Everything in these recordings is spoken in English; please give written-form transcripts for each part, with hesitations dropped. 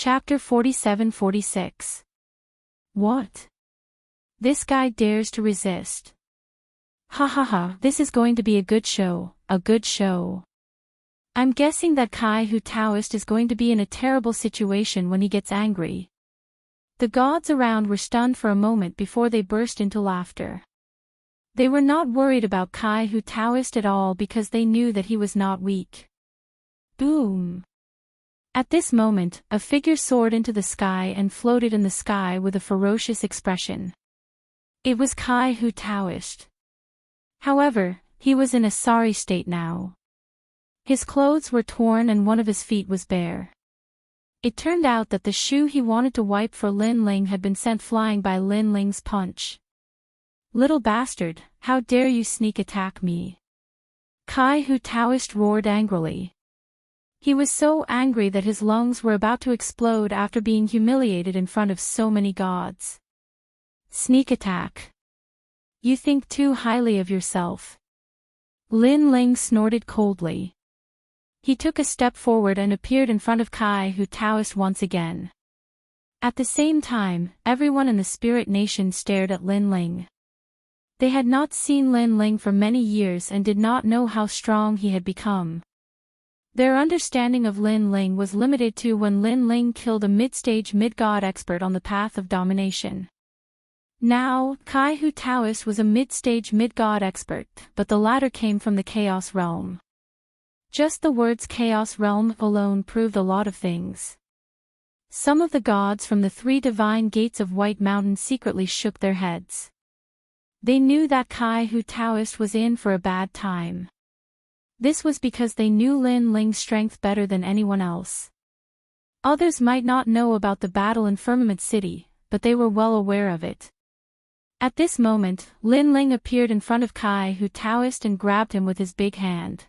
Chapter 47-46. What? This guy dares to resist. Ha ha ha, this is going to be a good show, a good show. I'm guessing that Kai Hu Taoist is going to be in a terrible situation when he gets angry. The gods around were stunned for a moment before they burst into laughter. They were not worried about Kai Hu Taoist at all because they knew that he was not weak. Boom! At this moment, a figure soared into the sky and floated in the sky with a ferocious expression. It was Kai Hu Taoist. However, he was in a sorry state now. His clothes were torn and one of his feet was bare. It turned out that the shoe he wanted to wipe for Lin Ling had been sent flying by Lin Ling's punch. Little bastard, how dare you sneak attack me? Kai Hu Taoist roared angrily. He was so angry that his lungs were about to explode after being humiliated in front of so many gods. Sneak attack. You think too highly of yourself. Lin Ling snorted coldly. He took a step forward and appeared in front of Kai Hu Taoist once again. At the same time, everyone in the spirit nation stared at Lin Ling. They had not seen Lin Ling for many years and did not know how strong he had become. Their understanding of Lin Ling was limited to when Lin Ling killed a mid-stage mid-god expert on the path of domination. Now, Kai Hu Taoist was a mid-stage mid-god expert, but the latter came from the Chaos Realm. Just the words Chaos Realm alone proved a lot of things. Some of the gods from the 3 divine gates of White Mountain secretly shook their heads. They knew that Kai Hu Taoist was in for a bad time. This was because they knew Lin Ling's strength better than anyone else. Others might not know about the battle in Firmament City, but they were well aware of it. At this moment, Lin Ling appeared in front of Kai Hu Taoist and grabbed him with his big hand.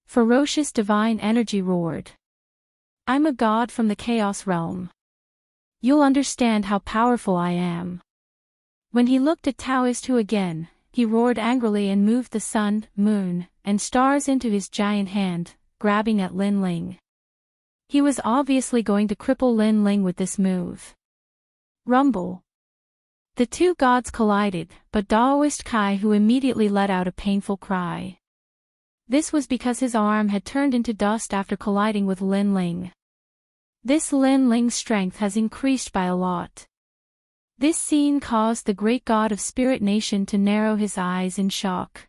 Ferocious divine energy roared. I'm a god from the Chaos Realm. You'll understand how powerful I am. When he looked at Taoist Hu again, he roared angrily and moved the sun, moon, and stars into his giant hand, grabbing at Lin Ling. He was obviously going to cripple Lin Ling with this move. Rumble. The two gods collided, but Taoist Kai Hu immediately let out a painful cry. This was because his arm had turned into dust after colliding with Lin Ling. This Lin Ling's strength has increased by a lot. This scene caused the great god of Spirit Nation to narrow his eyes in shock.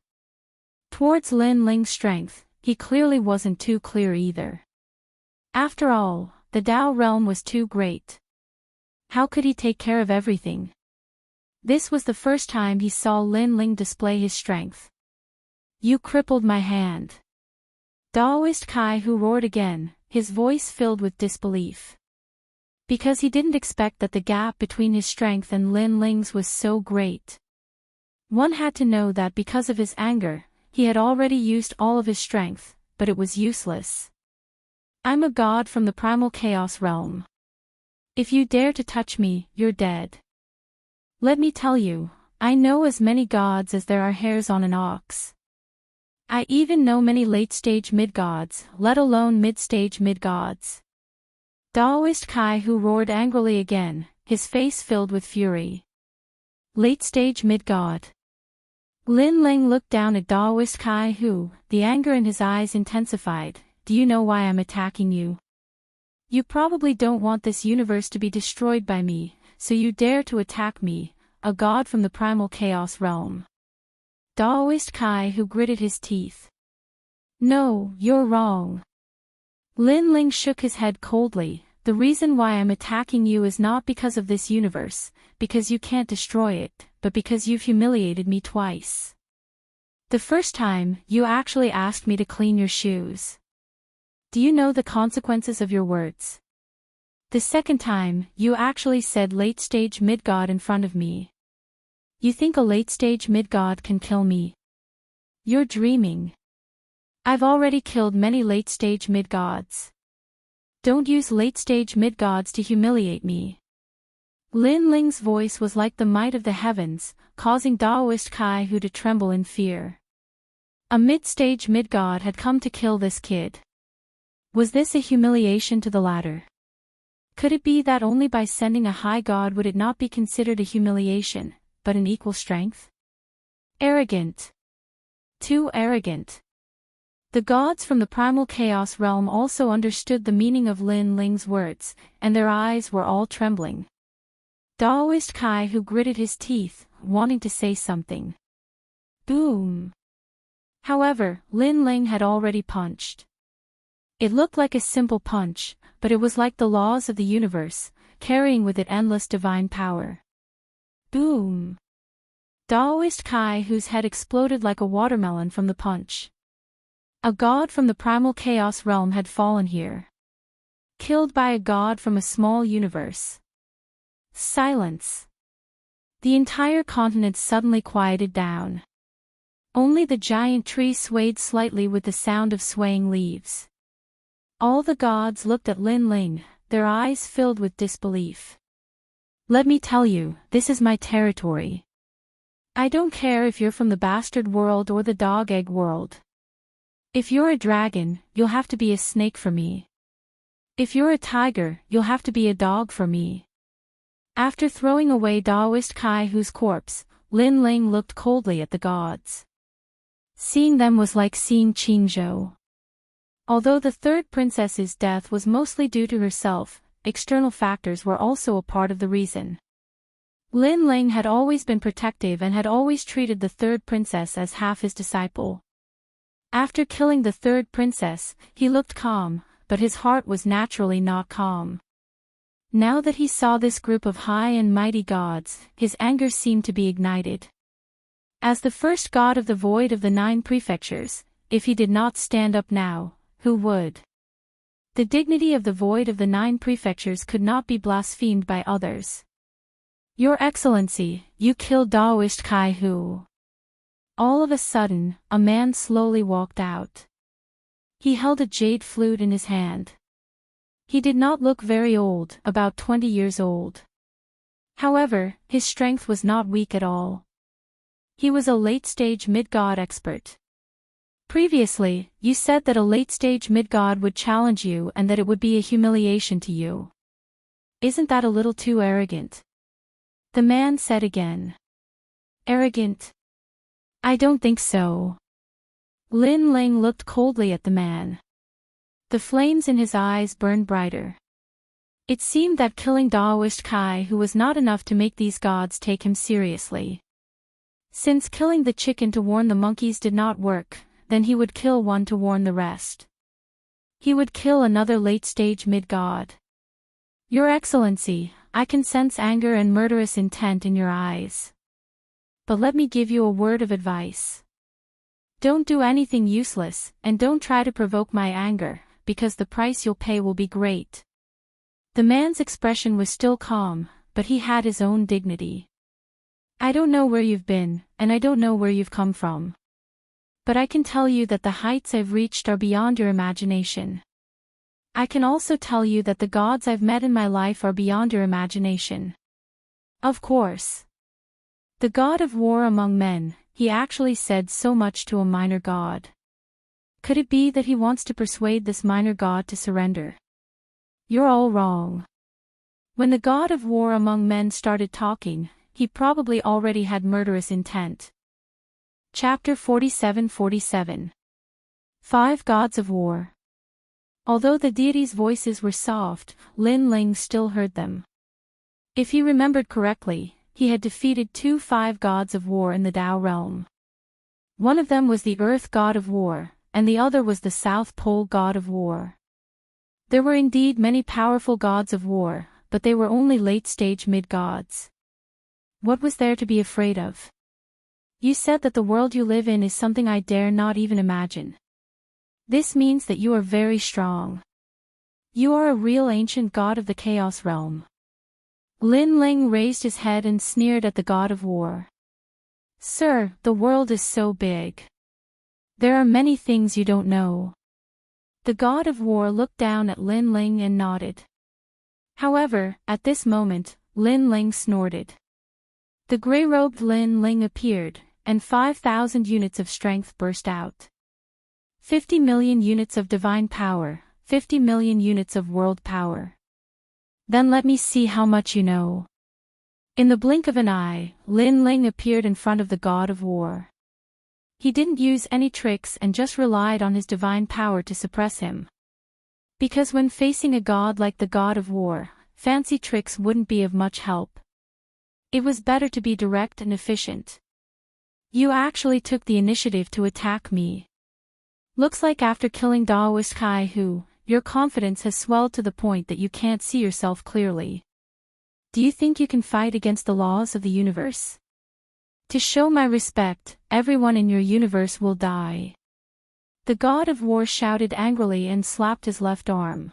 Towards Lin Ling's strength, he clearly wasn't too clear either. After all, the Tao realm was too great. How could he take care of everything? This was the first time he saw Lin Ling display his strength. You crippled my hand. Taoist Kai Hu roared again, his voice filled with disbelief. Because he didn't expect that the gap between his strength and Lin Ling's was so great. One had to know that because of his anger, he had already used all of his strength, but it was useless. I'm a god from the primal chaos realm. If you dare to touch me, you're dead. Let me tell you, I know as many gods as there are hairs on an ox. I even know many late-stage mid-gods, let alone mid-stage mid-gods. Taoist Kai Hu roared angrily again, his face filled with fury. Late-stage mid-god. Lin Ling looked down at Taoist Kai Hu, the anger in his eyes intensified. Do you know why I'm attacking you? You probably don't want this universe to be destroyed by me, so you dare to attack me, a god from the primal chaos realm. Taoist Kai Hu gritted his teeth. No, you're wrong. Lin Ling shook his head coldly. The reason why I'm attacking you is not because of this universe, because you can't destroy it, but because you've humiliated me twice. The first time, you actually asked me to clean your shoes. Do you know the consequences of your words? The second time, you actually said late-stage mid-god in front of me. You think a late-stage mid-god can kill me? You're dreaming. I've already killed many late-stage mid-gods. Don't use late-stage mid-gods to humiliate me. Lin Ling's voice was like the might of the heavens, causing Taoist Kai Hu to tremble in fear. A mid-stage mid-god had come to kill this kid. Was this a humiliation to the latter? Could it be that only by sending a high god would it not be considered a humiliation, but an equal strength? Arrogant. Too arrogant. The gods from the primal chaos realm also understood the meaning of Lin Ling's words, and their eyes were all trembling. Daoist Kai who gritted his teeth, wanting to say something. Boom. However, Lin Ling had already punched. It looked like a simple punch, but it was like the laws of the universe, carrying with it endless divine power. Boom. Daoist Kai whose head exploded like a watermelon from the punch. A god from the primal chaos realm had fallen here. Killed by a god from a small universe. Silence. The entire continent suddenly quieted down. Only the giant tree swayed slightly with the sound of swaying leaves. All the gods looked at Lin Ling, their eyes filled with disbelief. Let me tell you, this is my territory. I don't care if you're from the bastard world or the dog egg world. If you're a dragon, you'll have to be a snake for me. If you're a tiger, you'll have to be a dog for me. After throwing away Daoist Kai whose corpse, Lin Ling looked coldly at the gods. Seeing them was like seeing Qingzhou. Although the third princess's death was mostly due to herself, external factors were also a part of the reason. Lin Ling had always been protective and had always treated the third princess as half his disciple. After killing the third princess, he looked calm, but his heart was naturally not calm. Now that he saw this group of high and mighty gods, his anger seemed to be ignited. As the first god of the void of the 9 prefectures, if he did not stand up now, who would? The dignity of the void of the 9 prefectures could not be blasphemed by others. Your Excellency, you killed Daoist Kai who? All of a sudden, a man slowly walked out. He held a jade flute in his hand. He did not look very old, about 20 years old. However, his strength was not weak at all. He was a late-stage mid-god expert. Previously, you said that a late-stage mid-god would challenge you and that it would be a humiliation to you. Isn't that a little too arrogant? The man said again. Arrogant? I don't think so. Lin Ling looked coldly at the man. The flames in his eyes burned brighter. It seemed that killing Daoist Kai who was not enough to make these gods take him seriously. Since killing the chicken to warn the monkeys did not work, then he would kill one to warn the rest. He would kill another late-stage mid-god. Your Excellency, I can sense anger and murderous intent in your eyes. But let me give you a word of advice. Don't do anything useless, and don't try to provoke my anger, because the price you'll pay will be great. The man's expression was still calm, but he had his own dignity. I don't know where you've been, and I don't know where you've come from. But I can tell you that the heights I've reached are beyond your imagination. I can also tell you that the gods I've met in my life are beyond your imagination. Of course. The god of war among men, he actually said so much to a minor god. Could it be that he wants to persuade this minor god to surrender? You're all wrong. When the god of war among men started talking, he probably already had murderous intent. Chapter 47-47. 5 Gods of War. Although the deities' voices were soft, Lin Ling still heard them. If he remembered correctly, he had defeated 2 5 gods of war in the Tao realm. One of them was the Earth god of war, and the other was the South Pole god of war. There were indeed many powerful gods of war, but they were only late-stage mid-gods. What was there to be afraid of? You said that the world you live in is something I dare not even imagine. This means that you are very strong. You are a real ancient god of the Chaos realm. Lin Ling raised his head and sneered at the god of war. Sir, the world is so big. There are many things you don't know. The god of war looked down at Lin Ling and nodded. However, at this moment, Lin Ling snorted. The grey-robed Lin Ling appeared, and 5,000 units of strength burst out. 50 million units of divine power, 50 million units of world power. Then let me see how much you know. In the blink of an eye, Lin Ling appeared in front of the god of war. He didn't use any tricks and just relied on his divine power to suppress him. Because when facing a god like the god of war, fancy tricks wouldn't be of much help. It was better to be direct and efficient. You actually took the initiative to attack me. Looks like after killing Daoist Kai Hu, your confidence has swelled to the point that you can't see yourself clearly. Do you think you can fight against the laws of the universe? To show my respect, everyone in your universe will die. The god of war shouted angrily and slapped his left arm.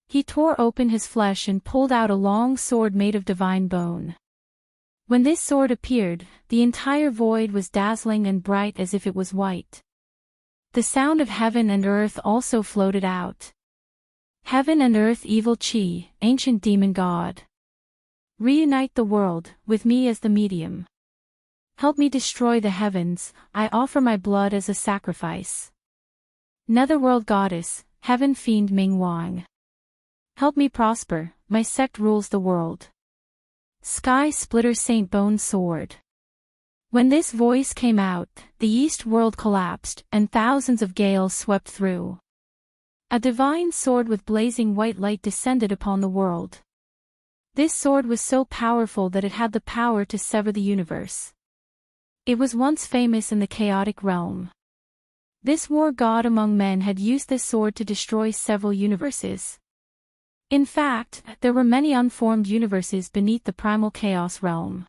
He tore open his flesh and pulled out a long sword made of divine bone. When this sword appeared, the entire void was dazzling and bright as if it was white. The sound of heaven and earth also floated out. Heaven and earth, evil Qi, ancient demon god. Reunite the world, with me as the medium. Help me destroy the heavens, I offer my blood as a sacrifice. Netherworld goddess, heaven fiend Ming Wang. Help me prosper, my sect rules the world. Sky Splitter Saint Bone Sword. When this voice came out, the East world collapsed, and thousands of gales swept through. A divine sword with blazing white light descended upon the world. This sword was so powerful that it had the power to sever the universe. It was once famous in the chaotic realm. This war god among men had used this sword to destroy several universes. In fact, there were many unformed universes beneath the primal chaos realm.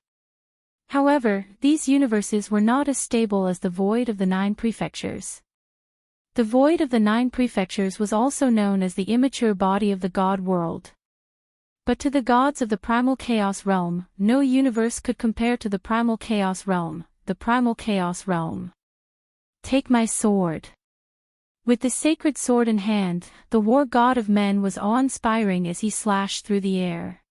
However, these universes were not as stable as the void of the 9 prefectures. The void of the 9 prefectures was also known as the immature body of the god world. But to the gods of the primal chaos realm, no universe could compare to the primal chaos realm, the primal chaos realm. Take my sword. With the sacred sword in hand, the war god of men was awe-inspiring as he slashed through the air.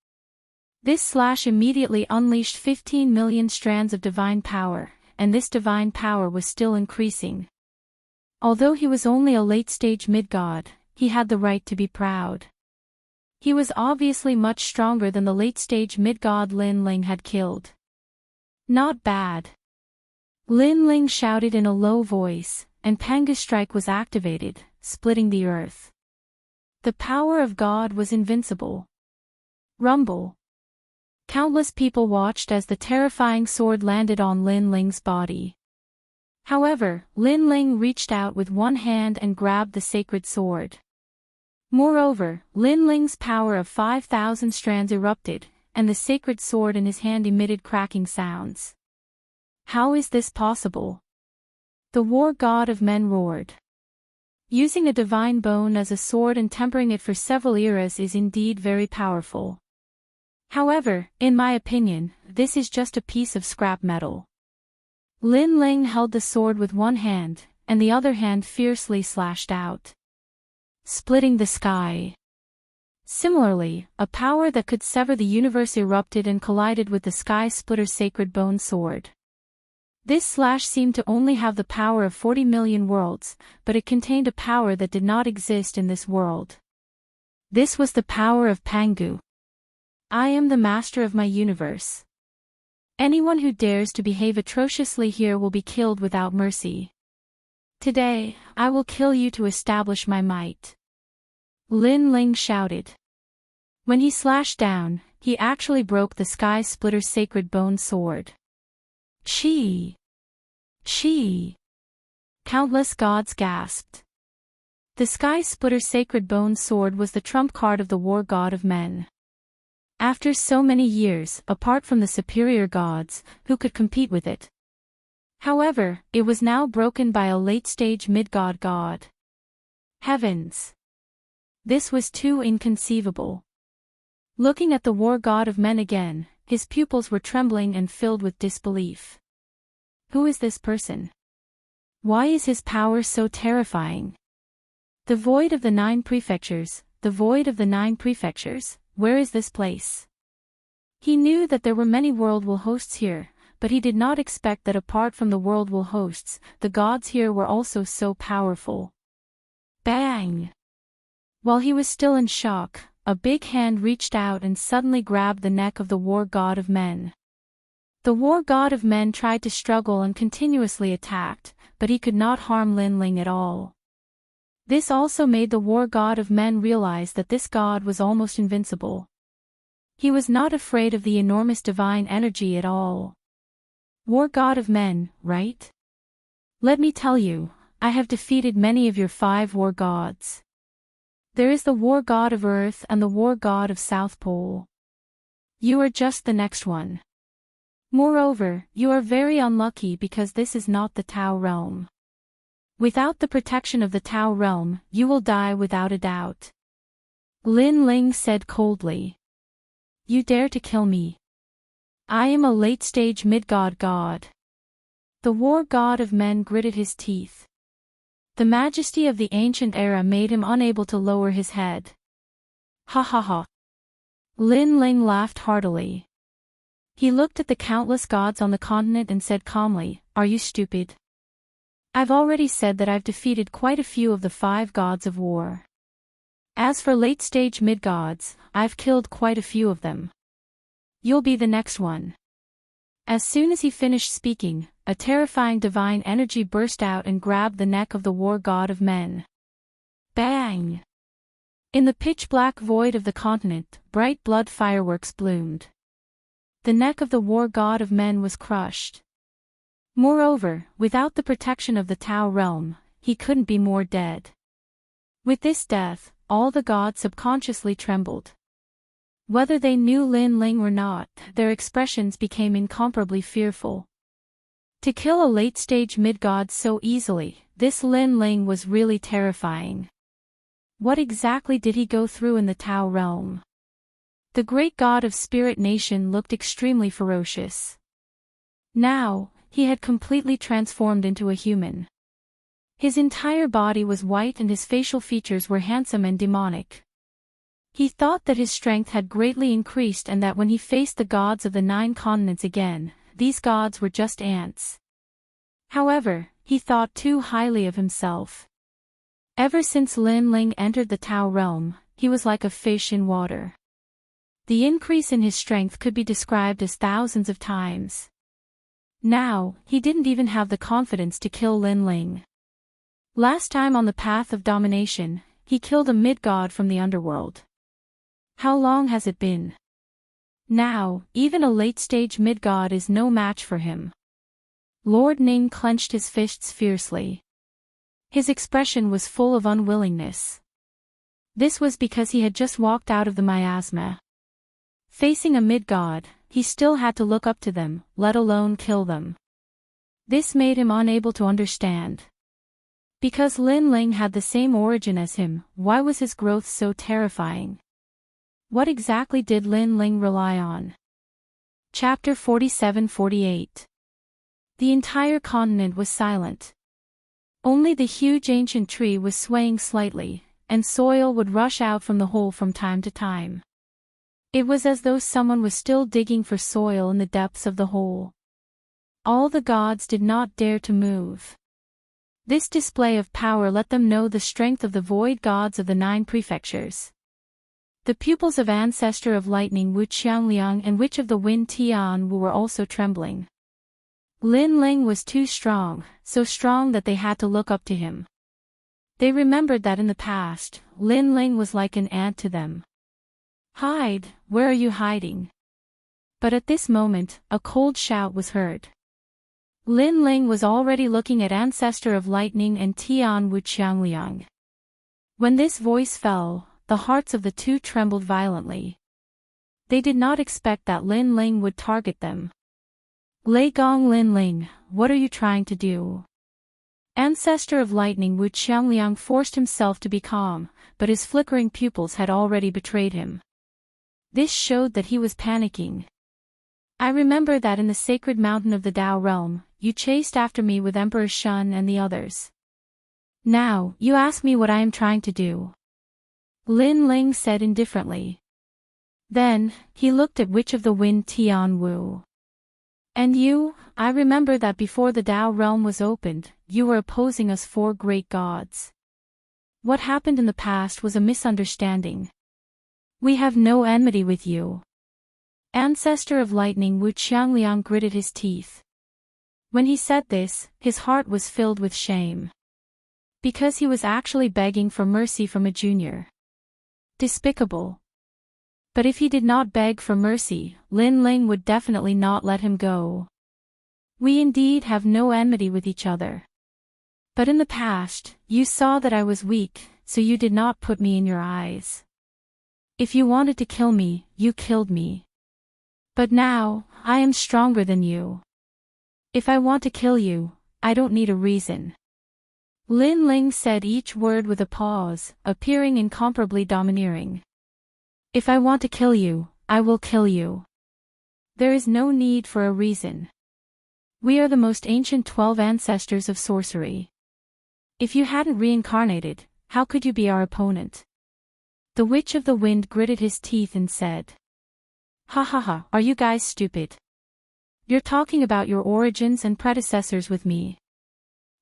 This slash immediately unleashed 15 million strands of divine power, and this divine power was still increasing. Although he was only a late-stage mid-god, he had the right to be proud. He was obviously much stronger than the late-stage mid-god Lin Ling had killed. Not bad. Lin Ling shouted in a low voice, and Panga's strike was activated, splitting the earth. The power of God was invincible. Rumble. Countless people watched as the terrifying sword landed on Lin Ling's body. However, Lin Ling reached out with one hand and grabbed the sacred sword. Moreover, Lin Ling's power of 5,000 strands erupted, and the sacred sword in his hand emitted cracking sounds. How is this possible? The war god of men roared. Using a divine bone as a sword and tempering it for several eras is indeed very powerful. However, in my opinion, this is just a piece of scrap metal. Lin Ling held the sword with one hand, and the other hand fiercely slashed out, splitting the sky. Similarly, a power that could sever the universe erupted and collided with the Sky Splitter sacred bone sword. This slash seemed to only have the power of 40 million worlds, but it contained a power that did not exist in this world. This was the power of Pangu. I am the master of my universe. Anyone who dares to behave atrociously here will be killed without mercy. Today, I will kill you to establish my might. Lin Ling shouted. When he slashed down, he actually broke the Sky Splitter sacred bone sword. Chi! Chi! Countless gods gasped. The Sky Splitter sacred bone sword was the trump card of the war god of men. After so many years, apart from the superior gods, who could compete with it? However, it was now broken by a late-stage mid-god god. Heavens! This was too inconceivable. Looking at the war god of men again, his pupils were trembling and filled with disbelief. Who is this person? Why is his power so terrifying? The void of the 9 prefectures, the void of the 9 prefectures, where is this place? He knew that there were many world will hosts here, but he did not expect that apart from the world will hosts, the gods here were also so powerful. Bang! While he was still in shock, a big hand reached out and suddenly grabbed the neck of the war god of men. The war god of men tried to struggle and continuously attacked, but he could not harm Lin Ling at all. This also made the war god of men realize that this god was almost invincible. He was not afraid of the enormous divine energy at all. War god of men, right? Let me tell you, I have defeated many of your 5 war gods. There is the war god of Earth and the war god of South Pole. You are just the next one. Moreover, you are very unlucky because this is not the Tao realm. Without the protection of the Tao realm, you will die without a doubt. Lin Ling said coldly. You dare to kill me? I am a late-stage mid-god god. The war god of men gritted his teeth. The majesty of the ancient era made him unable to lower his head. Ha ha ha. Lin Ling laughed heartily. He looked at the countless gods on the continent and said calmly, Are you stupid? I've already said that I've defeated quite a few of the 5 gods of war. As for late-stage mid-gods, I've killed quite a few of them. You'll be the next one. As soon as he finished speaking, a terrifying divine energy burst out and grabbed the neck of the war god of men. Bang! In the pitch-black void of the continent, bright blood fireworks bloomed. The neck of the war god of men was crushed. Moreover, without the protection of the Tao realm, he couldn't be more dead. With this death, all the gods subconsciously trembled. Whether they knew Lin Ling or not, their expressions became incomparably fearful. To kill a late-stage mid-god so easily, this Lin Ling was really terrifying. What exactly did he go through in the Tao realm? The great god of Spirit Nation looked extremely ferocious. Now, he had completely transformed into a human. His entire body was white and his facial features were handsome and demonic. He thought that his strength had greatly increased and that when he faced the gods of the 9 continents again, these gods were just ants. However, he thought too highly of himself. Ever since Lin Ling entered the Tao realm, he was like a fish in water. The increase in his strength could be described as thousands of times. Now, he didn't even have the confidence to kill Lin Ling. Last time on the path of domination, he killed a mid-god from the underworld. How long has it been? Now, even a late-stage mid-god is no match for him. Lord Ning clenched his fists fiercely. His expression was full of unwillingness. This was because he had just walked out of the miasma. Facing a mid-god, he still had to look up to them, let alone kill them. This made him unable to understand. Because Lin Ling had the same origin as him, why was his growth so terrifying? What exactly did Lin Ling rely on? Chapter 47-48. The entire continent was silent. Only the huge ancient tree was swaying slightly, and soil would rush out from the hole from time to time. It was as though someone was still digging for soil in the depths of the hole. All the gods did not dare to move. This display of power let them know the strength of the void gods of the 9 prefectures. The pupils of Ancestor of Lightning Wuxia and Witch of the Wind Tian Wu were also trembling. Lin Ling was too strong, so strong that they had to look up to him. They remembered that in the past, Lin Ling was like an ant to them. Hide, where are you hiding? But at this moment, a cold shout was heard. Lin Ling was already looking at Ancestor of Lightning and Tian Wuxiangliang. When this voice fell, the hearts of the two trembled violently. They did not expect that Lin Ling would target them. Lei Gong Lin Ling, what are you trying to do? Ancestor of Lightning Wuxiangliang forced himself to be calm, but his flickering pupils had already betrayed him. This showed that he was panicking. I remember that in the sacred mountain of the Tao realm, you chased after me with Emperor Shun and the others. Now, you ask me what I am trying to do. Lin Ling said indifferently. Then, he looked at Witch of the Wind Tian Wu. And you, I remember that before the Tao realm was opened, you were opposing us 4 great gods. What happened in the past was a misunderstanding. We have no enmity with you. Ancestor of lightning Wu Qiangliang gritted his teeth. When he said this, his heart was filled with shame. Because he was actually begging for mercy from a junior. Despicable. But if he did not beg for mercy, Lin Ling would definitely not let him go. We indeed have no enmity with each other. But in the past, you saw that I was weak, so you did not put me in your eyes. If you wanted to kill me, you killed me. But now, I am stronger than you. If I want to kill you, I don't need a reason. Lin Ling said each word with a pause, appearing incomparably domineering. If I want to kill you, I will kill you. There is no need for a reason. We are the most ancient 12 ancestors of sorcery. If you hadn't reincarnated, how could you be our opponent? The Witch of the Wind gritted his teeth and said. Ha ha ha, are you guys stupid? You're talking about your origins and predecessors with me.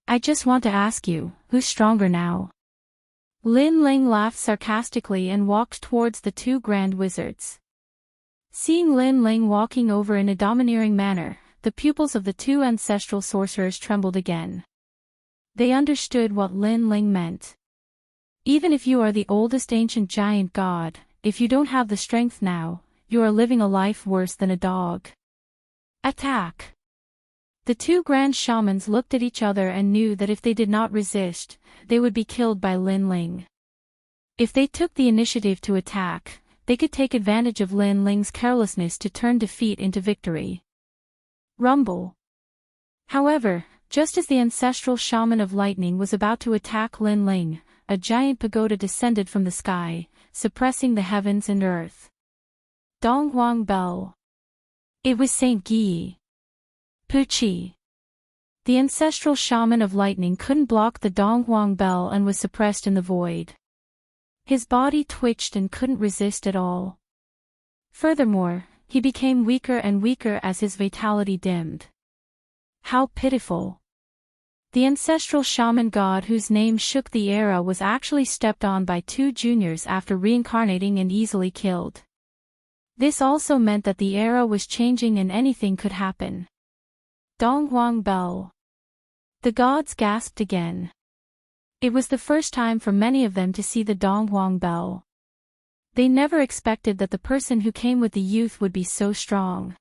I just want to ask you, who's stronger now? Lin Ling laughed sarcastically and walked towards the two grand wizards. Seeing Lin Ling walking over in a domineering manner, the pupils of the two ancestral sorcerers trembled again. They understood what Lin Ling meant. Even if you are the oldest ancient giant god, if you don't have the strength now, you are living a life worse than a dog. Attack! The two grand shamans looked at each other and knew that if they did not resist, they would be killed by Lin Ling. If they took the initiative to attack, they could take advantage of Lin Ling's carelessness to turn defeat into victory. Rumble. However, just as the ancestral shaman of lightning was about to attack Lin Ling, a giant pagoda descended from the sky, suppressing the heavens and earth. Donghuang Bell. It was Saint Guy. Puchi. The ancestral shaman of lightning couldn't block the Donghuang Bell and was suppressed in the void. His body twitched and couldn't resist at all. Furthermore, he became weaker and weaker as his vitality dimmed. How pitiful. The ancestral shaman god whose name shook the era was actually stepped on by two juniors after reincarnating and easily killed. This also meant that the era was changing and anything could happen. Donghuang Bell. The gods gasped again. It was the first time for many of them to see the Donghuang Bell. They never expected that the person who came with the youth would be so strong.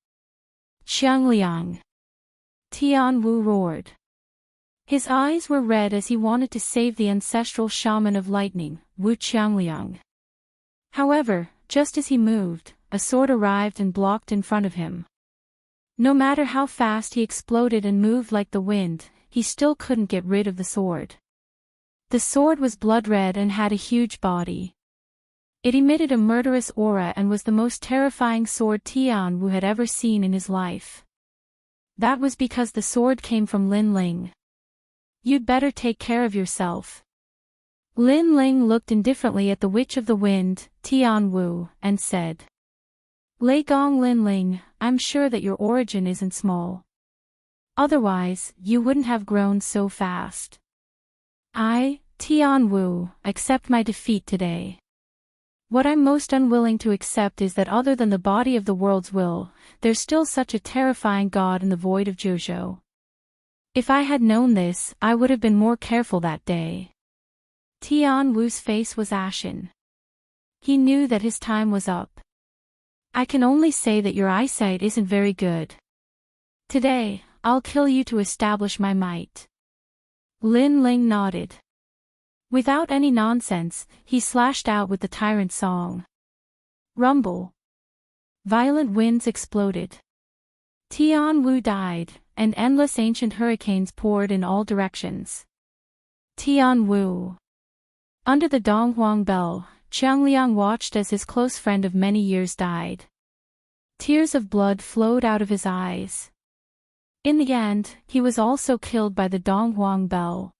Qiangliang. Tian Wu roared. His eyes were red as he wanted to save the ancestral shaman of lightning, Wu Qiangliang. However, just as he moved, a sword arrived and blocked in front of him. No matter how fast he exploded and moved like the wind, he still couldn't get rid of the sword. The sword was blood-red and had a huge body. It emitted a murderous aura and was the most terrifying sword Tian Wu had ever seen in his life. That was because the sword came from Lin Ling. You'd better take care of yourself. Lin Ling looked indifferently at the Witch of the Wind, Tian Wu, and said. Lei Gong Lin Ling, I'm sure that your origin isn't small. Otherwise, you wouldn't have grown so fast. I, Tian Wu, accept my defeat today. What I'm most unwilling to accept is that other than the body of the world's will, there's still such a terrifying god in the void of Zhuzhou. If I had known this, I would have been more careful that day. Tian Wu's face was ashen. He knew that his time was up. I can only say that your eyesight isn't very good. Today, I'll kill you to establish my might. Lin Ling nodded. Without any nonsense, he slashed out with the tyrant song. Rumble. Violent winds exploded. Tian Wu died, and endless ancient hurricanes poured in all directions. Tian Wu. Under the Donghuang Bell, Qiangliang watched as his close friend of many years died. Tears of blood flowed out of his eyes. In the end, he was also killed by the Donghuang Bell.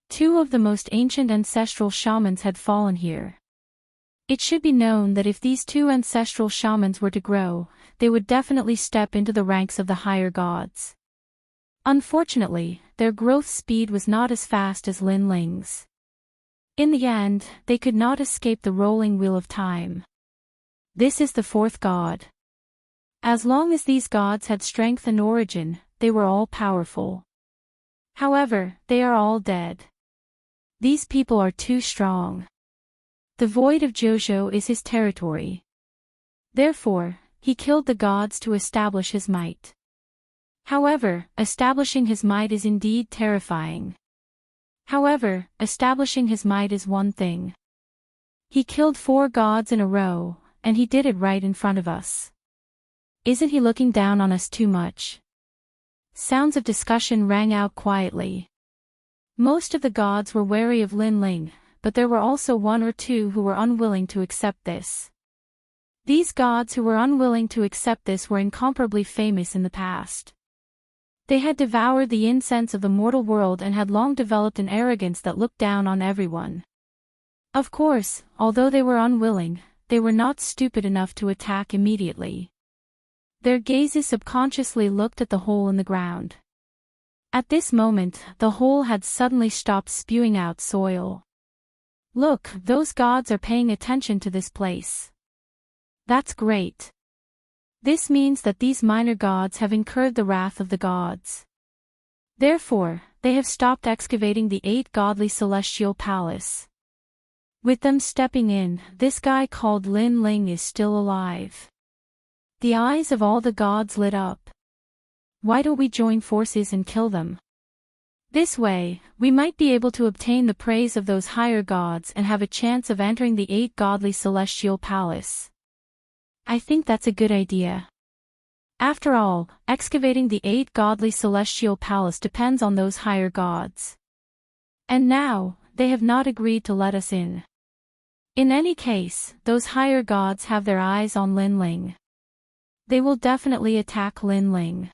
Two of the most ancient ancestral shamans had fallen here. It should be known that if these two ancestral shamans were to grow, they would definitely step into the ranks of the higher gods. Unfortunately, their growth speed was not as fast as Lin Ling's. In the end, they could not escape the rolling wheel of time. This is the fourth god. As long as these gods had strength and origin, they were all powerful. However, they are all dead. These people are too strong. The void of Jojo is his territory. Therefore, he killed the gods to establish his might. However, establishing his might is indeed terrifying. However, establishing his might is one thing. He killed 4 gods in a row, and he did it right in front of us. Isn't he looking down on us too much? Sounds of discussion rang out quietly. Most of the gods were wary of Lin Ling, but there were also 1 or 2 who were unwilling to accept this. These gods who were unwilling to accept this were incomparably famous in the past. They had devoured the incense of the mortal world and had long developed an arrogance that looked down on everyone. Of course, although they were unwilling, they were not stupid enough to attack immediately. Their gazes subconsciously looked at the hole in the ground. At this moment, the hole had suddenly stopped spewing out soil. Look, those gods are paying attention to this place. That's great. This means that these minor gods have incurred the wrath of the gods. Therefore, they have stopped excavating the 8 godly celestial palace. With them stepping in, this guy called Lin Ling is still alive. The eyes of all the gods lit up. Why don't we join forces and kill them? This way, we might be able to obtain the praise of those higher gods and have a chance of entering the 8 godly celestial palace. I think that's a good idea. After all, excavating the 8 godly celestial palace depends on those higher gods. And now, they have not agreed to let us in. In any case, those higher gods have their eyes on Lin Ling. They will definitely attack Lin Ling.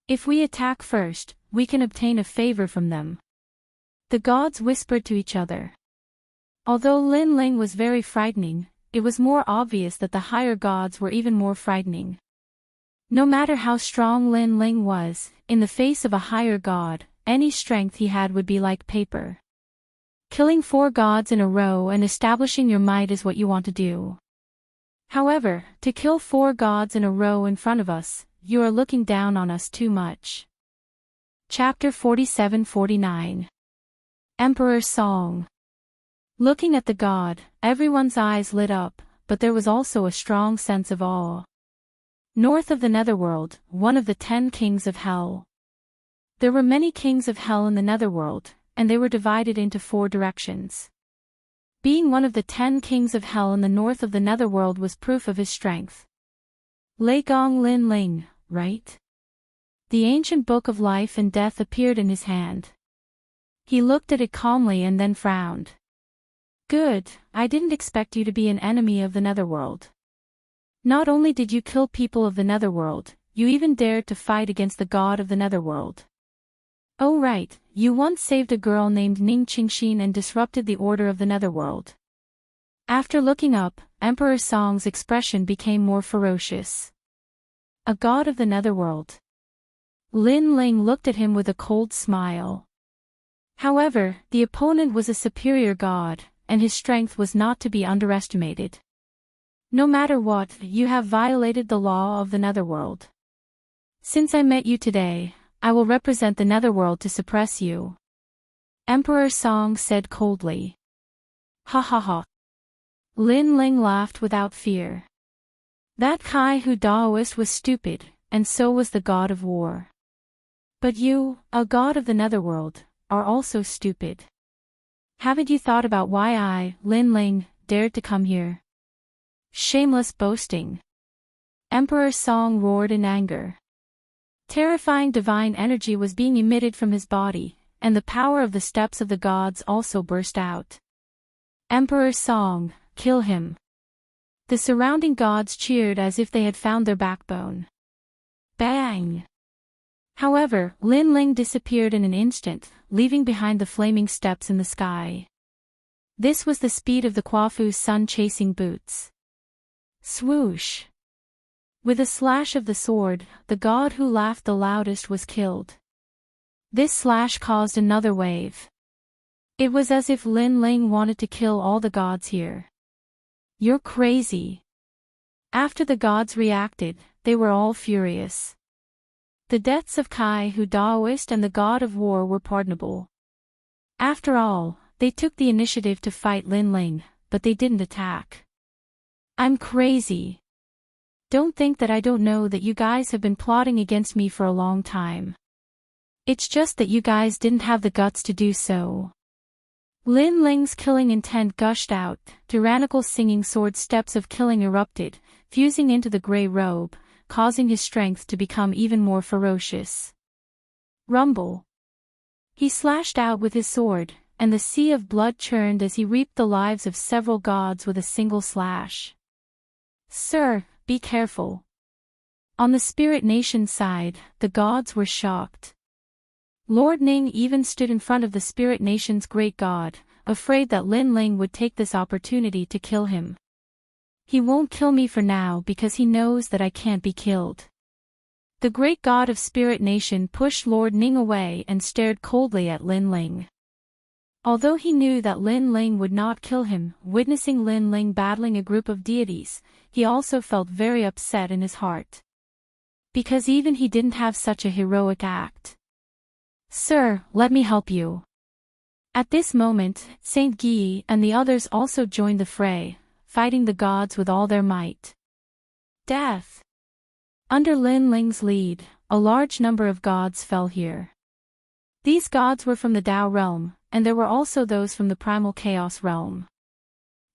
If we attack first, we can obtain a favor from them. The gods whispered to each other. Although Lin Ling was very frightening, it was more obvious that the higher gods were even more frightening. No matter how strong Lin Ling was, in the face of a higher god, any strength he had would be like paper. Killing 4 gods in a row and establishing your might is what you want to do. However, to kill 4 gods in a row in front of us, you are looking down on us too much. Chapter 47-49. Emperor's Song. Looking at the god, everyone's eyes lit up, but there was also a strong sense of awe. North of the Netherworld, one of the 10 kings of Hell. There were many kings of Hell in the Netherworld, and they were divided into 4 directions. Being one of the 10 kings of Hell in the north of the Netherworld was proof of his strength. Lei Gong Lin Ling, right? The ancient book of life and death appeared in his hand. He looked at it calmly and then frowned. Good, I didn't expect you to be an enemy of the Netherworld. Not only did you kill people of the Netherworld, you even dared to fight against the god of the Netherworld. Oh right, you once saved a girl named Ning Qingxin and disrupted the order of the Netherworld. After looking up, Emperor Song's expression became more ferocious. A god of the Netherworld. Lin Ling looked at him with a cold smile. However, the opponent was a superior god, and his strength was not to be underestimated. No matter what, you have violated the law of the Netherworld. Since I met you today, I will represent the Netherworld to suppress you. Emperor Song said coldly. Ha ha ha. Lin Ling laughed without fear. That Kai Hu Daoist was stupid, and so was the god of war. But you, a god of the Netherworld, are also stupid. Haven't you thought about why I, Lin Ling, dared to come here? Shameless boasting. Emperor Song roared in anger. Terrifying divine energy was being emitted from his body, and the power of the steps of the gods also burst out. Emperor Song, kill him. The surrounding gods cheered as if they had found their backbone. Bang! However, Lin Ling disappeared in an instant, leaving behind the flaming steps in the sky. This was the speed of the Quafu's sun-chasing boots. Swoosh! With a slash of the sword, the god who laughed the loudest was killed. This slash caused another wave. It was as if Lin Ling wanted to kill all the gods here. You're crazy. After the gods reacted, they were all furious. The deaths of Kai Hu Daoist and the god of war were pardonable. After all, they took the initiative to fight Lin Ling, but they didn't attack. I'm crazy. Don't think that I don't know that you guys have been plotting against me for a long time. It's just that you guys didn't have the guts to do so. Lin Ling's killing intent gushed out, tyrannical singing sword steps of killing erupted, fusing into the grey robe, causing his strength to become even more ferocious. Rumble. He slashed out with his sword, and the sea of blood churned as he reaped the lives of several gods with a single slash. Sir, be careful. On the Spirit Nation side, the gods were shocked. Lord Ning even stood in front of the Spirit Nation's great god, afraid that Lin Ling would take this opportunity to kill him. He won't kill me for now because he knows that I can't be killed. The great god of Spirit Nation pushed Lord Ning away and stared coldly at Lin Ling. Although he knew that Lin Ling would not kill him, witnessing Lin Ling battling a group of deities, he also felt very upset in his heart. Because even he didn't have such a heroic act. Sir, let me help you. At this moment, Saint Guy and the others also joined the fray, fighting the gods with all their might. Death. Under Lin Ling's lead, a large number of gods fell here. These gods were from the Tao realm, and there were also those from the primal chaos realm.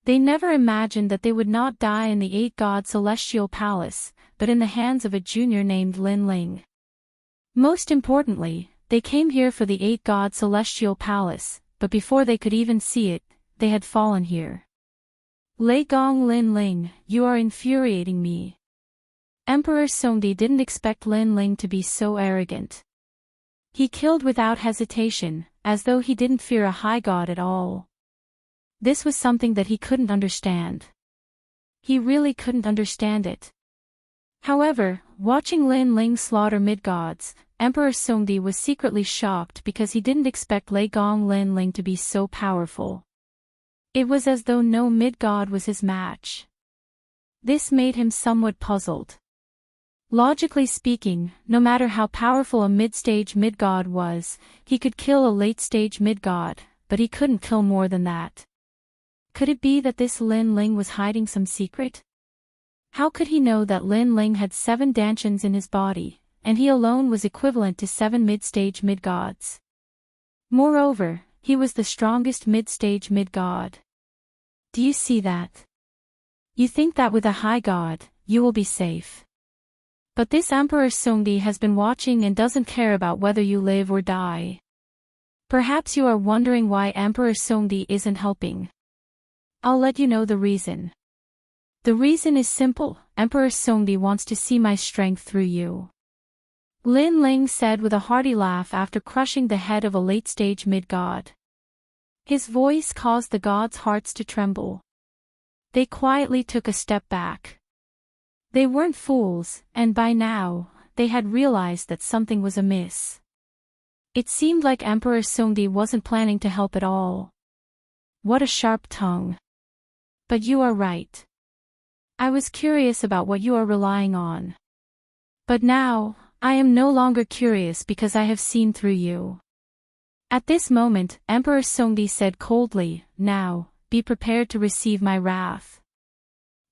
They never imagined that they would not die in the 8-god celestial palace, but in the hands of a junior named Lin Ling. Most importantly, they came here for the 8-god celestial palace, but before they could even see it, they had fallen here. Lei Gong Lin Ling, you are infuriating me. Emperor Songdi didn't expect Lin Ling to be so arrogant. He killed without hesitation, as though he didn't fear a high god at all. This was something that he couldn't understand. He really couldn't understand it. However, watching Lin Ling slaughter mid-gods, Emperor Songdi was secretly shocked because he didn't expect Lei Gong Lin Ling to be so powerful. It was as though no mid-god was his match. This made him somewhat puzzled. Logically speaking, no matter how powerful a mid-stage mid-god was, he could kill a late-stage mid-god, but he couldn't kill more than that. Could it be that this Lin Ling was hiding some secret? How could he know that Lin Ling had 7 dantians in his body, and he alone was equivalent to 7 mid-stage mid-gods? Moreover, he was the strongest mid-stage mid-god. Do you see that? You think that with a high god, you will be safe. But this Emperor Songdi has been watching and doesn't care about whether you live or die. Perhaps you are wondering why Emperor Songdi isn't helping. I'll let you know the reason. The reason is simple, Emperor Songdi wants to see my strength through you. Lin Ling said with a hearty laugh after crushing the head of a late-stage mid-god. His voice caused the gods' hearts to tremble. They quietly took a step back. They weren't fools, and by now, they had realized that something was amiss. It seemed like Emperor Songdi wasn't planning to help at all. What a sharp tongue. But you are right. I was curious about what you are relying on. But now, I am no longer curious because I have seen through you. At this moment, Emperor Songdi said coldly, now, be prepared to receive my wrath.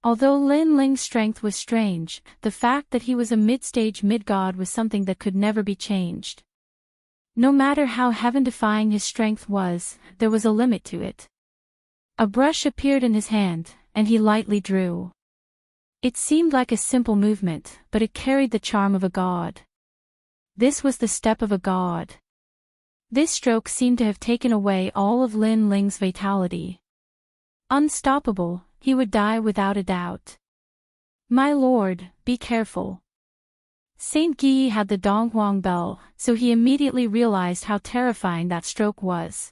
Although Lin Ling's strength was strange, the fact that he was a mid-stage mid-god was something that could never be changed. No matter how heaven-defying his strength was, there was a limit to it. A brush appeared in his hand, and he lightly drew. It seemed like a simple movement, but it carried the charm of a god. This was the step of a god. This stroke seemed to have taken away all of Lin Ling's vitality. Unstoppable, he would die without a doubt. My lord, be careful. Saint Guy had the Donghuang bell, so he immediately realized how terrifying that stroke was.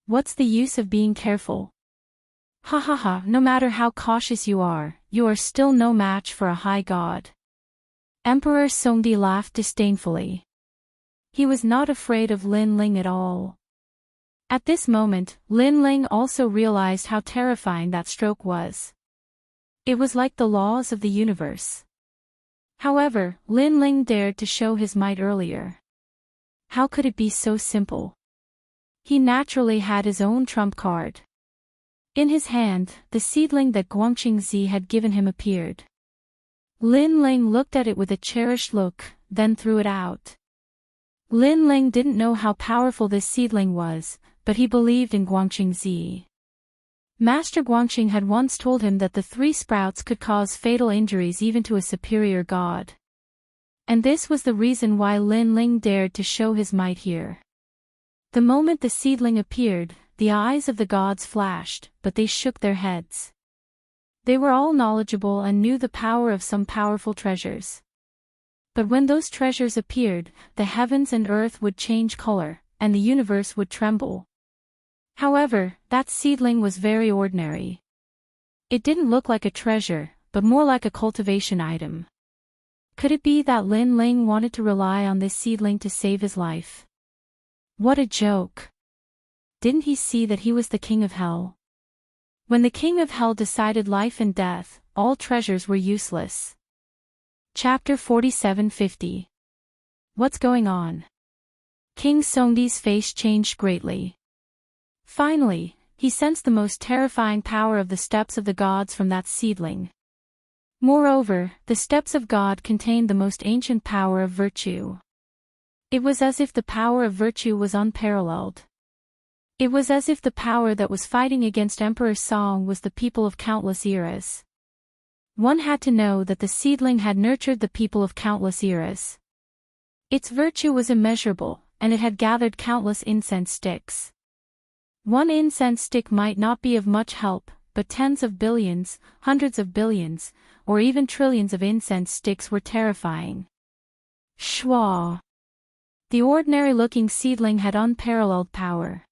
What's the use of being careful? Ha ha ha, no matter how cautious you are still no match for a high god. Emperor Songdi laughed disdainfully. He was not afraid of Lin Ling at all. At this moment, Lin Ling also realized how terrifying that stroke was. It was like the laws of the universe. However, Lin Ling dared to show his might earlier. How could it be so simple? He naturally had his own trump card. In his hand, the seedling that Guangqingzi had given him appeared. Lin Ling looked at it with a cherished look, then threw it out. Lin Ling didn't know how powerful this seedling was, but he believed in Guangqingzi. Master Guangqing had once told him that the 3 sprouts could cause fatal injuries even to a superior god. And this was the reason why Lin Ling dared to show his might here. The moment the seedling appeared, the eyes of the gods flashed, but they shook their heads. They were all knowledgeable and knew the power of some powerful treasures. But when those treasures appeared, the heavens and earth would change color, and the universe would tremble. However, that seedling was very ordinary. It didn't look like a treasure, but more like a cultivation item. Could it be that Lin Ling wanted to rely on this seedling to save his life? What a joke! Didn't he see that he was the king of hell? When the king of hell decided life and death, all treasures were useless. Chapter 4750. What's going on? King Songdi's face changed greatly. Finally, he sensed the most terrifying power of the steps of the gods from that seedling. Moreover, the steps of God contained the most ancient power of virtue. It was as if the power of virtue was unparalleled. It was as if the power that was fighting against Emperor Song was the people of countless eras. One had to know that the seedling had nurtured the people of countless eras. Its virtue was immeasurable, and it had gathered countless incense sticks. One incense stick might not be of much help, but tens of billions, hundreds of billions, or even trillions of incense sticks were terrifying. Shwa! The ordinary-looking seedling had unparalleled power.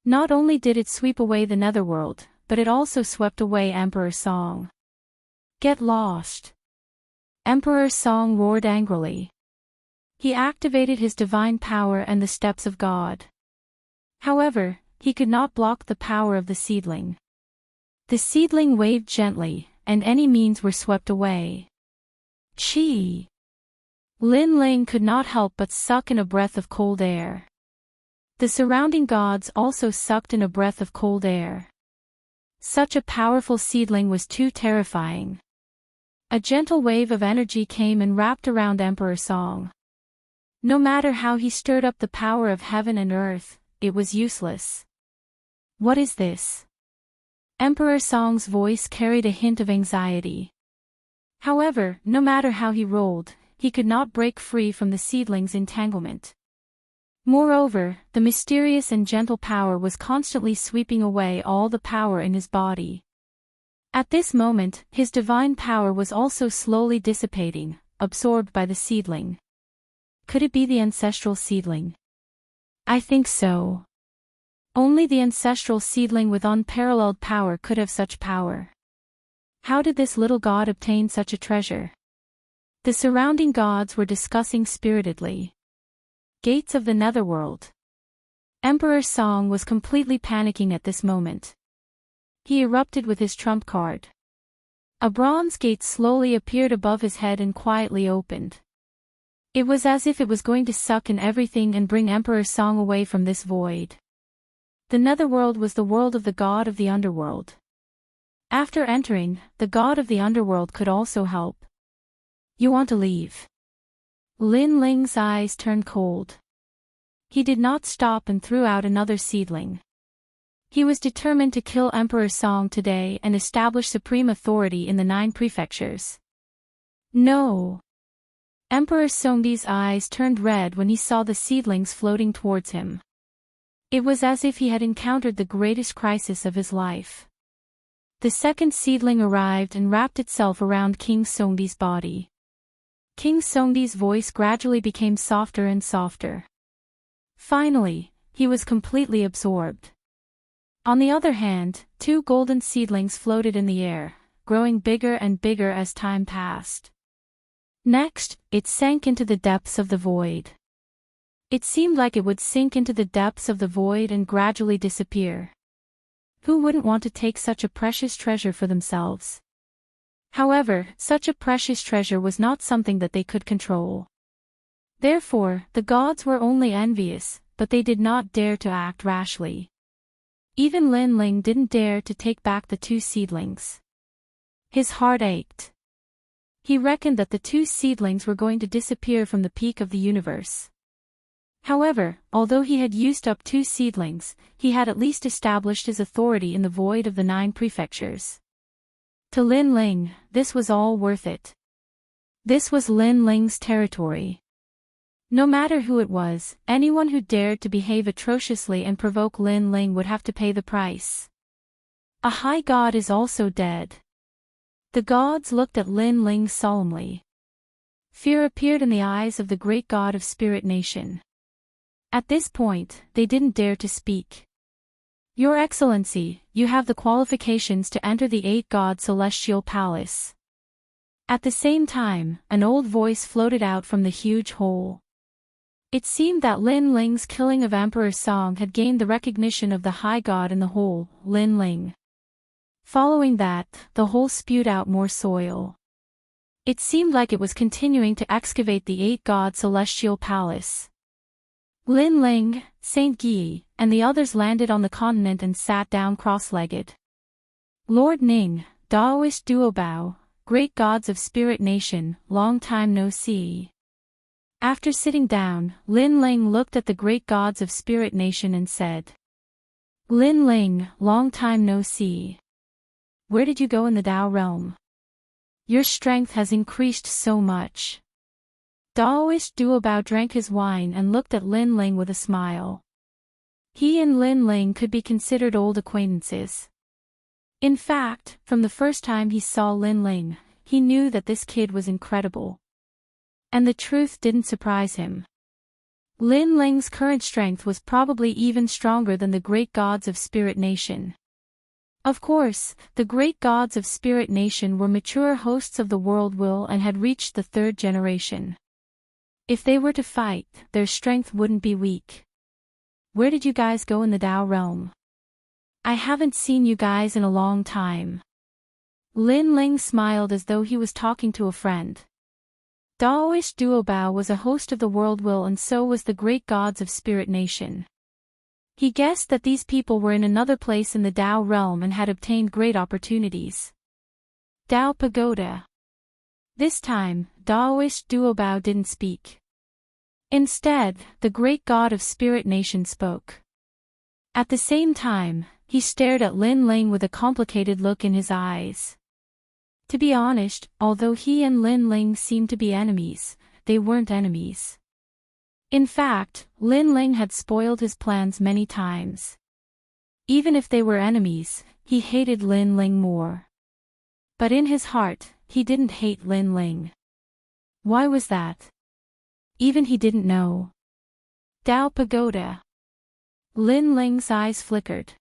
Not only did it sweep away the netherworld, but it also swept away Emperor Song. Get lost! Emperor Song roared angrily. He activated his divine power and the steps of God. However, he could not block the power of the seedling. The seedling waved gently, and any means were swept away. Chi! Lin Ling could not help but suck in a breath of cold air. The surrounding gods also sucked in a breath of cold air. Such a powerful seedling was too terrifying. A gentle wave of energy came and wrapped around Emperor Song. No matter how he stirred up the power of heaven and earth, it was useless. What is this? Emperor Song's voice carried a hint of anxiety. However, no matter how he rolled, he could not break free from the seedling's entanglement. Moreover, the mysterious and gentle power was constantly sweeping away all the power in his body. At this moment, his divine power was also slowly dissipating, absorbed by the seedling. Could it be the ancestral seedling? I think so. Only the ancestral seedling with unparalleled power could have such power. How did this little god obtain such a treasure? The surrounding gods were discussing spiritedly. Gates of the netherworld. Emperor Song was completely panicking at this moment. He erupted with his trump card. A bronze gate slowly appeared above his head and quietly opened. It was as if it was going to suck in everything and bring Emperor Song away from this void. The netherworld was the world of the god of the underworld. After entering, the god of the underworld could also help. You want to leave? Lin Ling's eyes turned cold. He did not stop and threw out another seedling. He was determined to kill Emperor Song today and establish supreme authority in the 9 prefectures. No! Emperor Songdi's eyes turned red when he saw the seedlings floating towards him. It was as if he had encountered the greatest crisis of his life. The second seedling arrived and wrapped itself around King Songdi's body. King Songdi's voice gradually became softer and softer. Finally, he was completely absorbed. On the other hand, 2 golden seedlings floated in the air, growing bigger and bigger as time passed. Next, it sank into the depths of the void. It seemed like it would sink into the depths of the void and gradually disappear. Who wouldn't want to take such a precious treasure for themselves? However, such a precious treasure was not something that they could control. Therefore, the gods were only envious, but they did not dare to act rashly. Even Lin Ling didn't dare to take back the 2 seedlings. His heart ached. He reckoned that the 2 seedlings were going to disappear from the peak of the universe. However, although he had used up 2 seedlings, he had at least established his authority in the void of the 9 prefectures. To Lin Ling, this was all worth it. This was Lin Ling's territory. No matter who it was, anyone who dared to behave atrociously and provoke Lin Ling would have to pay the price. A high god is also dead. The gods looked at Lin Ling solemnly. Fear appeared in the eyes of the great god of Spirit Nation. At this point, they didn't dare to speak. Your Excellency, you have the qualifications to enter the 8-god celestial palace. At the same time, an old voice floated out from the huge hole. It seemed that Lin Ling's killing of Emperor Song had gained the recognition of the high god in the hole, Lin Ling. Following that, the hole spewed out more soil. It seemed like it was continuing to excavate the 8-god celestial palace. Lin Ling, Saint Guy, and the others landed on the continent and sat down cross-legged. Lord Ning, Daoist Duobao, great gods of Spirit Nation, long time no see. After sitting down, Lin Ling looked at the great gods of Spirit Nation and said, Lin Ling, long time no see. Where did you go in the Dao realm? Your strength has increased so much. Daoist Duobao drank his wine and looked at Lin Ling with a smile. He and Lin Ling could be considered old acquaintances. In fact, from the first time he saw Lin Ling, he knew that this kid was incredible. And the truth didn't surprise him. Lin Ling's current strength was probably even stronger than the great gods of Spirit Nation. Of course, the great gods of Spirit Nation were mature hosts of the world will and had reached the 3rd generation. If they were to fight, their strength wouldn't be weak. Where did you guys go in the Dao realm? I haven't seen you guys in a long time. Lin Ling smiled as though he was talking to a friend. Daoist Duobao was a host of the world will and so was the great gods of Spirit Nation. He guessed that these people were in another place in the Dao realm and had obtained great opportunities. Dao Pagoda. This time, Daoist Duobao didn't speak. Instead, the great god of Spirit Nation spoke. At the same time, he stared at Lin Ling with a complicated look in his eyes. To be honest, although he and Lin Ling seemed to be enemies, they weren't enemies. In fact, Lin Ling had spoiled his plans many times. Even if they were enemies, he hated Lin Ling more. But in his heart, he didn't hate Lin Ling. Why was that? Even he didn't know. Dao Pagoda. Lin Ling's eyes flickered.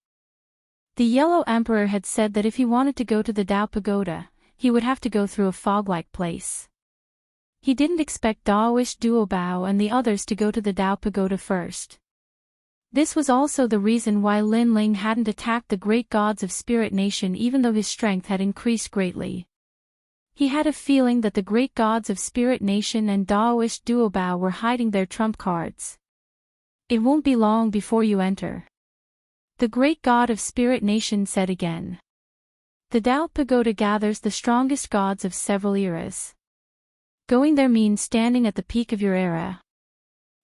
The Yellow Emperor had said that if he wanted to go to the Dao Pagoda, he would have to go through a fog-like place. He didn't expect Daoist Duobao and the others to go to the Dao Pagoda first. This was also the reason why Lin Ling hadn't attacked the great gods of Spirit Nation even though his strength had increased greatly. He had a feeling that the great gods of Spirit Nation and Daoist Duobao were hiding their trump cards. It won't be long before you enter. The great god of Spirit Nation said again. The Dao Pagoda gathers the strongest gods of several eras. Going there means standing at the peak of your era.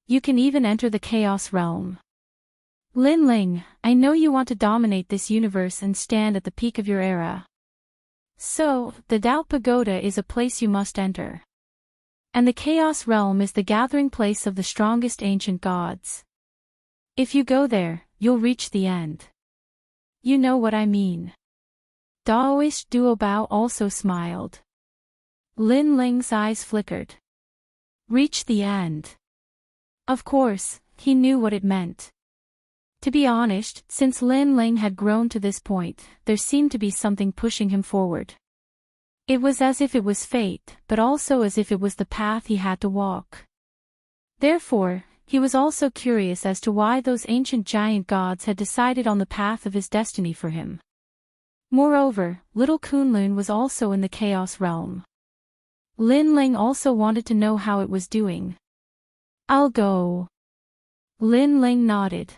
You can even enter the Chaos Realm. Lin Ling, I know you want to dominate this universe and stand at the peak of your era. So, the Dao Pagoda is a place you must enter. And the Chaos Realm is the gathering place of the strongest ancient gods. If you go there, you'll reach the end. You know what I mean. Daoist Duobao also smiled. Lin Ling's eyes flickered. Reach the end. Of course, he knew what it meant. To be honest, since Lin Ling had grown to this point, there seemed to be something pushing him forward. It was as if it was fate, but also as if it was the path he had to walk. Therefore, he was also curious as to why those ancient giant gods had decided on the path of his destiny for him. Moreover, little Kunlun was also in the Chaos realm. Lin Ling also wanted to know how it was doing. I'll go. Lin Ling nodded.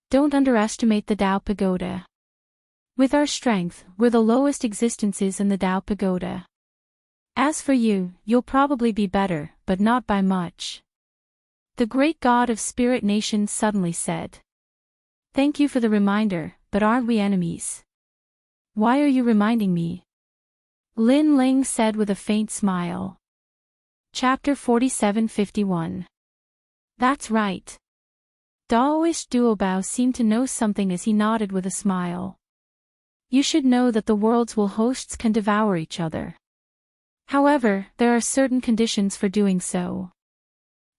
Don't underestimate the Tao Pagoda. With our strength, we're the lowest existences in the Tao Pagoda. As for you, you'll probably be better, but not by much. The great god of spirit nations suddenly said. Thank you for the reminder, but aren't we enemies? Why are you reminding me? Lin Ling said with a faint smile. Chapter 47:51. That's right. Daoist Duobao seemed to know something as he nodded with a smile. You should know that the world's will hosts can devour each other. However, there are certain conditions for doing so.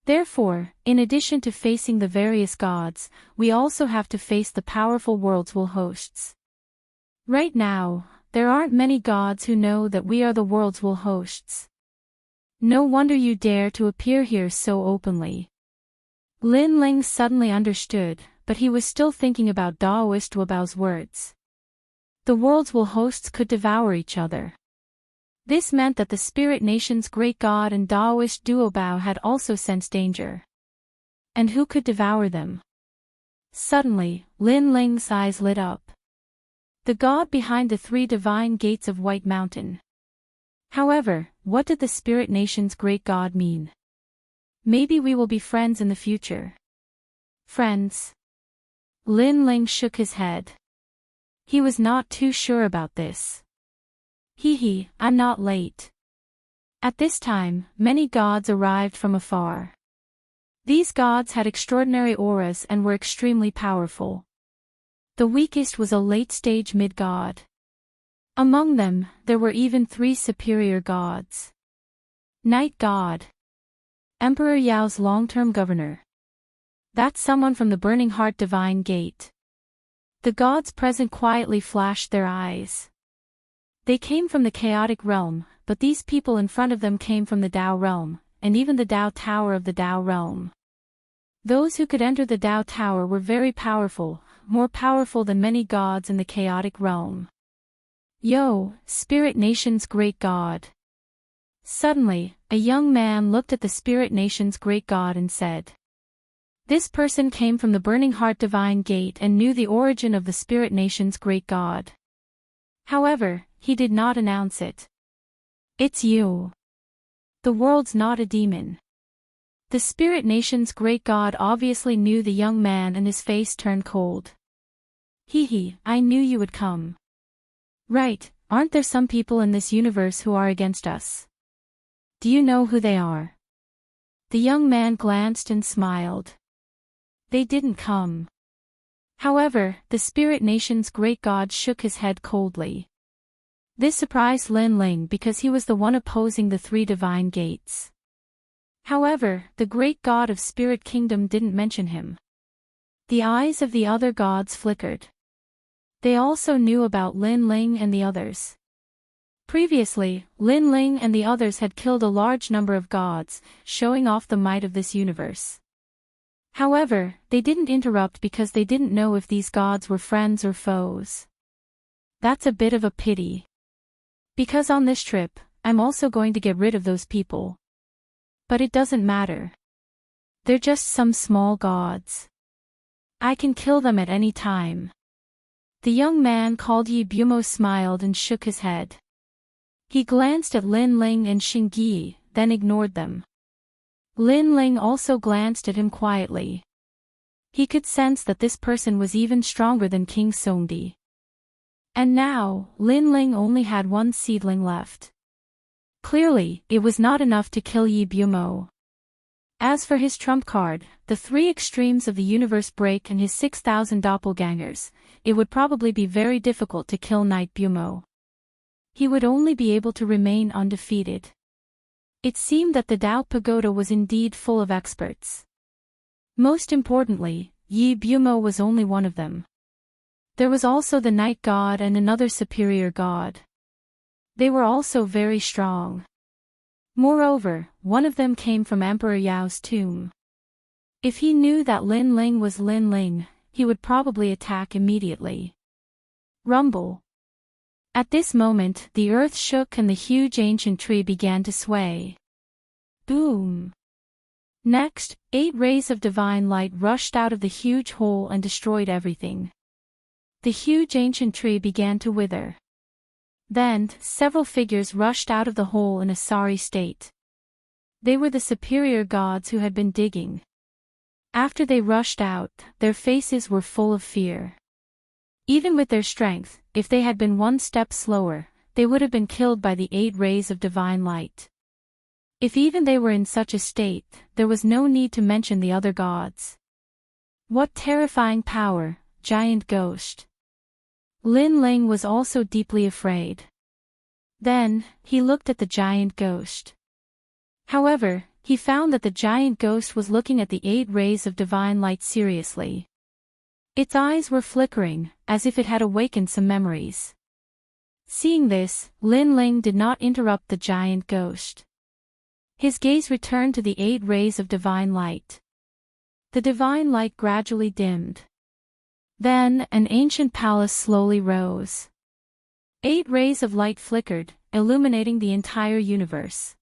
Therefore, in addition to facing the various gods, we also have to face the powerful world's will hosts. Right now, there aren't many gods who know that we are the world's will hosts. No wonder you dare to appear here so openly. Lin Ling suddenly understood, but he was still thinking about Daoist Duobao's words. The world's will hosts could devour each other. This meant that the spirit nation's great god and Daoist Duobao had also sensed danger. And who could devour them? Suddenly, Lin Ling's eyes lit up. The god behind the three divine gates of White Mountain. However, what did the spirit nation's great god mean? Maybe we will be friends in the future. Friends? Lin Ling shook his head. He was not too sure about this. I'm not late. At this time, many gods arrived from afar. These gods had extraordinary auras and were extremely powerful. The weakest was a late-stage mid-god. Among them, there were even 3 superior gods. Night God. Emperor Yao's long-term governor. That's someone from the Burning Heart Divine Gate. The gods present quietly flashed their eyes. They came from the chaotic realm, but these people in front of them came from the Tao realm, and even the Tao Tower of the Tao realm. Those who could enter the Tao Tower were very powerful, more powerful than many gods in the chaotic realm. Yo, Spirit Nation's great god. Suddenly, a young man looked at the Spirit Nation's great god and said. This person came from the Burning Heart Divine Gate and knew the origin of the Spirit Nation's great god. However, he did not announce it. It's you. The world's not a demon. The Spirit Nation's great god obviously knew the young man and his face turned cold. I knew you would come. Right, aren't there some people in this universe who are against us? Do you know who they are? The young man glanced and smiled. They didn't come. However, the Spirit Nation's great god shook his head coldly. This surprised Lin Ling because he was the one opposing the 3 divine gates. However, the great god of Spirit Kingdom didn't mention him. The eyes of the other gods flickered. They also knew about Lin Ling and the others. Previously, Lin Ling and the others had killed a large number of gods, showing off the might of this universe. However, they didn't interrupt because they didn't know if these gods were friends or foes. That's a bit of a pity. Because on this trip, I'm also going to get rid of those people. But it doesn't matter. They're just some small gods. I can kill them at any time. The young man called Yi Bumo smiled and shook his head. He glanced at Lin Ling and Xingyi, then ignored them. Lin Ling also glanced at him quietly. He could sense that this person was even stronger than King Songdi. And now, Lin Ling only had 1 seedling left. Clearly, it was not enough to kill Yi Bumo. As for his trump card, the 3 extremes of the universe break and his 6,000 doppelgangers, it would probably be very difficult to kill Knight Bumo. He would only be able to remain undefeated. It seemed that the Tao Pagoda was indeed full of experts. Most importantly, Yi Bumo was only one of them. There was also the Night God and another superior god. They were also very strong. Moreover, one of them came from Emperor Yao's tomb. If he knew that Lin Ling was Lin Ling, he would probably attack immediately. Rumble. At this moment, the earth shook and the huge ancient tree began to sway. Boom! Next, 8 rays of divine light rushed out of the huge hole and destroyed everything. The huge ancient tree began to wither. Then, several figures rushed out of the hole in a sorry state. They were the superior gods who had been digging. After they rushed out, their faces were full of fear. Even with their strength, if they had been one step slower, they would have been killed by the 8 rays of divine light. If even they were in such a state, there was no need to mention the other gods. What terrifying power, giant ghost! Lin Ling was also deeply afraid. Then, he looked at the giant ghost. However, he found that the giant ghost was looking at the 8 rays of divine light seriously. Its eyes were flickering, as if it had awakened some memories. Seeing this, Lin Ling did not interrupt the giant ghost. His gaze returned to the 8 rays of divine light. The divine light gradually dimmed. Then, an ancient palace slowly rose. 8 rays of light flickered, illuminating the entire universe.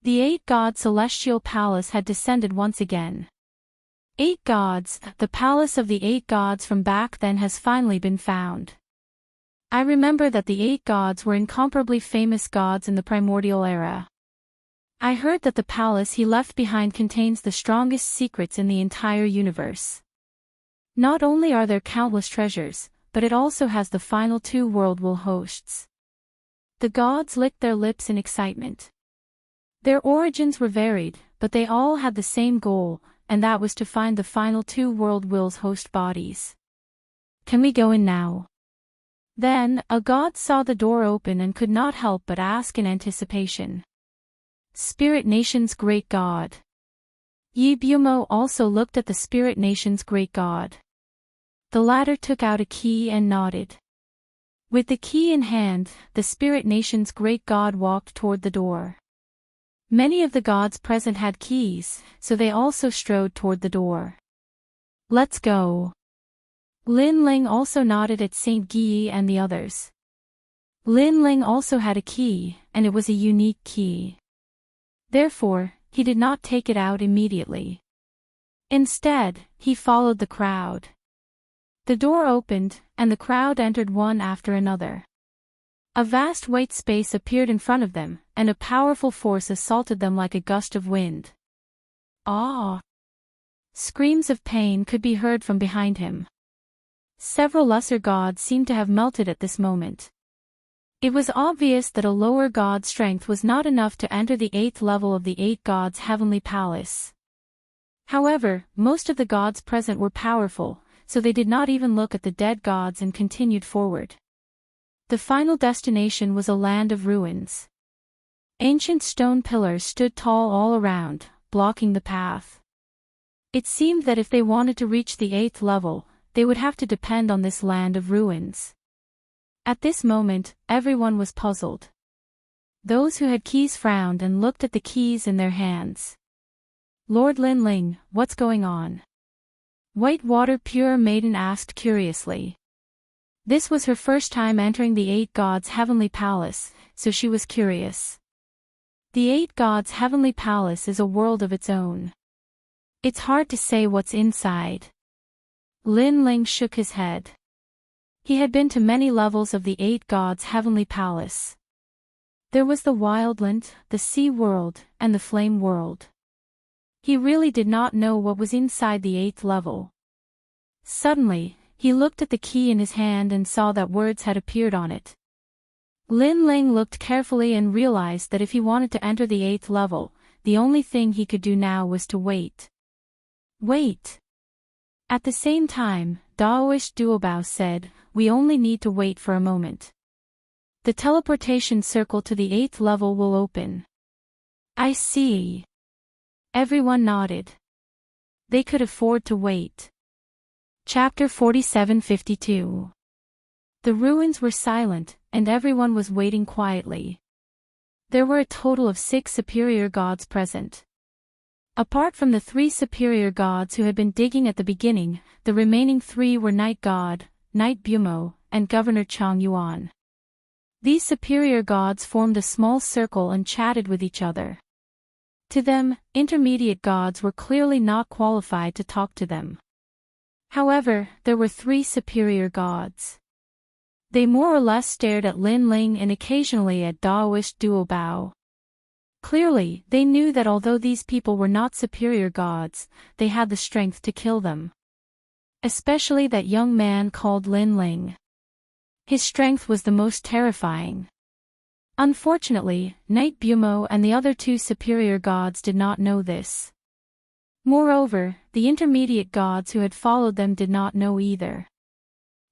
The 8-god celestial palace had descended once again. 8 gods, the palace of the 8 gods from back then has finally been found. I remember that the 8 gods were incomparably famous gods in the primordial era. I heard that the palace he left behind contains the strongest secrets in the entire universe. Not only are there countless treasures, but it also has the final 2 world hosts. The gods licked their lips in excitement. Their origins were varied, but they all had the same goal, and that was to find the final 2 world host bodies. Can we go in now? Then, a god saw the door open and could not help but ask in anticipation. Spirit Nation's great god. Yi Bumo also looked at the Spirit Nation's great god. The latter took out a key and nodded. With the key in hand, the Spirit Nation's great god walked toward the door. Many of the gods present had keys, so they also strode toward the door. Let's go. Lin Ling also nodded at Saint Guyi and the others. Lin Ling also had a key, and it was a unique key. Therefore, he did not take it out immediately. Instead, he followed the crowd. The door opened, and the crowd entered one after another. A vast white space appeared in front of them, and a powerful force assaulted them like a gust of wind. Ah! Screams of pain could be heard from behind him. Several lesser gods seemed to have melted at this moment. It was obvious that a lower god's strength was not enough to enter the 8th level of the 8 gods' heavenly palace. However, most of the gods present were powerful, so they did not even look at the dead gods and continued forward. The final destination was a land of ruins. Ancient stone pillars stood tall all around, blocking the path. It seemed that if they wanted to reach the 8th level, they would have to depend on this land of ruins. At this moment, everyone was puzzled. Those who had keys frowned and looked at the keys in their hands. Lord Lin Ling, what's going on? Whitewater Pure Maiden asked curiously. This was her first time entering the 8 gods' heavenly palace, so she was curious. The 8 gods' heavenly palace is a world of its own. It's hard to say what's inside. Lin Ling shook his head. He had been to many levels of the 8 gods' heavenly palace. There was the wildland, the sea world, and the flame world. He really did not know what was inside the 8th level. Suddenly, he looked at the key in his hand and saw that words had appeared on it. Lin Ling looked carefully and realized that if he wanted to enter the 8th level, the only thing he could do now was to wait. Wait. At the same time, Daoist Duobao said, we only need to wait for a moment. The teleportation circle to the 8th level will open. I see. Everyone nodded. They could afford to wait. Chapter 47-52. The ruins were silent, and everyone was waiting quietly. There were a total of 6 superior gods present. Apart from the 3 superior gods who had been digging at the beginning, the remaining 3 were Night God, Night Bumo, and Governor Chang Yuan. These superior gods formed a small circle and chatted with each other. To them, intermediate gods were clearly not qualified to talk to them. However, there were 3 superior gods. They more or less stared at Lin Ling and occasionally at Daoist Duo Bao. Clearly, they knew that although these people were not superior gods, they had the strength to kill them. Especially that young man called Lin Ling. His strength was the most terrifying. Unfortunately, Knight Bumo and the other 2 superior gods did not know this. Moreover, the intermediate gods who had followed them did not know either.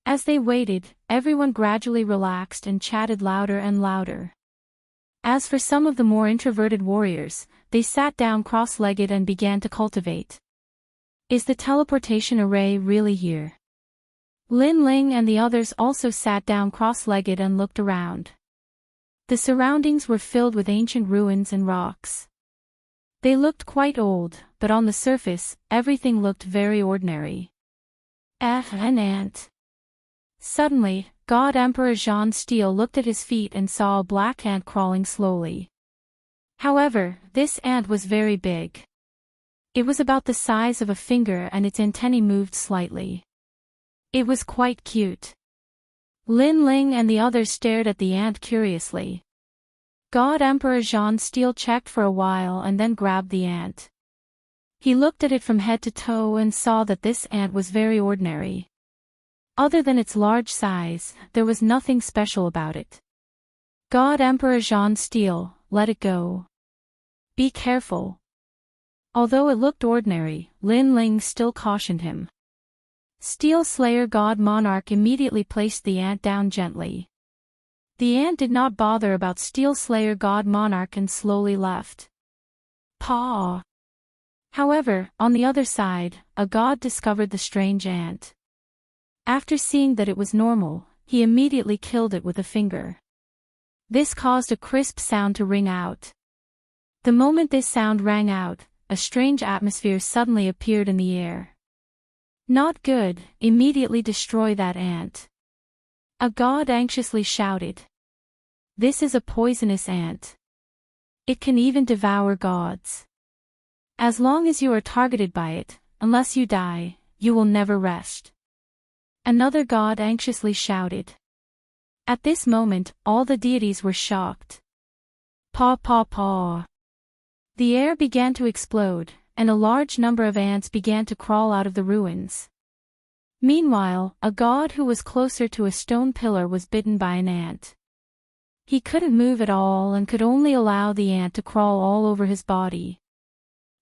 As they waited, everyone gradually relaxed and chatted louder and louder. As for some of the more introverted warriors, they sat down cross-legged and began to cultivate. Is the teleportation array really here? Lin Ling and the others also sat down cross-legged and looked around. The surroundings were filled with ancient ruins and rocks. They looked quite old, but on the surface, everything looked very ordinary. An ant. Suddenly, God Emperor Jean Steele looked at his feet and saw a black ant crawling slowly. However, this ant was very big. It was about the size of a finger and its antennae moved slightly. It was quite cute. Lin Ling and the others stared at the ant curiously. God Emperor Jean Steele checked for a while and then grabbed the ant. He looked at it from head to toe and saw that this ant was very ordinary. Other than its large size, there was nothing special about it. God Emperor Jean Steele, let it go. Be careful. Although it looked ordinary, Lin Ling still cautioned him. Steel Slayer God Monarch immediately placed the ant down gently. The ant did not bother about Steel Slayer God Monarch and slowly left. Paw. However, on the other side, a god discovered the strange ant. After seeing that it was normal, he immediately killed it with a finger. This caused a crisp sound to ring out. The moment this sound rang out, a strange atmosphere suddenly appeared in the air. Not good, immediately destroy that ant. A god anxiously shouted. This is a poisonous ant. It can even devour gods. As long as you are targeted by it, unless you die, you will never rest. Another god anxiously shouted. At this moment, all the deities were shocked. Paw paw paw. The air began to explode, and a large number of ants began to crawl out of the ruins. Meanwhile, a god who was closer to a stone pillar was bitten by an ant. He couldn't move at all and could only allow the ant to crawl all over his body.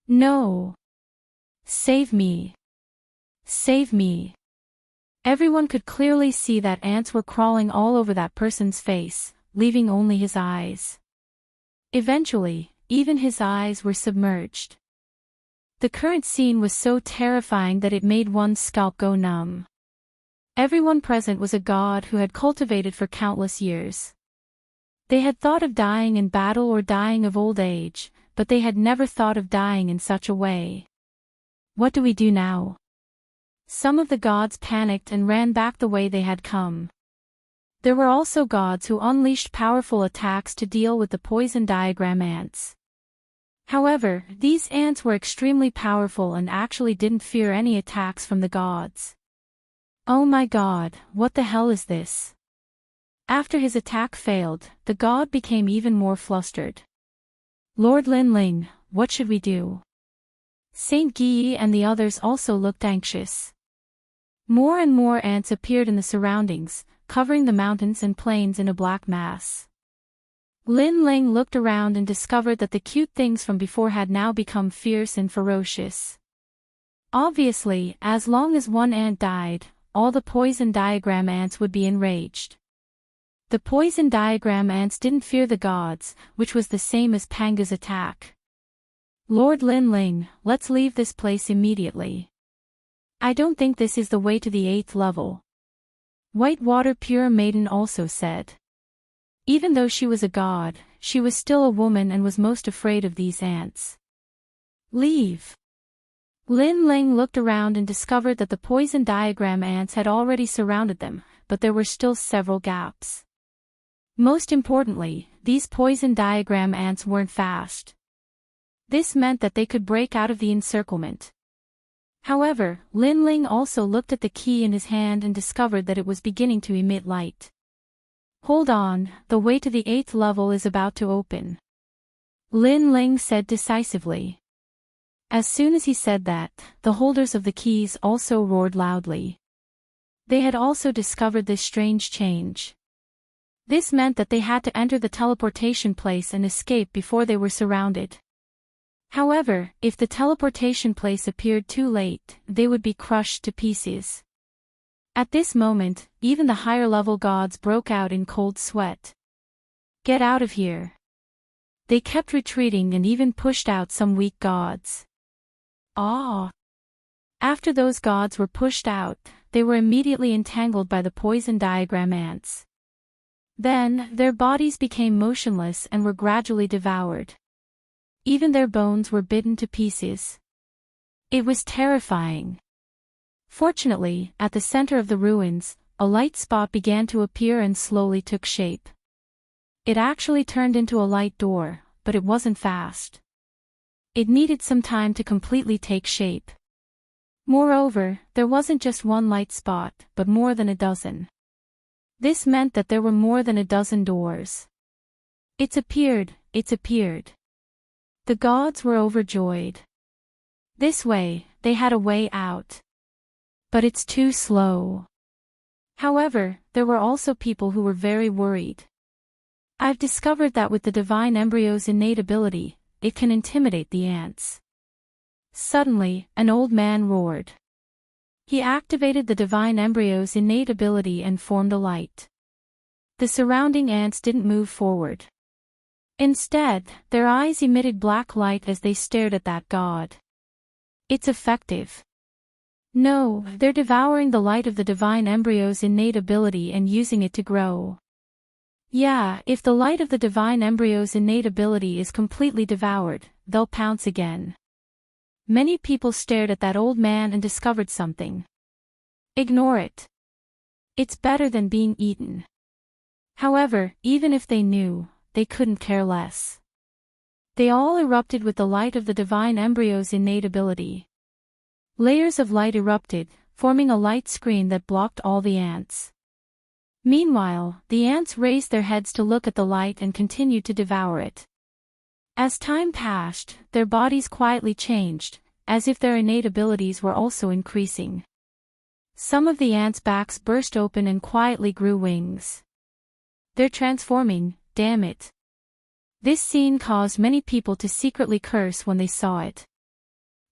No! Save me! Save me! Everyone could clearly see that ants were crawling all over that person's face, leaving only his eyes. Eventually, even his eyes were submerged. The current scene was so terrifying that it made one's scalp go numb. Everyone present was a god who had cultivated for countless years. They had thought of dying in battle or dying of old age, but they had never thought of dying in such a way. What do we do now? Some of the gods panicked and ran back the way they had come. There were also gods who unleashed powerful attacks to deal with the poison diagram ants. However, these ants were extremely powerful and actually didn't fear any attacks from the gods. Oh my god, what the hell is this? After his attack failed, the god became even more flustered. Lord Lin Ling, what should we do? Saint Guyi and the others also looked anxious. More and more ants appeared in the surroundings, covering the mountains and plains in a black mass. Lin Ling looked around and discovered that the cute things from before had now become fierce and ferocious. Obviously, as long as one ant died, all the poison diagram ants would be enraged. The poison diagram ants didn't fear the gods, which was the same as Panga's attack. Lord Lin Ling, let's leave this place immediately. I don't think this is the way to the 8th level. Whitewater Pure Maiden also said. Even though she was a god, she was still a woman and was most afraid of these ants. Leave. Lin Ling looked around and discovered that the poison diagram ants had already surrounded them, but there were still several gaps. Most importantly, these poison diagram ants weren't fast. This meant that they could break out of the encirclement. However, Lin Ling also looked at the key in his hand and discovered that it was beginning to emit light. Hold on, the way to the 8th level is about to open. Lin Ling said decisively. As soon as he said that, the holders of the keys also roared loudly. They had also discovered this strange change. This meant that they had to enter the teleportation place and escape before they were surrounded. However, if the teleportation place appeared too late, they would be crushed to pieces. At this moment, even the higher-level gods broke out in cold sweat. Get out of here. They kept retreating and even pushed out some weak gods. Ah! After those gods were pushed out, they were immediately entangled by the poison diagram ants. Then, their bodies became motionless and were gradually devoured. Even their bones were bitten to pieces. It was terrifying. Fortunately, at the center of the ruins, a light spot began to appear and slowly took shape. It actually turned into a light door, but it wasn't fast. It needed some time to completely take shape. Moreover, there wasn't just one light spot, but more than a dozen. This meant that there were more than a dozen doors. It's appeared. The gods were overjoyed. This way, they had a way out. But it's too slow. However, there were also people who were very worried. I've discovered that with the divine embryo's innate ability, it can intimidate the ants. Suddenly, an old man roared. He activated the divine embryo's innate ability and formed a light. The surrounding ants didn't move forward. Instead, their eyes emitted black light as they stared at that god. It's effective. No, they're devouring the light of the divine embryo's innate ability and using it to grow. Yeah, if the light of the divine embryo's innate ability is completely devoured, they'll pounce again. Many people stared at that old man and discovered something. Ignore it. It's better than being eaten. However, even if they knew, they couldn't care less. They all erupted with the light of the divine embryo's innate ability. Layers of light erupted, forming a light screen that blocked all the ants. Meanwhile, the ants raised their heads to look at the light and continued to devour it. As time passed, their bodies quietly changed, as if their innate abilities were also increasing. Some of the ants' backs burst open and quietly grew wings. They're transforming, damn it. This scene caused many people to secretly curse when they saw it.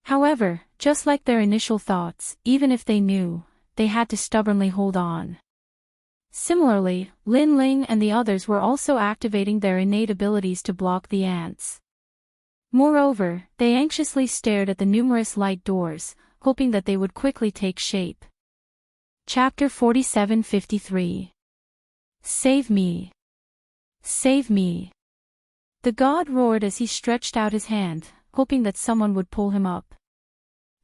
However, just like their initial thoughts, even if they knew, they had to stubbornly hold on. Similarly, Lin Ling and the others were also activating their innate abilities to block the ants. Moreover, they anxiously stared at the numerous light doors, hoping that they would quickly take shape. Chapter 47-53. Save me! Save me! The god roared as he stretched out his hand, hoping that someone would pull him up.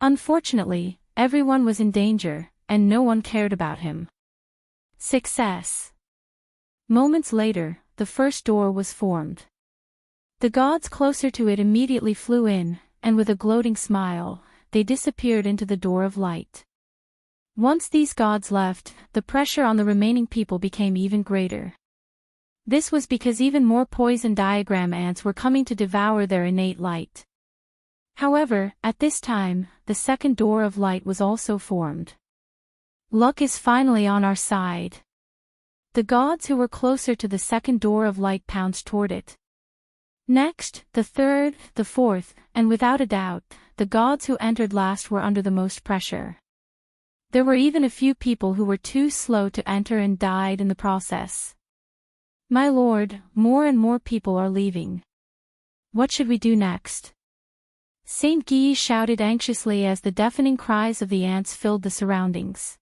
Unfortunately, everyone was in danger, and no one cared about him. Success! Moments later, the first door was formed. The gods closer to it immediately flew in, and with a gloating smile, they disappeared into the door of light. Once these gods left, the pressure on the remaining people became even greater. This was because even more poison diagram ants were coming to devour their innate light. However, at this time, the second door of light was also formed. Luck is finally on our side. The gods who were closer to the second door of light pounced toward it. Next, the third, the fourth, and without a doubt, the gods who entered last were under the most pressure. There were even a few people who were too slow to enter and died in the process. My lord, more and more people are leaving. What should we do next? Saint Guy shouted anxiously as the deafening cries of the ants filled the surroundings.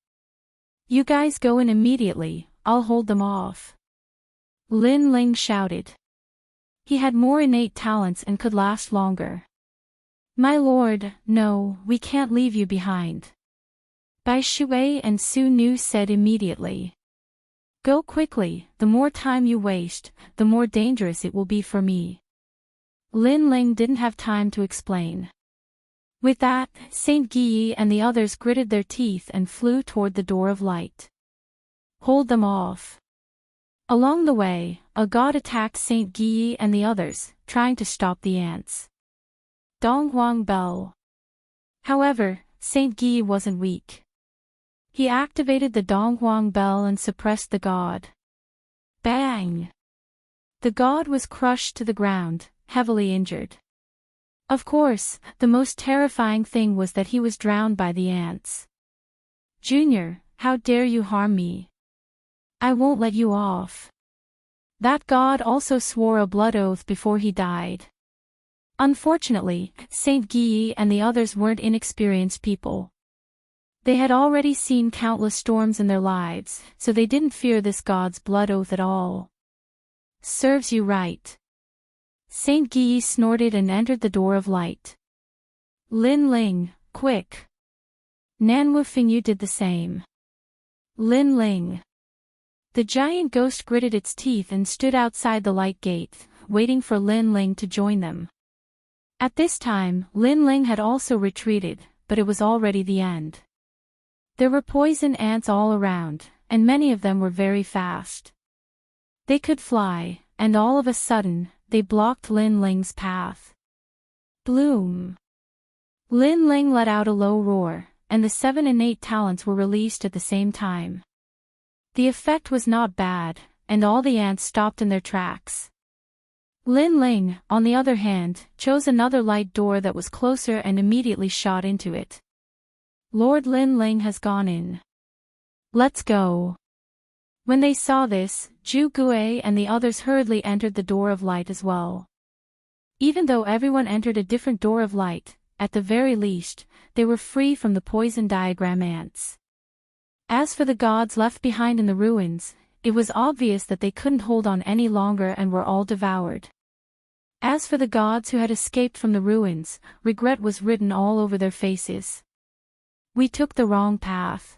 You guys go in immediately, I'll hold them off. Lin Ling shouted. He had more innate talents and could last longer. My lord, no, we can't leave you behind. Bai Shui and Su Nu said immediately. Go quickly, the more time you waste, the more dangerous it will be for me. Lin Ling didn't have time to explain. With that, Saint Guyi and the others gritted their teeth and flew toward the door of light. Hold them off. Along the way, a god attacked Saint Guyi and the others, trying to stop the ants. Donghuang Bell. However, Saint Guyi wasn't weak. He activated the Donghuang Bell and suppressed the god. Bang! The god was crushed to the ground, heavily injured. Of course, the most terrifying thing was that he was drowned by the ants. Junior, how dare you harm me? I won't let you off. That god also swore a blood oath before he died. Unfortunately, Saint Guyi and the others weren't inexperienced people. They had already seen countless storms in their lives, so they didn't fear this god's blood oath at all. Serves you right. Saint Guyi snorted and entered the door of light. Lin Ling, quick. Nanwu Fingyu did the same. Lin Ling. The giant ghost gritted its teeth and stood outside the light gate, waiting for Lin Ling to join them. At this time, Lin Ling had also retreated, but it was already the end. There were poison ants all around, and many of them were very fast. They could fly, and all of a sudden, they blocked Lin Ling's path. Bloom! Lin Ling let out a low roar, and the 7 innate talents were released at the same time. The effect was not bad, and all the ants stopped in their tracks. Lin Ling, on the other hand, chose another light door that was closer and immediately shot into it. Lord Lin Ling has gone in. Let's go. When they saw this, Zhu Gui and the others hurriedly entered the door of light as well. Even though everyone entered a different door of light, at the very least, they were free from the poison diagram ants. As for the gods left behind in the ruins, it was obvious that they couldn't hold on any longer and were all devoured. As for the gods who had escaped from the ruins, regret was written all over their faces. We took the wrong path.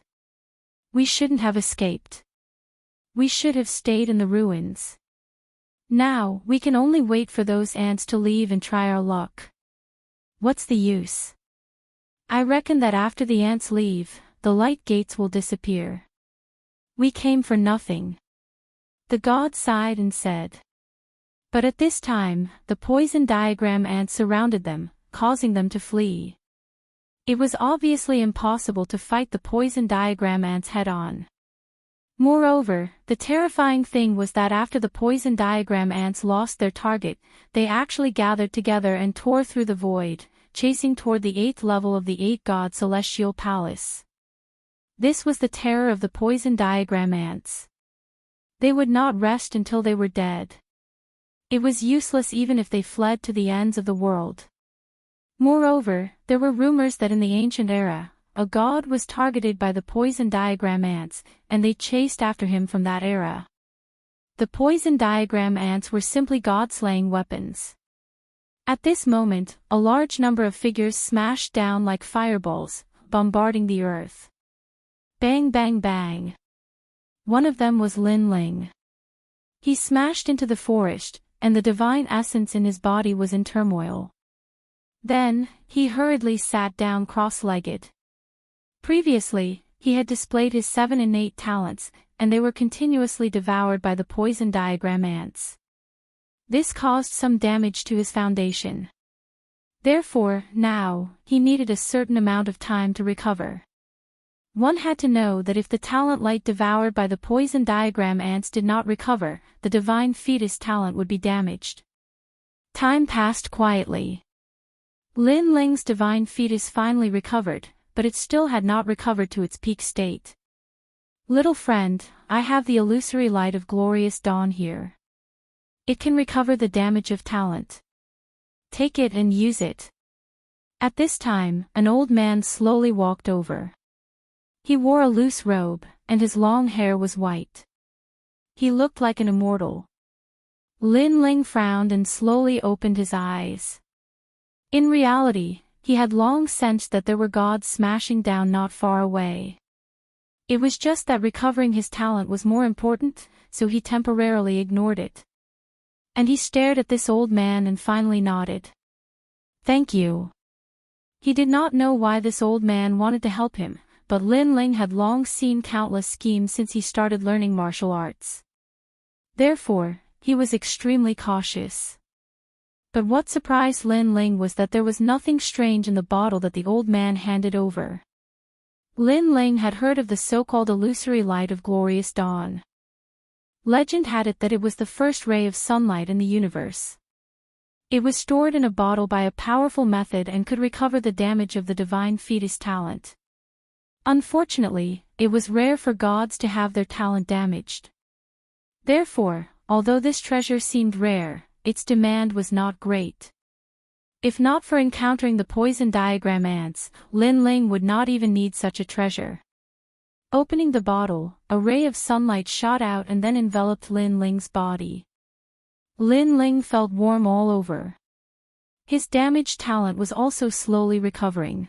We shouldn't have escaped. We should have stayed in the ruins. Now, we can only wait for those ants to leave and try our luck. What's the use? I reckon that after the ants leave, the light gates will disappear. We came for nothing. The god sighed and said. But at this time, the poison diagram ants surrounded them, causing them to flee. It was obviously impossible to fight the poison diagram ants head-on. Moreover, the terrifying thing was that after the poison diagram ants lost their target, they actually gathered together and tore through the void, chasing toward the 8th level of the 8-god celestial palace. This was the terror of the poison diagram ants. They would not rest until they were dead. It was useless even if they fled to the ends of the world. Moreover, there were rumors that in the ancient era, a god was targeted by the poison diagram ants, and they chased after him from that era. The poison diagram ants were simply god-slaying weapons. At this moment, a large number of figures smashed down like fireballs, bombarding the earth. Bang bang bang. One of them was Lin Ling. He smashed into the forest, and the divine essence in his body was in turmoil. Then, he hurriedly sat down cross-legged. Previously, he had displayed his 7 innate talents, and they were continuously devoured by the poison diagram ants. This caused some damage to his foundation. Therefore, now, he needed a certain amount of time to recover. One had to know that if the talent light devoured by the poison diagram ants did not recover, the divine fetus talent would be damaged. Time passed quietly. Lin Ling's divine fetus finally recovered, but it still had not recovered to its peak state. Little friend, I have the illusory light of glorious dawn here. It can recover the damage of talent. Take it and use it. At this time, an old man slowly walked over. He wore a loose robe, and his long hair was white. He looked like an immortal. Lin Ling frowned and slowly opened his eyes. In reality, he had long sensed that there were gods smashing down not far away. It was just that recovering his talent was more important, so he temporarily ignored it. And he stared at this old man and finally nodded. Thank you. He did not know why this old man wanted to help him, but Lin Ling had long seen countless schemes since he started learning martial arts. Therefore, he was extremely cautious. But what surprised Lin Ling was that there was nothing strange in the bottle that the old man handed over. Lin Ling had heard of the so-called illusory light of glorious dawn. Legend had it that it was the first ray of sunlight in the universe. It was stored in a bottle by a powerful method and could recover the damage of the divine fetus talent. Unfortunately, it was rare for gods to have their talent damaged. Therefore, although this treasure seemed rare, its demand was not great. If not for encountering the poison diagram ants, Lin Ling would not even need such a treasure. Opening the bottle, a ray of sunlight shot out and then enveloped Lin Ling's body. Lin Ling felt warm all over. His damaged talent was also slowly recovering.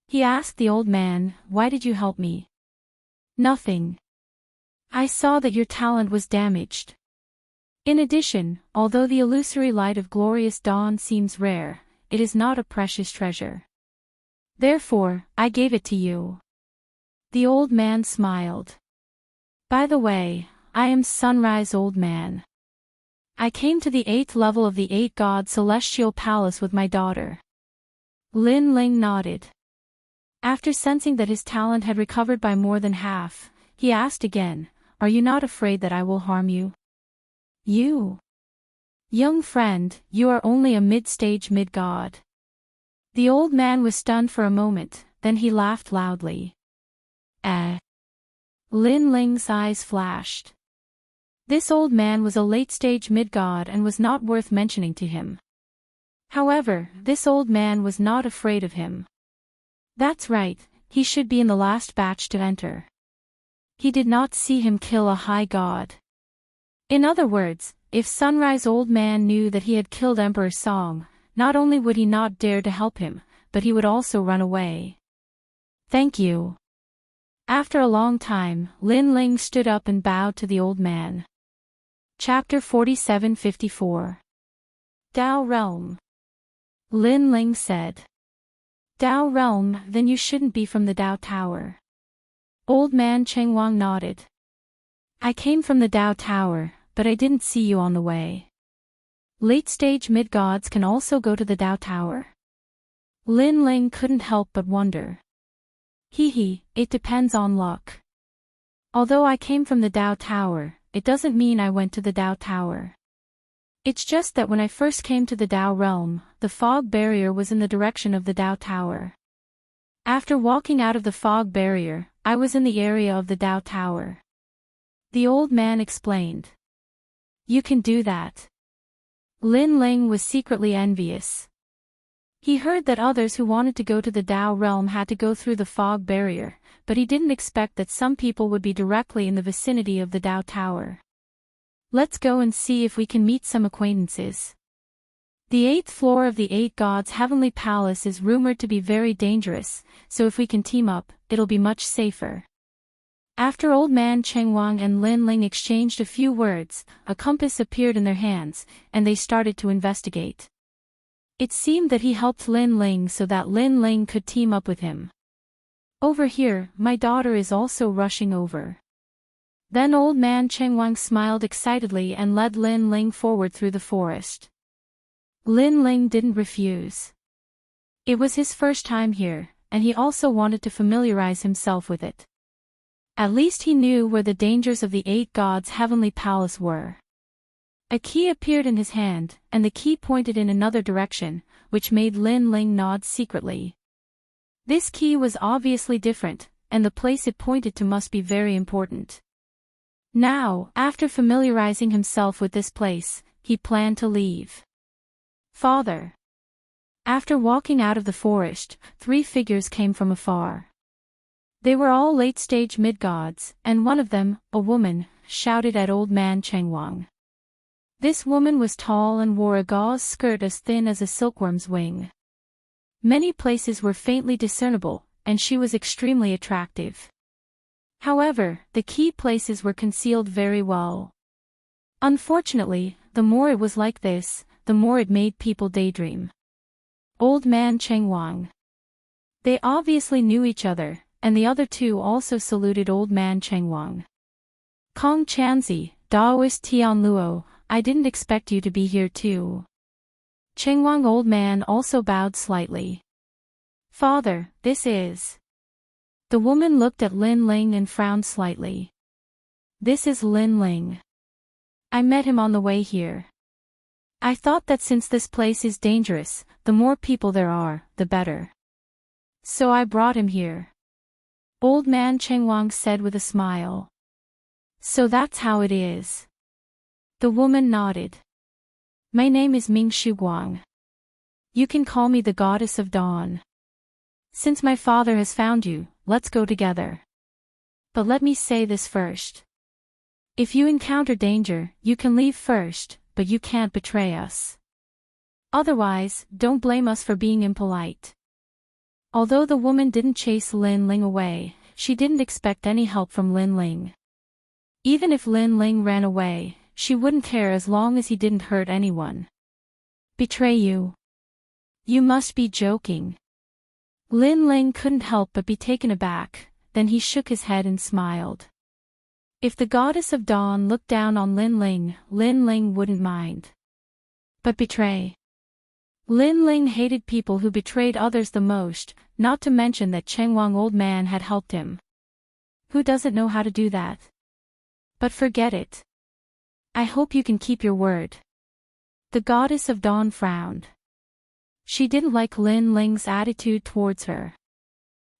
He asked the old man, "Why did you help me?" "Nothing. I saw that your talent was damaged. In addition, although the illusory light of glorious dawn seems rare, it is not a precious treasure. Therefore, I gave it to you." The old man smiled. "By the way, I am Sunrise Old Man. I came to the 8th level of the 8 God Celestial Palace with my daughter." Lin Ling nodded. After sensing that his talent had recovered by more than half, he asked again, "Are you not afraid that I will harm you?" "You? Young friend, you are only a mid-stage mid-god." The old man was stunned for a moment, then he laughed loudly. Lin Ling's eyes flashed. This old man was a late-stage mid-god and was not worth mentioning to him. However, this old man was not afraid of him. That's right, he should be in the last batch to enter. He did not see him kill a high god. In other words, if Sunrise Old Man knew that he had killed Emperor Song, not only would he not dare to help him, but he would also run away. "Thank you." After a long time, Lin Ling stood up and bowed to the old man. Chapter 47-54. Dao Realm. Lin Ling said. "Dao Realm, then you shouldn't be from the Dao Tower." Old man Chengwang nodded. "I came from the Dao Tower, but I didn't see you on the way." Late-stage mid-gods can also go to the Dao Tower? Lin Ling couldn't help but wonder. It depends on luck. Although I came from the Dao Tower, it doesn't mean I went to the Dao Tower. It's just that when I first came to the Dao Realm, the fog barrier was in the direction of the Dao Tower. After walking out of the fog barrier, I was in the area of the Dao Tower. The old man explained. "You can do that." Lin Ling was secretly envious. He heard that others who wanted to go to the Dao Realm had to go through the fog barrier, but he didn't expect that some people would be directly in the vicinity of the Dao Tower. "Let's go and see if we can meet some acquaintances." The 8th floor of the 8 Gods' Heavenly Palace is rumored to be very dangerous, so if we can team up, it'll be much safer. After Old Man Chengwang and Lin Ling exchanged a few words, a compass appeared in their hands, and they started to investigate. It seemed that he helped Lin Ling so that Lin Ling could team up with him. "Over here, my daughter is also rushing over." Then Old Man Chengwang smiled excitedly and led Lin Ling forward through the forest. Lin Ling didn't refuse. It was his first time here, and he also wanted to familiarize himself with it. At least he knew where the dangers of the 8 Gods' Heavenly Palace were. A key appeared in his hand, and the key pointed in another direction, which made Lin Ling nod secretly. This key was obviously different, and the place it pointed to must be very important. Now, after familiarizing himself with this place, he planned to leave. "Father." After walking out of the forest, 3 figures came from afar. They were all late-stage mid-gods, and one of them, a woman, shouted at Old Man Chengwang. This woman was tall and wore a gauze skirt as thin as a silkworm's wing. Many places were faintly discernible, and she was extremely attractive. However, the key places were concealed very well. Unfortunately, the more it was like this, the more it made people daydream. Old Man Chengwang. They obviously knew each other, and the other two also saluted Old Man Chengwang. Kong Chanzi, Daoist Tian Luo, I didn't expect you to be here too. Chengwang Old Man also bowed slightly. Father, this is... The woman looked at Lin Ling and frowned slightly. This is Lin Ling. I met him on the way here. I thought that since this place is dangerous, the more people there are, the better. So I brought him here. Old Man Chengwang said with a smile. So that's how it is. The woman nodded. My name is Ming Shuguang. You can call me the Goddess of Dawn. Since my father has found you, let's go together. But let me say this first. If you encounter danger, you can leave first, but you can't betray us. Otherwise, don't blame us for being impolite. Although the woman didn't chase Lin Ling away, she didn't expect any help from Lin Ling. Even if Lin Ling ran away, she wouldn't care as long as he didn't hurt anyone. Betray you? You must be joking. Lin Ling couldn't help but be taken aback, then he shook his head and smiled. If the Goddess of Dawn looked down on Lin Ling wouldn't mind. But betray? Lin Ling hated people who betrayed others the most, not to mention that Chengwang Old Man had helped him. Who doesn't know how to do that? But forget it. I hope you can keep your word. The Goddess of Dawn frowned. She didn't like Lin Ling's attitude towards her.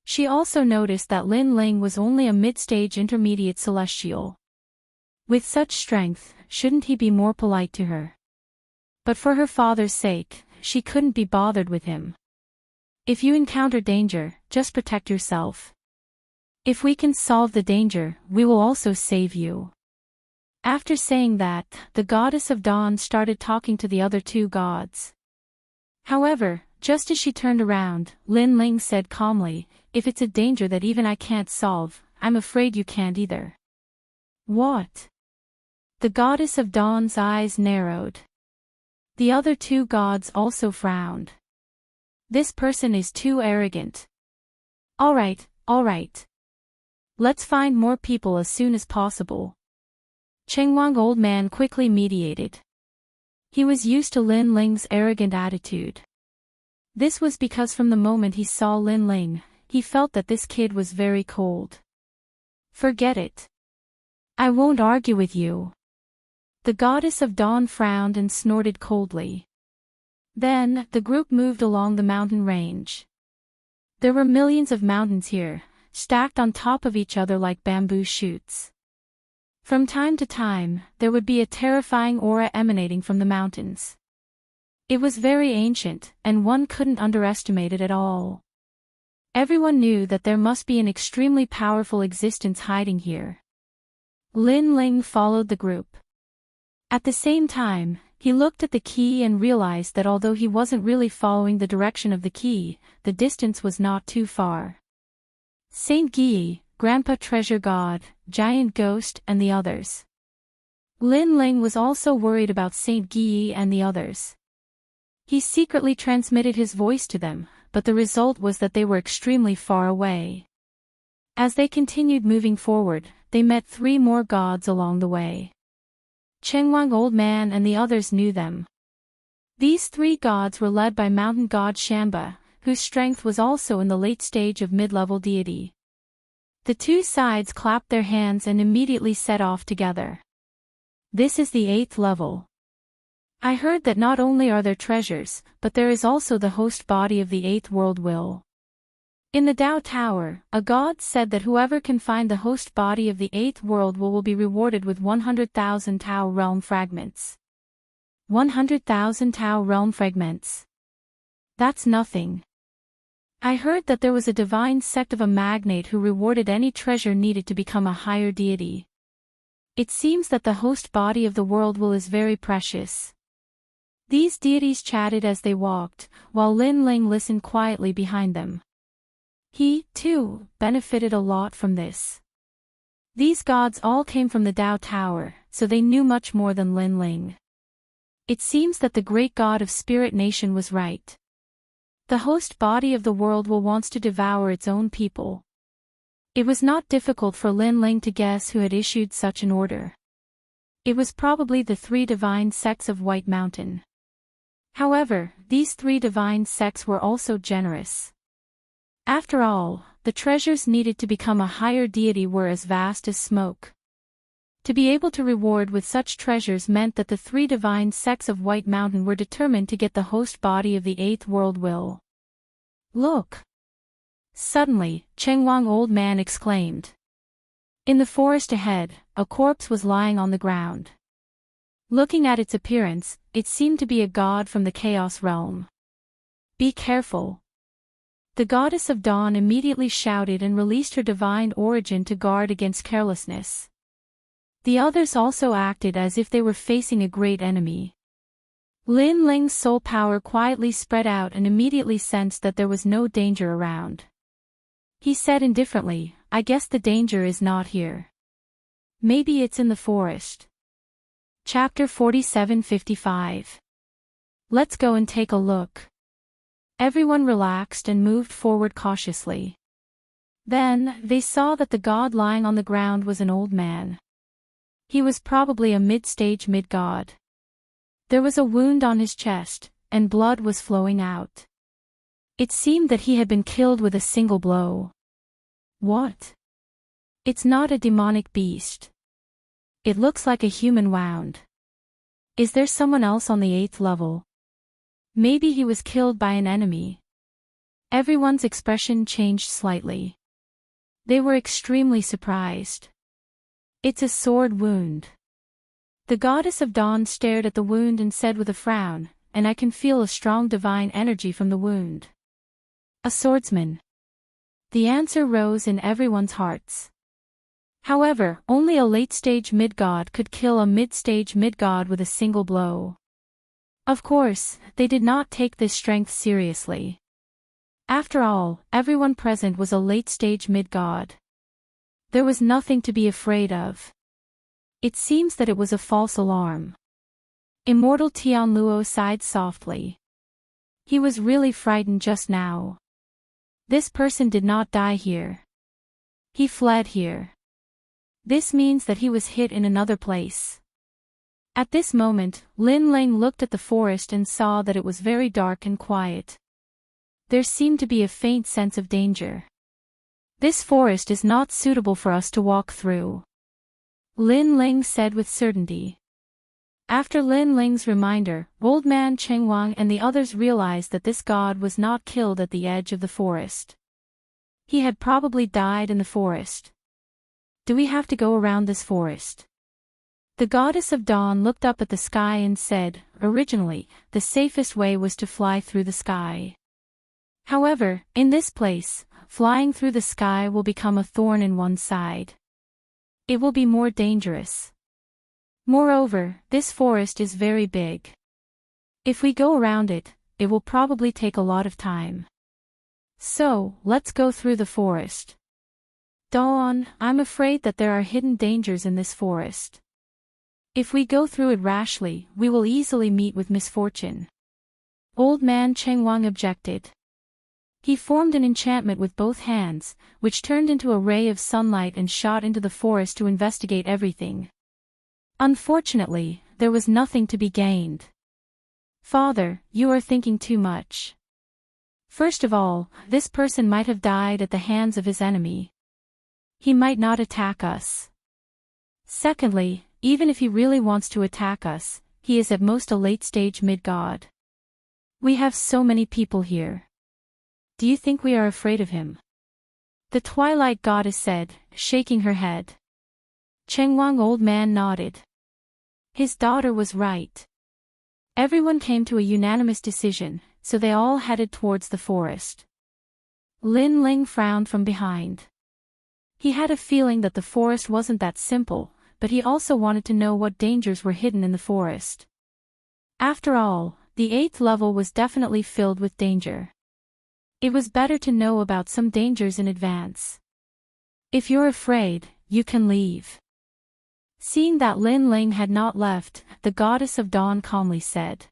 She also noticed that Lin Ling was only a mid-stage intermediate celestial. With such strength, shouldn't he be more polite to her? But for her father's sake, she couldn't be bothered with him. If you encounter danger, just protect yourself. If we can solve the danger, we will also save you. After saying that, the Goddess of Dawn started talking to the other two gods. However, just as she turned around, Lin Ling said calmly, if it's a danger that even I can't solve, I'm afraid you can't either. What? The Goddess of Dawn's eyes narrowed. The other two gods also frowned. This person is too arrogant. All right. Let's find more people as soon as possible. Chengwang Old Man quickly mediated. He was used to Lin Ling's arrogant attitude. This was because from the moment he saw Lin Ling, he felt that this kid was very cold. Forget it. I won't argue with you. The Goddess of Dawn frowned and snorted coldly. Then, the group moved along the mountain range. There were millions of mountains here, stacked on top of each other like bamboo shoots. From time to time, there would be a terrifying aura emanating from the mountains. It was very ancient, and one couldn't underestimate it at all. Everyone knew that there must be an extremely powerful existence hiding here. Lin Ling followed the group. At the same time, he looked at the key and realized that although he wasn't really following the direction of the key, the distance was not too far. Saint Guyi, Grandpa Treasure God, Giant Ghost and the others. Lin Ling was also worried about Saint Guyi and the others. He secretly transmitted his voice to them, but the result was that they were extremely far away. As they continued moving forward, they met 3 more gods along the way. Chengwang Old Man and the others knew them. These 3 gods were led by mountain god Shamba, whose strength was also in the late stage of mid-level deity. The 2 sides clapped their hands and immediately set off together. This is the 8th level. I heard that not only are there treasures, but there is also the host body of the 8th world will. In the Tao Tower, a god said that whoever can find the host body of the 8th world will be rewarded with 100,000 Tao realm fragments. 100,000 Tao realm fragments. That's nothing. I heard that there was a divine sect of a magnate who rewarded any treasure needed to become a higher deity. It seems that the host body of the world will is very precious. These deities chatted as they walked, while Lin Ling listened quietly behind them. He, too, benefited a lot from this. These gods all came from the Tao Tower, so they knew much more than Lin Ling. It seems that the great god of Spirit Nation was right. The host body of the world will wants to devour its own people. It was not difficult for Lin Ling to guess who had issued such an order. It was probably the three divine sects of White Mountain. However, these three divine sects were also generous. After all, the treasures needed to become a higher deity were as vast as smoke. To be able to reward with such treasures meant that the three divine sects of White Mountain were determined to get the host body of the Eighth World Will. Look! Suddenly, Chengwang Old Man exclaimed. In the forest ahead, a corpse was lying on the ground. Looking at its appearance, it seemed to be a god from the Chaos Realm. Be careful! The goddess of dawn immediately shouted and released her divine origin to guard against carelessness. The others also acted as if they were facing a great enemy. Lin Ling's soul power quietly spread out and immediately sensed that there was no danger around. He said indifferently, I guess the danger is not here. Maybe it's in the forest. Chapter 47-55. Let's go and take a look. Everyone relaxed and moved forward cautiously. Then, they saw that the god lying on the ground was an old man. He was probably a mid-stage mid-god. There was a wound on his chest, and blood was flowing out. It seemed that he had been killed with a single blow. What? It's not a demonic beast. It looks like a human wound. Is there someone else on the 8th level? Maybe he was killed by an enemy. Everyone's expression changed slightly. They were extremely surprised. It's a sword wound. The goddess of dawn stared at the wound and said with a frown, and I can feel a strong divine energy from the wound. A swordsman. The answer rose in everyone's hearts. However, only a late-stage mid-god could kill a mid-stage mid-god with a single blow. Of course, they did not take this strength seriously. After all, everyone present was a late-stage mid-god. There was nothing to be afraid of. It seems that it was a false alarm. Immortal Tianluo sighed softly. He was really frightened just now. This person did not die here. He fled here. This means that he was hit in another place. At this moment, Lin Ling looked at the forest and saw that it was very dark and quiet. There seemed to be a faint sense of danger. This forest is not suitable for us to walk through. Lin Ling said with certainty. After Lin Ling's reminder, Old Man Chengwang and the others realized that this god was not killed at the edge of the forest. He had probably died in the forest. Do we have to go around this forest? The goddess of dawn looked up at the sky and said, originally, the safest way was to fly through the sky. However, in this place, flying through the sky will become a thorn in one's side. It will be more dangerous. Moreover, this forest is very big. If we go around it, it will probably take a lot of time. So, let's go through the forest. Dawn, I'm afraid that there are hidden dangers in this forest. If we go through it rashly, we will easily meet with misfortune. Old Man Chengwang objected. He formed an enchantment with both hands, which turned into a ray of sunlight and shot into the forest to investigate everything. Unfortunately, there was nothing to be gained. Father, you are thinking too much. First of all, this person might have died at the hands of his enemy. He might not attack us. Secondly, even if he really wants to attack us, he is at most a late-stage mid-god. We have so many people here. Do you think we are afraid of him? The Twilight Goddess said, shaking her head. Chengwang Old Man nodded. His daughter was right. Everyone came to a unanimous decision, so they all headed towards the forest. Lin Ling frowned from behind. He had a feeling that the forest wasn't that simple, but he also wanted to know what dangers were hidden in the forest. After all, the 8th level was definitely filled with danger. It was better to know about some dangers in advance. If you're afraid, you can leave." Seeing that Lin Ling had not left, the goddess of dawn calmly said.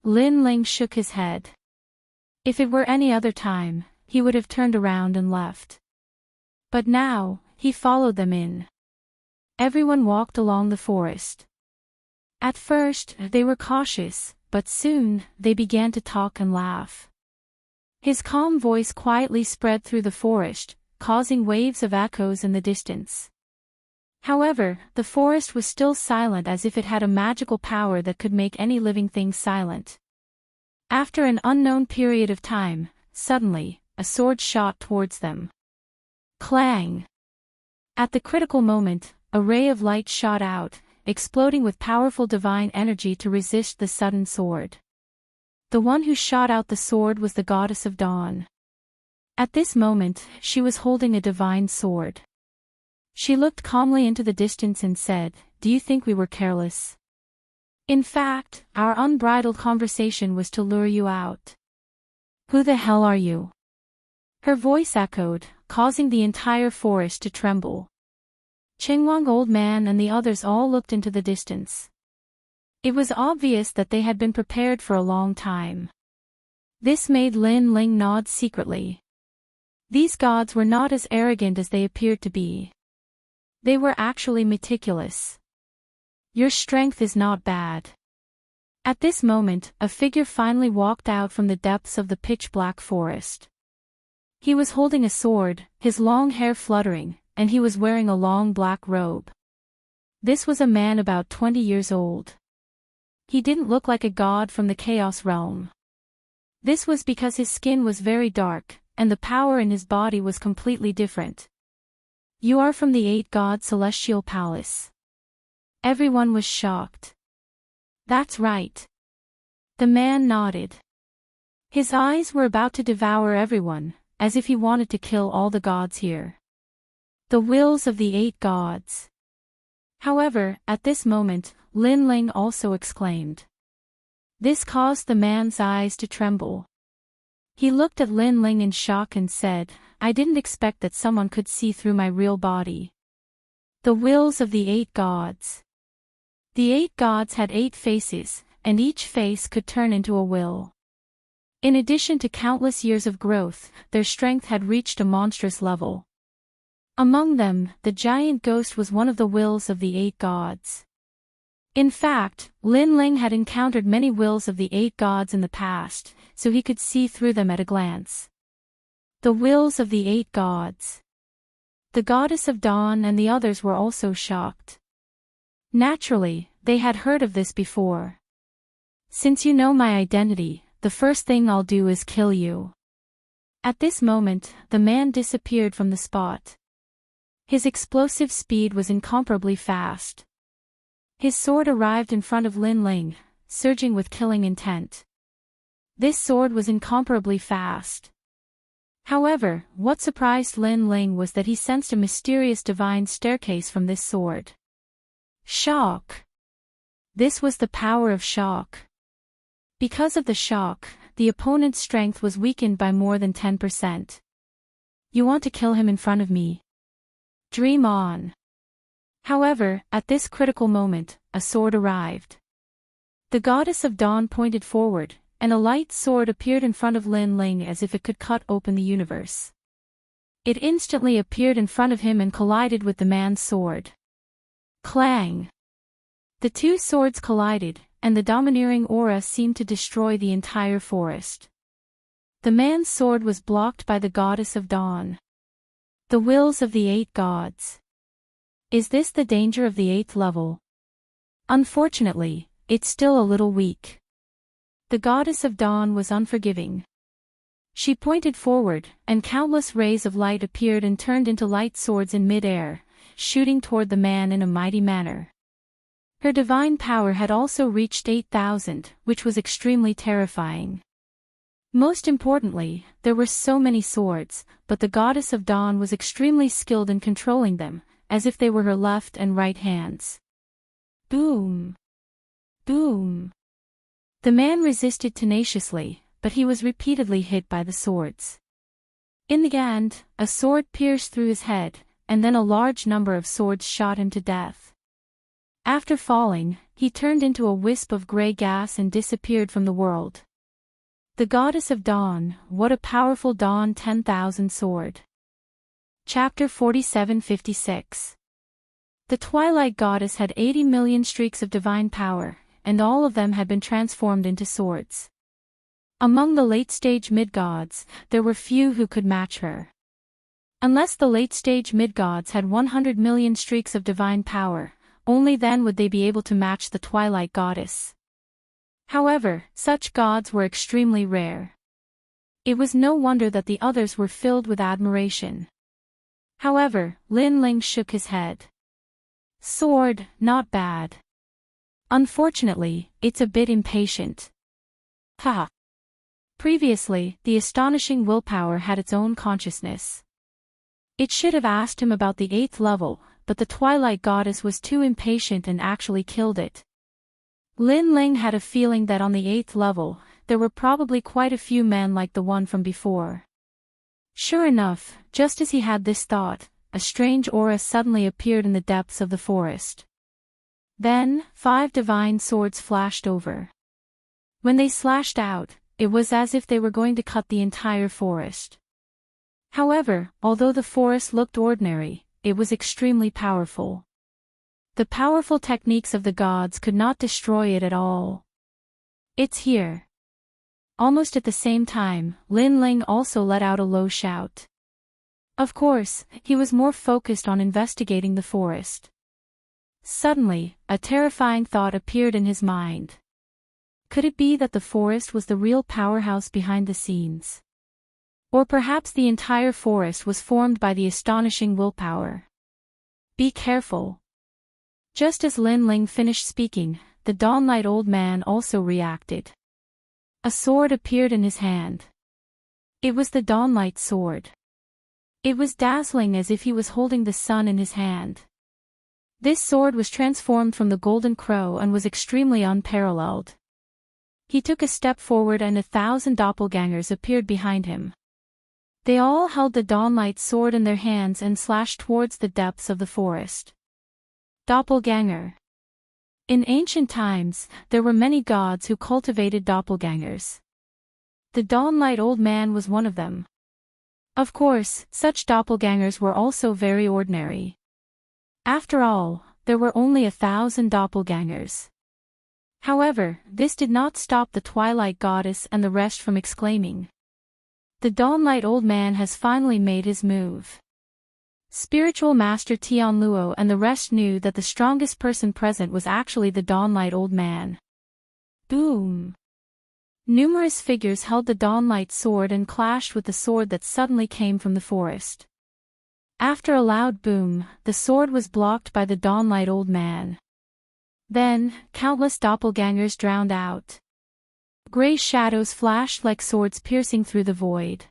Lin Ling shook his head. If it were any other time, he would have turned around and left. But now, he followed them in. Everyone walked along the forest. At first, they were cautious, but soon, they began to talk and laugh. His calm voice quietly spread through the forest, causing waves of echoes in the distance. However, the forest was still silent, as if it had a magical power that could make any living thing silent. After an unknown period of time, suddenly, a sword shot towards them. Clang! At the critical moment, a ray of light shot out, exploding with powerful divine energy to resist the sudden sword. The one who shot out the sword was the goddess of dawn. At this moment, she was holding a divine sword. She looked calmly into the distance and said, "Do you think we were careless? In fact, our unbridled conversation was to lure you out. Who the hell are you?" Her voice echoed, causing the entire forest to tremble. Chengwang old man and the others all looked into the distance. It was obvious that they had been prepared for a long time. This made Lin Ling nod secretly. These gods were not as arrogant as they appeared to be. They were actually meticulous. Your strength is not bad. At this moment, a figure finally walked out from the depths of the pitch-black forest. He was holding a sword, his long hair fluttering, and he was wearing a long black robe. This was a man about 20 years old. He didn't look like a god from the Chaos realm. This was because his skin was very dark, and the power in his body was completely different. "You are from the 8-god celestial palace." Everyone was shocked. "That's right." The man nodded. His eyes were about to devour everyone, as if he wanted to kill all the gods here. The wills of the 8 gods. However, at this moment, Lin Ling also exclaimed. This caused the man's eyes to tremble. He looked at Lin Ling in shock and said, "I didn't expect that someone could see through my real body." The wills of the 8 gods. The 8 gods had 8 faces, and each face could turn into a will. In addition to countless years of growth, their strength had reached a monstrous level. Among them, the giant ghost was one of the wills of the 8 gods. In fact, Lin Ling had encountered many wills of the 8 gods in the past, so he could see through them at a glance. The wills of the 8 gods. The goddess of dawn and the others were also shocked. Naturally, they had heard of this before. "Since you know my identity, the first thing I'll do is kill you." At this moment, the man disappeared from the spot. His explosive speed was incomparably fast. His sword arrived in front of Lin Ling, surging with killing intent. This sword was incomparably fast. However, what surprised Lin Ling was that he sensed a mysterious divine staircase from this sword. Shock. This was the power of shock. Because of the shock, the opponent's strength was weakened by more than 10%. "You want to kill him in front of me? Dream on." However, at this critical moment, a sword arrived. The goddess of dawn pointed forward, and a light sword appeared in front of Lin Ling as if it could cut open the universe. It instantly appeared in front of him and collided with the man's sword. Clang! The two swords collided, and the domineering aura seemed to destroy the entire forest. The man's sword was blocked by the goddess of dawn. The wills of the 8 gods. Is this the danger of the 8th level? Unfortunately, it's still a little weak. The goddess of dawn was unforgiving. She pointed forward, and countless rays of light appeared and turned into light swords in mid-air, shooting toward the man in a mighty manner. Her divine power had also reached 8,000, which was extremely terrifying. Most importantly, there were so many swords, but the goddess of dawn was extremely skilled in controlling them, as if they were her left and right hands. Boom! Boom! The man resisted tenaciously, but he was repeatedly hit by the swords. In the end, a sword pierced through his head, and then a large number of swords shot him to death. After falling, he turned into a wisp of gray gas and disappeared from the world. The Goddess of Dawn, what a powerful Dawn 10,000 sword. Chapter 47-56. The Twilight Goddess had 80 million streaks of divine power, and all of them had been transformed into swords. Among the late-stage mid-gods, there were few who could match her. Unless the late-stage mid-gods had 100 million streaks of divine power, only then would they be able to match the Twilight Goddess. However, such gods were extremely rare. It was no wonder that the others were filled with admiration. However, Lin Ling shook his head. Sword, not bad. Unfortunately, it's a bit impatient. Haha. Previously, the astonishing willpower had its own consciousness. It should have asked him about the 8th level, but the Twilight Goddess was too impatient and actually killed it. Lin Ling had a feeling that on the 8th level, there were probably quite a few men like the one from before. Sure enough, just as he had this thought, a strange aura suddenly appeared in the depths of the forest. Then, 5 divine swords flashed over. When they slashed out, it was as if they were going to cut the entire forest. However, although the forest looked ordinary, it was extremely powerful. The powerful techniques of the gods could not destroy it at all. It's here. Almost at the same time, Lin Ling also let out a low shout. Of course, he was more focused on investigating the forest. Suddenly, a terrifying thought appeared in his mind. Could it be that the forest was the real powerhouse behind the scenes? Or perhaps the entire forest was formed by the astonishing willpower? Be careful. Just as Lin Ling finished speaking, the Dawnlight Old Man also reacted. A sword appeared in his hand. It was the Dawnlight sword. It was dazzling as if he was holding the sun in his hand. This sword was transformed from the Golden Crow and was extremely unparalleled. He took a step forward and 1,000 doppelgangers appeared behind him. They all held the Dawnlight sword in their hands and slashed towards the depths of the forest. Doppelganger. In ancient times, there were many gods who cultivated doppelgangers. The Dawnlight Old Man was one of them. Of course, such doppelgangers were also very ordinary. After all, there were only 1,000 doppelgangers. However, this did not stop the Twilight Goddess and the rest from exclaiming. The Dawnlight Old Man has finally made his move. Spiritual Master Tianluo and the rest knew that the strongest person present was actually the Dawnlight Old Man. Boom! Numerous figures held the Dawnlight sword and clashed with the sword that suddenly came from the forest. After a loud boom, the sword was blocked by the Dawnlight Old Man. Then, countless doppelgangers drowned out. Gray shadows flashed like swords piercing through the void.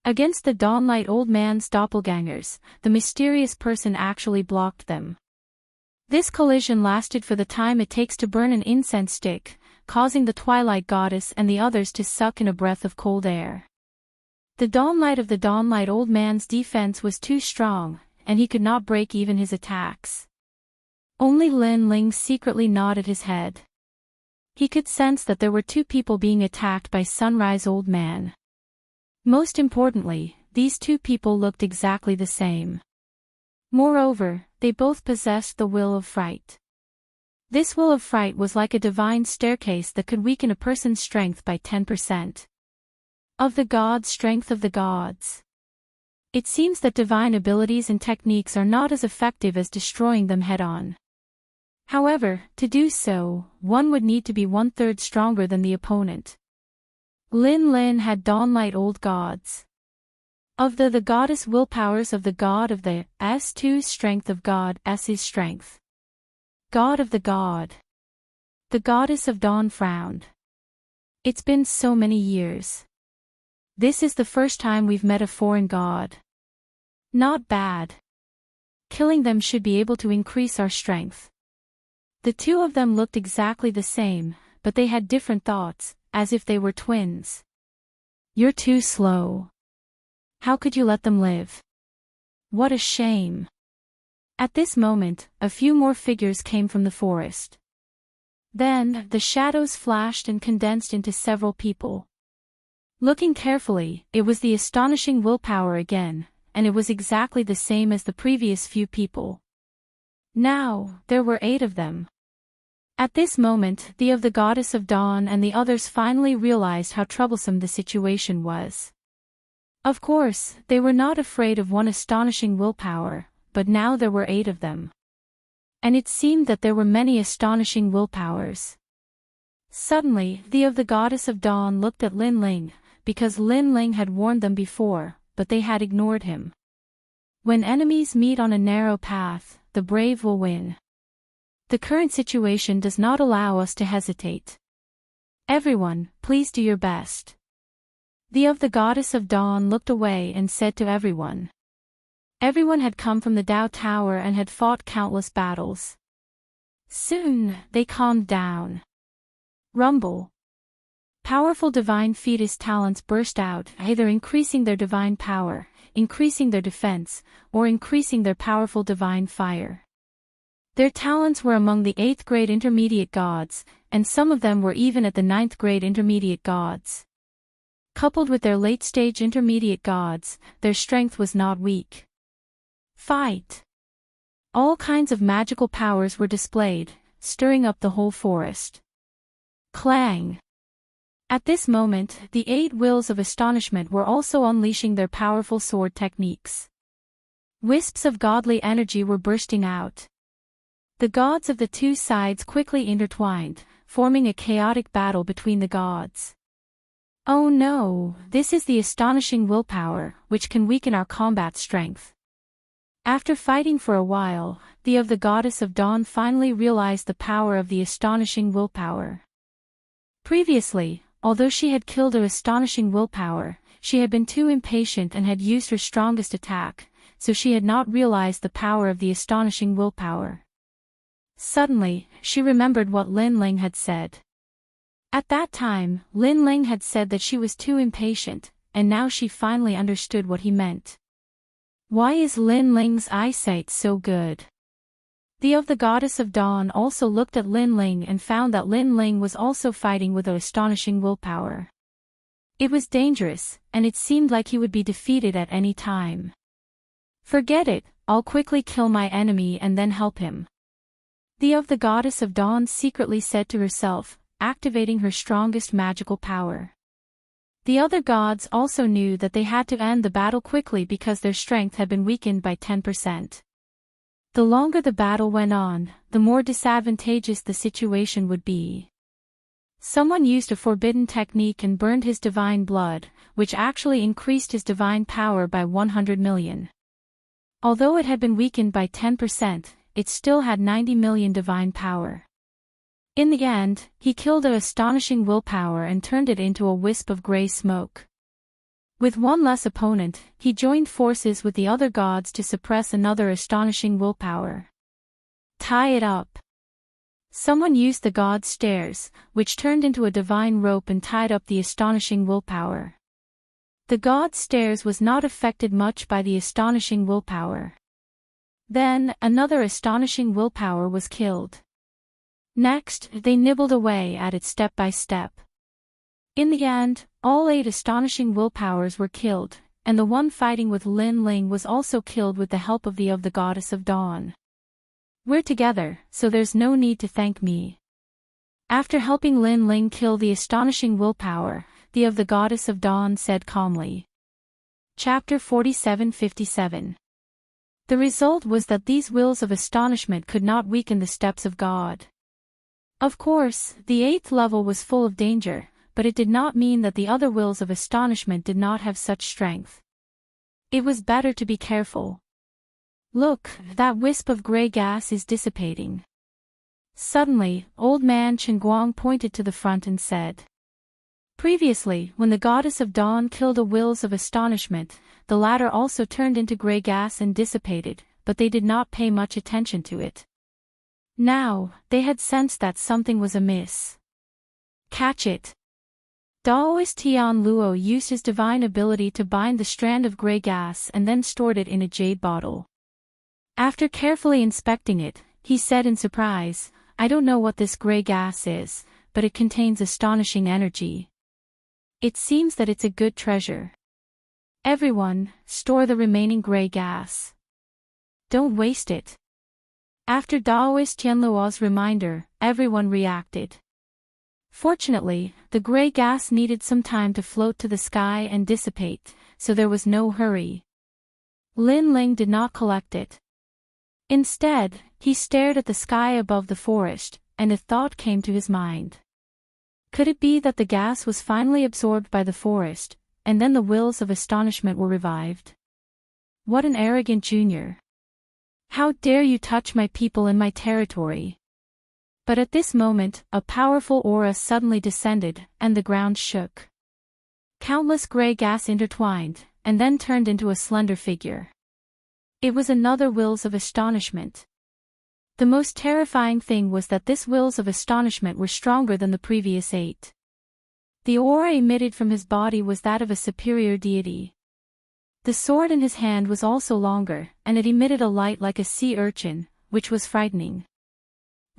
Against the Dawnlight Old Man's doppelgangers, the mysterious person actually blocked them. This collision lasted for the time it takes to burn an incense stick, causing the Twilight Goddess and the others to suck in a breath of cold air. The Dawnlight of the Dawnlight Old Man's defense was too strong, and he could not break even his attacks. Only Lin Ling secretly nodded his head. He could sense that there were 2 people being attacked by Sunrise Old Man. Most importantly, these 2 people looked exactly the same. Moreover, they both possessed the will of fright. This will of fright was like a divine staircase that could weaken a person's strength by 10%. Of the gods' strength of the gods. It seems that divine abilities and techniques are not as effective as destroying them head-on. However, to do so, one would need to be 1/3 stronger than the opponent. Lin Lin had Dawnlight Old Gods. Of the goddess willpowers of the god of the S2's strength of god S's strength. God of the god. The goddess of dawn frowned. It's been so many years. This is the first time we've met a foreign god. Not bad. Killing them should be able to increase our strength. The 2 of them looked exactly the same, but they had different thoughts, as if they were twins. You're too slow. How could you let them live? What a shame. At this moment, a few more figures came from the forest. Then, the shadows flashed and condensed into several people. Looking carefully, it was the astonishing willpower again, and it was exactly the same as the previous few people. Now, there were 8 of them. At this moment, the Goddess of Dawn and the others finally realized how troublesome the situation was. Of course, they were not afraid of one astonishing willpower, but now there were 8 of them. And it seemed that there were many astonishing willpowers. Suddenly, the Goddess of Dawn looked at Lin Ling, because Lin Ling had warned them before, but they had ignored him. When enemies meet on a narrow path, the brave will win. The current situation does not allow us to hesitate. Everyone, please do your best. The Goddess of Dawn looked away and said to everyone. Everyone had come from the Dao Tower and had fought countless battles. Soon, they calmed down. Rumble. Powerful divine fetus talents burst out, either increasing their divine power, increasing their defense, or increasing their powerful divine fire. Their talents were among the 8th grade intermediate gods, and some of them were even at the 9th grade intermediate gods. Coupled with their late-stage intermediate gods, their strength was not weak. Fight! All kinds of magical powers were displayed, stirring up the whole forest. Clang! At this moment, the 8 wills of astonishment were also unleashing their powerful sword techniques. Wisps of godly energy were bursting out. The gods of the 2 sides quickly intertwined, forming a chaotic battle between the gods. Oh no, this is the astonishing willpower, which can weaken our combat strength. After fighting for a while, the Goddess of Dawn finally realized the power of the astonishing willpower. Previously, although she had killed her astonishing willpower, she had been too impatient and had used her strongest attack, so she had not realized the power of the astonishing willpower. Suddenly, she remembered what Lin Ling had said. At that time, Lin Ling had said that she was too impatient, and now she finally understood what he meant. Why is Lin Ling's eyesight so good? The Goddess of Dawn also looked at Lin Ling and found that Lin Ling was also fighting with an astonishing willpower. It was dangerous, and it seemed like he would be defeated at any time. Forget it, I'll quickly kill my enemy and then help him. The Goddess of Dawn secretly said to herself, activating her strongest magical power. The other gods also knew that they had to end the battle quickly because their strength had been weakened by 10%. The longer the battle went on, the more disadvantageous the situation would be. Someone used a forbidden technique and burned his divine blood, which actually increased his divine power by 100 million. Although it had been weakened by 10%, it still had 90 million divine power. In the end, he killed an astonishing willpower and turned it into a wisp of gray smoke. With one less opponent, he joined forces with the other gods to suppress another astonishing willpower. Tie it up. Someone used the god's stairs, which turned into a divine rope and tied up the astonishing willpower. The god's stairs was not affected much by the astonishing willpower. Then, another astonishing willpower was killed. Next, they nibbled away at it step by step. In the end, all 8 astonishing willpowers were killed, and the one fighting with Lin Ling was also killed with the help of the Goddess of Dawn. We're together, so there's no need to thank me. After helping Lin Ling kill the astonishing willpower, the Goddess of Dawn said calmly. Chapter 47:57. The result was that these wills of astonishment could not weaken the steps of God. Of course, the 8th level was full of danger, but it did not mean that the other wills of astonishment did not have such strength. It was better to be careful. Look, that wisp of gray gas is dissipating. Suddenly, old man Chen Guang pointed to the front and said. Previously, when the Goddess of Dawn killed the wills of astonishment, the latter also turned into gray gas and dissipated, but they did not pay much attention to it. Now, they had sensed that something was amiss. Catch it! Daoist Tian Luo used his divine ability to bind the strand of gray gas and then stored it in a jade bottle. After carefully inspecting it, he said in surprise, "I don't know what this gray gas is, but it contains astonishing energy. It seems that it's a good treasure. Everyone, store the remaining gray gas. Don't waste it." After Daoist Tianluo's reminder, everyone reacted. Fortunately, the gray gas needed some time to float to the sky and dissipate, so there was no hurry. Lin Ling did not collect it. Instead, he stared at the sky above the forest, and a thought came to his mind. Could it be that the gas was finally absorbed by the forest, and then the wills of astonishment were revived? What an arrogant junior! How dare you touch my people in my territory? But at this moment, a powerful aura suddenly descended, and the ground shook. Countless gray gas intertwined, and then turned into a slender figure. It was another wills of astonishment. The most terrifying thing was that this wills of astonishment were stronger than the previous 8. The aura emitted from his body was that of a superior deity. The sword in his hand was also longer, and it emitted a light like a sea urchin, which was frightening.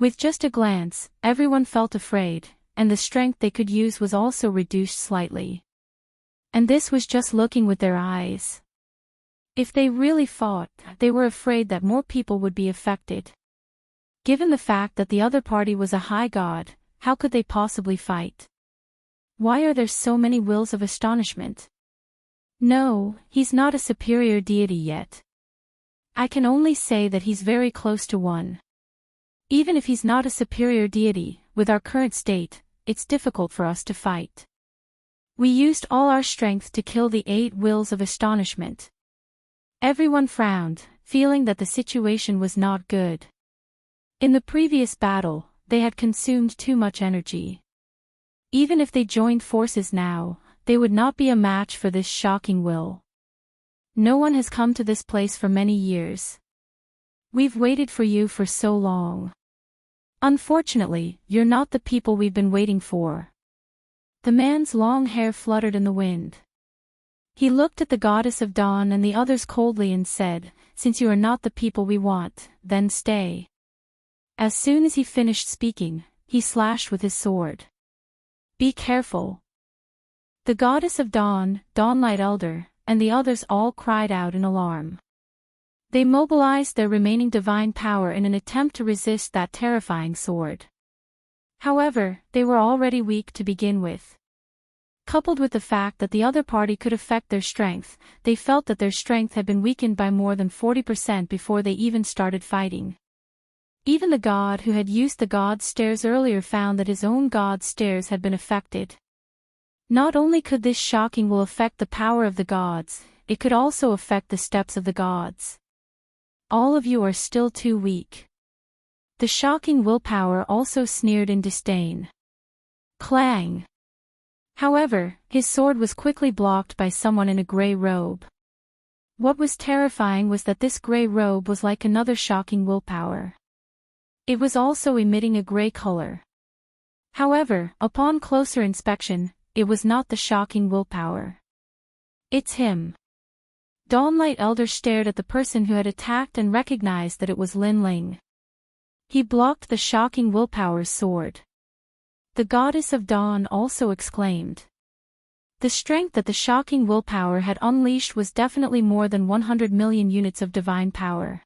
With just a glance, everyone felt afraid, and the strength they could use was also reduced slightly. And this was just looking with their eyes. If they really fought, they were afraid that more people would be affected. Given the fact that the other party was a high god, how could they possibly fight? Why are there so many wills of astonishment? No, he's not a superior deity yet. I can only say that he's very close to one. Even if he's not a superior deity, with our current state, it's difficult for us to fight. We used all our strength to kill the 8 wills of astonishment. Everyone frowned, feeling that the situation was not good. In the previous battle, they had consumed too much energy. Even if they joined forces now, they would not be a match for this shocking will. No one has come to this place for many years. We've waited for you for so long. Unfortunately, you're not the people we've been waiting for. The man's long hair fluttered in the wind. He looked at the goddess of dawn and the others coldly and said, "Since you are not the people we want, then stay." As soon as he finished speaking, he slashed with his sword. "Be careful." The goddess of dawn, Dawnlight Elder, and the others all cried out in alarm. They mobilized their remaining divine power in an attempt to resist that terrifying sword. However, they were already weak to begin with. Coupled with the fact that the other party could affect their strength, they felt that their strength had been weakened by more than 40% before they even started fighting. Even the god who had used the god's stairs earlier found that his own god's stairs had been affected. Not only could this shocking will affect the power of the gods, it could also affect the steps of the gods. All of you are still too weak. The shocking willpower also sneered in disdain. Clang! However, his sword was quickly blocked by someone in a gray robe. What was terrifying was that this gray robe was like another shocking willpower. It was also emitting a gray color. However, upon closer inspection, it was not the shocking willpower. It's him. Dawnlight Elder stared at the person who had attacked and recognized that it was Lin Ling. He blocked the shocking willpower's sword. The goddess of dawn also exclaimed. The strength that the shocking willpower had unleashed was definitely more than 100 million units of divine power.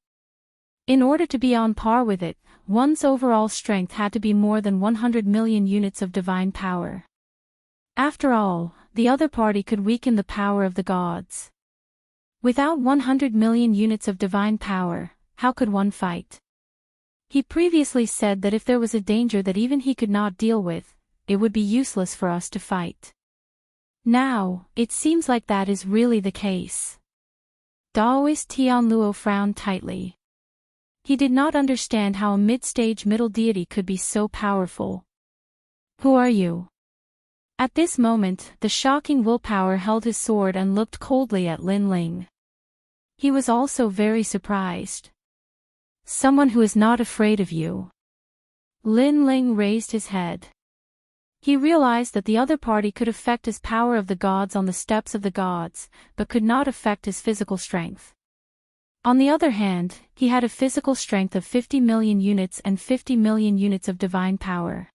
In order to be on par with it, one's overall strength had to be more than 100 million units of divine power. After all, the other party could weaken the power of the gods. Without 100 million units of divine power, how could one fight? He previously said that if there was a danger that even he could not deal with, it would be useless for us to fight. Now, it seems like that is really the case. Daoist Tianluo frowned tightly. He did not understand how a mid-stage middle deity could be so powerful. Who are you? At this moment, the shocking willpower held his sword and looked coldly at Lin Ling. He was also very surprised. Someone who is not afraid of you. Lin Ling raised his head. He realized that the other party could affect his power of the gods on the steps of the gods, but could not affect his physical strength. On the other hand, he had a physical strength of 50 million units and 50 million units of divine power.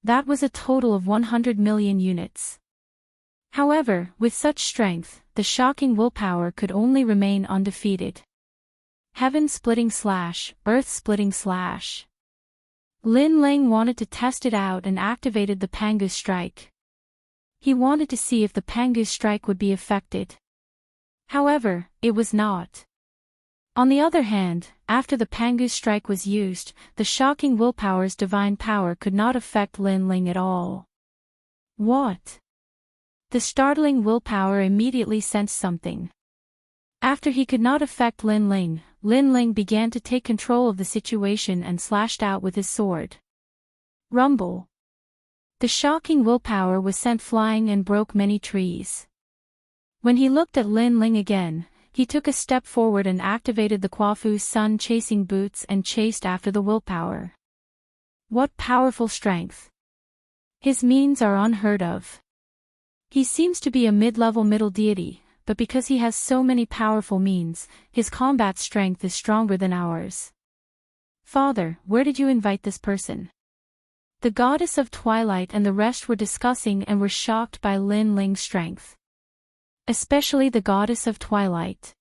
That was a total of 100 million units. However, with such strength, the shocking willpower could only remain undefeated. Heaven-splitting slash, earth-splitting slash. Lin Ling wanted to test it out and activated the Pangu strike. He wanted to see if the Pangu strike would be affected. However, it was not. On the other hand, after the Pangu strike was used, the shocking willpower's divine power could not affect Lin Ling at all. What? The startling willpower immediately sensed something. After he could not affect Lin Ling began to take control of the situation and slashed out with his sword. Rumble. The shocking willpower was sent flying and broke many trees. When he looked at Lin Ling again, he took a step forward and activated the Quafu sun-chasing boots and chased after the willpower. What powerful strength! His means are unheard of. He seems to be a mid-level middle deity, but because he has so many powerful means, his combat strength is stronger than ours. Father, where did you invite this person? The goddess of twilight and the rest were discussing and were shocked by Lin Ling's strength. Especially the goddess of twilight.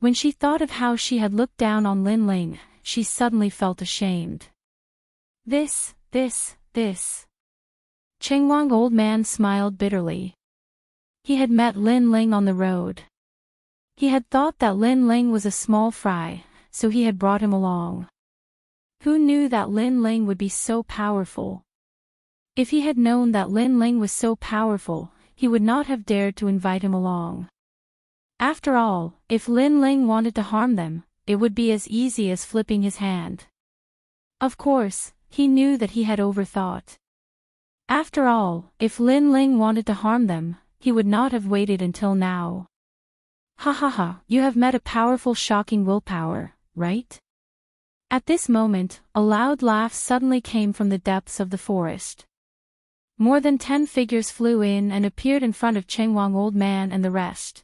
When she thought of how she had looked down on Lin Ling, she suddenly felt ashamed. This. Chengwang old man smiled bitterly. He had met Lin Ling on the road. He had thought that Lin Ling was a small fry, so he had brought him along. Who knew that Lin Ling would be so powerful? If he had known that Lin Ling was so powerful, he would not have dared to invite him along. After all, if Lin Ling wanted to harm them, it would be as easy as flipping his hand. Of course, he knew that he had overthought. After all, if Lin Ling wanted to harm them, he would not have waited until now. Ha ha ha, you have met a powerful shocking willpower, right? At this moment, a loud laugh suddenly came from the depths of the forest. More than 10 figures flew in and appeared in front of Chengwang old man and the rest.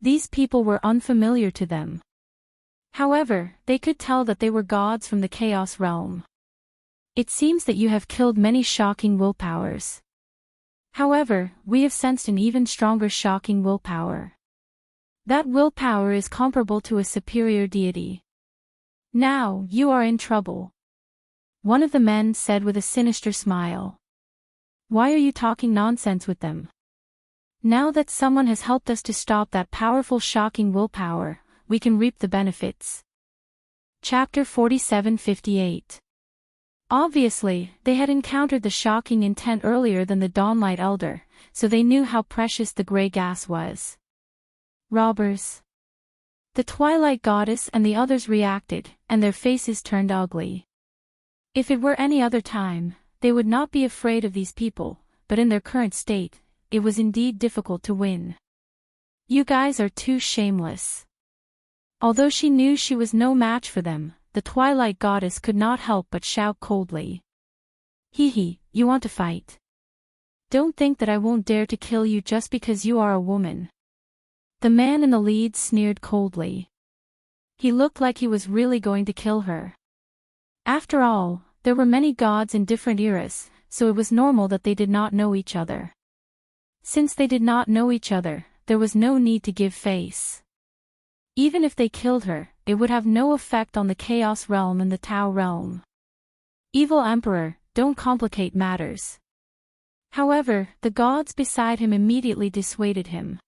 These people were unfamiliar to them. However, they could tell that they were gods from the chaos realm. It seems that you have killed many shocking willpowers. However, we have sensed an even stronger shocking willpower. That willpower is comparable to a superior deity. Now, you are in trouble. One of the men said with a sinister smile. Why are you talking nonsense with them? Now that someone has helped us to stop that powerful shocking willpower, we can reap the benefits. Chapter 47:58. Obviously, they had encountered the shocking intent earlier than the Dawnlight Elder, so they knew how precious the gray gas was. Robbers. The Twilight Goddess and the others reacted, and their faces turned ugly. If it were any other time, they would not be afraid of these people, but in their current state, it was indeed difficult to win. You guys are too shameless. Although she knew she was no match for them, the Twilight Goddess could not help but shout coldly. Hee, you want to fight? Don't think that I won't dare to kill you just because you are a woman. The man in the lead sneered coldly. He looked like he was really going to kill her. After all, there were many gods in different eras, so it was normal that they did not know each other. Since they did not know each other, there was no need to give face. Even if they killed her, it would have no effect on the Chaos Realm and the Tao Realm. Evil Emperor, don't complicate matters. However, the gods beside him immediately dissuaded him.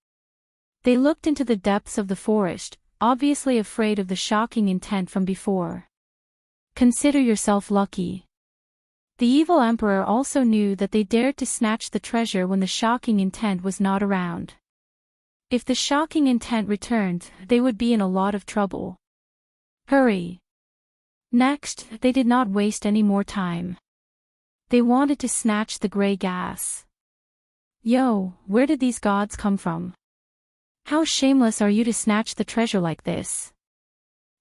They looked into the depths of the forest, obviously afraid of the shocking intent from before. Consider yourself lucky. The evil emperor also knew that they dared to snatch the treasure when the shocking intent was not around. If the shocking intent returned, they would be in a lot of trouble. Hurry! Next, they did not waste any more time. They wanted to snatch the gray gas. Yo, where did these gods come from? How shameless are you to snatch the treasure like this?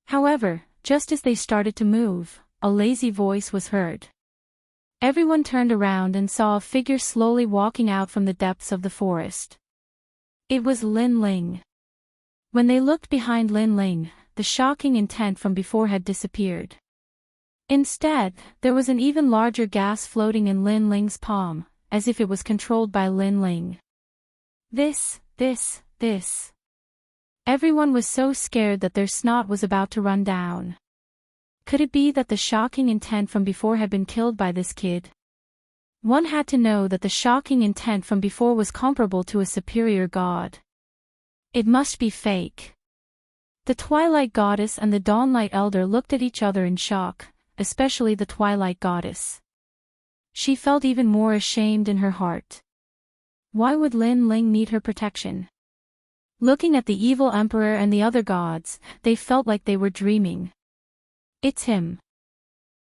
However, just as they started to move, a lazy voice was heard. Everyone turned around and saw a figure slowly walking out from the depths of the forest. It was Lin Ling. When they looked behind Lin Ling, the shocking intent from before had disappeared. Instead, there was an even larger gas floating in Lin Ling's palm, as if it was controlled by Lin Ling. This. Everyone was so scared that their snot was about to run down. Could it be that the shocking intent from before had been killed by this kid? One had to know that the shocking intent from before was comparable to a superior god. It must be fake. The Twilight Goddess and the Dawnlight Elder looked at each other in shock, especially the Twilight Goddess. She felt even more ashamed in her heart. Why would Lin Ling need her protection? Looking at the evil emperor and the other gods, they felt like they were dreaming. It's him.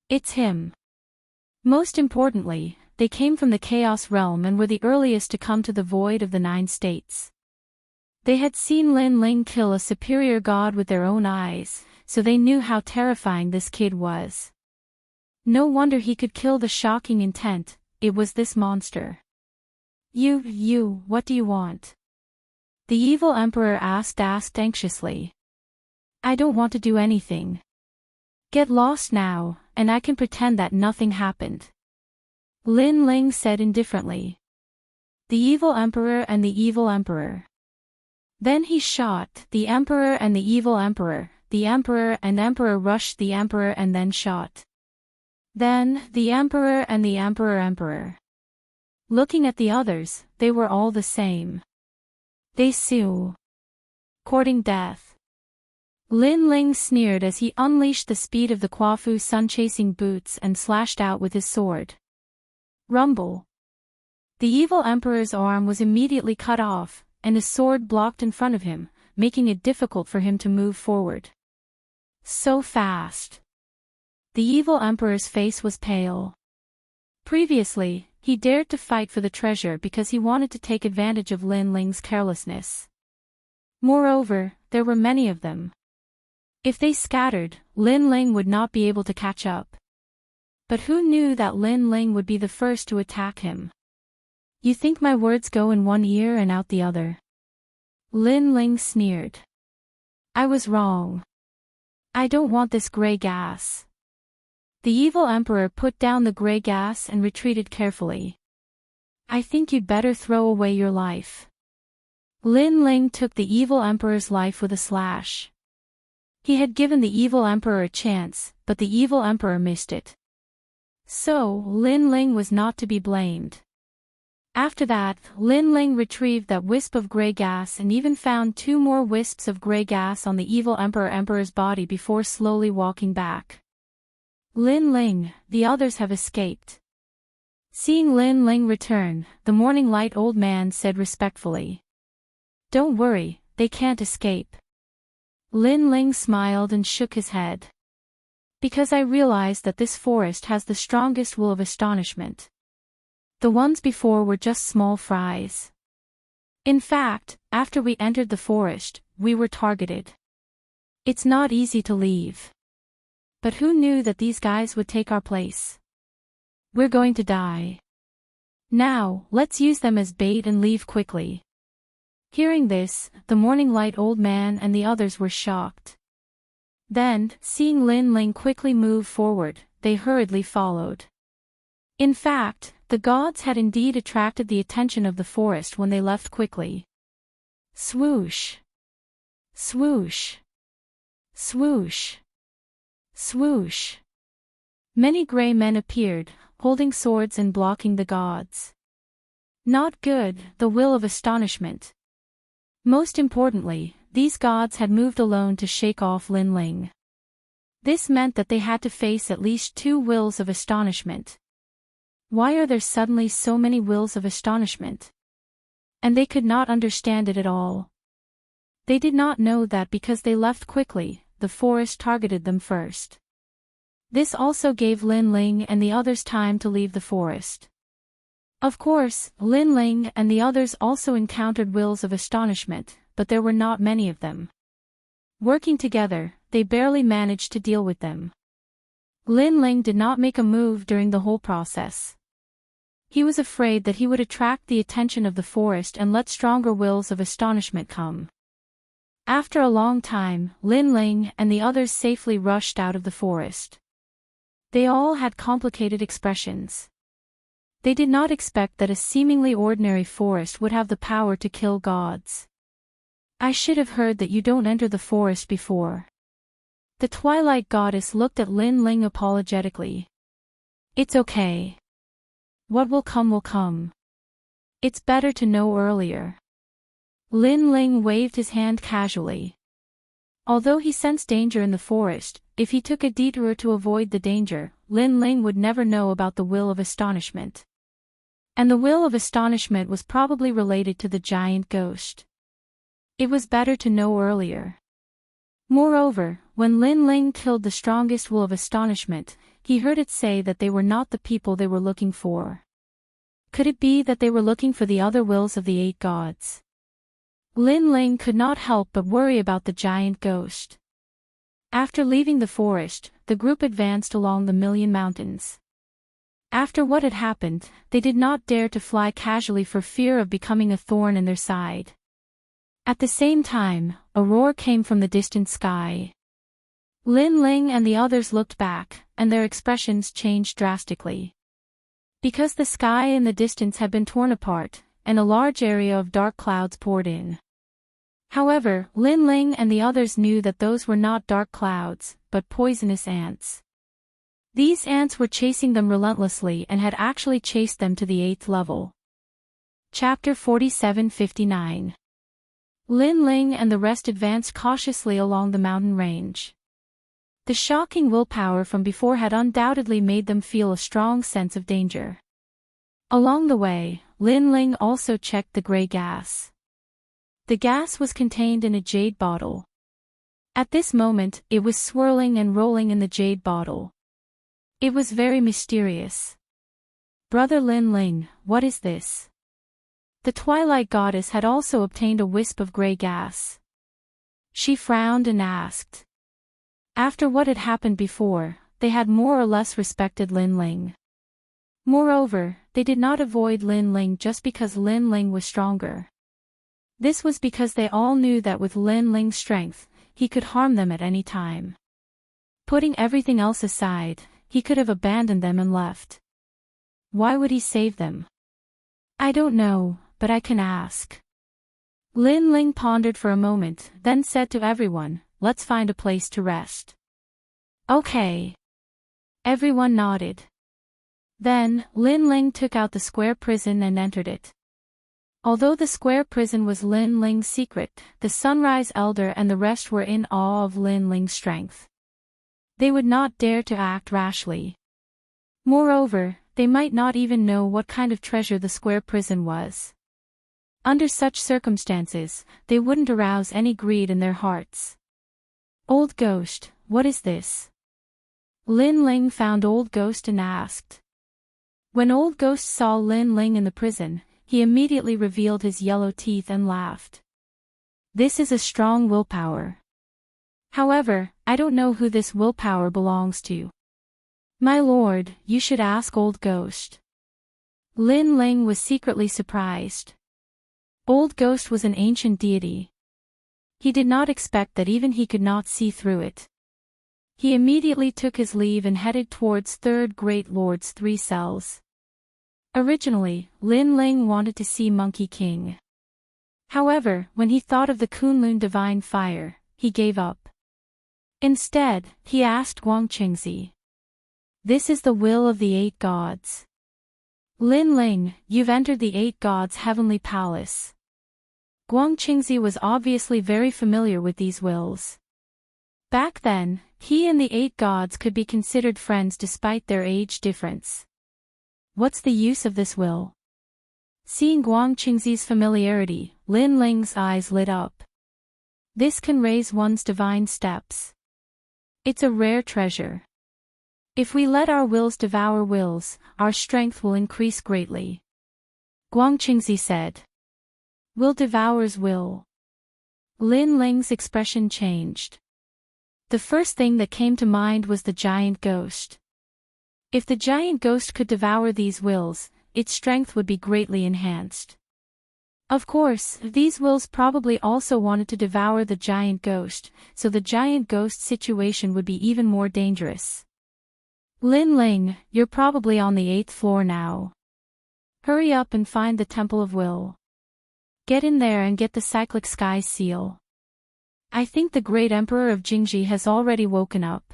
It's him. Most importantly, they came from the Chaos Realm and were the earliest to come to the Void of the Nine States. They had seen Lin Ling kill a superior god with their own eyes, so they knew how terrifying this kid was. No wonder he could kill the shocking intent, it was this monster. You, what do you want? The evil emperor asked anxiously. I don't want to do anything. Get lost now, and I can pretend that nothing happened. Lin Ling said indifferently. The evil emperor and the evil emperor. Then he shot the emperor and the evil emperor. The emperor and emperor rushed the emperor and then shot. Then, the emperor and the emperor. Looking at the others, they were all the same. They sue. Courting death. Lin Ling sneered as he unleashed the speed of the Quafu sun-chasing boots and slashed out with his sword. Rumble. The evil emperor's arm was immediately cut off, and his sword blocked in front of him, making it difficult for him to move forward. So fast. The evil emperor's face was pale. Previously, he dared to fight for the treasure because he wanted to take advantage of Lin Ling's carelessness. Moreover, there were many of them. If they scattered, Lin Ling would not be able to catch up. But who knew that Lin Ling would be the first to attack him? You think my words go in one ear and out the other? Lin Ling sneered. I was wrong. I don't want this gray gas. The evil emperor put down the gray gas and retreated carefully. I think you'd better throw away your life. Lin Ling took the evil emperor's life with a slash. He had given the evil emperor a chance, but the evil emperor missed it. So, Lin Ling was not to be blamed. After that, Lin Ling retrieved that wisp of gray gas and even found 2 more wisps of gray gas on the evil emperor's body before slowly walking back. Lin Ling, the others have escaped. Seeing Lin Ling return, the Morning Light old man said respectfully. Don't worry, they can't escape. Lin Ling smiled and shook his head. Because I realized that this forest has the strongest will of astonishment. The ones before were just small fries. In fact, after we entered the forest, we were targeted. It's not easy to leave. But who knew that these guys would take our place? We're going to die. Now, let's use them as bait and leave quickly. Hearing this, the Morning Light old man and the others were shocked. Then, seeing Lin Ling quickly move forward, they hurriedly followed. In fact, the gods had indeed attracted the attention of the forest when they left quickly. Swoosh! Swoosh! Swoosh! Swoosh! Many gray men appeared, holding swords and blocking the gods. Not good, the will of astonishment. Most importantly, these gods had moved alone to shake off Lin Ling. This meant that they had to face at least 2 wills of astonishment. Why are there suddenly so many wills of astonishment? And they could not understand it at all. They did not know that because they left quickly, the forest targeted them first. This also gave Lin Ling and the others time to leave the forest. Of course, Lin Ling and the others also encountered wills of astonishment, but there were not many of them. Working together, they barely managed to deal with them. Lin Ling did not make a move during the whole process. He was afraid that he would attract the attention of the forest and let stronger wills of astonishment come. After a long time, Lin Ling and the others safely rushed out of the forest. They all had complicated expressions. They did not expect that a seemingly ordinary forest would have the power to kill gods. I should have heard that you don't enter the forest before. The Twilight Goddess looked at Lin Ling apologetically. It's okay. What will come will come. It's better to know earlier. Lin Ling waved his hand casually. Although he sensed danger in the forest, if he took a detour to avoid the danger, Lin Ling would never know about the Will of Astonishment. And the Will of Astonishment was probably related to the giant ghost. It was better to know earlier. Moreover, when Lin Ling killed the strongest Will of Astonishment, he heard it say that they were not the people they were looking for. Could it be that they were looking for the other wills of the 8 gods? Lin Ling could not help but worry about the giant ghost. After leaving the forest, the group advanced along the Million Mountains. After what had happened, they did not dare to fly casually for fear of becoming a thorn in their side. At the same time, a roar came from the distant sky. Lin Ling and the others looked back, and their expressions changed drastically. Because the sky in the distance had been torn apart, and a large area of dark clouds poured in. However, Lin Ling and the others knew that those were not dark clouds, but poisonous ants. These ants were chasing them relentlessly and had actually chased them to the 8th level. Chapter 47-59. Lin Ling and the rest advanced cautiously along the mountain range. The shocking willpower from before had undoubtedly made them feel a strong sense of danger. Along the way, Lin Ling also checked the gray gas. The gas was contained in a jade bottle. At this moment, it was swirling and rolling in the jade bottle. It was very mysterious. Brother Lin Ling, what is this? The Twilight Goddess had also obtained a wisp of gray gas. She frowned and asked. After what had happened before, they had more or less respected Lin Ling. Moreover, they did not avoid Lin Ling just because Lin Ling was stronger. This was because they all knew that with Lin Ling's strength, he could harm them at any time. Putting everything else aside, he could have abandoned them and left. Why would he save them? I don't know, but I can ask. Lin Ling pondered for a moment, then said to everyone, let's find a place to rest. Okay. Everyone nodded. Then, Lin Ling took out the square prison and entered it. Although the square prison was Lin Ling's secret, the Sunrise Elder and the rest were in awe of Lin Ling's strength. They would not dare to act rashly. Moreover, they might not even know what kind of treasure the square prison was. Under such circumstances, they wouldn't arouse any greed in their hearts. Old Ghost, what is this? Lin Ling found Old Ghost and asked. When Old Ghost saw Lin Ling in the prison, he immediately revealed his yellow teeth and laughed. This is a strong willpower. However, I don't know who this willpower belongs to. My lord, you should ask Old Ghost. Lin Ling was secretly surprised. Old Ghost was an ancient deity. He did not expect that even he could not see through it. He immediately took his leave and headed towards Third Great Lord's 3 cells. Originally, Lin Ling wanted to see Monkey King. However, when he thought of the Kunlun divine fire, he gave up. Instead, he asked Guangqingzi. This is the will of the 8 gods. Lin Ling, you've entered the 8 gods' heavenly palace. Guangqingzi was obviously very familiar with these wills. Back then, he and the 8 gods could be considered friends despite their age difference. What's the use of this will? Seeing Guangqingzi's familiarity, Lin Ling's eyes lit up. This can raise one's divine steps. It's a rare treasure. If we let our wills devour wills, our strength will increase greatly. Guangqingzi said. Will devours will. Lin Ling's expression changed. The first thing that came to mind was the giant ghost. If the giant ghost could devour these wills, its strength would be greatly enhanced. Of course, these wills probably also wanted to devour the giant ghost, so the giant ghost situation would be even more dangerous. Lin Ling, you're probably on the 8th floor now. Hurry up and find the Temple of Will. Get in there and get the cyclic sky seal. I think the great emperor of Jingji has already woken up.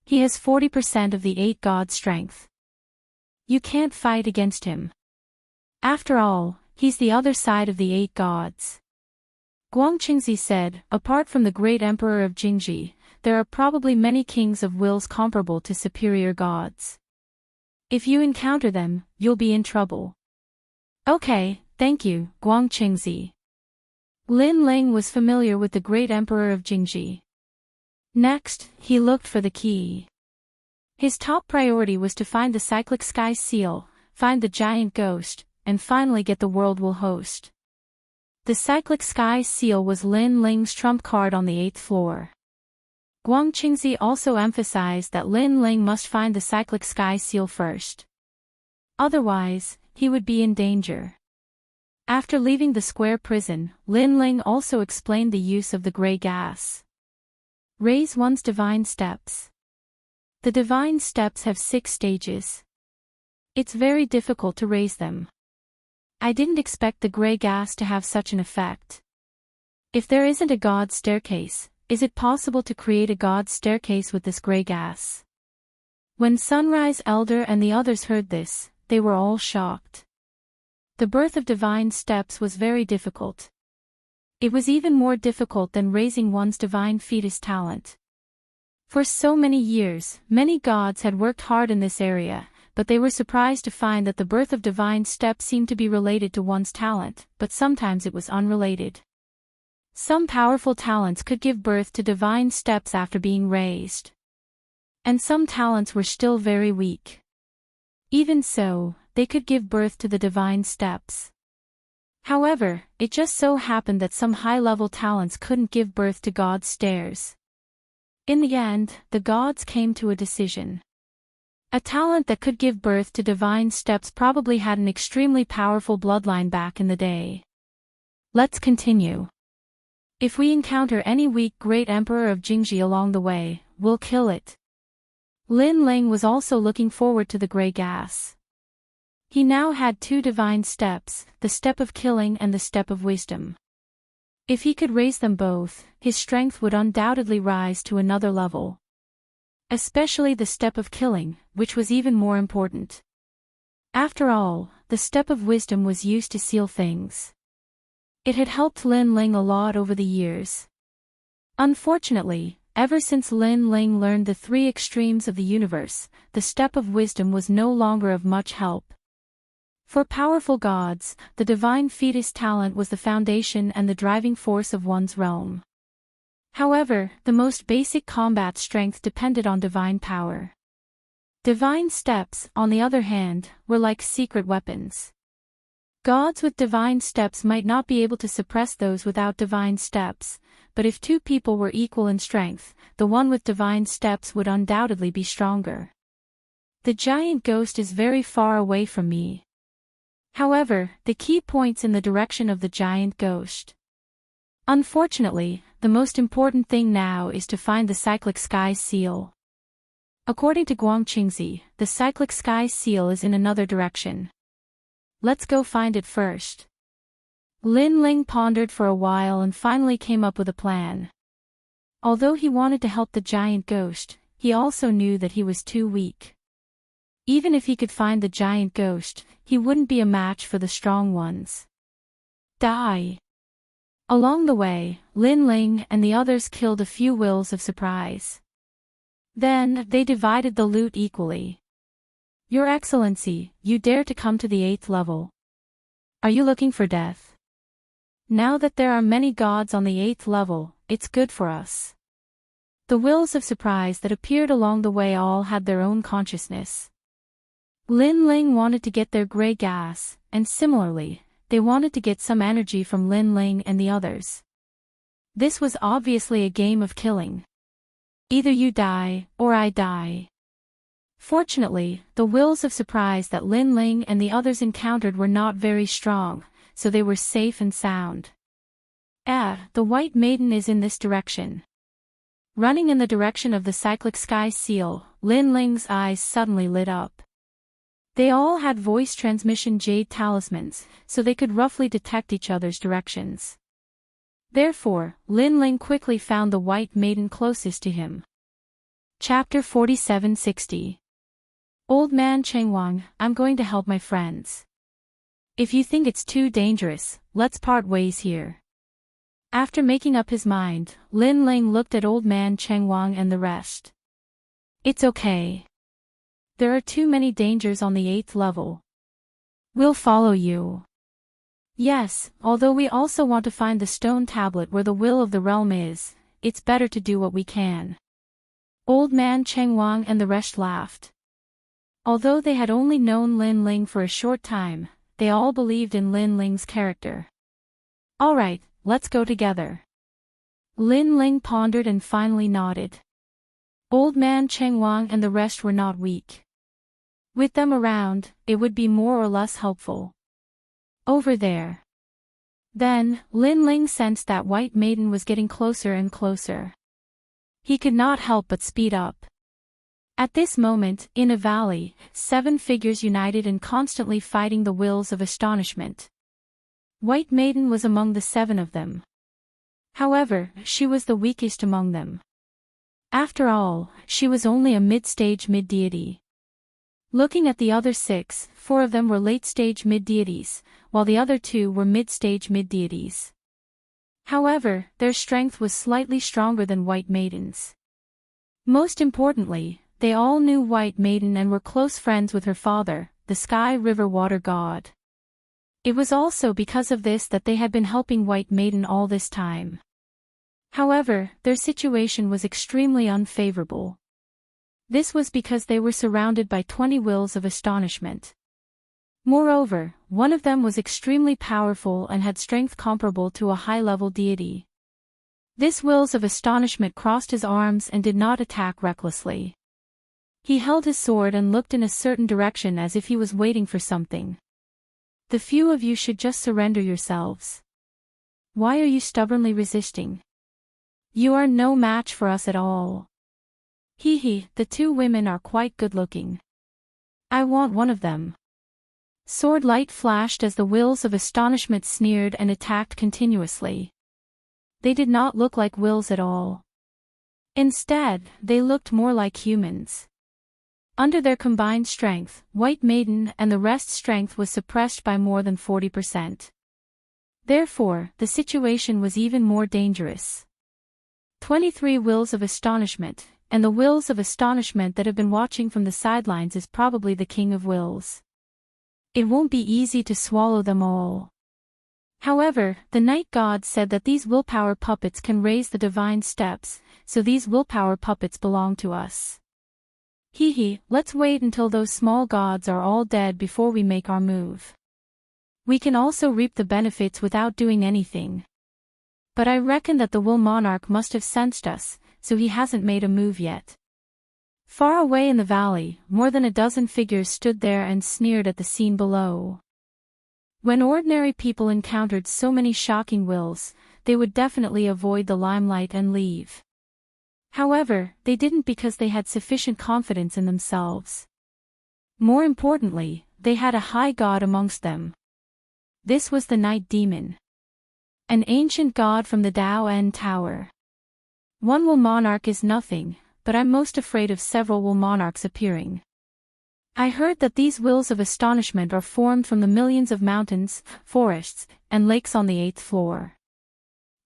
He has 40% of the 8 god strength. You can't fight against him. After all, he's the other side of the 8 gods. Guangqingzi said, apart from the great emperor of Jingji, there are probably many kings of wills comparable to superior gods. If you encounter them, you'll be in trouble. Okay, thank you, Guangqingzi. Lin Ling was familiar with the great emperor of Jingji. Next, he looked for the key. His top priority was to find the cyclic sky seal, find the giant ghost, and finally get the world will host. The cyclic sky seal was Lin Ling's trump card on the 8th floor. Guangqingzi also emphasized that Lin Ling must find the cyclic sky seal first. Otherwise, he would be in danger. After leaving the square prison, Lin Ling also explained the use of the gray gas. Raise one's divine steps. The divine steps have 6 stages. It's very difficult to raise them. I didn't expect the gray gas to have such an effect. If there isn't a god staircase, is it possible to create a god staircase with this gray gas? When Sunrise Elder and the others heard this, they were all shocked. The birth of divine steps was very difficult. It was even more difficult than raising one's divine fetus talent. For so many years, many gods had worked hard in this area, but they were surprised to find that the birth of divine steps seemed to be related to one's talent, but sometimes it was unrelated. Some powerful talents could give birth to divine steps after being raised. And some talents were still very weak. Even so, they could give birth to the divine steps. However, it just so happened that some high-level talents couldn't give birth to God's stairs. In the end, the gods came to a decision. A talent that could give birth to divine steps probably had an extremely powerful bloodline back in the day. Let's continue. If we encounter any weak great emperor of Jingji along the way, we'll kill it. Lin Ling was also looking forward to the gray gas. He now had 2 divine steps, the step of killing and the step of wisdom. If he could raise them both, his strength would undoubtedly rise to another level. Especially the step of killing, which was even more important. After all, the step of wisdom was used to seal things. It had helped Lin Ling a lot over the years. Unfortunately, ever since Lin Ling learned the 3 extremes of the universe, the step of wisdom was no longer of much help. For powerful gods, the divine fetus talent was the foundation and the driving force of one's realm. However, the most basic combat strength depended on divine power. Divine steps, on the other hand, were like secret weapons. Gods with divine steps might not be able to suppress those without divine steps, but if 2 people were equal in strength, the one with divine steps would undoubtedly be stronger. The giant ghost is very far away from me. However, the key points in the direction of the giant ghost. Unfortunately, the most important thing now is to find the cyclic sky seal. According to Guangqingzi, the cyclic sky seal is in another direction. Let's go find it first. Lin Ling pondered for a while and finally came up with a plan. Although he wanted to help the giant ghost, he also knew that he was too weak. Even if he could find the giant ghost, he wouldn't be a match for the strong ones. Die. Along the way, Lin Ling and the others killed a few wills of surprise. Then, they divided the loot equally. Your Excellency, you dare to come to the 8th level. Are you looking for death? Now that there are many gods on the 8th level, it's good for us. The wills of surprise that appeared along the way all had their own consciousness. Lin Ling wanted to get their gray gas, and similarly, they wanted to get some energy from Lin Ling and the others. This was obviously a game of killing. Either you die, or I die. Fortunately, the wills of surprise that Lin Ling and the others encountered were not very strong, so they were safe and sound. The White Maiden is in this direction. Running in the direction of the cyclic sky seal, Lin Ling's eyes suddenly lit up. They all had voice transmission jade talismans, so they could roughly detect each other's directions. Therefore, Lin Ling quickly found the White Maiden closest to him. Chapter 4760. Old Man Chengwang, I'm going to help my friends. If you think it's too dangerous, let's part ways here. After making up his mind, Lin Ling looked at Old Man Chengwang and the rest. It's okay. There are too many dangers on the 8th level. We'll follow you. Yes, although we also want to find the stone tablet where the will of the realm is, it's better to do what we can. Old Man Chengwang and the rest laughed. Although they had only known Lin Ling for a short time, they all believed in Lin Ling's character. Alright, let's go together. Lin Ling pondered and finally nodded. Old Man Chengwang and the rest were not weak. With them around, it would be more or less helpful. Over there. Then, Lin Ling sensed that White Maiden was getting closer and closer. He could not help but speed up. At this moment, in a valley, 7 figures united and constantly fighting the wills of astonishment. White Maiden was among the 7 of them. However, she was the weakest among them. After all, she was only a mid-stage mid-deity. Looking at the other 6, 4 of them were late-stage mid-deities, while the other 2 were mid-stage mid-deities. However, their strength was slightly stronger than White Maiden's. Most importantly, they all knew White Maiden and were close friends with her father, the Sky River Water God. It was also because of this that they had been helping White Maiden all this time. However, their situation was extremely unfavorable. This was because they were surrounded by 20 wills of astonishment. Moreover, one of them was extremely powerful and had strength comparable to a high-level deity. This wills of astonishment crossed his arms and did not attack recklessly. He held his sword and looked in a certain direction as if he was waiting for something. The few of you should just surrender yourselves. Why are you stubbornly resisting? You are no match for us at all. Hee, the 2 women are quite good-looking. I want one of them. Sword light flashed as the wills of astonishment sneered and attacked continuously. They did not look like wills at all. Instead, they looked more like humans. Under their combined strength, White Maiden and the rest's strength was suppressed by more than 40%. Therefore, the situation was even more dangerous. 23 wills of astonishment, and the wills of astonishment that have been watching from the sidelines is probably the king of wills. It won't be easy to swallow them all. However, the night god said that these willpower puppets can raise the divine steps, so these willpower puppets belong to us. Let's wait until those small gods are all dead before we make our move. We can also reap the benefits without doing anything. But I reckon that the Will Monarch must have sensed us, so he hasn't made a move yet. Far away in the valley, more than a dozen figures stood there and sneered at the scene below. When ordinary people encountered so many shocking wills, they would definitely avoid the limelight and leave. However, they didn't because they had sufficient confidence in themselves. More importantly, they had a high god amongst them. This was the Night Demon. An ancient god from the Dao En Tower. One Will Monarch is nothing, but I'm most afraid of several Will Monarchs appearing. I heard that these wills of astonishment are formed from the millions of mountains, forests, and lakes on the 8th floor.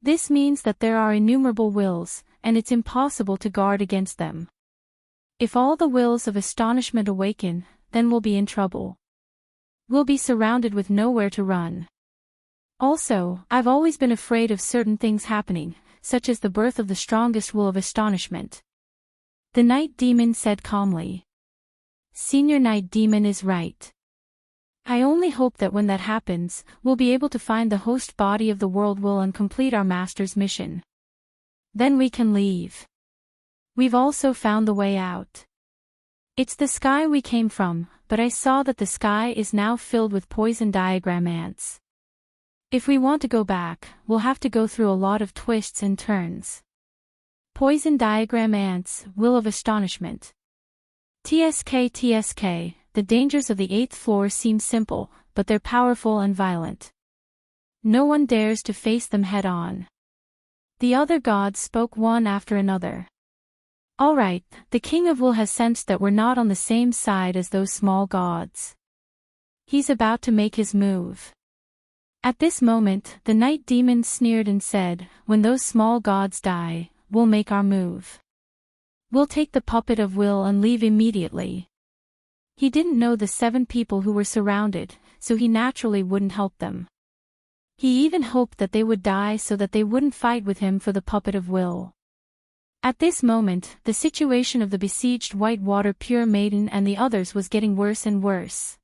This means that there are innumerable wills, and it's impossible to guard against them. If all the wills of astonishment awaken, then we'll be in trouble. We'll be surrounded with nowhere to run. Also, I've always been afraid of certain things happening, such as the birth of the strongest will of astonishment. The Night Demon said calmly. Senior Night Demon is right. I only hope that when that happens, we'll be able to find the host body of the world will and complete our master's mission. Then we can leave. We've also found the way out. It's the sky we came from, but I saw that the sky is now filled with poison diagram ants. If we want to go back, we'll have to go through a lot of twists and turns. Poison diagram ants, will of astonishment. TSK, the dangers of the 8th floor seem simple, but they're powerful and violent. No one dares to face them head-on. The other gods spoke one after another. All right, the King of Will has sensed that we're not on the same side as those small gods. He's about to make his move. At this moment, the night demon sneered and said, when those small gods die, we'll make our move. We'll take the puppet of Will and leave immediately. He didn't know the 7 people who were surrounded, so he naturally wouldn't help them. He even hoped that they would die so that they wouldn't fight with him for the puppet of Will. At this moment, the situation of the besieged Whitewater Pure Maiden and the others was getting worse and worse.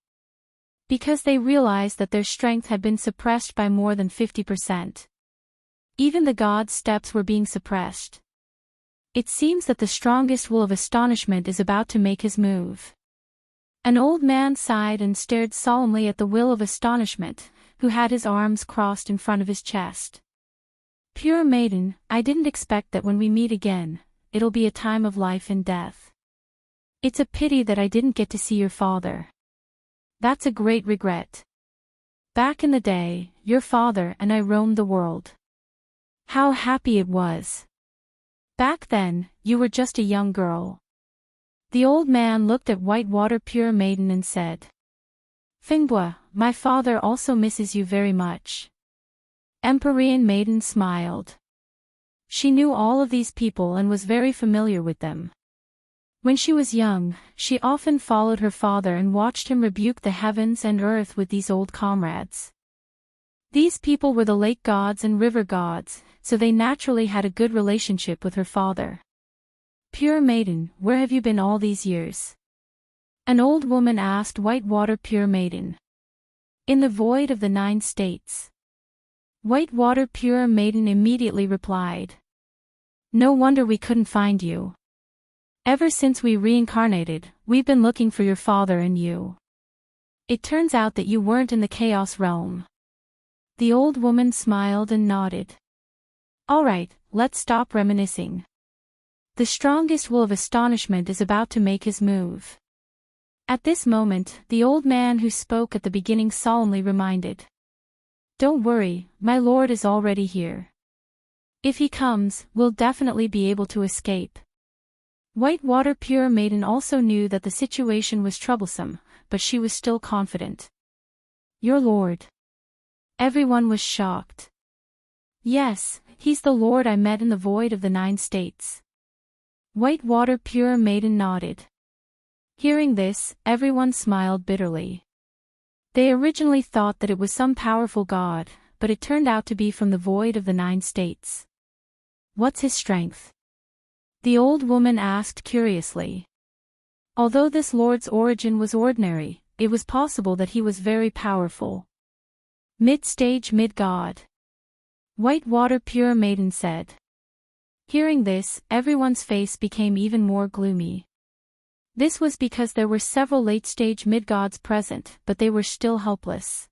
Because they realized that their strength had been suppressed by more than 50%. Even the gods' steps were being suppressed. It seems that the strongest will of astonishment is about to make his move. An old man sighed and stared solemnly at the will of astonishment, who had his arms crossed in front of his chest. Pure Maiden, I didn't expect that when we meet again, it'll be a time of life and death. It's a pity that I didn't get to see your father. That's a great regret. Back in the day, your father and I roamed the world. How happy it was. Back then, you were just a young girl. The old man looked at Whitewater Pure Maiden and said, Fingbua, my father also misses you very much. Empyrean Maiden smiled. She knew all of these people and was very familiar with them. When she was young, she often followed her father and watched him rebuke the heavens and earth with these old comrades. These people were the lake gods and river gods, so they naturally had a good relationship with her father. Pure Maiden, where have you been all these years? An old woman asked Whitewater Pure Maiden. In the void of the 9 states. Whitewater Pure Maiden immediately replied. No wonder we couldn't find you. Ever since we reincarnated, we've been looking for your father and you. It turns out that you weren't in the Chaos Realm. The old woman smiled and nodded. All right, let's stop reminiscing. The strongest will of astonishment is about to make his move. At this moment, the old man who spoke at the beginning solemnly reminded. Don't worry, my lord is already here. If he comes, we'll definitely be able to escape. Whitewater Pure Maiden also knew that the situation was troublesome, but she was still confident. Your lord. Everyone was shocked. Yes, he's the lord I met in the void of the 9 states. Whitewater Pure Maiden nodded. Hearing this, everyone smiled bitterly. They originally thought that it was some powerful god, but it turned out to be from the void of the 9 states. What's his strength? The old woman asked curiously. Although this lord's origin was ordinary, it was possible that he was very powerful. Mid-stage mid-god. Whitewater Pure Maiden said. Hearing this, everyone's face became even more gloomy. This was because there were several late-stage mid-gods present, but they were still helpless.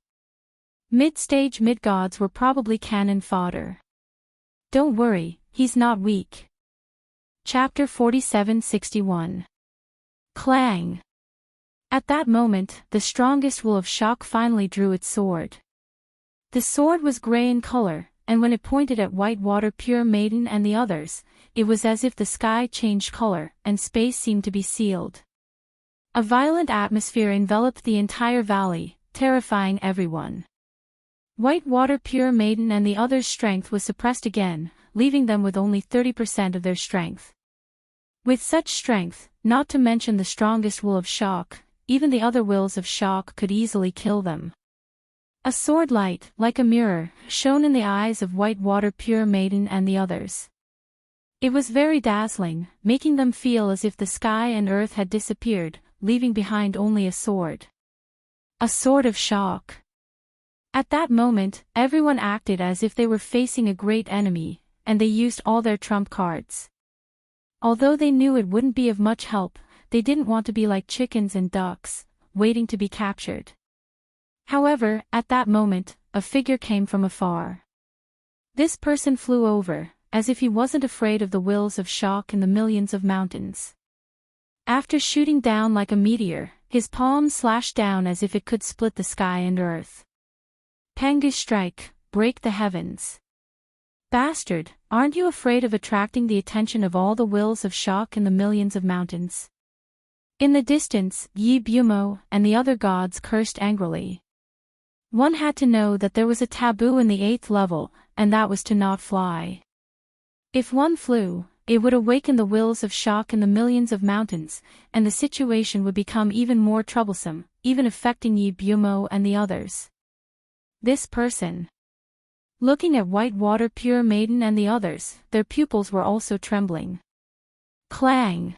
Mid-stage mid-gods were probably cannon fodder. Don't worry, he's not weak. Chapter 4761. Clang. At that moment, the strongest will of shock finally drew its sword. The sword was gray in color, and when it pointed at Whitewater Pure Maiden and the others, it was as if the sky changed color, and space seemed to be sealed. A violent atmosphere enveloped the entire valley, terrifying everyone. Whitewater Pure Maiden and the others' strength was suppressed again, leaving them with only 30% of their strength. With such strength, not to mention the strongest will of shock, even the other wills of shock could easily kill them. A sword light, like a mirror, shone in the eyes of Whitewater Pure Maiden and the others. It was very dazzling, making them feel as if the sky and earth had disappeared, leaving behind only a sword. A sword of shock. At that moment, everyone acted as if they were facing a great enemy, and they used all their trump cards. Although they knew it wouldn't be of much help, they didn't want to be like chickens and ducks, waiting to be captured. However, at that moment, a figure came from afar. This person flew over, as if he wasn't afraid of the wills of shock and the millions of mountains. After shooting down like a meteor, his palm slashed down as if it could split the sky and earth. Pangu's strike, break the heavens. Bastard, aren't you afraid of attracting the attention of all the wills of shock and the millions of mountains? In the distance, Yi Bumo and the other gods cursed angrily. One had to know that there was a taboo in the 8th level, and that was to not fly. If one flew, it would awaken the wills of shock in the millions of mountains, and the situation would become even more troublesome, even affecting Yi Bumo and the others. This person. Looking at Whitewater Pure Maiden and the others, their pupils were also trembling. Clang!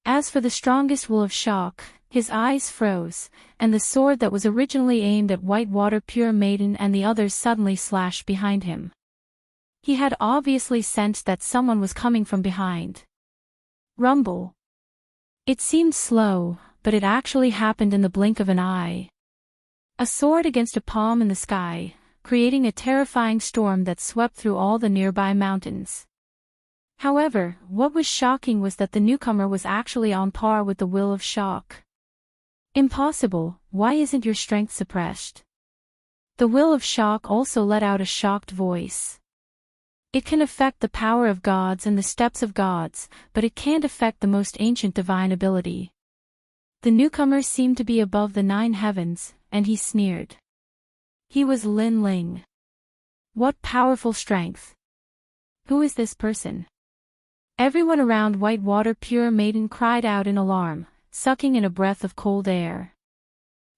As for the strongest will of shock, his eyes froze, and the sword that was originally aimed at Whitewater Pure Maiden and the others suddenly slashed behind him. He had obviously sensed that someone was coming from behind. Rumble. It seemed slow, but it actually happened in the blink of an eye. A sword against a palm in the sky, creating a terrifying storm that swept through all the nearby mountains. However, what was shocking was that the newcomer was actually on par with the will of shock. Impossible, why isn't your strength suppressed? The will of shock also let out a shocked voice. It can affect the power of gods and the steps of gods, but it can't affect the most ancient divine ability. The newcomer seemed to be above the 9 heavens, and he sneered. He was Lin Ling. What powerful strength! Who is this person? Everyone around Whitewater Pure Maiden cried out in alarm, sucking in a breath of cold air.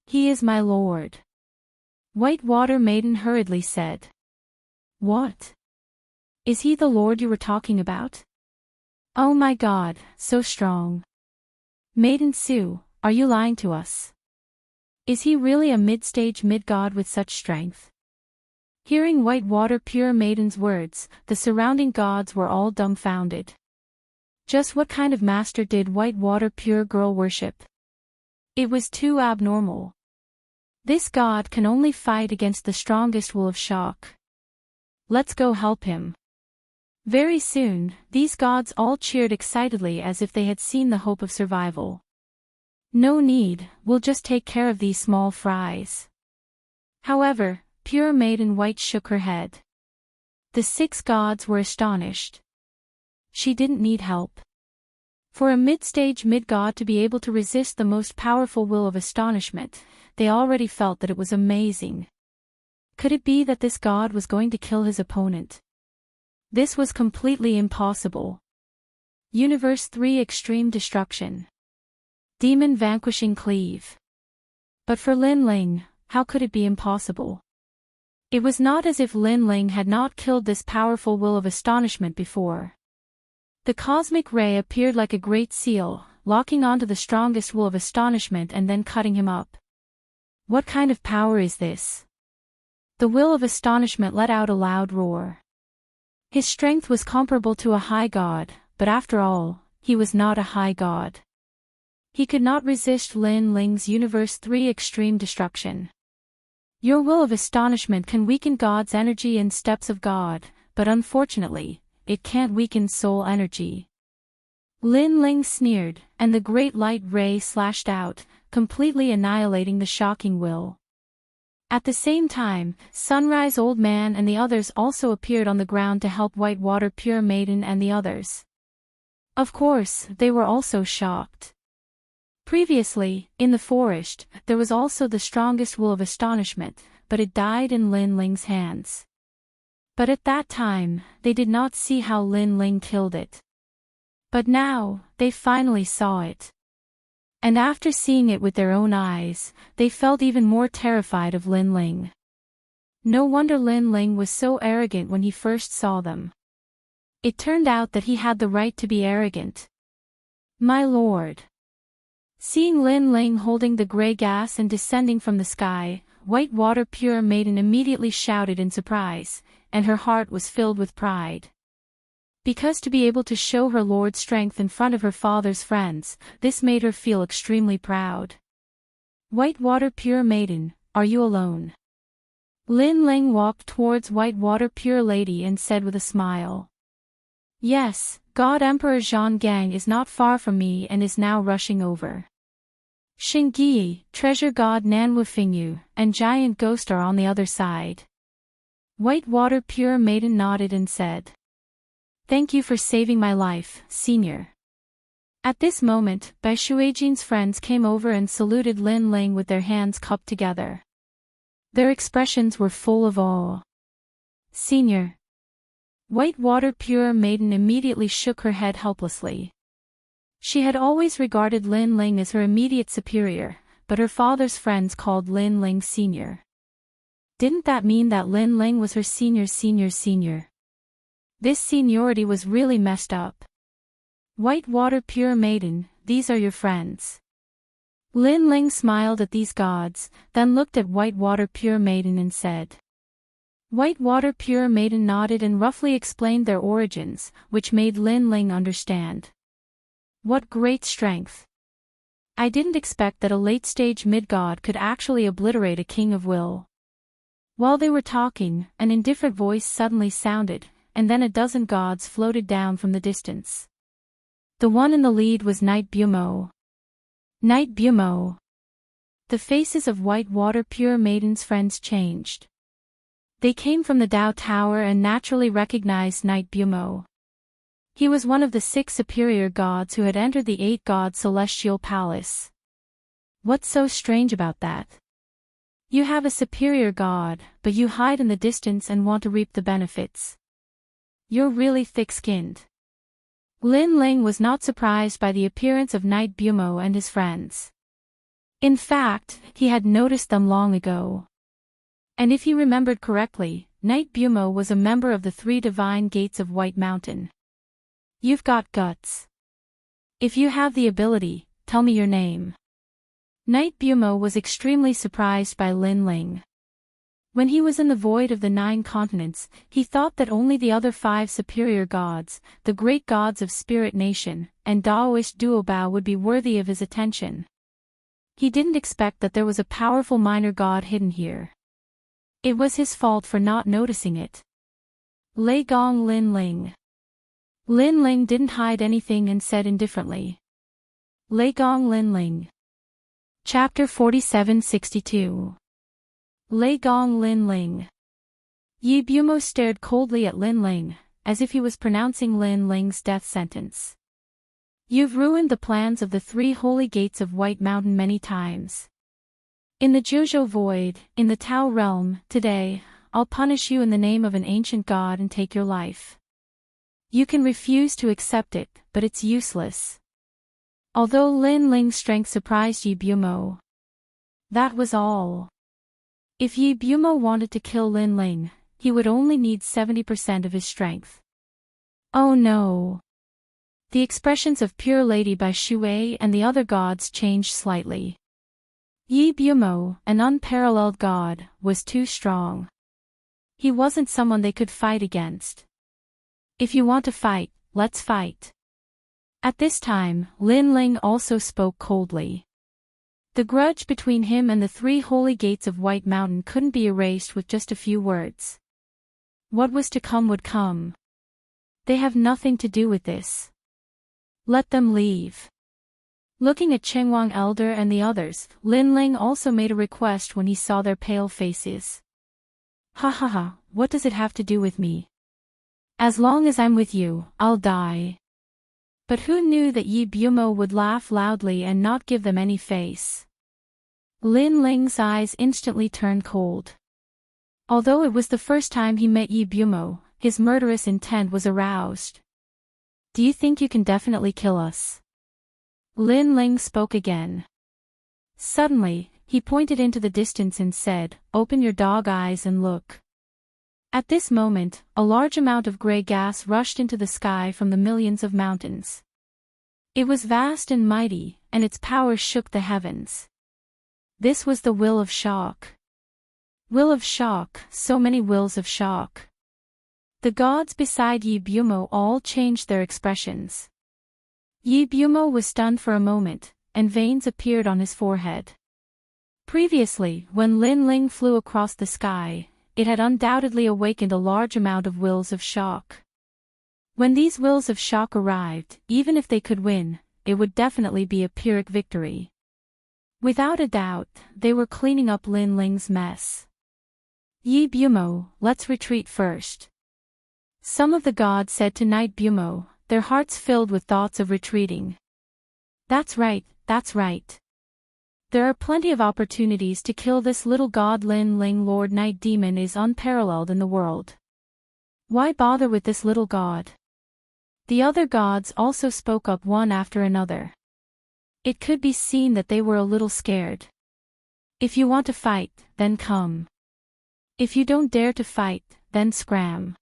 He is my lord. Whitewater Maiden hurriedly said. What? Is he the lord you were talking about? Oh my god, so strong. Maiden Su, are you lying to us? Is he really a mid-stage mid-god with such strength? Hearing Whitewater Pure Maiden's words, the surrounding gods were all dumbfounded. Just what kind of master did Whitewater Pure Girl worship? It was too abnormal. This god can only fight against the strongest will of shock. Let's go help him. Very soon, these gods all cheered excitedly as if they had seen the hope of survival. No need, we'll just take care of these small fries. However, Pure Maiden White shook her head. The 6 gods were astonished. She didn't need help. For a mid-stage mid-god to be able to resist the most powerful will of astonishment, they already felt that it was amazing. Could it be that this god was going to kill his opponent? This was completely impossible. Universe 3 Extreme Destruction. Demon Vanquishing Cleave. But for Lin Ling, how could it be impossible? It was not as if Lin Ling had not killed this powerful will of astonishment before. The cosmic ray appeared like a great seal, locking onto the strongest will of astonishment and then cutting him up. What kind of power is this? The will of astonishment let out a loud roar. His strength was comparable to a high god, but after all, he was not a high god. He could not resist Lin Ling's Universe 3 Extreme Destruction. Your will of astonishment can weaken God's energy and steps of God, but unfortunately, it can't weaken soul energy. Lin Ling sneered, and the great light ray slashed out, completely annihilating the shocking will. At the same time, Sunrise Old Man and the others also appeared on the ground to help Whitewater Pure Maiden and the others. Of course, they were also shocked. Previously, in the forest, there was also the strongest will of astonishment, but it died in Lin Ling's hands. But at that time, they did not see how Lin Ling killed it. But now, they finally saw it. And after seeing it with their own eyes, they felt even more terrified of Lin Ling. No wonder Lin Ling was so arrogant when he first saw them. It turned out that he had the right to be arrogant. My lord. Seeing Lin Ling holding the gray gas and descending from the sky, Whitewater Pure Maiden immediately shouted in surprise, and her heart was filled with pride. Because to be able to show her lord's strength in front of her father's friends, this made her feel extremely proud. Whitewater Pure Maiden, are you alone? Lin Ling walked towards Whitewater Pure Lady and said with a smile. Yes, God Emperor Zhang Gang is not far from me and is now rushing over. Xingyi, Treasure God Nan Wufingyu, and Giant Ghost are on the other side. Whitewater Pure Maiden nodded and said. Thank you for saving my life, Senior. At this moment, Bai Shuijin's friends came over and saluted Lin Ling with their hands cupped together. Their expressions were full of awe. Senior. Whitewater Pure Maiden immediately shook her head helplessly. She had always regarded Lin Ling as her immediate superior, but her father's friends called Lin Ling Senior. Didn't that mean that Lin Ling was her senior? This seniority was really messed up. Whitewater Pure Maiden, these are your friends. Lin Ling smiled at these gods, then looked at Whitewater Pure Maiden and said. Whitewater Pure Maiden nodded and roughly explained their origins, which made Lin Ling understand. What great strength! I didn't expect that a late-stage mid-god could actually obliterate a king of will. While they were talking, an indifferent voice suddenly sounded, and then a dozen gods floated down from the distance. The one in the lead was Knight Bumo. Knight Bumo. The faces of Whitewater Pure Maiden's friends changed. They came from the Dao Tower and naturally recognized Knight Bumo. He was one of the 6 superior gods who had entered the 8-god celestial palace. What's so strange about that? You have a superior god, but you hide in the distance and want to reap the benefits. You're really thick-skinned. Lin Ling was not surprised by the appearance of Knight Bumo and his friends. In fact, he had noticed them long ago. And if he remembered correctly, Knight Bumo was a member of the 3 divine gates of White Mountain. You've got guts. If you have the ability, tell me your name. Knight Bumo was extremely surprised by Lin Ling. When he was in the void of the 9 continents, he thought that only the other 5 superior gods, the great gods of Spirit Nation, and Daoist Duobao would be worthy of his attention. He didn't expect that there was a powerful minor god hidden here. It was his fault for not noticing it. Lei Gong Lin Ling. Lin Ling didn't hide anything and said indifferently. Lei Gong Lin Ling. Chapter 4762. Lei Gong Lin Ling. Yi Bumo stared coldly at Lin Ling, as if he was pronouncing Lin Ling's death sentence. You've ruined the plans of the 3 holy gates of White Mountain many times. In the Zhuzhou Void, in the Tao realm, today, I'll punish you in the name of an ancient god and take your life. You can refuse to accept it, but it's useless. Although Lin Ling's strength surprised Yi Bumo. That was all. If Yi Bumo wanted to kill Lin Ling, he would only need 70% of his strength. Oh no! The expressions of Pure Lady Bai Shui and the other gods changed slightly. Yi Bumo, an unparalleled god, was too strong. He wasn't someone they could fight against. If you want to fight, let's fight. At this time, Lin Ling also spoke coldly. The grudge between him and the 3 holy gates of White Mountain couldn't be erased with just a few words. What was to come would come. They have nothing to do with this. Let them leave. Looking at Chengwang Elder and the others, Lin Ling also made a request when he saw their pale faces. Ha ha ha, what does it have to do with me? As long as I'm with you, I'll die. But who knew that Yi Bumo would laugh loudly and not give them any face? Lin Ling's eyes instantly turned cold. Although it was the first time he met Yi Bumo, his murderous intent was aroused. Do you think you can definitely kill us? Lin Ling spoke again. Suddenly, he pointed into the distance and said, "Open your dog eyes and look." At this moment, a large amount of gray gas rushed into the sky from the millions of mountains. It was vast and mighty, and its power shook the heavens. This was the will of shock. Will of shock, so many wills of shock. The gods beside Yi Bumo all changed their expressions. Yi Bumo was stunned for a moment, and veins appeared on his forehead. Previously, when Lin Ling flew across the sky, it had undoubtedly awakened a large amount of wills of shock. When these wills of shock arrived, even if they could win, it would definitely be a Pyrrhic victory. Without a doubt, they were cleaning up Lin Ling's mess. Yi Bumo, let's retreat first. Some of the gods said to Knight Bumo, their hearts filled with thoughts of retreating. That's right, that's right. There are plenty of opportunities to kill this little god. Lin Ling Lord Night Demon is unparalleled in the world. Why bother with this little god? The other gods also spoke up one after another. It could be seen that they were a little scared. If you want to fight, then come. If you don't dare to fight, then scram.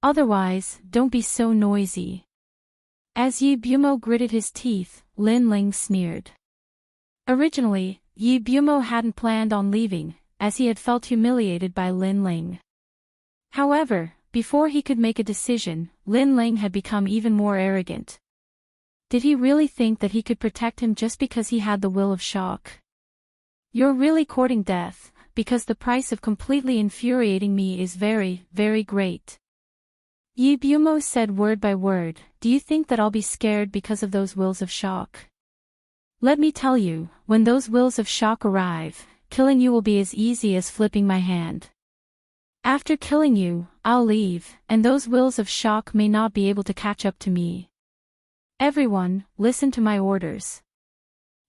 Otherwise, don't be so noisy. As Yi Bumo gritted his teeth, Lin Ling sneered. Originally, Yi Bumo hadn't planned on leaving, as he had felt humiliated by Lin Ling. However, before he could make a decision, Lin Ling had become even more arrogant. Did he really think that he could protect him just because he had the will of shock? You're really courting death, because the price of completely infuriating me is very, very great. Yi Bumo said word by word, do you think that I'll be scared because of those wills of shock? Let me tell you, when those wills of shock arrive, killing you will be as easy as flipping my hand. After killing you, I'll leave, and those wills of shock may not be able to catch up to me. Everyone, listen to my orders.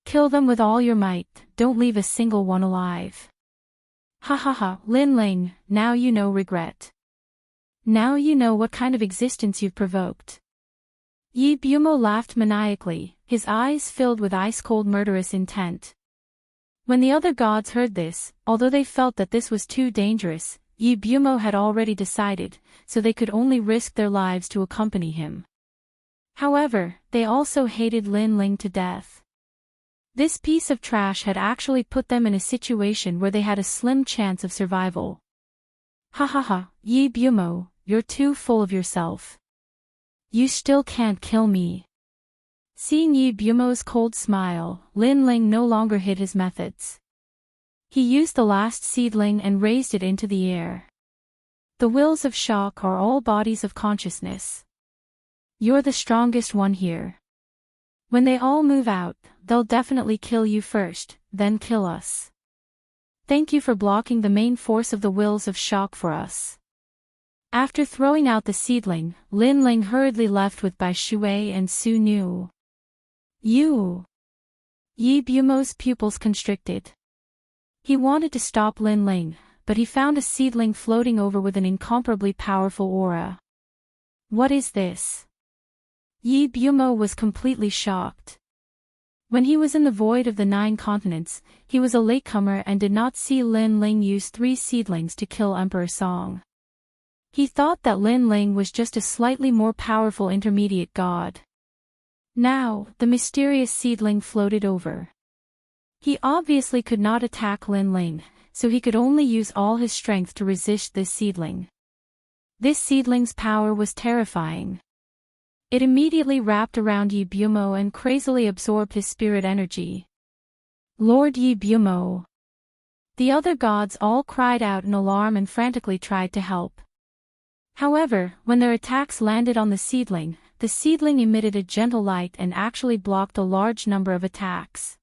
Kill them with all your might, don't leave a single one alive. Ha ha ha, Lin Ling, now you know regret. Now you know what kind of existence you've provoked. Yi Bumo laughed maniacally, his eyes filled with ice-cold murderous intent. When the other gods heard this, although they felt that this was too dangerous, Yi Bumo had already decided, so they could only risk their lives to accompany him. However, they also hated Lin Ling to death. This piece of trash had actually put them in a situation where they had a slim chance of survival. Ha ha ha, Yi Bumo, you're too full of yourself. You still can't kill me. Seeing Yi Bumo's cold smile, Lin Ling no longer hid his methods. He used the last seedling and raised it into the air. The wills of shock are all bodies of consciousness. You're the strongest one here. When they all move out, they'll definitely kill you first, then kill us. Thank you for blocking the main force of the wills of shock for us. After throwing out the seedling, Lin Ling hurriedly left with Bai Shui and Su Nu. You! Yi Bumo's pupils constricted. He wanted to stop Lin Ling, but he found a seedling floating over with an incomparably powerful aura. What is this? Yi Bumo was completely shocked. When he was in the void of the 9 continents, he was a latecomer and did not see Lin Ling use 3 seedlings to kill Emperor Song. He thought that Lin Ling was just a slightly more powerful intermediate god. Now, the mysterious seedling floated over. He obviously could not attack Lin Ling, so he could only use all his strength to resist this seedling. This seedling's power was terrifying. It immediately wrapped around Yi Bumo and crazily absorbed his spirit energy. Lord Yi Bumo! The other gods all cried out in alarm and frantically tried to help. However, when their attacks landed on the seedling emitted a gentle light and actually blocked a large number of attacks.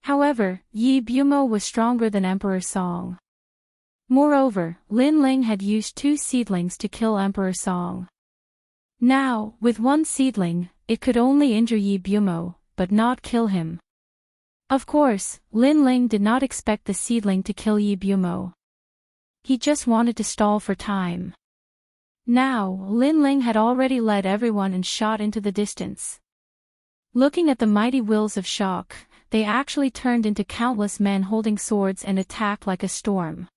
However, Yi Bumo was stronger than Emperor Song. Moreover, Lin Ling had used 2 seedlings to kill Emperor Song. Now, with 1 seedling, it could only injure Yi Bumo, but not kill him. Of course, Lin Ling did not expect the seedling to kill Yi Bumo. He just wanted to stall for time. Now, Lin Ling had already led everyone and shot into the distance. Looking at the mighty wills of shock, they actually turned into countless men holding swords and attacked like a storm.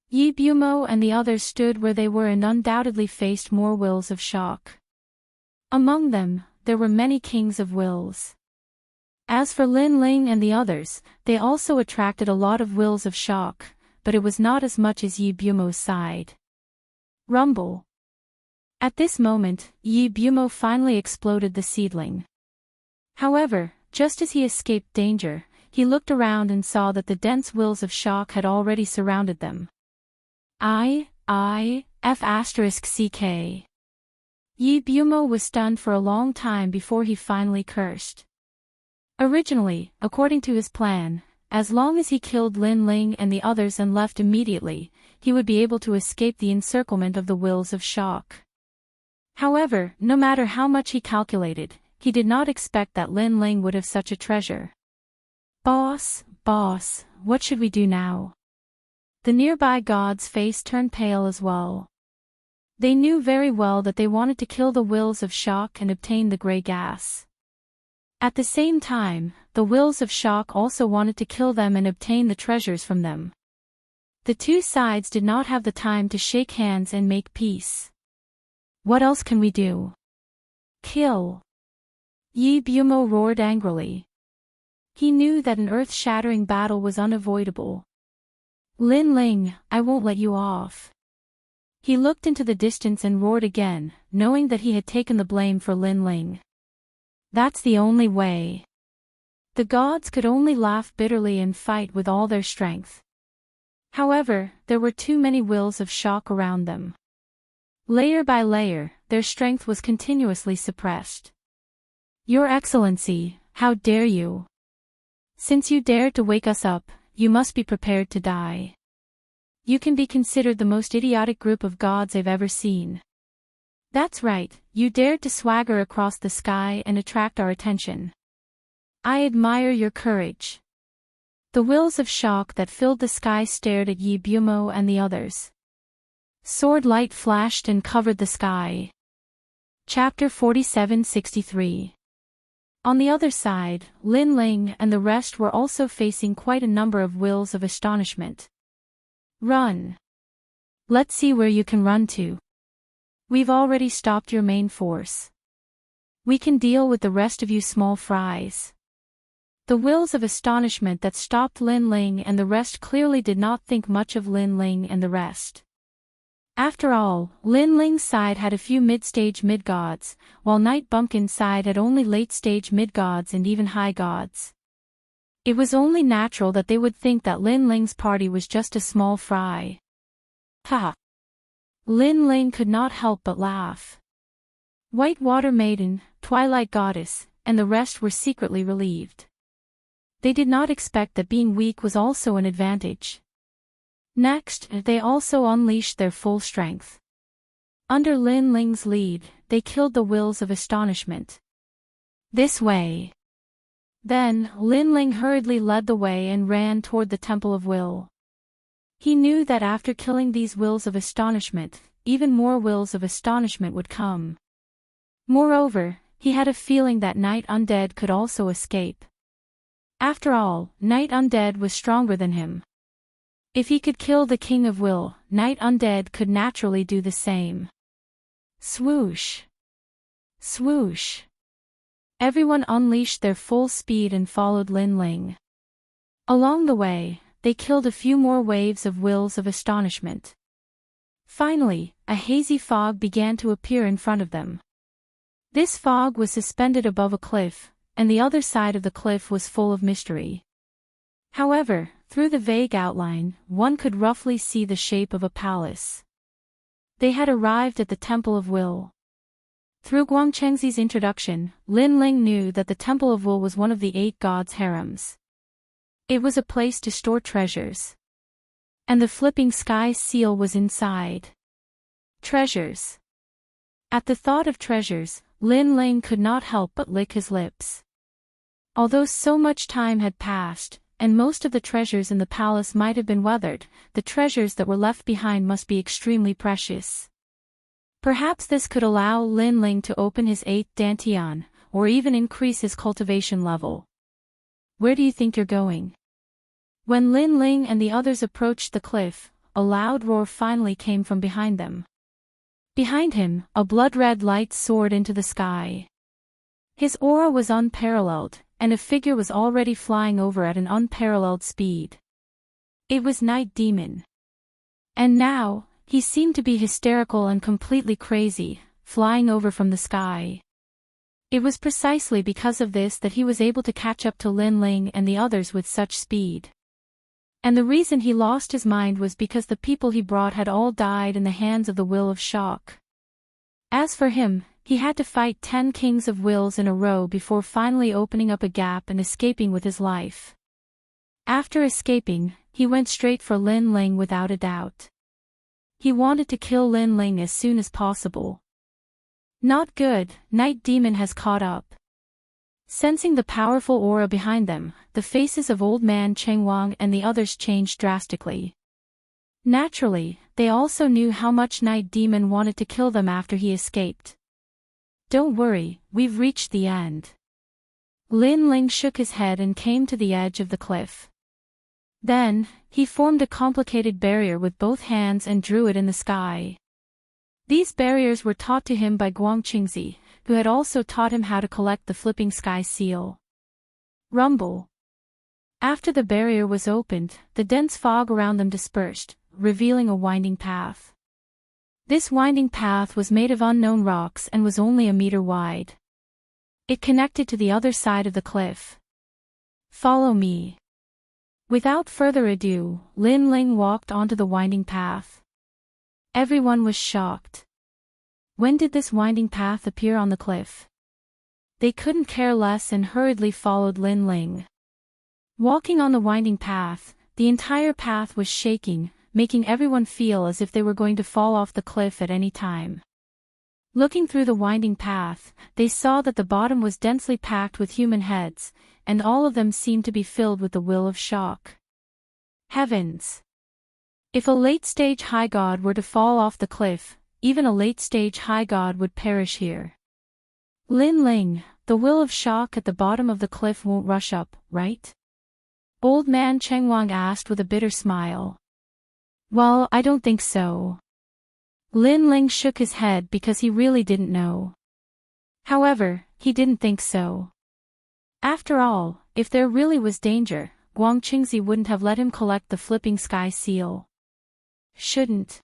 Yi Bumo and the others stood where they were and undoubtedly faced more wills of shock. Among them, there were many kings of wills. As for Lin Ling and the others, they also attracted a lot of wills of shock, but it was not as much as Yi Bumo's side. Rumble. At this moment, Yi Bumo finally exploded the seedling. However, just as he escaped danger, he looked around and saw that the dense wills of shock had already surrounded them. F***ck. Yi Bumo was stunned for a long time before he finally cursed. Originally, according to his plan, as long as he killed Lin Ling and the others and left immediately, he would be able to escape the encirclement of the wills of shock. However, no matter how much he calculated, he did not expect that Lin Ling would have such a treasure. Boss, what should we do now? The nearby god's face turned pale as well. They knew very well that they wanted to kill the wills of shock and obtain the grey gas. At the same time, the wills of shock also wanted to kill them and obtain the treasures from them. The two sides did not have the time to shake hands and make peace. What else can we do? Kill. Yi Bumo roared angrily. He knew that an earth-shattering battle was unavoidable. Lin Ling, I won't let you off. He looked into the distance and roared again, knowing that he had taken the blame for Lin Ling. That's the only way. The gods could only laugh bitterly and fight with all their strength. However, there were too many wills of shock around them. Layer by layer, their strength was continuously suppressed. Your Excellency, how dare you? Since you dared to wake us up, you must be prepared to die. You can be considered the most idiotic group of gods I've ever seen. That's right, you dared to swagger across the sky and attract our attention. I admire your courage. The wills of shock that filled the sky stared at Yi Bumo and the others. Sword light flashed and covered the sky. Chapter 4763. On the other side, Lin Ling and the rest were also facing quite a number of wills of astonishment. Run. Let's see where you can run to. We've already stopped your main force. We can deal with the rest of you small fries. The wills of astonishment that stopped Lin Ling and the rest clearly did not think much of Lin Ling and the rest. After all, Lin Ling's side had a few mid-stage mid-gods, while Night Bumpkin's side had only late-stage mid-gods and even high gods. It was only natural that they would think that Lin Ling's party was just a small fry. Ha! Lin Ling could not help but laugh. White Water Maiden, Twilight Goddess, and the rest were secretly relieved. They did not expect that being weak was also an advantage. Next, they also unleashed their full strength. Under Lin Ling's lead, they killed the wills of astonishment. This way. Then, Lin Ling hurriedly led the way and ran toward the Temple of Will. He knew that after killing these wills of astonishment, even more wills of astonishment would come. Moreover, he had a feeling that Night Undead could also escape. After all, Night Undead was stronger than him. If he could kill the King of Will, Night Undead could naturally do the same. Swoosh! Swoosh! Everyone unleashed their full speed and followed Lin Ling. Along the way, they killed a few more waves of wills of astonishment. Finally, a hazy fog began to appear in front of them. This fog was suspended above a cliff, and the other side of the cliff was full of mystery. However, through the vague outline, one could roughly see the shape of a palace. They had arrived at the Temple of Will. Through Guangchengzi's introduction, Lin Ling knew that the Temple of Will was one of the 8 gods' harems. It was a place to store treasures. And the flipping sky seal was inside. Treasures. At the thought of treasures, Lin Ling could not help but lick his lips. Although so much time had passed, and most of the treasures in the palace might have been weathered, the treasures that were left behind must be extremely precious. Perhaps this could allow Lin Ling to open his 8th dantian, or even increase his cultivation level. Where do you think you're going? When Lin Ling and the others approached the cliff, a loud roar finally came from behind them. Behind him, a blood-red light soared into the sky. His aura was unparalleled, and a figure was already flying over at an unparalleled speed. It was Night Demon. And now, he seemed to be hysterical and completely crazy, flying over from the sky. It was precisely because of this that he was able to catch up to Lin Ling and the others with such speed. And the reason he lost his mind was because the people he brought had all died in the hands of the Will of Shock. As for him, he had to fight 10 kings of wills in a row before finally opening up a gap and escaping with his life. After escaping, he went straight for Lin Ling without a doubt. He wanted to kill Lin Ling as soon as possible. Not good, Night Demon has caught up. Sensing the powerful aura behind them, the faces of Old Man Chengwang and the others changed drastically. Naturally, they also knew how much Night Demon wanted to kill them after he escaped. Don't worry, we've reached the end. Lin Ling shook his head and came to the edge of the cliff. Then, he formed a complicated barrier with both hands and drew it in the sky. These barriers were taught to him by Guang Qingzi, who had also taught him how to collect the flipping sky seal. Rumble. After the barrier was opened, the dense fog around them dispersed, revealing a winding path. This winding path was made of unknown rocks and was only a meter wide. It connected to the other side of the cliff. Follow me. Without further ado, Lin Ling walked onto the winding path. Everyone was shocked. When did this winding path appear on the cliff? They couldn't care less and hurriedly followed Lin Ling. Walking on the winding path, the entire path was shaking, making everyone feel as if they were going to fall off the cliff at any time. Looking through the winding path, they saw that the bottom was densely packed with human heads, and all of them seemed to be filled with the Will of Shock. Heavens! If a late-stage high god were to fall off the cliff, even a late-stage high god would perish here. Lin Ling, the Will of Shock at the bottom of the cliff won't rush up, right? Old Man Chengwang asked with a bitter smile. Well, I don't think so. Lin Ling shook his head because he really didn't know. However, he didn't think so. After all, if there really was danger, Guang Qingzi wouldn't have let him collect the flipping sky seal. Shouldn't.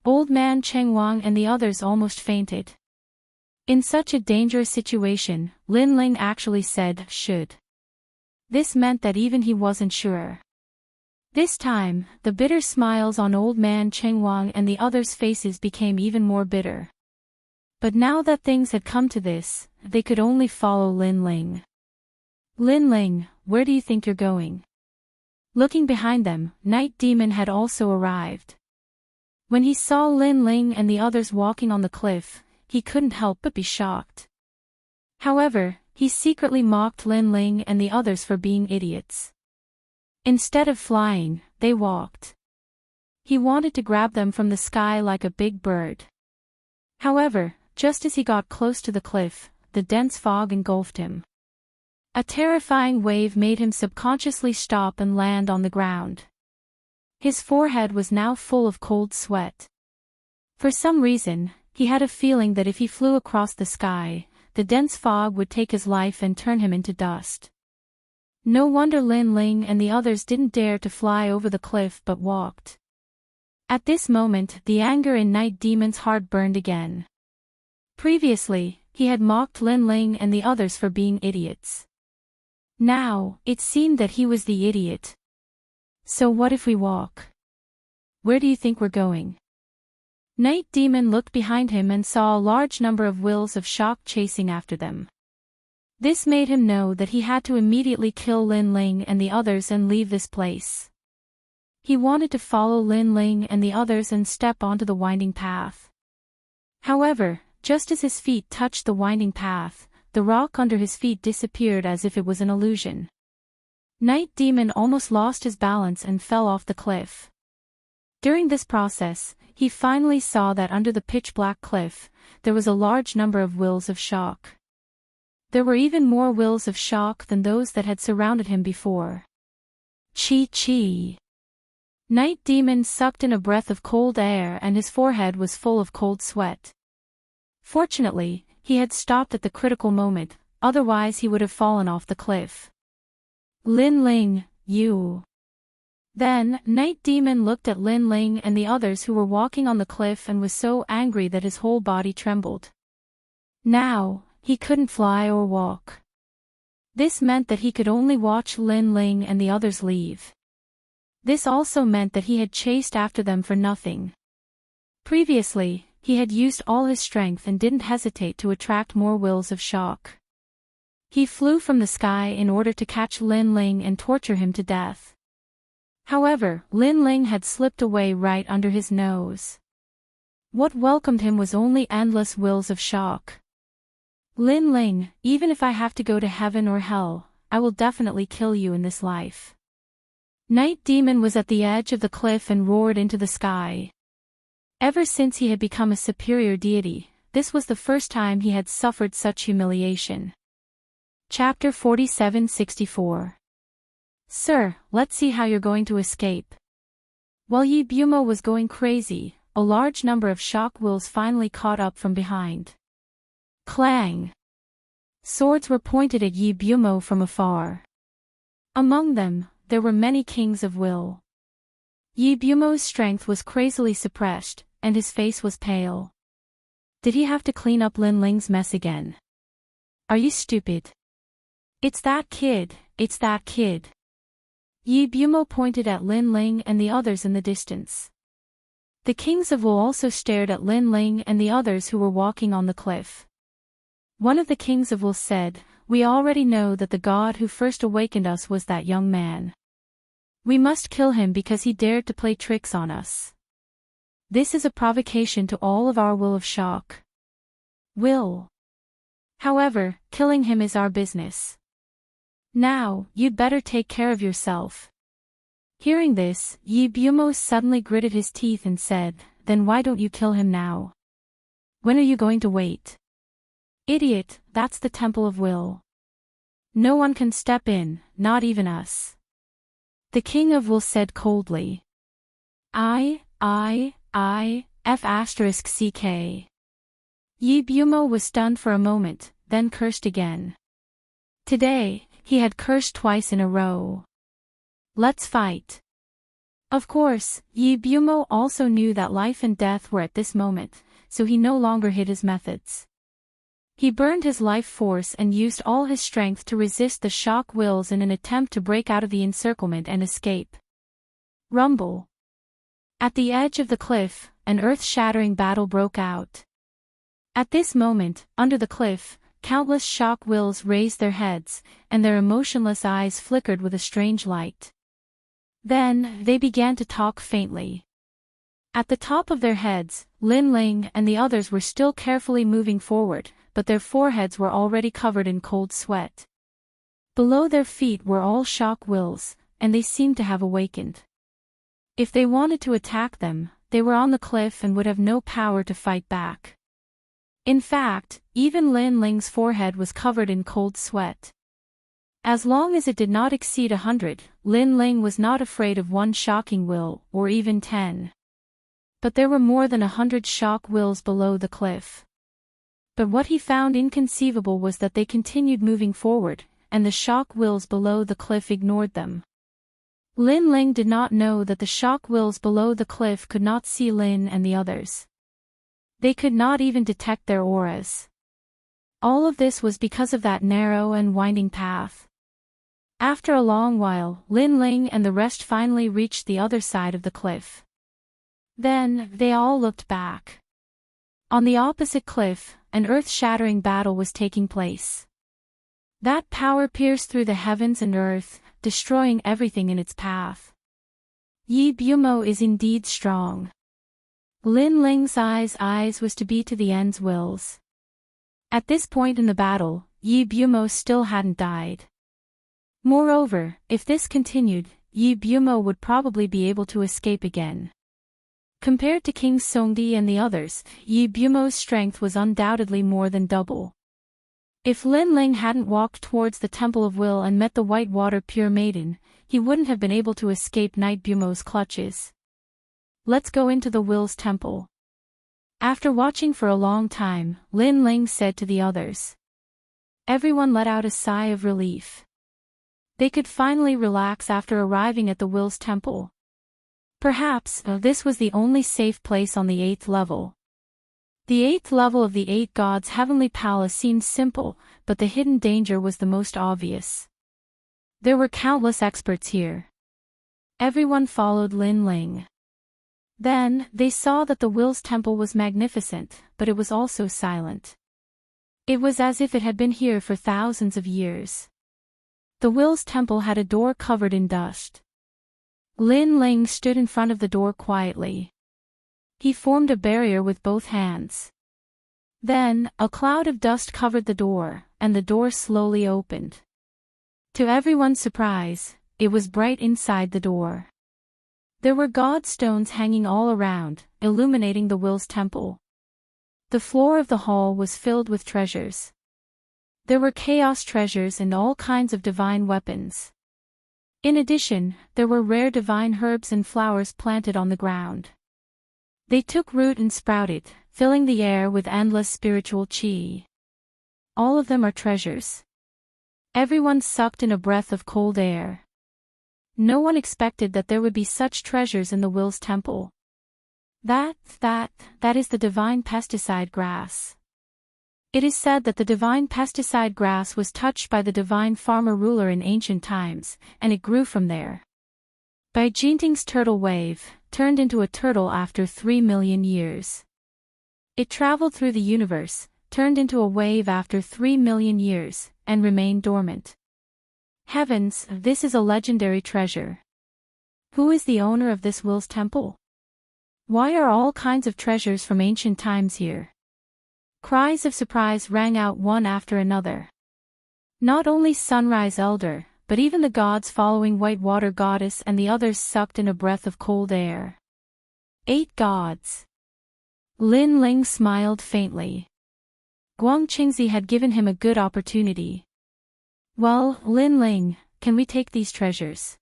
Old Man Chengwang and the others almost fainted. In such a dangerous situation, Lin Ling actually said should. This meant that even he wasn't sure. This time, the bitter smiles on Old Man Chengwang and the others' faces became even more bitter. But now that things had come to this, they could only follow Lin Ling. Lin Ling, where do you think you're going? Looking behind them, Night Demon had also arrived. When he saw Lin Ling and the others walking on the cliff, he couldn't help but be shocked. However, he secretly mocked Lin Ling and the others for being idiots. Instead of flying, they walked. He wanted to grab them from the sky like a big bird. However, just as he got close to the cliff, the dense fog engulfed him. A terrifying wave made him subconsciously stop and land on the ground. His forehead was now full of cold sweat. For some reason, he had a feeling that if he flew across the sky, the dense fog would take his life and turn him into dust. No wonder Lin Ling and the others didn't dare to fly over the cliff but walked. At this moment, the anger in Night Demon's heart burned again. Previously, he had mocked Lin Ling and the others for being idiots. Now, it seemed that he was the idiot. So what if we walk? Where do you think we're going? Night Demon looked behind him and saw a large number of wills of shock chasing after them. This made him know that he had to immediately kill Lin Ling and the others and leave this place. He wanted to follow Lin Ling and the others and step onto the winding path. However, just as his feet touched the winding path, the rock under his feet disappeared as if it was an illusion. Night Demon almost lost his balance and fell off the cliff. During this process, he finally saw that under the pitch-black cliff, there was a large number of wills of shock. There were even more wills of shock than those that had surrounded him before. Chi. Night Demon sucked in a breath of cold air and his forehead was full of cold sweat. Fortunately, he had stopped at the critical moment, otherwise he would have fallen off the cliff. Lin Ling, you. Then, Night Demon looked at Lin Ling and the others who were walking on the cliff and was so angry that his whole body trembled. Now, he couldn't fly or walk. This meant that he could only watch Lin Ling and the others leave. This also meant that he had chased after them for nothing. Previously, he had used all his strength and didn't hesitate to attract more wills of shock. He flew from the sky in order to catch Lin Ling and torture him to death. However, Lin Ling had slipped away right under his nose. What welcomed him was only endless wills of shock. Lin Ling, even if I have to go to heaven or hell, I will definitely kill you in this life. Night Demon was at the edge of the cliff and roared into the sky. Ever since he had become a superior deity, this was the first time he had suffered such humiliation. Chapter 47-64. Sir, let's see how you're going to escape. While Yi Bumo was going crazy, a large number of shock wills finally caught up from behind. Clang! Swords were pointed at Yi Bumo from afar. Among them, there were many kings of will. Yi Bumo's strength was crazily suppressed, and his face was pale. Did he have to clean up Lin Ling's mess again? Are you stupid? It's that kid, it's that kid. Yi Bumo pointed at Lin Ling and the others in the distance. The kings of Will also stared at Lin Ling and the others who were walking on the cliff. One of the kings of Will said, "We already know that the god who first awakened us was that young man. We must kill him because he dared to play tricks on us. This is a provocation to all of our will of shock. Will. However, killing him is our business. Now, you'd better take care of yourself." Hearing this, Yi Bumo suddenly gritted his teeth and said, "Then why don't you kill him now? When are you going to wait? Idiot, that's the Temple of Will. No one can step in, not even us." The King of Will said coldly. F***ck. Yi Bumo was stunned for a moment, then cursed again. Today, he had cursed twice in a row. Let's fight. Of course, Yi Bumo also knew that life and death were at this moment, so he no longer hid his methods. He burned his life force and used all his strength to resist the shock wills in an attempt to break out of the encirclement and escape. Rumble. At the edge of the cliff, an earth-shattering battle broke out. At this moment, under the cliff, countless shock wills raised their heads, and their emotionless eyes flickered with a strange light. Then, they began to talk faintly. At the top of their heads, Lin Ling and the others were still carefully moving forward, but their foreheads were already covered in cold sweat. Below their feet were all shock wills, and they seemed to have awakened. If they wanted to attack them, they were on the cliff and would have no power to fight back. In fact, even Lin Ling's forehead was covered in cold sweat. As long as it did not exceed 100, Lin Ling was not afraid of one shocking will, or even 10. But there were more than 100 shock wills below the cliff. But what he found inconceivable was that they continued moving forward, and the shock wills below the cliff ignored them. Lin Ling did not know that the shock wills below the cliff could not see Lin and the others. They could not even detect their auras. All of this was because of that narrow and winding path. After a long while, Lin Ling and the rest finally reached the other side of the cliff. Then, they all looked back. On the opposite cliff, an earth-shattering battle was taking place. That power pierced through the heavens and earth, destroying everything in its path. Yi Bumo is indeed strong. Lin Ling's eyes was to be to the end's wills. At this point in the battle, Yi Bumo still hadn't died. Moreover, if this continued, Yi Bumo would probably be able to escape again. Compared to King Songdi and the others, Yi Bumo's strength was undoubtedly more than double. If Lin Ling hadn't walked towards the Temple of Will and met the White Water Pure Maiden, he wouldn't have been able to escape Night Bumo's clutches. Let's go into the Will's Temple. After watching for a long time, Lin Ling said to the others. Everyone let out a sigh of relief. They could finally relax after arriving at the Will's Temple. Perhaps, this was the only safe place on the 8th level. The 8th level of the 8 gods' heavenly palace seemed simple, but the hidden danger was the most obvious. There were countless experts here. Everyone followed Lin Ling. Then, they saw that the Will's Temple was magnificent, but it was also silent. It was as if it had been here for thousands of years. The Will's Temple had a door covered in dust. Lin Ling stood in front of the door quietly. He formed a barrier with both hands. Then, a cloud of dust covered the door, and the door slowly opened. To everyone's surprise, it was bright inside the door. There were god stones hanging all around, illuminating the Will's Temple. The floor of the hall was filled with treasures. There were chaos treasures and all kinds of divine weapons. In addition, there were rare divine herbs and flowers planted on the ground. They took root and sprouted, filling the air with endless spiritual qi. All of them are treasures. Everyone sucked in a breath of cold air. No one expected that there would be such treasures in the Will's Temple. That is the divine pesticide grass. It is said that the divine pesticide grass was touched by the divine farmer ruler in ancient times, and it grew from there. Bai Jinting's turtle wave turned into a turtle after 3 million years. It traveled through the universe, turned into a wave after 3 million years, and remained dormant. Heavens, this is a legendary treasure. Who is the owner of this Will's Temple? Why are all kinds of treasures from ancient times here? Cries of surprise rang out one after another. Not only Sunrise Elder, but even the gods following White Water Goddess and the others sucked in a breath of cold air. 8 gods. Lin Ling smiled faintly. Guang Qingzi had given him a good opportunity. Well, Lin Ling, can we take these treasures?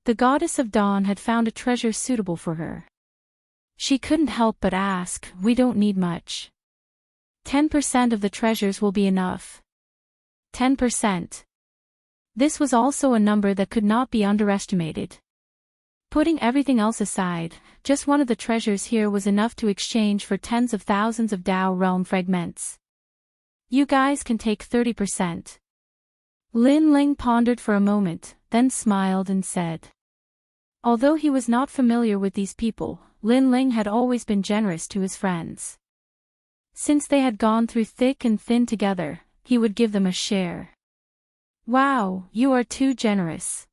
The goddess of dawn had found a treasure suitable for her. She couldn't help but ask, we don't need much. 10% of the treasures will be enough. 10%. This was also a number that could not be underestimated. Putting everything else aside, just one of the treasures here was enough to exchange for tens of thousands of Dao realm fragments. You guys can take 30%. Lin Ling pondered for a moment, then smiled and said. Although he was not familiar with these people, Lin Ling had always been generous to his friends. Since they had gone through thick and thin together, he would give them a share. Wow, you are too generous.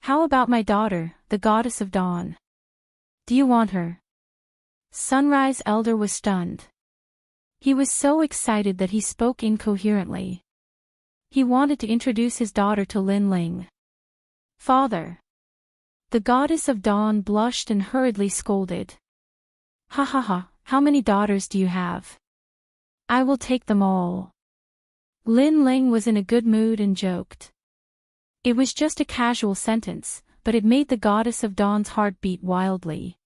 How about my daughter, the goddess of dawn? Do you want her? Sunrise Elder was stunned. He was so excited that he spoke incoherently. He wanted to introduce his daughter to Lin Ling. Father. The goddess of dawn blushed and hurriedly scolded. Ha ha ha, how many daughters do you have? I will take them all. Lin Ling was in a good mood and joked. It was just a casual sentence, but it made the goddess of dawn's heart beat wildly.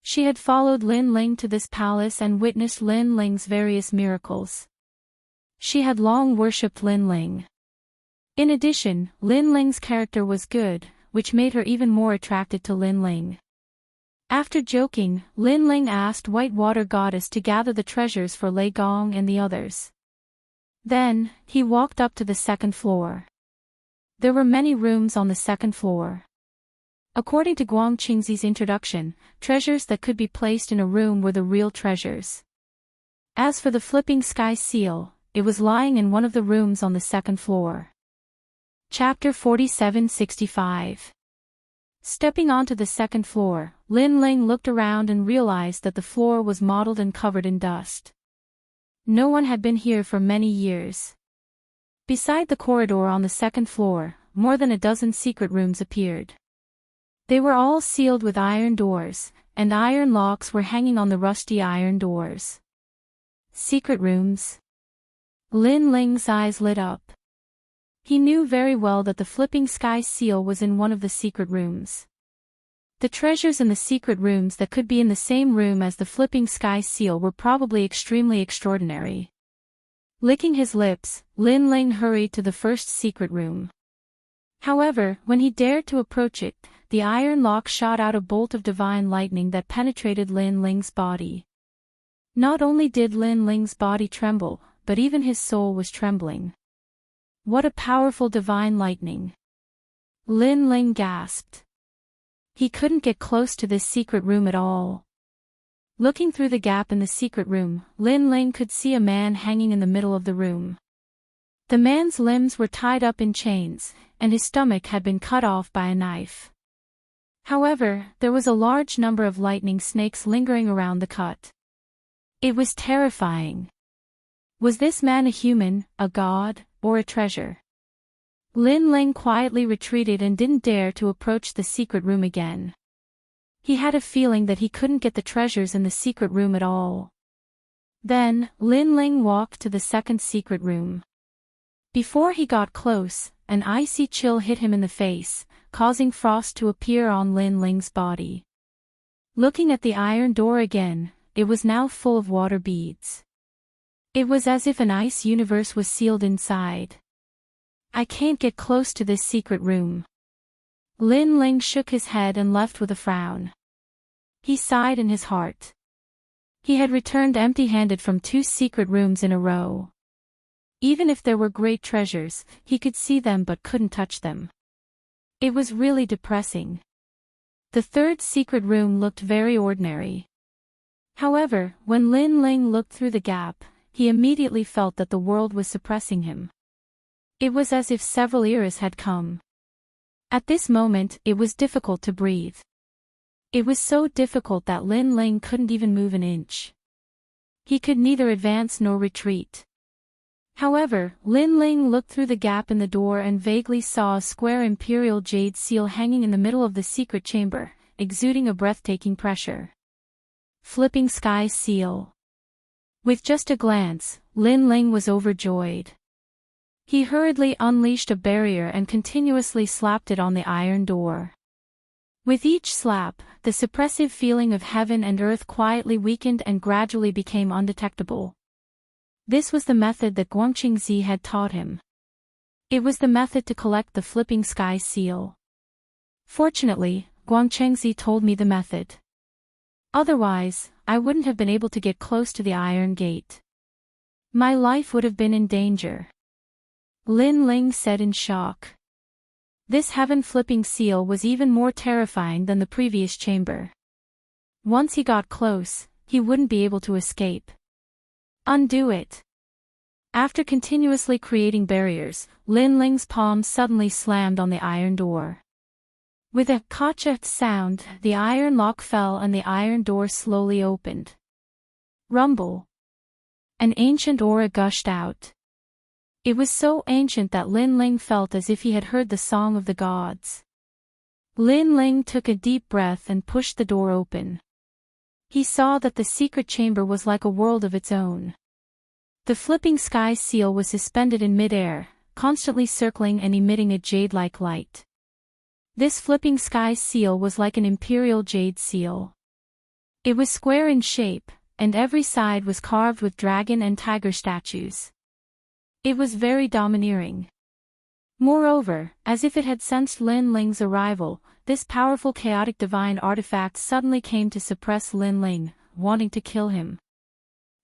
She had followed Lin Ling to this palace and witnessed Lin Ling's various miracles. She had long worshipped Lin Ling. In addition, Lin Ling's character was good, which made her even more attracted to Lin Ling. After joking, Lin Ling asked White Water Goddess to gather the treasures for Lei Gong and the others. Then, he walked up to the second floor. There were many rooms on the second floor. According to Guang Qingzi's introduction, treasures that could be placed in a room were the real treasures. As for the flipping sky seal, it was lying in one of the rooms on the second floor. Chapter 4765. Stepping onto the second floor, Lin Ling looked around and realized that the floor was mottled and covered in dust. No one had been here for many years. Beside the corridor on the second floor, more than a dozen secret rooms appeared. They were all sealed with iron doors, and iron locks were hanging on the rusty iron doors. Secret rooms. Lin Ling's eyes lit up. He knew very well that the flipping sky seal was in one of the secret rooms. The treasures in the secret rooms that could be in the same room as the flipping sky seal were probably extremely extraordinary. Licking his lips, Lin Ling hurried to the first secret room. However, when he dared to approach it, the iron lock shot out a bolt of divine lightning that penetrated Lin Ling's body. Not only did Lin Ling's body tremble, but even his soul was trembling. What a powerful divine lightning! Lin Ling gasped. He couldn't get close to this secret room at all. Looking through the gap in the secret room, Lin Ling could see a man hanging in the middle of the room. The man's limbs were tied up in chains, and his stomach had been cut off by a knife. However, there was a large number of lightning snakes lingering around the cut. It was terrifying. Was this man a human, a god, or a treasure? Lin Ling quietly retreated and didn't dare to approach the secret room again. He had a feeling that he couldn't get the treasures in the secret room at all. Then, Lin Ling walked to the second secret room. Before he got close, an icy chill hit him in the face, causing frost to appear on Lin Ling's body. Looking at the iron door again, it was now full of water beads. It was as if an ice universe was sealed inside. I can't get close to this secret room. Lin Ling shook his head and left with a frown. He sighed in his heart. He had returned empty-handed from 2 secret rooms in a row. Even if there were great treasures, he could see them but couldn't touch them. It was really depressing. The third secret room looked very ordinary. However, when Lin Ling looked through the gap, he immediately felt that the world was suppressing him. It was as if several eras had come. At this moment, it was difficult to breathe. It was so difficult that Lin Ling couldn't even move an inch. He could neither advance nor retreat. However, Lin Ling looked through the gap in the door and vaguely saw a square imperial jade seal hanging in the middle of the secret chamber, exuding a breathtaking pressure. Flipping Sky Seal. With just a glance, Lin Ling was overjoyed. He hurriedly unleashed a barrier and continuously slapped it on the iron door. With each slap, the suppressive feeling of heaven and earth quietly weakened and gradually became undetectable. This was the method that Guangqingzi had taught him. It was the method to collect the Flipping Sky Seal. Fortunately, Guangqingzi told me the method. Otherwise, I wouldn't have been able to get close to the Iron Gate. My life would have been in danger. Lin Ling said in shock. This heaven-flipping seal was even more terrifying than the previous chamber. Once he got close, he wouldn't be able to escape. Undo it. After continuously creating barriers, Lin Ling's palm suddenly slammed on the iron door. With a "kacha" sound, the iron lock fell and the iron door slowly opened. Rumble. An ancient aura gushed out. It was so ancient that Lin Ling felt as if he had heard the song of the gods. Lin Ling took a deep breath and pushed the door open. He saw that the secret chamber was like a world of its own. The Flipping Sky Seal was suspended in mid-air, constantly circling and emitting a jade-like light. This Flipping Sky Seal was like an imperial jade seal. It was square in shape, and every side was carved with dragon and tiger statues. It was very domineering. Moreover, as if it had sensed Lin Ling's arrival, this powerful chaotic divine artifact suddenly came to suppress Lin Ling, wanting to kill him.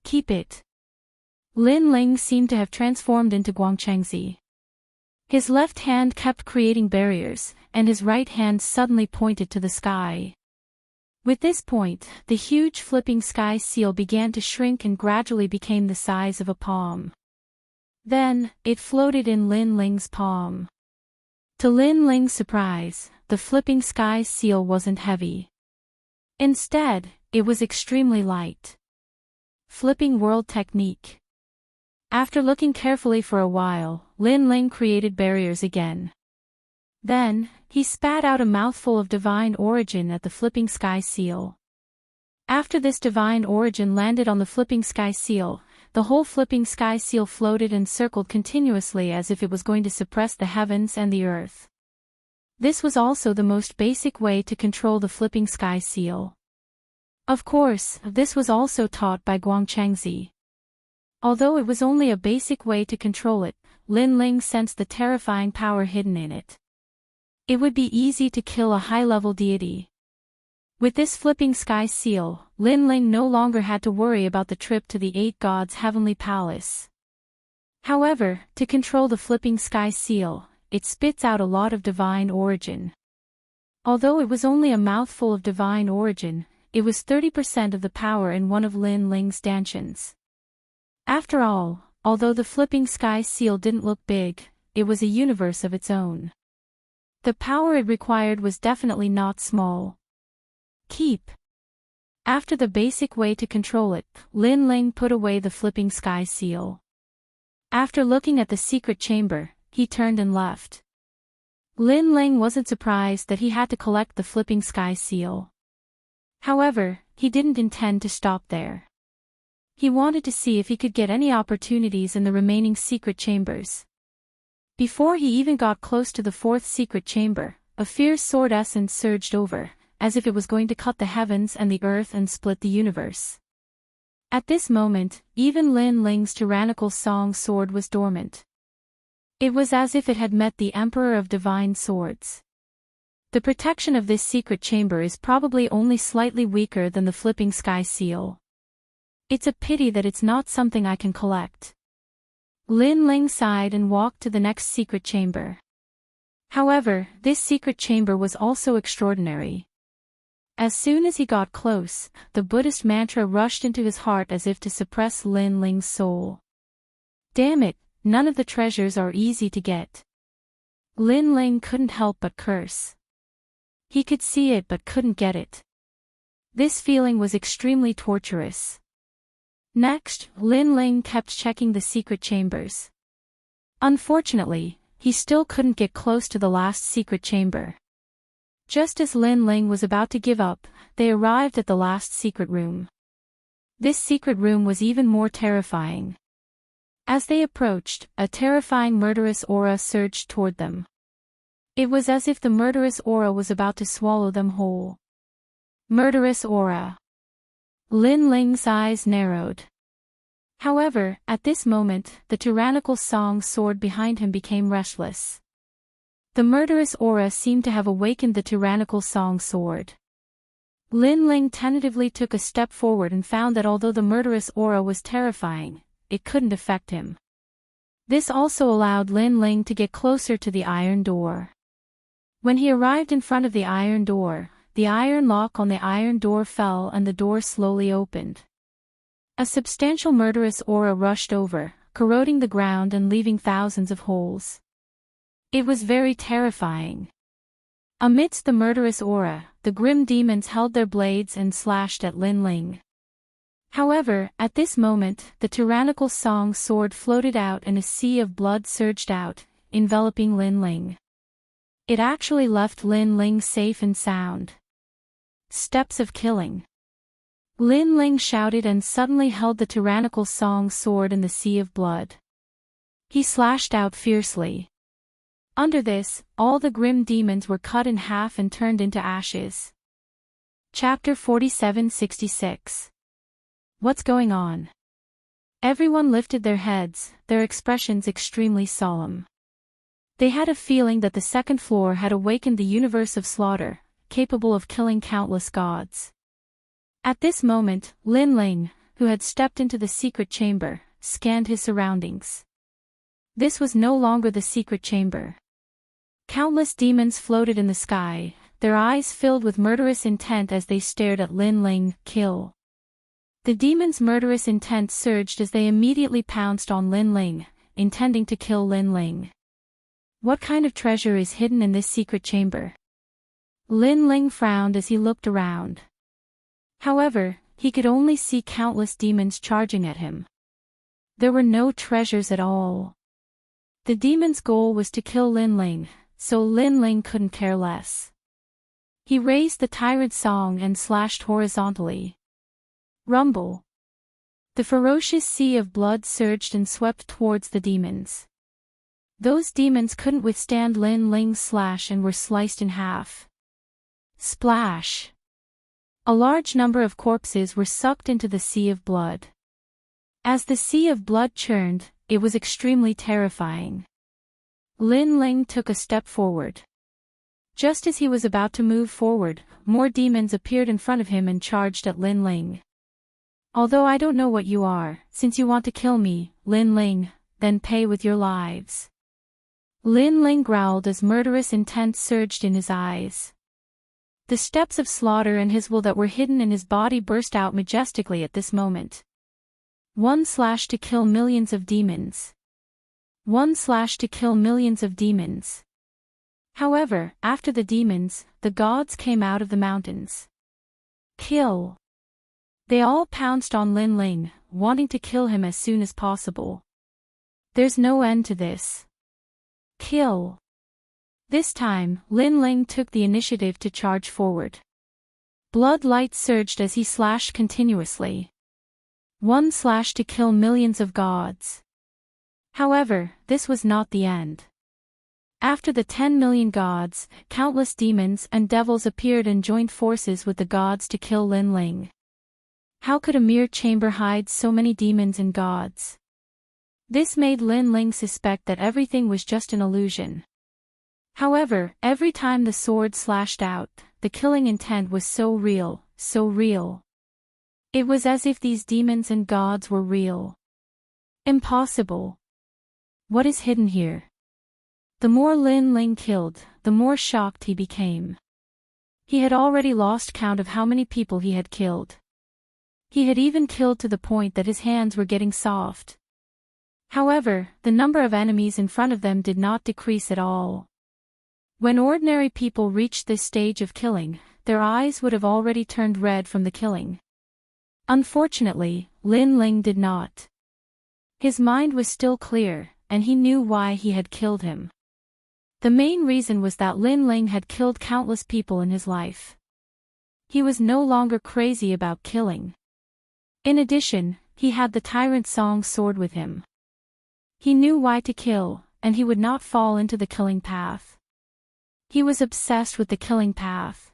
Keep it. Lin Ling seemed to have transformed into Guangqingzi. His left hand kept creating barriers, and his right hand suddenly pointed to the sky. With this point, the huge Flipping Sky Seal began to shrink and gradually became the size of a palm. Then, it floated in Lin Ling's palm. To Lin Ling's surprise, the Flipping Sky Seal wasn't heavy. Instead, it was extremely light. Flipping World Technique. After looking carefully for a while, Lin Ling created barriers again. Then, he spat out a mouthful of divine origin at the Flipping Sky Seal. After this divine origin landed on the Flipping Sky Seal, the whole Flipping Sky Seal floated and circled continuously as if it was going to suppress the heavens and the earth. This was also the most basic way to control the Flipping Sky Seal. Of course, this was also taught by Guangqingzi. Although it was only a basic way to control it, Lin Ling sensed the terrifying power hidden in it. It would be easy to kill a high-level deity. With this flipping sky seal, Lin Ling no longer had to worry about the trip to the Eight Gods' heavenly palace. However, to control the flipping sky seal, it spits out a lot of divine origin. Although it was only a mouthful of divine origin, it was 30% of the power in one of Lin Ling's stanchions. After all, although the flipping sky seal didn't look big, it was a universe of its own. The power it required was definitely not small. Keep. After the basic way to control it, Lin Ling put away the flipping sky seal. After looking at the secret chamber, he turned and left. Lin Ling wasn't surprised that he had to collect the flipping sky seal. However, he didn't intend to stop there. He wanted to see if he could get any opportunities in the remaining secret chambers. Before he even got close to the fourth secret chamber, a fierce sword essence surged over, as if it was going to cut the heavens and the earth and split the universe. At this moment, even Lin Ling's tyrannical song sword was dormant. It was as if it had met the Emperor of Divine Swords. The protection of this secret chamber is probably only slightly weaker than the flipping sky seal. It's a pity that it's not something I can collect. Lin Ling sighed and walked to the next secret chamber. However, this secret chamber was also extraordinary. As soon as he got close, the Buddhist mantra rushed into his heart as if to suppress Lin Ling's soul. Damn it, none of the treasures are easy to get. Lin Ling couldn't help but curse. He could see it but couldn't get it. This feeling was extremely torturous. Next, Lin Ling kept checking the secret chambers. Unfortunately, he still couldn't get close to the last secret chamber. Just as Lin Ling was about to give up, they arrived at the last secret room. This secret room was even more terrifying. As they approached, a terrifying murderous aura surged toward them. It was as if the murderous aura was about to swallow them whole. Murderous aura. Lin Ling's eyes narrowed. However, at this moment, the tyrannical song sword behind him became restless. The murderous aura seemed to have awakened the tyrannical song sword. Lin Ling tentatively took a step forward and found that although the murderous aura was terrifying, it couldn't affect him. This also allowed Lin Ling to get closer to the iron door. When he arrived in front of the iron door, the iron lock on the iron door fell and the door slowly opened. A substantial murderous aura rushed over, corroding the ground and leaving thousands of holes. It was very terrifying. Amidst the murderous aura, the grim demons held their blades and slashed at Lin Ling. However, at this moment, the tyrannical song sword floated out and a sea of blood surged out, enveloping Lin Ling. It actually left Lin Ling safe and sound. Steps of killing. Lin Ling shouted and suddenly held the tyrannical song sword in the sea of blood. He slashed out fiercely. Under this, all the grim demons were cut in half and turned into ashes. Chapter 4766. What's going on? Everyone lifted their heads, their expressions extremely solemn. They had a feeling that the second floor had awakened the universe of slaughter, capable of killing countless gods. At this moment, Lin Ling, who had stepped into the secret chamber, scanned his surroundings. This was no longer the secret chamber. Countless demons floated in the sky, their eyes filled with murderous intent as they stared at Lin Ling. Kill. The demons' murderous intent surged as they immediately pounced on Lin Ling, intending to kill Lin Ling. What kind of treasure is hidden in this secret chamber? Lin Ling frowned as he looked around. However, he could only see countless demons charging at him. There were no treasures at all. The demons' goal was to kill Lin Ling, so Lin Ling couldn't care less. He raised the tyrant song and slashed horizontally. Rumble. The ferocious sea of blood surged and swept towards the demons. Those demons couldn't withstand Lin Ling's slash and were sliced in half. Splash. A large number of corpses were sucked into the sea of blood. As the sea of blood churned, it was extremely terrifying. Lin Ling took a step forward. Just as he was about to move forward, more demons appeared in front of him and charged at Lin Ling. Although I don't know what you are, since you want to kill me, Lin Ling, then pay with your lives. Lin Ling growled as murderous intent surged in his eyes. The steps of slaughter and his will that were hidden in his body burst out majestically at this moment. One slash to kill millions of demons. One slash to kill millions of demons. However, after the demons, the gods came out of the mountains. Kill. They all pounced on Lin Ling, wanting to kill him as soon as possible. There's no end to this. Kill. This time, Lin Ling took the initiative to charge forward. Blood light surged as he slashed continuously. One slash to kill millions of gods. However, this was not the end. After the 10 million gods, countless demons and devils appeared and joined forces with the gods to kill Lin Ling. How could a mere chamber hide so many demons and gods? This made Lin Ling suspect that everything was just an illusion. However, every time the sword slashed out, the killing intent was so real, so real. It was as if these demons and gods were real. Impossible. What is hidden here? The more Lin Ling killed, the more shocked he became. He had already lost count of how many people he had killed. He had even killed to the point that his hands were getting soft. However, the number of enemies in front of them did not decrease at all. When ordinary people reached this stage of killing, their eyes would have already turned red from the killing. Unfortunately, Lin Ling did not. His mind was still clear, and he knew why he had killed him. The main reason was that Lin Ling had killed countless people in his life. He was no longer crazy about killing. In addition, he had the Tyrant Song sword with him. He knew why to kill, and he would not fall into the killing path. He was obsessed with the killing path.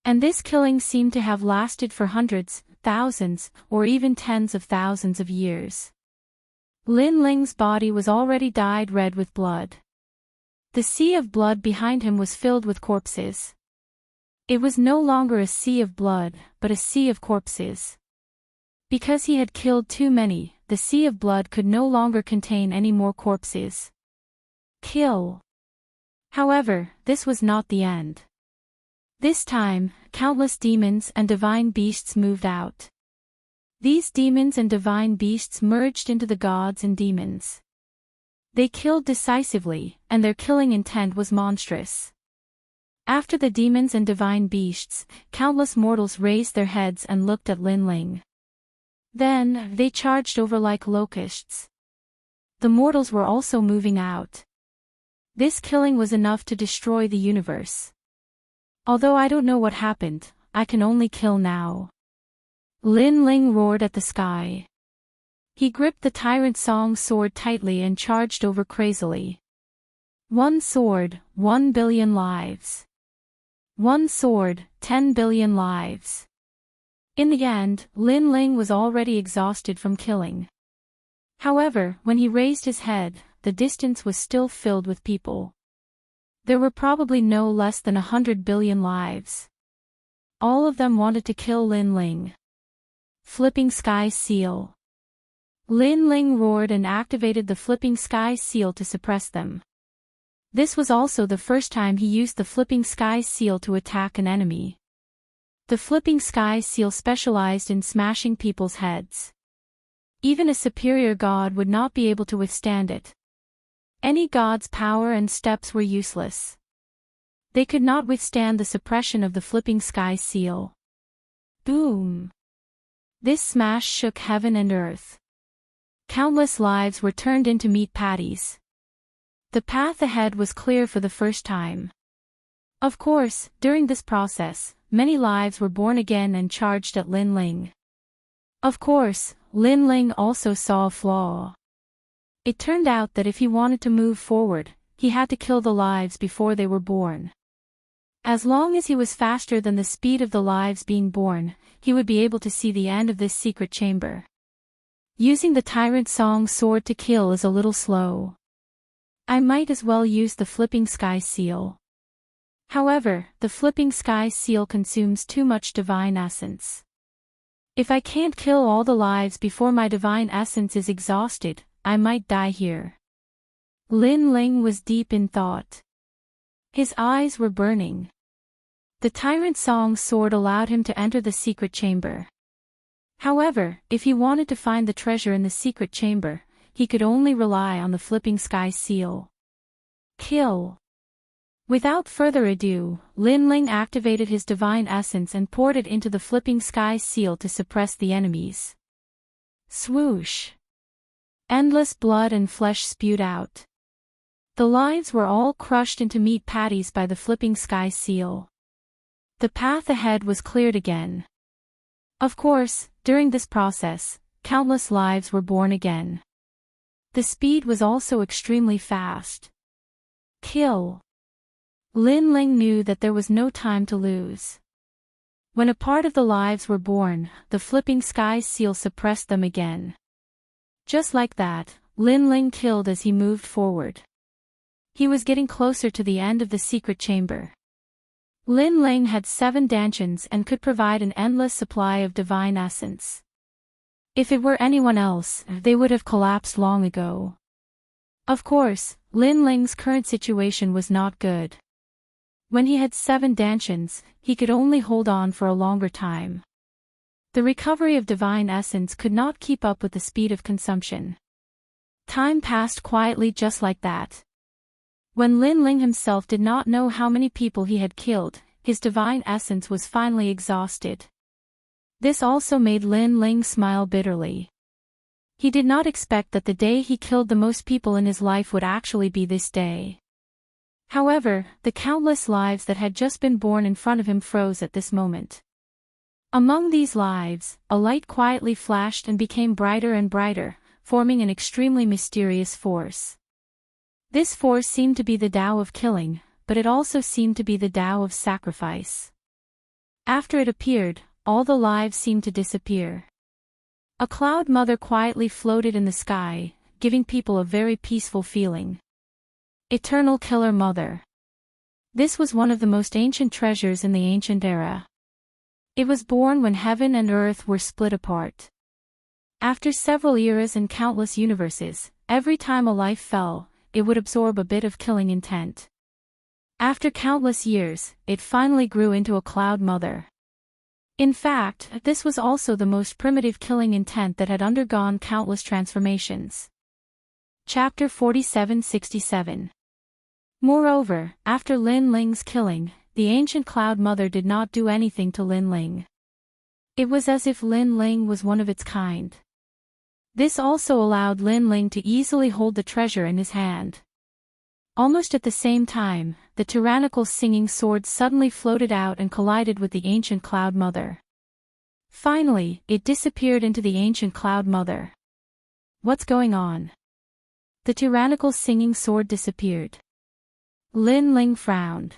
And this killing seemed to have lasted for hundreds, thousands, or even tens of thousands of years. Lin Ling's body was already dyed red with blood. The sea of blood behind him was filled with corpses. It was no longer a sea of blood, but a sea of corpses. Because he had killed too many, the sea of blood could no longer contain any more corpses. Kill. However, this was not the end. This time, countless demons and divine beasts moved out. These demons and divine beasts merged into the gods and demons. They killed decisively, and their killing intent was monstrous. After the demons and divine beasts, countless mortals raised their heads and looked at Lin Ling. Then, they charged over like locusts. The mortals were also moving out. This killing was enough to destroy the universe. Although I don't know what happened, I can only kill now. Lin Ling roared at the sky. He gripped the Tyrant Song sword tightly and charged over crazily. One sword, 1 billion lives. One sword, 10 billion lives. In the end, Lin Ling was already exhausted from killing. However, when he raised his head, the distance was still filled with people. There were probably no less than 100 billion lives. All of them wanted to kill Lin Ling. Flipping Sky Seal. Lin Ling roared and activated the Flipping Sky Seal to suppress them. This was also the first time he used the Flipping Sky Seal to attack an enemy. The Flipping Sky Seal specialized in smashing people's heads. Even a superior god would not be able to withstand it. Any god's power and steps were useless. They could not withstand the suppression of the Flipping Sky Seal. Boom! This smash shook heaven and earth. Countless lives were turned into meat patties. The path ahead was clear for the first time. Of course, during this process, many lives were born again and charged at Lin Ling. Of course, Lin Ling also saw a flaw. It turned out that if he wanted to move forward, he had to kill the lives before they were born. As long as he was faster than the speed of the lives being born, he would be able to see the end of this secret chamber. Using the Tyrant Song sword to kill is a little slow. I might as well use the Flipping Sky Seal. However, the flipping sky seal consumes too much divine essence. If I can't kill all the lives before my divine essence is exhausted, I might die here. Lin Ling was deep in thought. His eyes were burning. The tyrant song's sword allowed him to enter the secret chamber. However, if he wanted to find the treasure in the secret chamber, he could only rely on the flipping sky seal. Kill. Without further ado, Lin Ling activated his divine essence and poured it into the flipping sky seal to suppress the enemies. Swoosh. Endless blood and flesh spewed out. The lives were all crushed into meat patties by the flipping sky seal. The path ahead was cleared again. Of course, during this process, countless lives were born again. The speed was also extremely fast. Kill. Lin Ling knew that there was no time to lose. When a part of the lives were born, the flipping sky seal suppressed them again. Just like that, Lin Ling killed as he moved forward. He was getting closer to the end of the secret chamber. Lin Ling had 7 dantians and could provide an endless supply of divine essence. If it were anyone else, they would have collapsed long ago. Of course, Lin Ling's current situation was not good. When he had 7 dantians, he could only hold on for a longer time. The recovery of divine essence could not keep up with the speed of consumption. Time passed quietly just like that. When Lin Ling himself did not know how many people he had killed, his divine essence was finally exhausted. This also made Lin Ling smile bitterly. He did not expect that the day he killed the most people in his life would actually be this day. However, the countless lives that had just been born in front of him froze at this moment. Among these lives, a light quietly flashed and became brighter and brighter, forming an extremely mysterious force. This force seemed to be the Tao of killing, but it also seemed to be the Tao of sacrifice. After it appeared, all the lives seemed to disappear. A cloud mother quietly floated in the sky, giving people a very peaceful feeling. Eternal Killer Mother. This was one of the most ancient treasures in the ancient era. It was born when heaven and earth were split apart. After several eras and countless universes, every time a life fell, it would absorb a bit of killing intent. After countless years, it finally grew into a cloud mother. In fact, this was also the most primitive killing intent that had undergone countless transformations. Chapter 47-67. Moreover, after Lin Ling's killing, the ancient cloud mother did not do anything to Lin Ling. It was as if Lin Ling was one of its kind. This also allowed Lin Ling to easily hold the treasure in his hand. Almost at the same time, the tyrannical singing sword suddenly floated out and collided with the ancient cloud mother. Finally, it disappeared into the ancient cloud mother. What's going on? The tyrannical singing sword disappeared. Lin Ling frowned.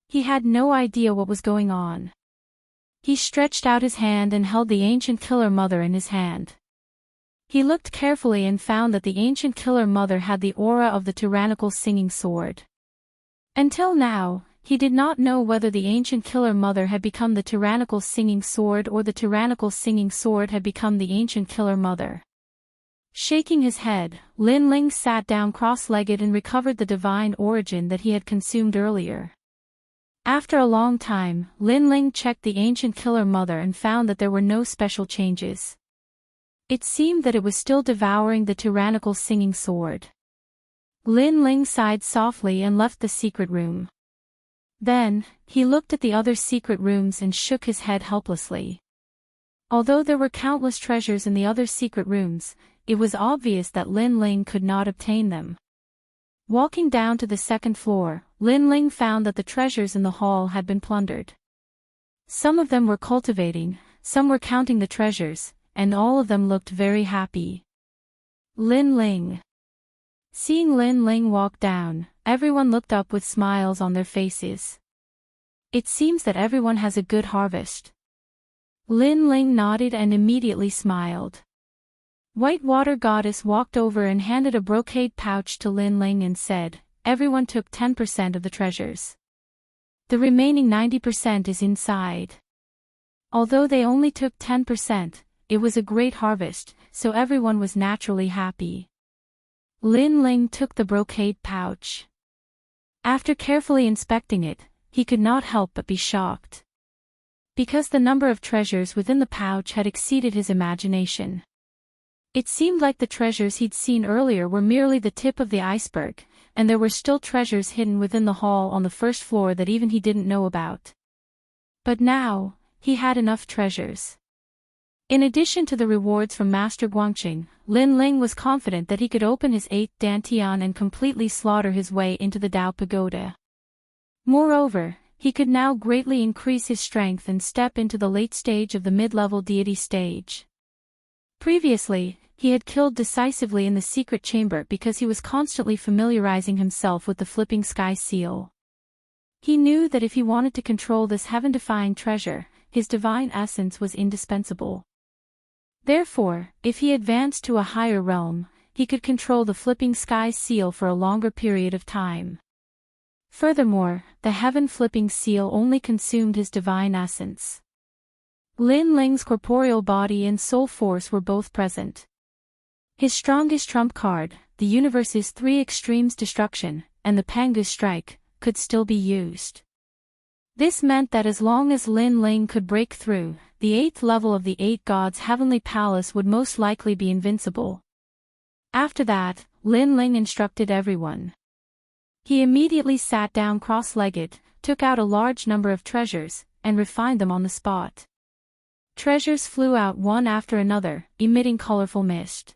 He had no idea what was going on. He stretched out his hand and held the ancient killer mother in his hand. He looked carefully and found that the ancient killer mother had the aura of the tyrannical singing sword. Until now, he did not know whether the ancient killer mother had become the tyrannical singing sword or the tyrannical singing sword had become the ancient killer mother. Shaking his head, Lin Ling sat down cross-legged and recovered the divine origin that he had consumed earlier. After a long time, Lin Ling checked the ancient killer mother and found that there were no special changes. It seemed that it was still devouring the tyrannical singing sword. Lin Ling sighed softly and left the secret room. Then, he looked at the other secret rooms and shook his head helplessly. Although there were countless treasures in the other secret rooms, it was obvious that Lin Ling could not obtain them. Walking down to the second floor, Lin Ling found that the treasures in the hall had been plundered. Some of them were cultivating, some were counting the treasures, and all of them looked very happy. Lin Ling. Seeing Lin Ling walk down, everyone looked up with smiles on their faces. It seems that everyone has a good harvest. Lin Ling nodded and immediately smiled. White Water Goddess walked over and handed a brocade pouch to Lin Ling and said, "Everyone took 10% of the treasures. The remaining 90% is inside. Although they only took 10%, it was a great harvest, so everyone was naturally happy. Lin Ling took the brocade pouch. After carefully inspecting it, he could not help but be shocked. Because the number of treasures within the pouch had exceeded his imagination. It seemed like the treasures he'd seen earlier were merely the tip of the iceberg, and there were still treasures hidden within the hall on the first floor that even he didn't know about. But now, he had enough treasures. In addition to the rewards from Master Guangqing, Lin Ling was confident that he could open his 8th dantian and completely slaughter his way into the Dao Pagoda. Moreover, he could now greatly increase his strength and step into the late stage of the mid-level deity stage. Previously, he had killed decisively in the secret chamber because he was constantly familiarizing himself with the flipping sky seal. He knew that if he wanted to control this heaven-defying treasure, his divine essence was indispensable. Therefore, if he advanced to a higher realm, he could control the flipping sky seal for a longer period of time. Furthermore, the heaven-flipping seal only consumed his divine essence. Lin Ling's corporeal body and soul force were both present. His strongest trump card, the universe's 3 extremes destruction, and the Pangu strike, could still be used. This meant that as long as Lin Ling could break through, the 8th level of the 8 gods' heavenly palace would most likely be invincible. After that, Lin Ling instructed everyone. He immediately sat down cross-legged, took out a large number of treasures, and refined them on the spot. Treasures flew out one after another, emitting colorful mist.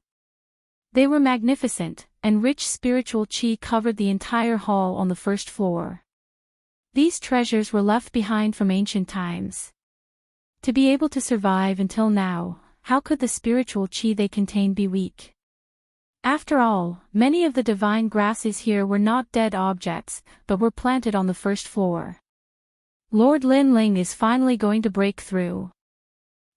They were magnificent, and rich spiritual qi covered the entire hall on the first floor. These treasures were left behind from ancient times. To be able to survive until now, how could the spiritual qi they contained be weak? After all, many of the divine grasses here were not dead objects, but were planted on the first floor. Lord Lin Ling is finally going to break through.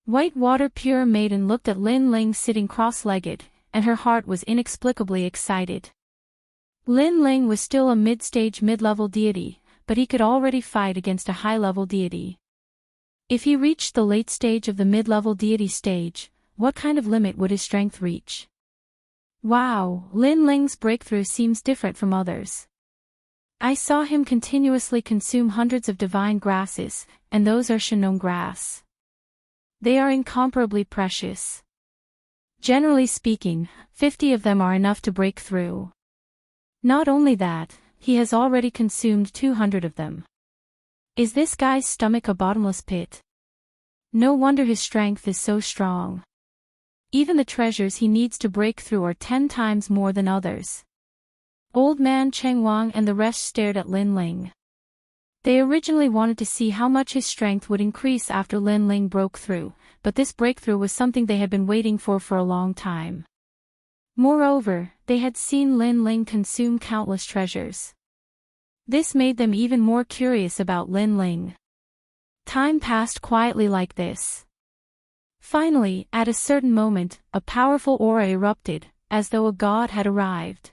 Whitewater Pure Maiden looked at Lin Ling sitting cross-legged, and her heart was inexplicably excited. Lin Ling was still a mid-stage mid-level deity, but he could already fight against a high-level deity. If he reached the late stage of the mid-level deity stage, what kind of limit would his strength reach? Wow, Lin Ling's breakthrough seems different from others. I saw him continuously consume hundreds of divine grasses, and those are Shanong grass. They are incomparably precious. Generally speaking, 50 of them are enough to break through. Not only that, he has already consumed 200 of them. Is this guy's stomach a bottomless pit? No wonder his strength is so strong. Even the treasures he needs to break through are 10 times more than others. Old man Cheng Wang and the rest stared at Lin Ling. They originally wanted to see how much his strength would increase after Lin Ling broke through, but this breakthrough was something they had been waiting for a long time. Moreover, they had seen Lin Ling consume countless treasures. This made them even more curious about Lin Ling. Time passed quietly like this. Finally, at a certain moment, a powerful aura erupted, as though a god had arrived.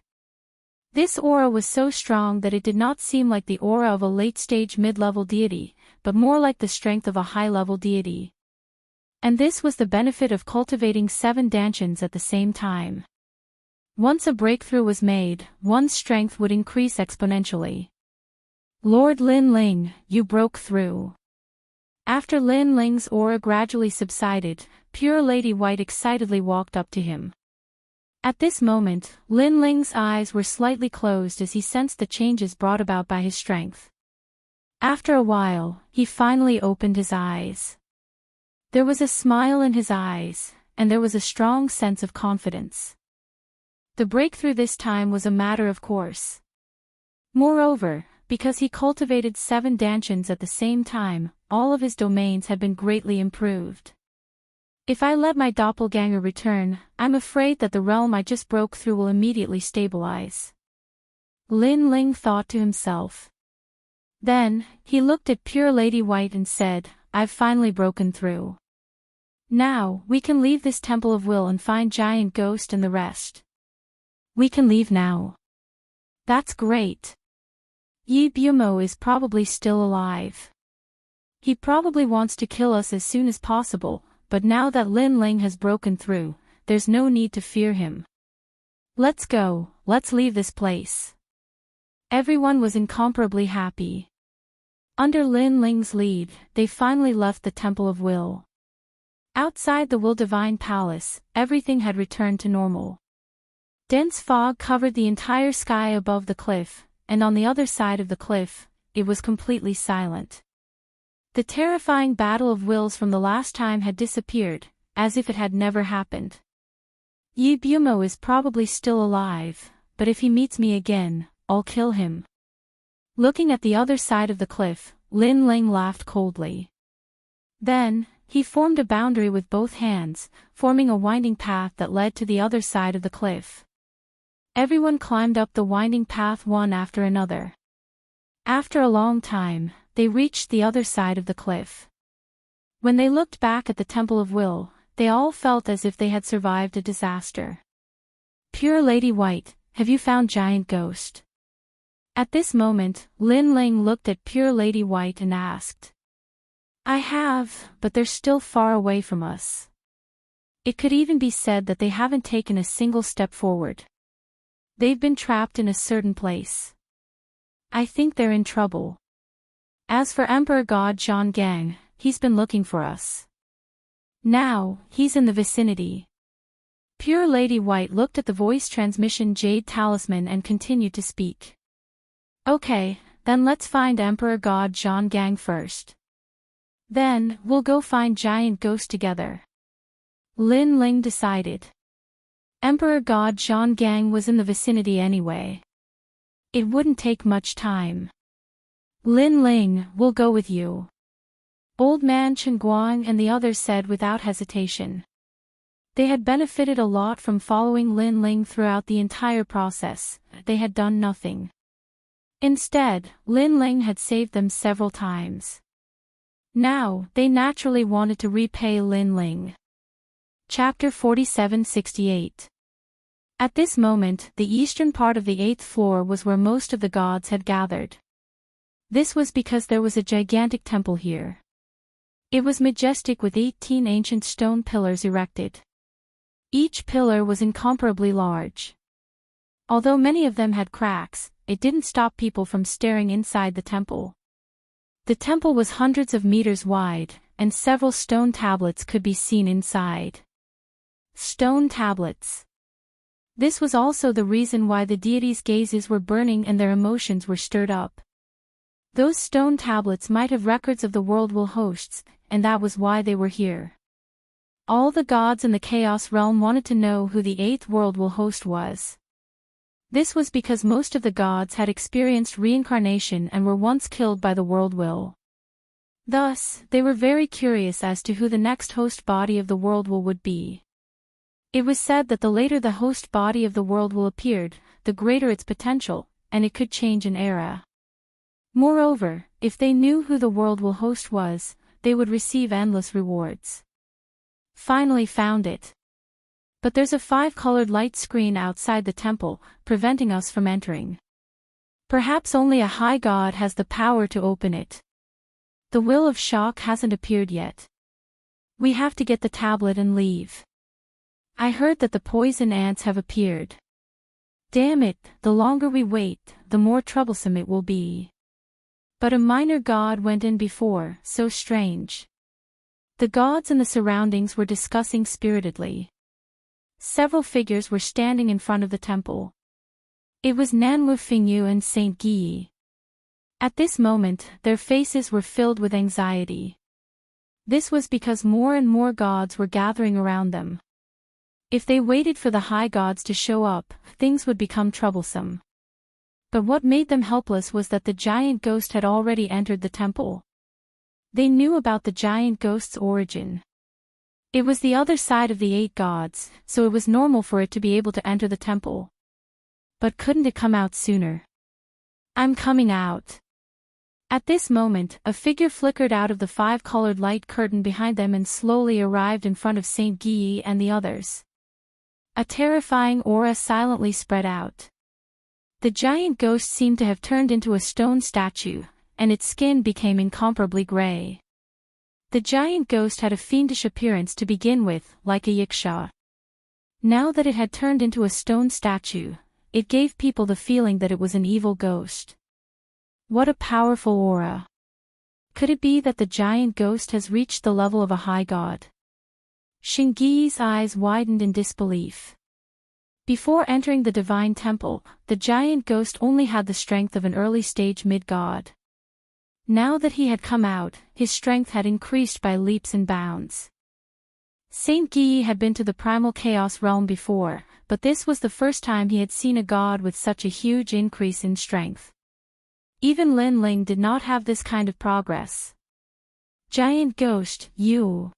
This aura was so strong that it did not seem like the aura of a late-stage mid-level deity, but more like the strength of a high-level deity. And this was the benefit of cultivating 7 dantians at the same time. Once a breakthrough was made, one's strength would increase exponentially. Lord Lin Ling, you broke through. After Lin Ling's aura gradually subsided, Pure Lady White excitedly walked up to him. At this moment, Lin Ling's eyes were slightly closed as he sensed the changes brought about by his strength. After a while, he finally opened his eyes. There was a smile in his eyes, and there was a strong sense of confidence. The breakthrough this time was a matter of course. Moreover, because he cultivated 7 dantians at the same time, all of his domains had been greatly improved. If I let my doppelganger return, I'm afraid that the realm I just broke through will immediately stabilize. Lin Ling thought to himself. Then, he looked at Pure Lady White and said, I've finally broken through. Now, we can leave this Temple of Will and find Giant Ghost and the rest. We can leave now. That's great. Yi Bumo is probably still alive. He probably wants to kill us as soon as possible, but now that Lin Ling has broken through, there's no need to fear him. Let's go, let's leave this place. Everyone was incomparably happy. Under Lin Ling's lead, they finally left the Temple of Will. Outside the Will Divine Palace, everything had returned to normal. Dense fog covered the entire sky above the cliff, and on the other side of the cliff, it was completely silent. The terrifying battle of wills from the last time had disappeared, as if it had never happened. Yi Bumo is probably still alive, but if he meets me again, I'll kill him. Looking at the other side of the cliff, Lin Ling laughed coldly. Then, he formed a boundary with both hands, forming a winding path that led to the other side of the cliff. Everyone climbed up the winding path one after another. After a long time, they reached the other side of the cliff. When they looked back at the Temple of Will, they all felt as if they had survived a disaster. Pure Lady White, have you found Giant Ghost? At this moment, Lin Ling looked at Pure Lady White and asked. I have, but they're still far away from us. It could even be said that they haven't taken a single step forward. They've been trapped in a certain place. I think they're in trouble. As for Emperor God Zhonggang, he's been looking for us. Now, he's in the vicinity. Pure Lady White looked at the voice transmission Jade Talisman and continued to speak. Okay, then let's find Emperor God Zhonggang first. Then, we'll go find Giant Ghost together. Lin Ling decided. Emperor God Zhonggang was in the vicinity anyway. It wouldn't take much time. Lin Ling, we'll go with you. Old Man Chen Guang and the others said without hesitation. They had benefited a lot from following Lin Ling throughout the entire process. They had done nothing. Instead, Lin Ling had saved them several times. Now, they naturally wanted to repay Lin Ling. Chapter 4768. At this moment, the eastern part of the 8th floor was where most of the gods had gathered. This was because there was a gigantic temple here. It was majestic with 18 ancient stone pillars erected. Each pillar was incomparably large. Although many of them had cracks, it didn't stop people from staring inside the temple. The temple was hundreds of meters wide, and several stone tablets could be seen inside. Stone tablets. This was also the reason why the deities' gazes were burning and their emotions were stirred up. Those stone tablets might have records of the world will hosts, and that was why they were here. All the gods in the Chaos Realm wanted to know who the 8th world will host was. This was because most of the gods had experienced reincarnation and were once killed by the world will. Thus, they were very curious as to who the next host body of the world will would be. It was said that the later the host body of the world will appeared, the greater its potential, and it could change an era. Moreover, if they knew who the world will host was, they would receive endless rewards. Finally found it. But there's a 5-colored light screen outside the temple, preventing us from entering. Perhaps only a high god has the power to open it. The will of shock hasn't appeared yet. We have to get the tablet and leave. I heard that the poison ants have appeared. Damn it, the longer we wait, the more troublesome it will be. But a minor god went in before, so strange. The gods in the surroundings were discussing spiritedly. Several figures were standing in front of the temple. It was Nanwu Fingyu and Saint Guyi. At this moment, their faces were filled with anxiety. This was because more and more gods were gathering around them. If they waited for the high gods to show up, things would become troublesome. But what made them helpless was that the giant ghost had already entered the temple. They knew about the giant ghost's origin. It was the other side of the 8 gods, so it was normal for it to be able to enter the temple. But couldn't it come out sooner? I'm coming out. At this moment, a figure flickered out of the 5-colored light curtain behind them and slowly arrived in front of Saint Guyi and the others. A terrifying aura silently spread out. The giant ghost seemed to have turned into a stone statue, and its skin became incomparably gray. The giant ghost had a fiendish appearance to begin with, like a Wuxia. Now that it had turned into a stone statue, it gave people the feeling that it was an evil ghost. What a powerful aura! Could it be that the giant ghost has reached the level of a high god? Xingyi's eyes widened in disbelief. Before entering the divine temple, the giant ghost only had the strength of an early-stage mid-god. Now that he had come out, his strength had increased by leaps and bounds. Saint Yi had been to the primal chaos realm before, but this was the first time he had seen a god with such a huge increase in strength. Even Lin Ling did not have this kind of progress. Giant ghost, you.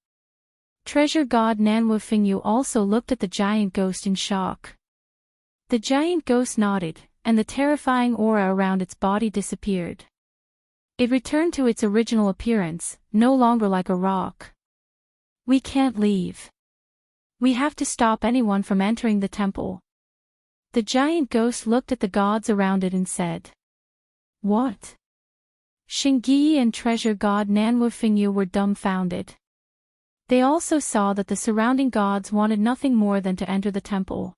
Treasure god Nanwu Fingyu also looked at the giant ghost in shock. The giant ghost nodded, and the terrifying aura around its body disappeared. It returned to its original appearance, no longer like a rock. We can't leave. We have to stop anyone from entering the temple. The giant ghost looked at the gods around it and said. What? Xingyi and treasure god Nanwu Fingyu were dumbfounded. They also saw that the surrounding gods wanted nothing more than to enter the temple.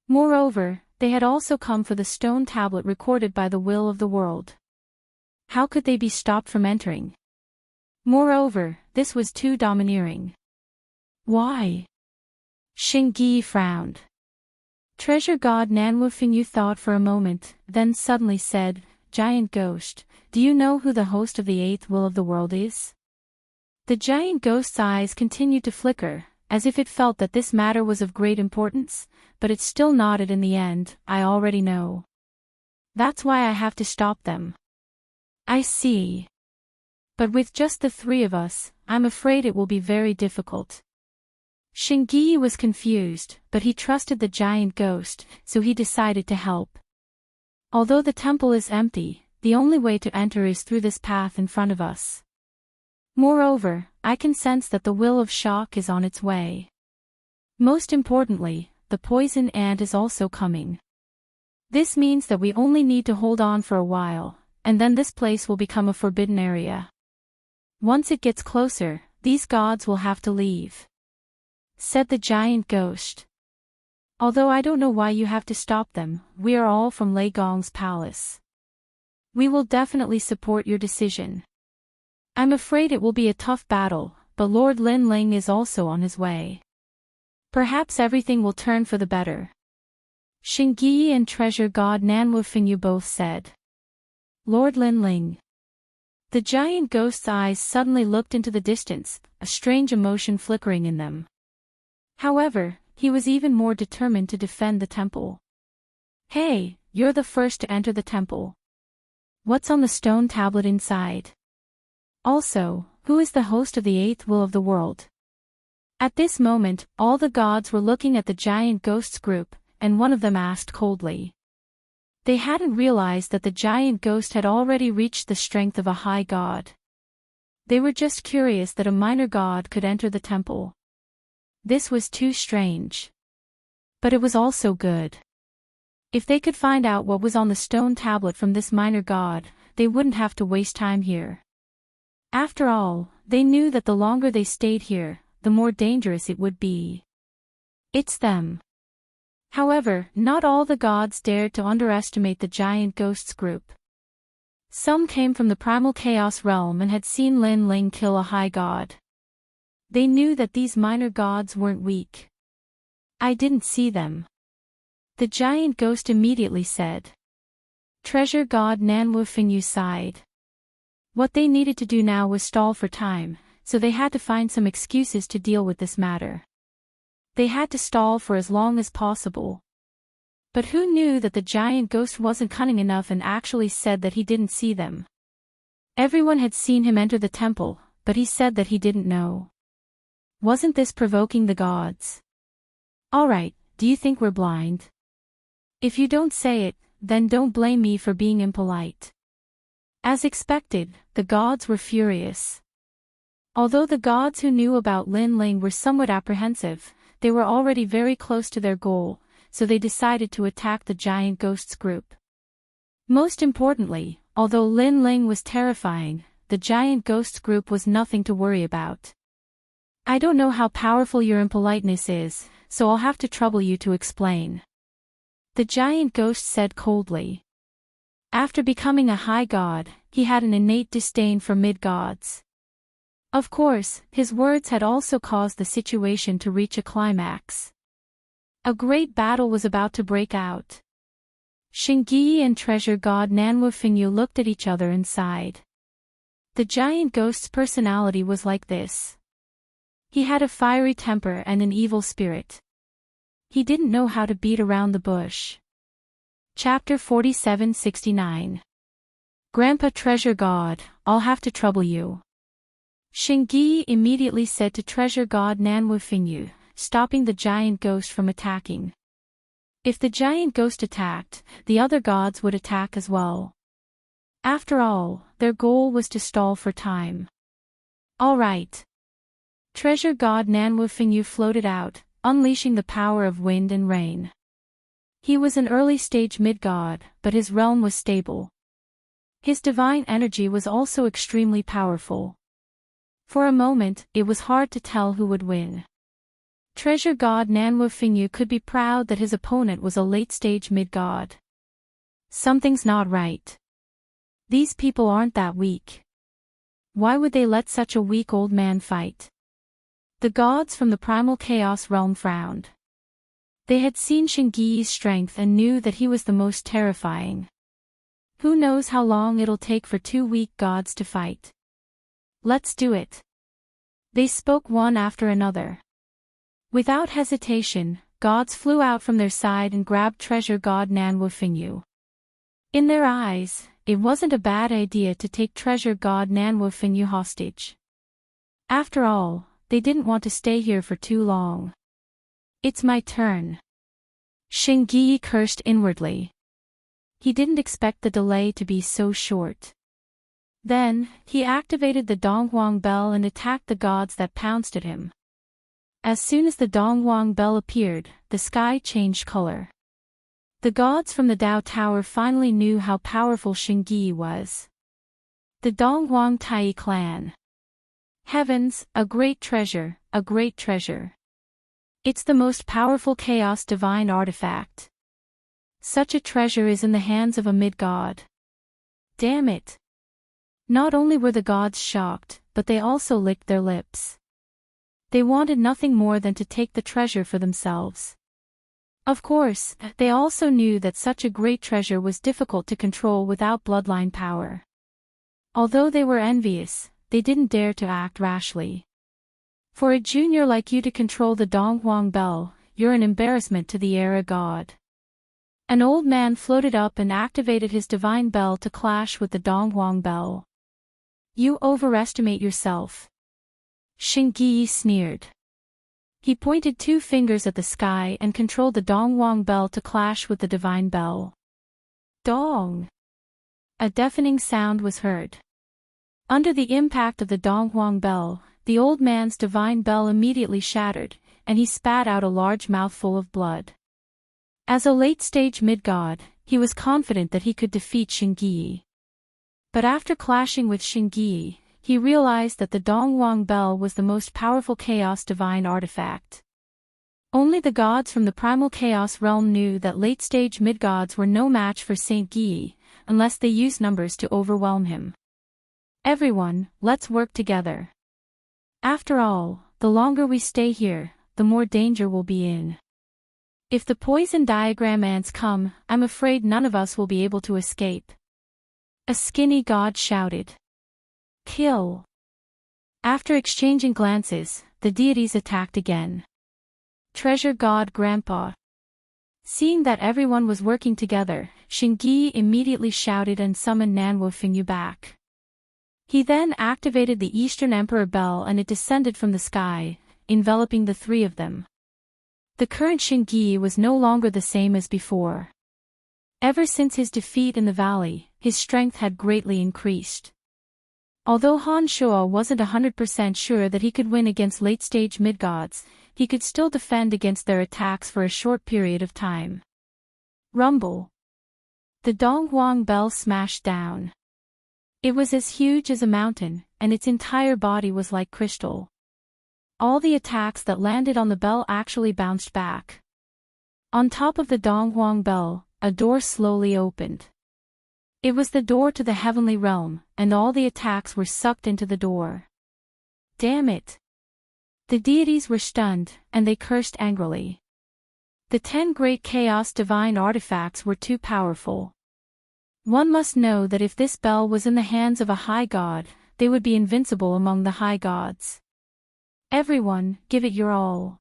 Moreover, they had also come for the stone tablet recorded by the will of the world. How could they be stopped from entering? Moreover, this was too domineering. Why? Xingyi frowned. Treasure god Nanwu Fingyu thought for a moment, then suddenly said, Giant ghost, do you know who the host of the eighth will of the world is? The giant ghost's eyes continued to flicker, as if it felt that this matter was of great importance, but it still nodded in the end. I already know. That's why I have to stop them. I see. But with just the three of us, I'm afraid it will be very difficult. Xingyi was confused, but he trusted the giant ghost, so he decided to help. Although the temple is empty, the only way to enter is through this path in front of us. Moreover, I can sense that the will of shock is on its way. Most importantly, the poison ant is also coming. This means that we only need to hold on for a while, and then this place will become a forbidden area. Once it gets closer, these gods will have to leave. Said the giant ghost. Although I don't know why you have to stop them, we are all from Lei Gong's palace. We will definitely support your decision. I'm afraid it will be a tough battle, but Lord Lin Ling is also on his way. Perhaps everything will turn for the better. Xingyi and treasure god Nanwu Fingyu both said. Lord Lin Ling. The giant ghost's eyes suddenly looked into the distance, a strange emotion flickering in them. However, he was even more determined to defend the temple. Hey, you're the first to enter the temple. What's on the stone tablet inside? Also, who is the host of the eighth will of the world? At this moment, all the gods were looking at the giant ghost's group, and one of them asked coldly. They hadn't realized that the giant ghost had already reached the strength of a high god. They were just curious that a minor god could enter the temple. This was too strange. But it was also good. If they could find out what was on the stone tablet from this minor god, they wouldn't have to waste time here. After all, they knew that the longer they stayed here, the more dangerous it would be. It's them. However, not all the gods dared to underestimate the giant ghost's group. Some came from the primal chaos realm and had seen Lin Ling kill a high god. They knew that these minor gods weren't weak. I didn't see them. The giant ghost immediately said. Treasure god Nanwu Fingyu sighed. What they needed to do now was stall for time, so they had to find some excuses to deal with this matter. They had to stall for as long as possible. But who knew that the giant ghost wasn't cunning enough and actually said that he didn't see them? Everyone had seen him enter the temple, but he said that he didn't know. Wasn't this provoking the gods? Alright, do you think we're blind? If you don't say it, then don't blame me for being impolite. As expected, the gods were furious. Although the gods who knew about Lin Ling were somewhat apprehensive, they were already very close to their goal, so they decided to attack the giant ghosts group. Most importantly, although Lin Ling was terrifying, the giant ghosts group was nothing to worry about. I don't know how powerful your impoliteness is, so I'll have to trouble you to explain. The giant ghost said coldly. After becoming a high god, he had an innate disdain for mid-gods. Of course, his words had also caused the situation to reach a climax. A great battle was about to break out. Xingyi and treasure god Nanwu Fengyu looked at each other and sighed. The giant ghost's personality was like this. He had a fiery temper and an evil spirit. He didn't know how to beat around the bush. Chapter 47-69. Grandpa Treasure God, I'll have to trouble you. Xingyi immediately said to treasure god Nanwu Fengyu, stopping the giant ghost from attacking. If the giant ghost attacked, the other gods would attack as well. After all, their goal was to stall for time. All right. Treasure god Nanwu Fengyu floated out, unleashing the power of wind and rain. He was an early-stage mid-god, but his realm was stable. His divine energy was also extremely powerful. For a moment, it was hard to tell who would win. Treasure god Nanwu Fengyu could be proud that his opponent was a late-stage mid-god. Something's not right. These people aren't that weak. Why would they let such a weak old man fight? The gods from the primal chaos realm frowned. They had seen Xingyi's strength and knew that he was the most terrifying. Who knows how long it'll take for two weak gods to fight? Let's do it. They spoke one after another. Without hesitation, gods flew out from their side and grabbed treasure god Nanwu Fengyu. In their eyes, it wasn't a bad idea to take treasure god Nanwu Fengyu hostage. After all, they didn't want to stay here for too long. It's my turn. Xingyi cursed inwardly. He didn't expect the delay to be so short. Then, he activated the Donghuang bell and attacked the gods that pounced at him. As soon as the Donghuang bell appeared, the sky changed color. The gods from the Dao Tower finally knew how powerful Xingyi was. The Donghuang Tai clan. Heavens, a great treasure, a great treasure. It's the most powerful chaos divine artifact. Such a treasure is in the hands of a mid-god. Damn it. Not only were the gods shocked, but they also licked their lips. They wanted nothing more than to take the treasure for themselves. Of course, they also knew that such a great treasure was difficult to control without bloodline power. Although they were envious, they didn't dare to act rashly. For a junior like you to control the Donghuang bell, you're an embarrassment to the era god. An old man floated up and activated his divine bell to clash with the Donghuang bell. You overestimate yourself. Xingyi sneered. He pointed two fingers at the sky and controlled the Donghuang bell to clash with the divine bell. Dong! A deafening sound was heard. Under the impact of the Donghuang bell, the old man's divine bell immediately shattered, and he spat out a large mouthful of blood. As a late-stage mid-god, he was confident that he could defeat Xingyi. But after clashing with Xingyi, he realized that the Donghuang bell was the most powerful chaos divine artifact. Only the gods from the primal chaos realm knew that late-stage mid-gods were no match for Saint Yi, unless they used numbers to overwhelm him. Everyone, let's work together. After all, the longer we stay here, the more danger we'll be in. If the poison diagram ants come, I'm afraid none of us will be able to escape. A skinny god shouted. Kill! After exchanging glances, the deities attacked again. Treasure god Grandpa. Seeing that everyone was working together, Xingyi immediately shouted and summoned Nanwu Fengyu back. He then activated the Eastern Emperor Bell and it descended from the sky, enveloping the three of them. The current Xingyi was no longer the same as before. Ever since his defeat in the valley, his strength had greatly increased. Although Han Shuo wasn't 100% sure that he could win against late-stage mid-gods, he could still defend against their attacks for a short period of time. Rumble. The Donghuang bell smashed down. It was as huge as a mountain, and its entire body was like crystal. All the attacks that landed on the bell actually bounced back. On top of the Donghuang bell, a door slowly opened. It was the door to the heavenly realm, and all the attacks were sucked into the door. Damn it! The deities were stunned, and they cursed angrily. The 10 great chaos divine artifacts were too powerful. One must know that if this bell was in the hands of a high god, they would be invincible among the high gods. Everyone, give it your all.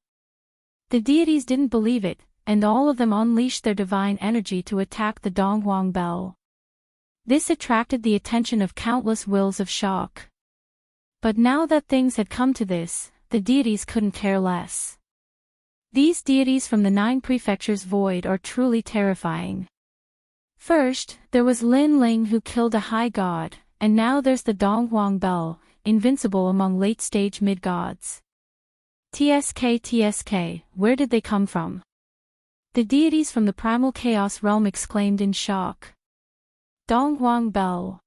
The deities didn't believe it, and all of them unleashed their divine energy to attack the Donghuang bell. This attracted the attention of countless wills of shock. But now that things had come to this, the deities couldn't care less. These deities from the 9 prefectures void are truly terrifying. First, there was Lin Ling who killed a high god, and now there's the Donghuang bell, invincible among late-stage mid-gods. TSK, where did they come from? The deities from the primal chaos realm exclaimed in shock. Donghuang bell.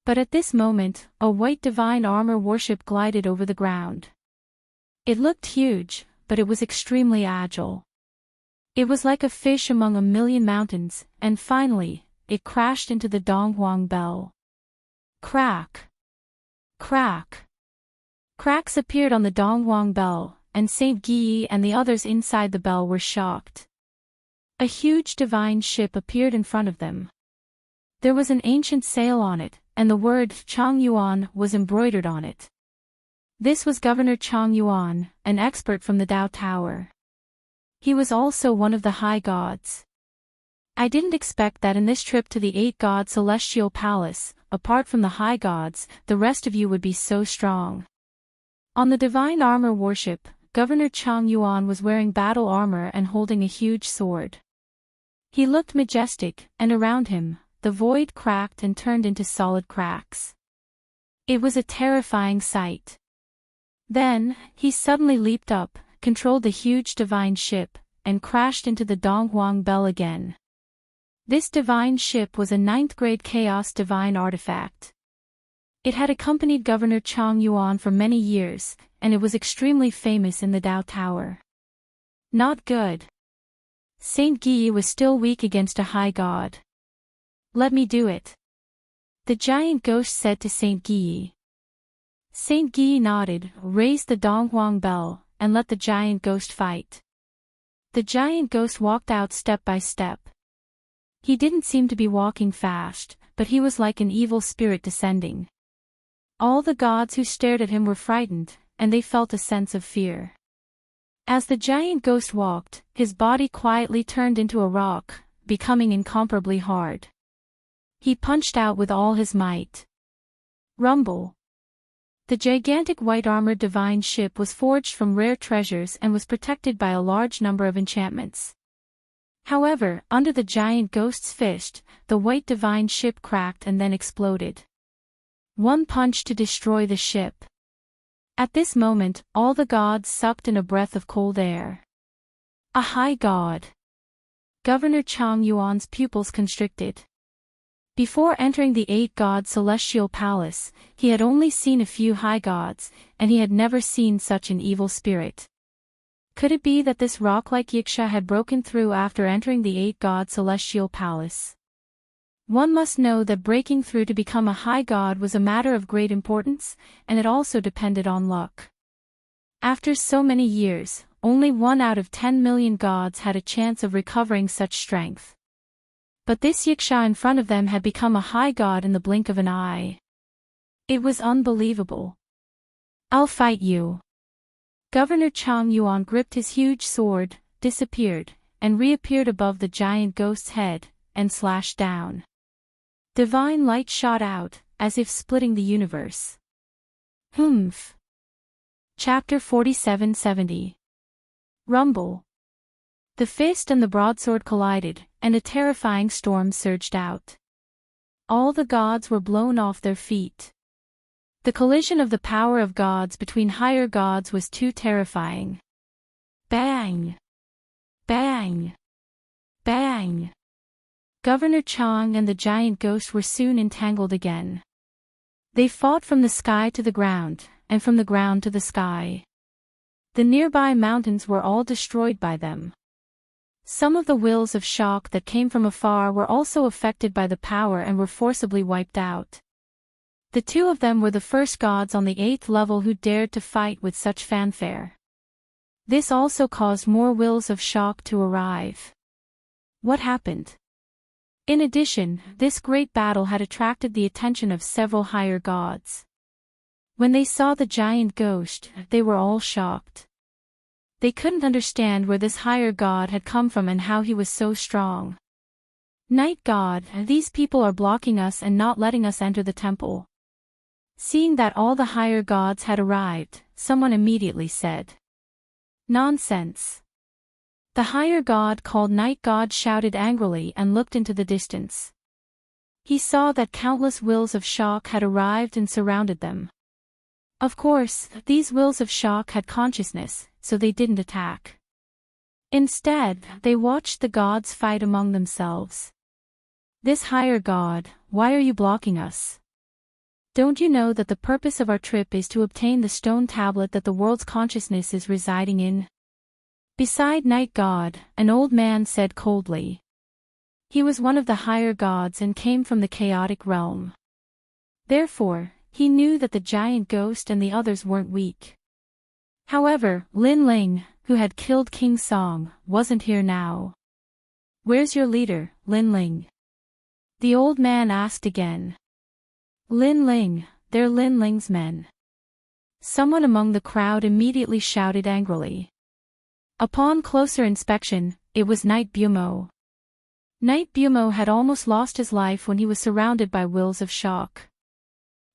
But at this moment, a white divine armor warship glided over the ground. It looked huge, but it was extremely agile. It was like a fish among a million mountains, and finally, it crashed into the Donghuang bell. Crack! Crack! Cracks appeared on the Donghuang bell, and Saint Guyi and the others inside the bell were shocked. A huge divine ship appeared in front of them. There was an ancient sail on it, and the word Chang Yuan was embroidered on it. This was Governor Chang Yuan, an expert from the Dao Tower. He was also one of the high gods. I didn't expect that in this trip to the 8-god celestial palace, apart from the high gods, the rest of you would be so strong. On the divine armor warship, Governor Chang Yuan was wearing battle armor and holding a huge sword. He looked majestic, and around him, the void cracked and turned into solid cracks. It was a terrifying sight. Then, he suddenly leaped up, controlled the huge divine ship, and crashed into the Donghuang bell again. This divine ship was a 9th grade chaos divine artifact. It had accompanied Governor Chang Yuan for many years, and it was extremely famous in the Dao Tower. Not good. Saint Guyi was still weak against a high god. Let me do it. The giant ghost said to Saint Guyi. Saint Guyi nodded, raised the Donghuang bell, and let the giant ghost fight. The giant ghost walked out step by step. He didn't seem to be walking fast, but he was like an evil spirit descending. All the gods who stared at him were frightened, and they felt a sense of fear. As the giant ghost walked, his body quietly turned into a rock, becoming incomparably hard. He punched out with all his might. Rumble. The gigantic white-armored divine ship was forged from rare treasures and was protected by a large number of enchantments. However, under the giant ghost's fist, the white divine ship cracked and then exploded. One punch to destroy the ship. At this moment, all the gods sucked in a breath of cold air. A high god. Governor Chang Yuan's pupils constricted. Before entering the 8-god celestial palace, he had only seen a few high gods, and he had never seen such an evil spirit. Could it be that this rock-like Wuxia had broken through after entering the 8-god celestial palace? One must know that breaking through to become a high god was a matter of great importance, and it also depended on luck. After so many years, only 1 out of 10 million gods had a chance of recovering such strength. But this Wuxia in front of them had become a high god in the blink of an eye. It was unbelievable. I'll fight you. Governor Chang Yuan gripped his huge sword, disappeared, and reappeared above the giant ghost's head, and slashed down. Divine light shot out, as if splitting the universe. Humph. Chapter 4770. Rumble. The fist and the broadsword collided, and a terrifying storm surged out. All the gods were blown off their feet. The collision of the power of gods between higher gods was too terrifying. Bang! Bang! Bang! Governor Chang and the giant ghost were soon entangled again. They fought from the sky to the ground, and from the ground to the sky. The nearby mountains were all destroyed by them. Some of the wills of shock that came from afar were also affected by the power and were forcibly wiped out. The two of them were the first gods on the 8th level who dared to fight with such fanfare. This also caused more wills of shock to arrive. What happened? In addition, this great battle had attracted the attention of several higher gods. When they saw the giant ghost, they were all shocked. They couldn't understand where this higher god had come from and how he was so strong. Night God, these people are blocking us and not letting us enter the temple. Seeing that all the higher gods had arrived, someone immediately said, "Nonsense." The higher god called Night God shouted angrily and looked into the distance. He saw that countless wills of shock had arrived and surrounded them. Of course, these wills of shock had consciousness, so they didn't attack. Instead, they watched the gods fight among themselves. "This higher god, why are you blocking us? Don't you know that the purpose of our trip is to obtain the stone tablet that the world's consciousness is residing in?" Beside Night God, an old man said coldly. He was one of the higher gods and came from the chaotic realm. Therefore, he knew that the giant ghost and the others weren't weak. However, Lin Ling, who had killed King Song, wasn't here now. "Where's your leader, Lin Ling?" The old man asked again. "Lin Ling, they're Lin Ling's men." Someone among the crowd immediately shouted angrily. Upon closer inspection, it was Night Bumo. Night Bumo had almost lost his life when he was surrounded by wills of shock.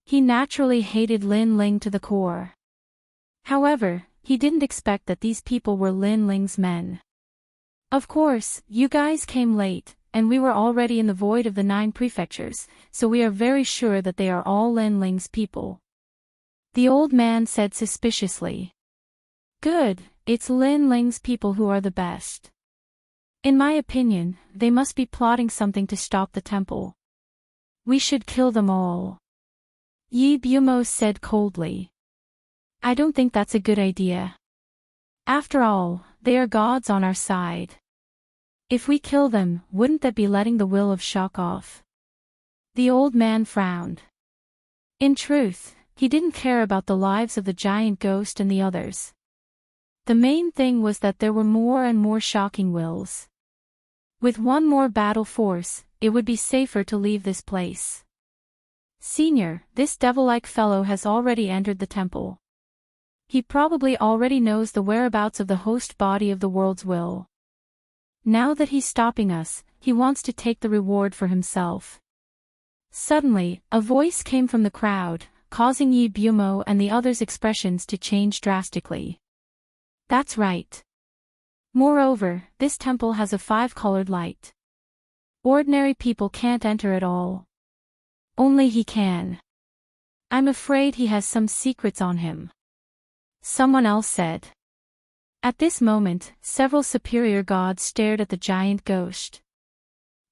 He naturally hated Lin Ling to the core. However, he didn't expect that these people were Lin Ling's men. "Of course, you guys came late, and we were already in the void of the 9 prefectures, so we are very sure that they are all Lin Ling's people," the old man said suspiciously. "Good, it's Lin Ling's people who are the best. In my opinion, they must be plotting something to stop the temple. We should kill them all," Yi Bumo said coldly. "I don't think that's a good idea. After all, they are gods on our side. If we kill them, wouldn't that be letting the will of shock off?" The old man frowned. In truth, he didn't care about the lives of the giant ghost and the others. The main thing was that there were more and more shocking wills. With one more battle force, it would be safer to leave this place. "Senior, this devil-like fellow has already entered the temple. He probably already knows the whereabouts of the host body of the world's will. Now that he's stopping us, he wants to take the reward for himself." Suddenly, a voice came from the crowd, causing Yi Bumo and the others' expressions to change drastically. "That's right. Moreover, this temple has a 5-colored light. Ordinary people can't enter at all. Only he can. I'm afraid he has some secrets on him," someone else said. At this moment, several superior gods stared at the giant ghost.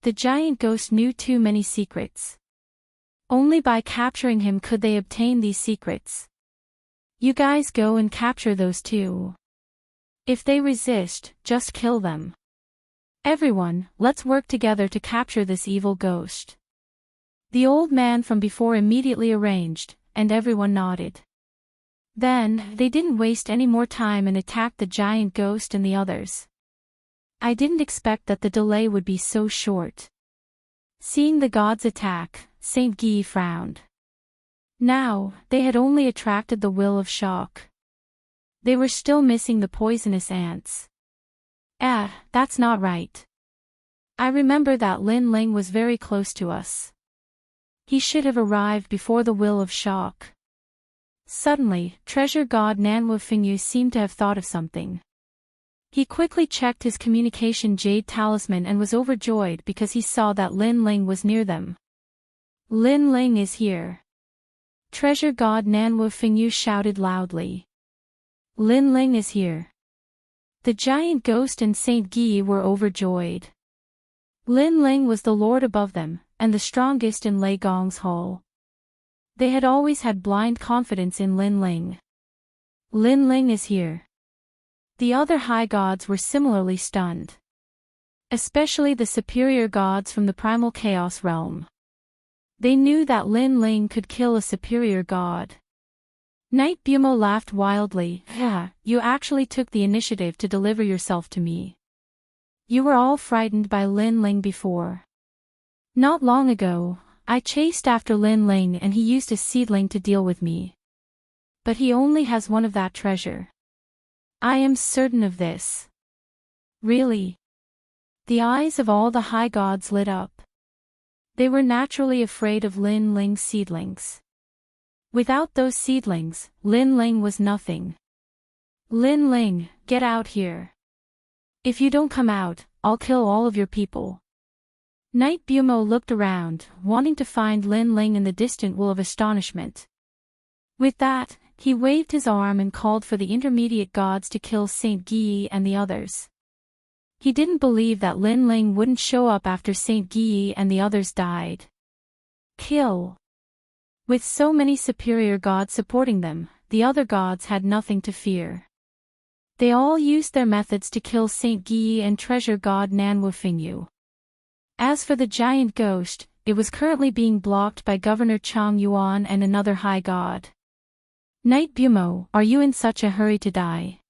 The giant ghost knew too many secrets. Only by capturing him could they obtain these secrets. "You guys go and capture those two. If they resist, just kill them. Everyone, let's work together to capture this evil ghost." The old man from before immediately arranged, and everyone nodded. Then, they didn't waste any more time and attacked the giant ghost and the others. I didn't expect that the delay would be so short. Seeing the gods attack, Saint Guy frowned. Now, they had only attracted the will of shock. They were still missing the poisonous ants. That's not right. I remember that Lin Ling was very close to us. He should have arrived before the will of shock. Suddenly, treasure god Nanwu Fingyu seemed to have thought of something. He quickly checked his communication jade talisman and was overjoyed because he saw that Lin Ling was near them. "Lin Ling is here!" Treasure god Nanwu Fingyu shouted loudly. "Lin Ling is here. The giant ghost and Saint Guy were overjoyed. Lin Ling was the lord above them, and the strongest in Lei Gong's hall. They had always had blind confidence in Lin Ling. Lin Ling is here. The other high gods were similarly stunned. Especially the superior gods from the primal chaos realm. They knew that Lin Ling could kill a superior god. Knight Bumo laughed wildly. Yeah, you actually took the initiative to deliver yourself to me. You were all frightened by Lin Ling before. Not long ago, I chased after Lin Ling and he used a seedling to deal with me. But he only has one of that treasure. I am certain of this. Really? The eyes of all the high gods lit up. They were naturally afraid of Lin Ling's seedlings. Without those seedlings, Lin Ling was nothing. Lin Ling, get out here. If you don't come out, I'll kill all of your people. Knight Bumo looked around, wanting to find Lin Ling in the distant wool of astonishment. With that, he waved his arm and called for the intermediate gods to kill Saint Guy and the others. He didn't believe that Lin Ling wouldn't show up after Saint Guy and the others died. Kill. With so many superior gods supporting them, the other gods had nothing to fear. They all used their methods to kill Saint Guy and treasure god Nanwu Fingyu. As for the giant ghost, it was currently being blocked by Governor Chang Yuan and another high god. Knight Bumo, are you in such a hurry to die?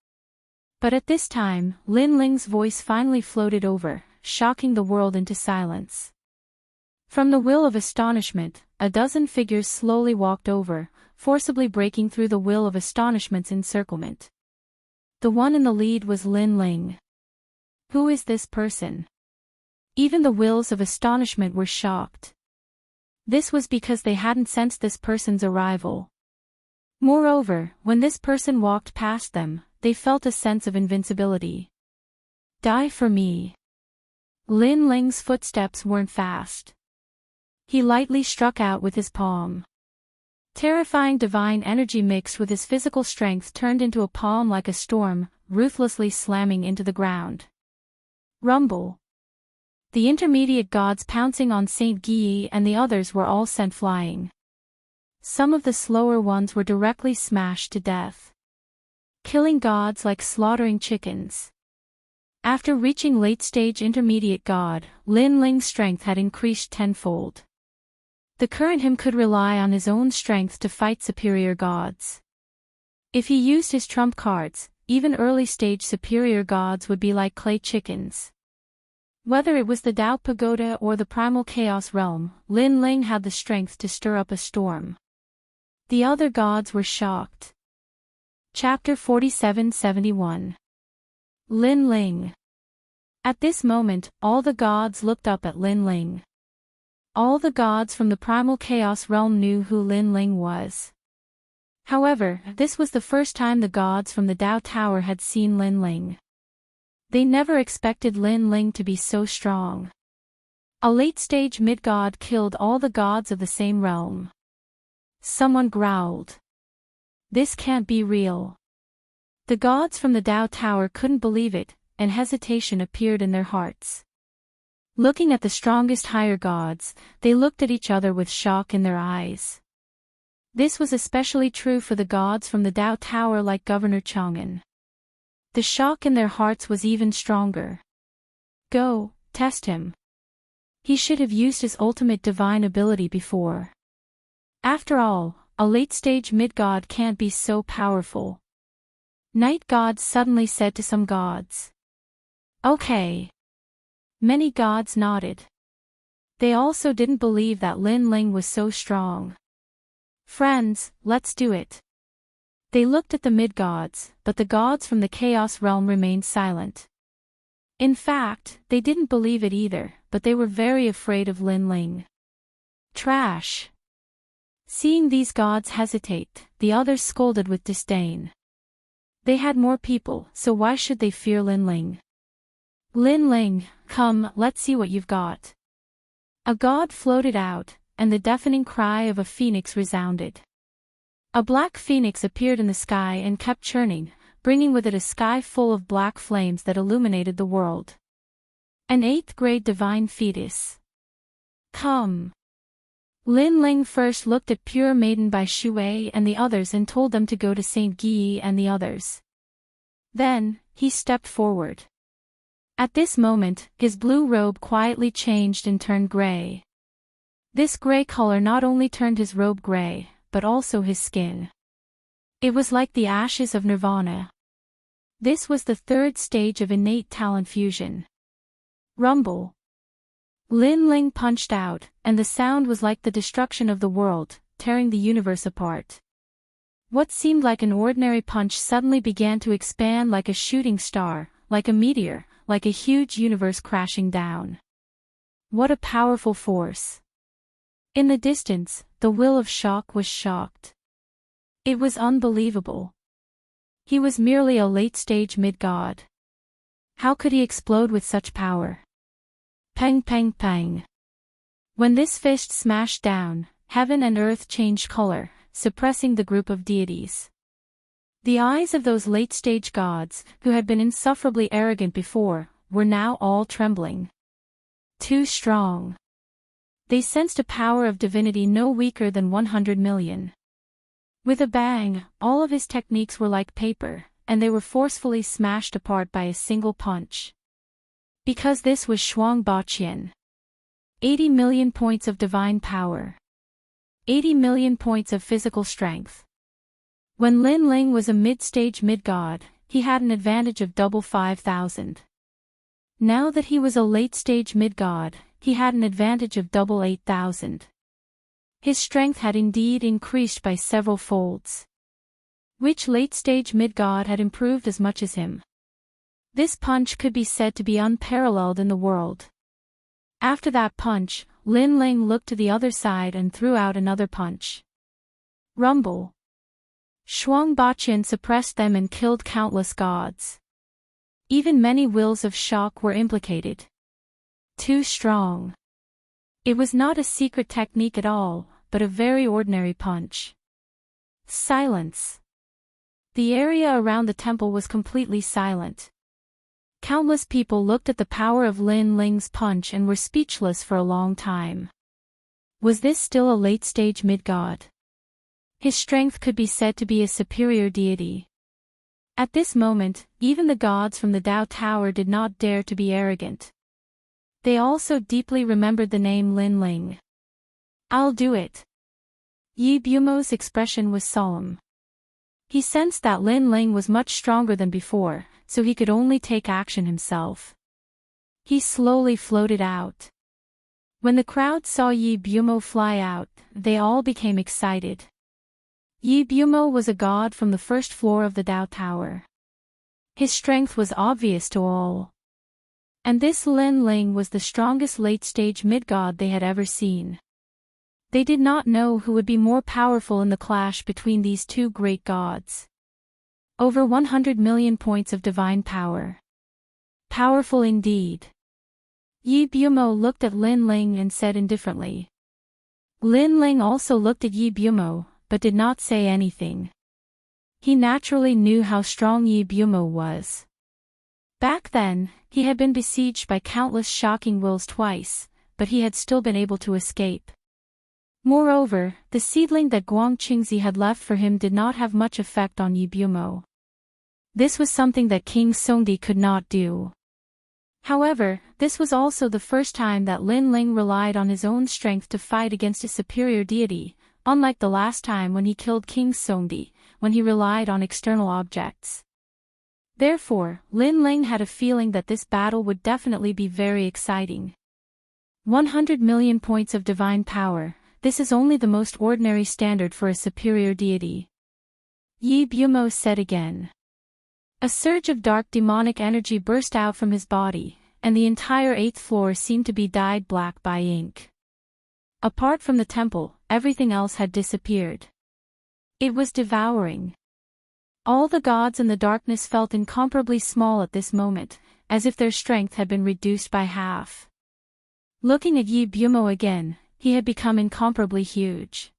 But at this time, Lin Ling's voice finally floated over, shocking the world into silence. From the will of astonishment, a dozen figures slowly walked over, forcibly breaking through the will of astonishment's encirclement. The one in the lead was Lin Ling. Who is this person? Even the wills of astonishment were shocked. This was because they hadn't sensed this person's arrival. Moreover, when this person walked past them, they felt a sense of invincibility. Die for me. Lin Ling's footsteps weren't fast. He lightly struck out with his palm. Terrifying divine energy mixed with his physical strength turned into a palm like a storm, ruthlessly slamming into the ground. Rumble. The intermediate gods pouncing on Saint Guy and the others were all sent flying. Some of the slower ones were directly smashed to death. Killing gods like slaughtering chickens. After reaching late-stage intermediate god, Lin Ling's strength had increased tenfold. The current him could rely on his own strength to fight superior gods. If he used his trump cards, even early-stage superior gods would be like clay chickens. Whether it was the Tao Pagoda or the primal chaos realm, Lin Ling had the strength to stir up a storm. The other gods were shocked. Chapter 47-71. Lin Ling. At this moment, all the gods looked up at Lin Ling. All the gods from the primal chaos realm knew who Lin Ling was. However, this was the first time the gods from the Tao Tower had seen Lin Ling. They never expected Lin Ling to be so strong. A late-stage mid-god killed all the gods of the same realm. Someone growled. This can't be real. The gods from the Tao Tower couldn't believe it, and hesitation appeared in their hearts. Looking at the strongest higher gods, they looked at each other with shock in their eyes. This was especially true for the gods from the Tao Tower like Governor Chang'an. The shock in their hearts was even stronger. Go, test him. He should have used his ultimate divine ability before. After all, a late-stage mid-god can't be so powerful. Night gods suddenly said to some gods. Okay. Many gods nodded. They also didn't believe that Lin Ling was so strong. Friends, let's do it. They looked at the mid-gods, but the gods from the chaos realm remained silent. In fact, they didn't believe it either, but they were very afraid of Lin Ling. Trash. Seeing these gods hesitate, the others scolded with disdain. They had more people, so why should they fear Lin Ling? Lin Ling, come, let's see what you've got. A god floated out, and the deafening cry of a phoenix resounded. A black phoenix appeared in the sky and kept churning, bringing with it a sky full of black flames that illuminated the world. An 8th-grade divine fetus. Come. Lin Ling first looked at Pure Maiden by Shui and the others and told them to go to Saint Guy and the others. Then, he stepped forward. At this moment, his blue robe quietly changed and turned gray. This gray color not only turned his robe gray, but also his skin. It was like the ashes of nirvana. This was the 3rd stage of innate talent fusion. Rumble. Lin Ling punched out, and the sound was like the destruction of the world, tearing the universe apart. What seemed like an ordinary punch suddenly began to expand like a shooting star, like a meteor, like a huge universe crashing down. What a powerful force. In the distance, the will of Shock was shocked. It was unbelievable. He was merely a late-stage mid-god. How could he explode with such power? Pang pang pang. When this fist smashed down, heaven and earth changed color, suppressing the group of deities. The eyes of those late-stage gods, who had been insufferably arrogant before, were now all trembling. Too strong. They sensed a power of divinity no weaker than 100 million. With a bang, all of his techniques were like paper, and they were forcefully smashed apart by a single punch. Because this was Shuang Baqian. 80 million points of divine power. 80 million points of physical strength. When Lin Ling was a mid-stage mid-god, he had an advantage of double 5,000. Now that he was a late-stage mid-god, he had an advantage of double 8,000. His strength had indeed increased by several folds. Which late-stage mid-god had improved as much as him? This punch could be said to be unparalleled in the world. After that punch, Lin Ling looked to the other side and threw out another punch. Rumble. Shuang Baqian suppressed them and killed countless gods. Even many wills of Shock were implicated. Too strong. It was not a secret technique at all, but a very ordinary punch. Silence. The area around the temple was completely silent. Countless people looked at the power of Lin Ling's punch and were speechless for a long time. Was this still a late-stage mid-god? His strength could be said to be a superior deity. At this moment, even the gods from the Dao Tower did not dare to be arrogant. They also deeply remembered the name Lin Ling. I'll do it. Yi Bumo's expression was solemn. He sensed that Lin Ling was much stronger than before, so he could only take action himself. He slowly floated out. When the crowd saw Yi Bumo fly out, they all became excited. Yi Bumo was a god from the first floor of the Dao Tower. His strength was obvious to all. And this Lin Ling was the strongest late-stage mid-god they had ever seen. They did not know who would be more powerful in the clash between these two great gods. Over 100 million points of divine power. Powerful indeed. Yi Bumo looked at Lin Ling and said indifferently. Lin Ling also looked at Yi Bumo, but did not say anything. He naturally knew how strong Yi Bumo was. Back then, he had been besieged by countless shocking wills twice, but he had still been able to escape. Moreover, the seedling that Guang Qingzi had left for him did not have much effect on Yi Bumo. This was something that King Songdi could not do. However, this was also the first time that Lin Ling relied on his own strength to fight against a superior deity, unlike the last time when he killed King Songdi, when he relied on external objects. Therefore, Lin Ling had a feeling that this battle would definitely be very exciting. 100 million points of divine power. This is only the most ordinary standard for a superior deity. Yi Bumo said again. A surge of dark demonic energy burst out from his body, and the entire 8th floor seemed to be dyed black by ink. Apart from the temple, everything else had disappeared. It was devouring. All the gods in the darkness felt incomparably small at this moment, as if their strength had been reduced by half. Looking at Yi Bumo again, he had become incomparably huge.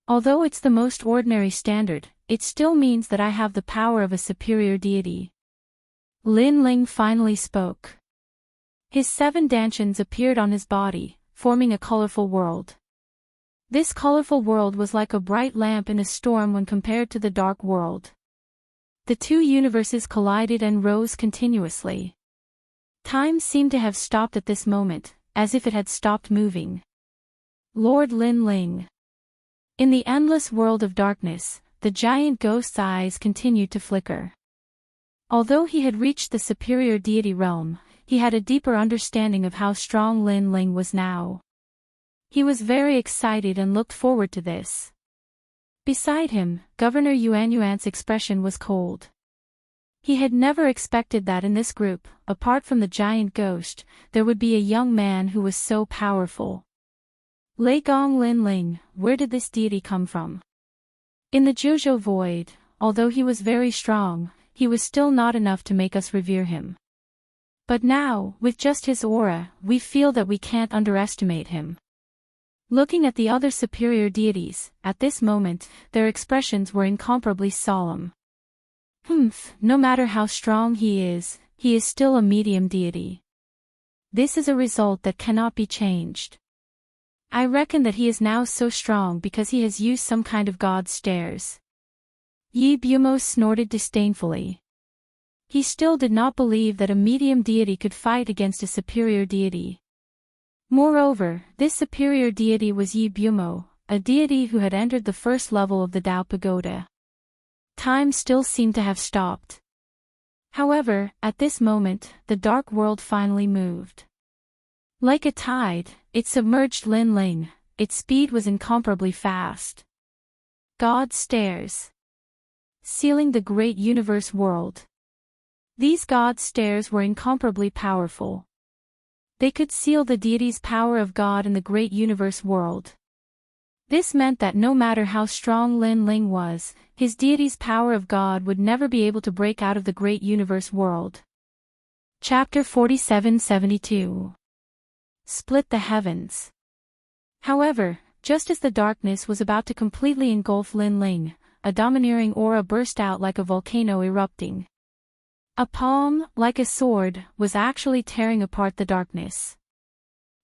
Although it's the most ordinary standard, it still means that I have the power of a superior deity. Lin Ling finally spoke. His 7 dantians appeared on his body, forming a colorful world. This colorful world was like a bright lamp in a storm when compared to the dark world. The 2 universes collided and rose continuously. Time seemed to have stopped at this moment, as if it had stopped moving. Lord Lin Ling. In the endless world of darkness, the giant ghost's eyes continued to flicker. Although he had reached the superior deity realm, he had a deeper understanding of how strong Lin Ling was now. He was very excited and looked forward to this. Beside him, Governor Yuanyuan's expression was cold. He had never expected that in this group, apart from the giant ghost, there would be a young man who was so powerful. Lei Gong Lin Ling, where did this deity come from? In the Zhuzhou void, although he was very strong, he was still not enough to make us revere him. But now, with just his aura, we feel that we can't underestimate him. Looking at the other superior deities, at this moment, their expressions were incomparably solemn. No matter how strong he is still a medium deity. This is a result that cannot be changed. I reckon that he is now so strong because he has used some kind of god's stairs. Yi Bumo snorted disdainfully. He still did not believe that a medium deity could fight against a superior deity. Moreover, this superior deity was Yi Bumo, a deity who had entered the first level of the Tao Pagoda. Time still seemed to have stopped. However, at this moment, the dark world finally moved. Like a tide, it submerged Lin Ling. Its speed was incomparably fast. God's stairs. Sealing the great universe world. These God's stairs were incomparably powerful. They could seal the deity's power of God in the great universe world. This meant that no matter how strong Lin Ling was, his deity's power of God would never be able to break out of the great universe world. Chapter 47-72. Split the heavens. However, just as the darkness was about to completely engulf Lin Ling, a domineering aura burst out like a volcano erupting. A palm, like a sword, was actually tearing apart the darkness.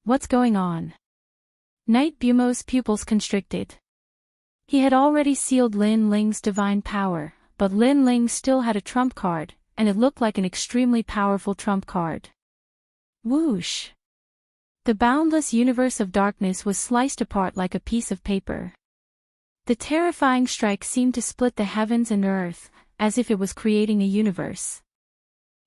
What's going on? Knight Bumo's pupils constricted. He had already sealed Lin Ling's divine power, but Lin Ling still had a trump card, and it looked like an extremely powerful trump card. Whoosh! The boundless universe of darkness was sliced apart like a piece of paper. The terrifying strike seemed to split the heavens and earth, as if it was creating a universe.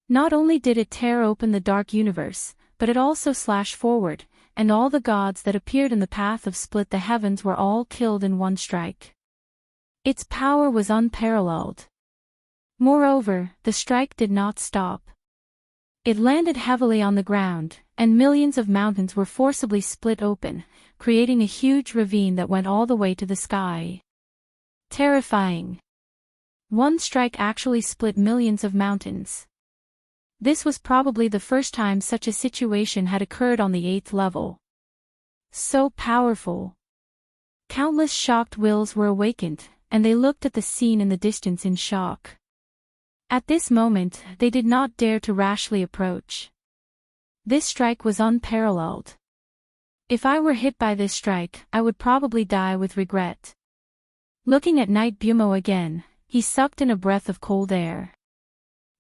Not only did it tear open the dark universe, but it also slashed forward, and all the gods that appeared in the path of split the heavens were all killed in one strike. Its power was unparalleled. Moreover, the strike did not stop. It landed heavily on the ground, and millions of mountains were forcibly split open, creating a huge ravine that went all the way to the sky. Terrifying. One strike actually split millions of mountains. This was probably the first time such a situation had occurred on the 8th level. So powerful. Countless shocked wills were awakened, and they looked at the scene in the distance in shock. At this moment, they did not dare to rashly approach. This strike was unparalleled. If I were hit by this strike, I would probably die with regret. Looking at Knight Bumo again, he sucked in a breath of cold air.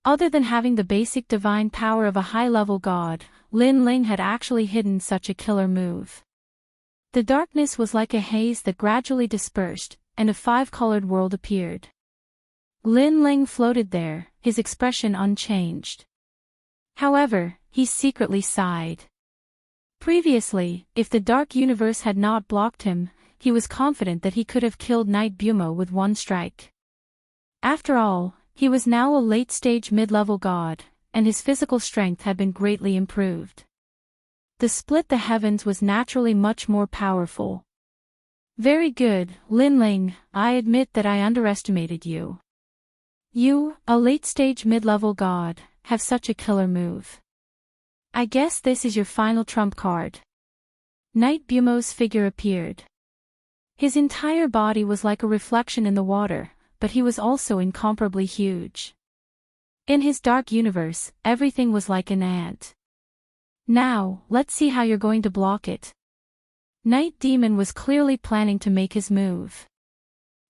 Other than having the basic divine power of a high-level god, Lin Ling had actually hidden such a killer move. The darkness was like a haze that gradually dispersed, and a 5-colored world appeared. Lin Ling floated there, his expression unchanged. However, he secretly sighed. Previously, if the dark universe had not blocked him, he was confident that he could have killed Knight Bumo with one strike. After all, he was now a late-stage mid-level god, and his physical strength had been greatly improved. The split the heavens was naturally much more powerful. Very good, Lin Ling, I admit that I underestimated you. You, a late-stage mid-level god, have such a killer move. I guess this is your final trump card. Knight Bumo's figure appeared. His entire body was like a reflection in the water, but he was also incomparably huge. In his dark universe, everything was like an ant. Now, let's see how you're going to block it. Night Demon was clearly planning to make his move.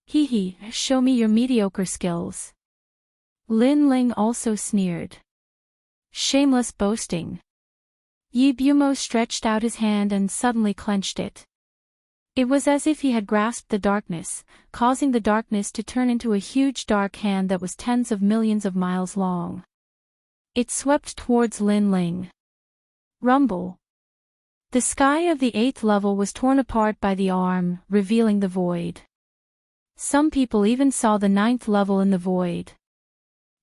Hee, show me your mediocre skills. Lin Ling also sneered. Shameless boasting. Yi Bumo stretched out his hand and suddenly clenched it. It was as if he had grasped the darkness, causing the darkness to turn into a huge dark hand that was tens of millions of miles long. It swept towards Lin Ling. Rumble. The sky of the 8th level was torn apart by the arm, revealing the void. Some people even saw the 9th level in the void.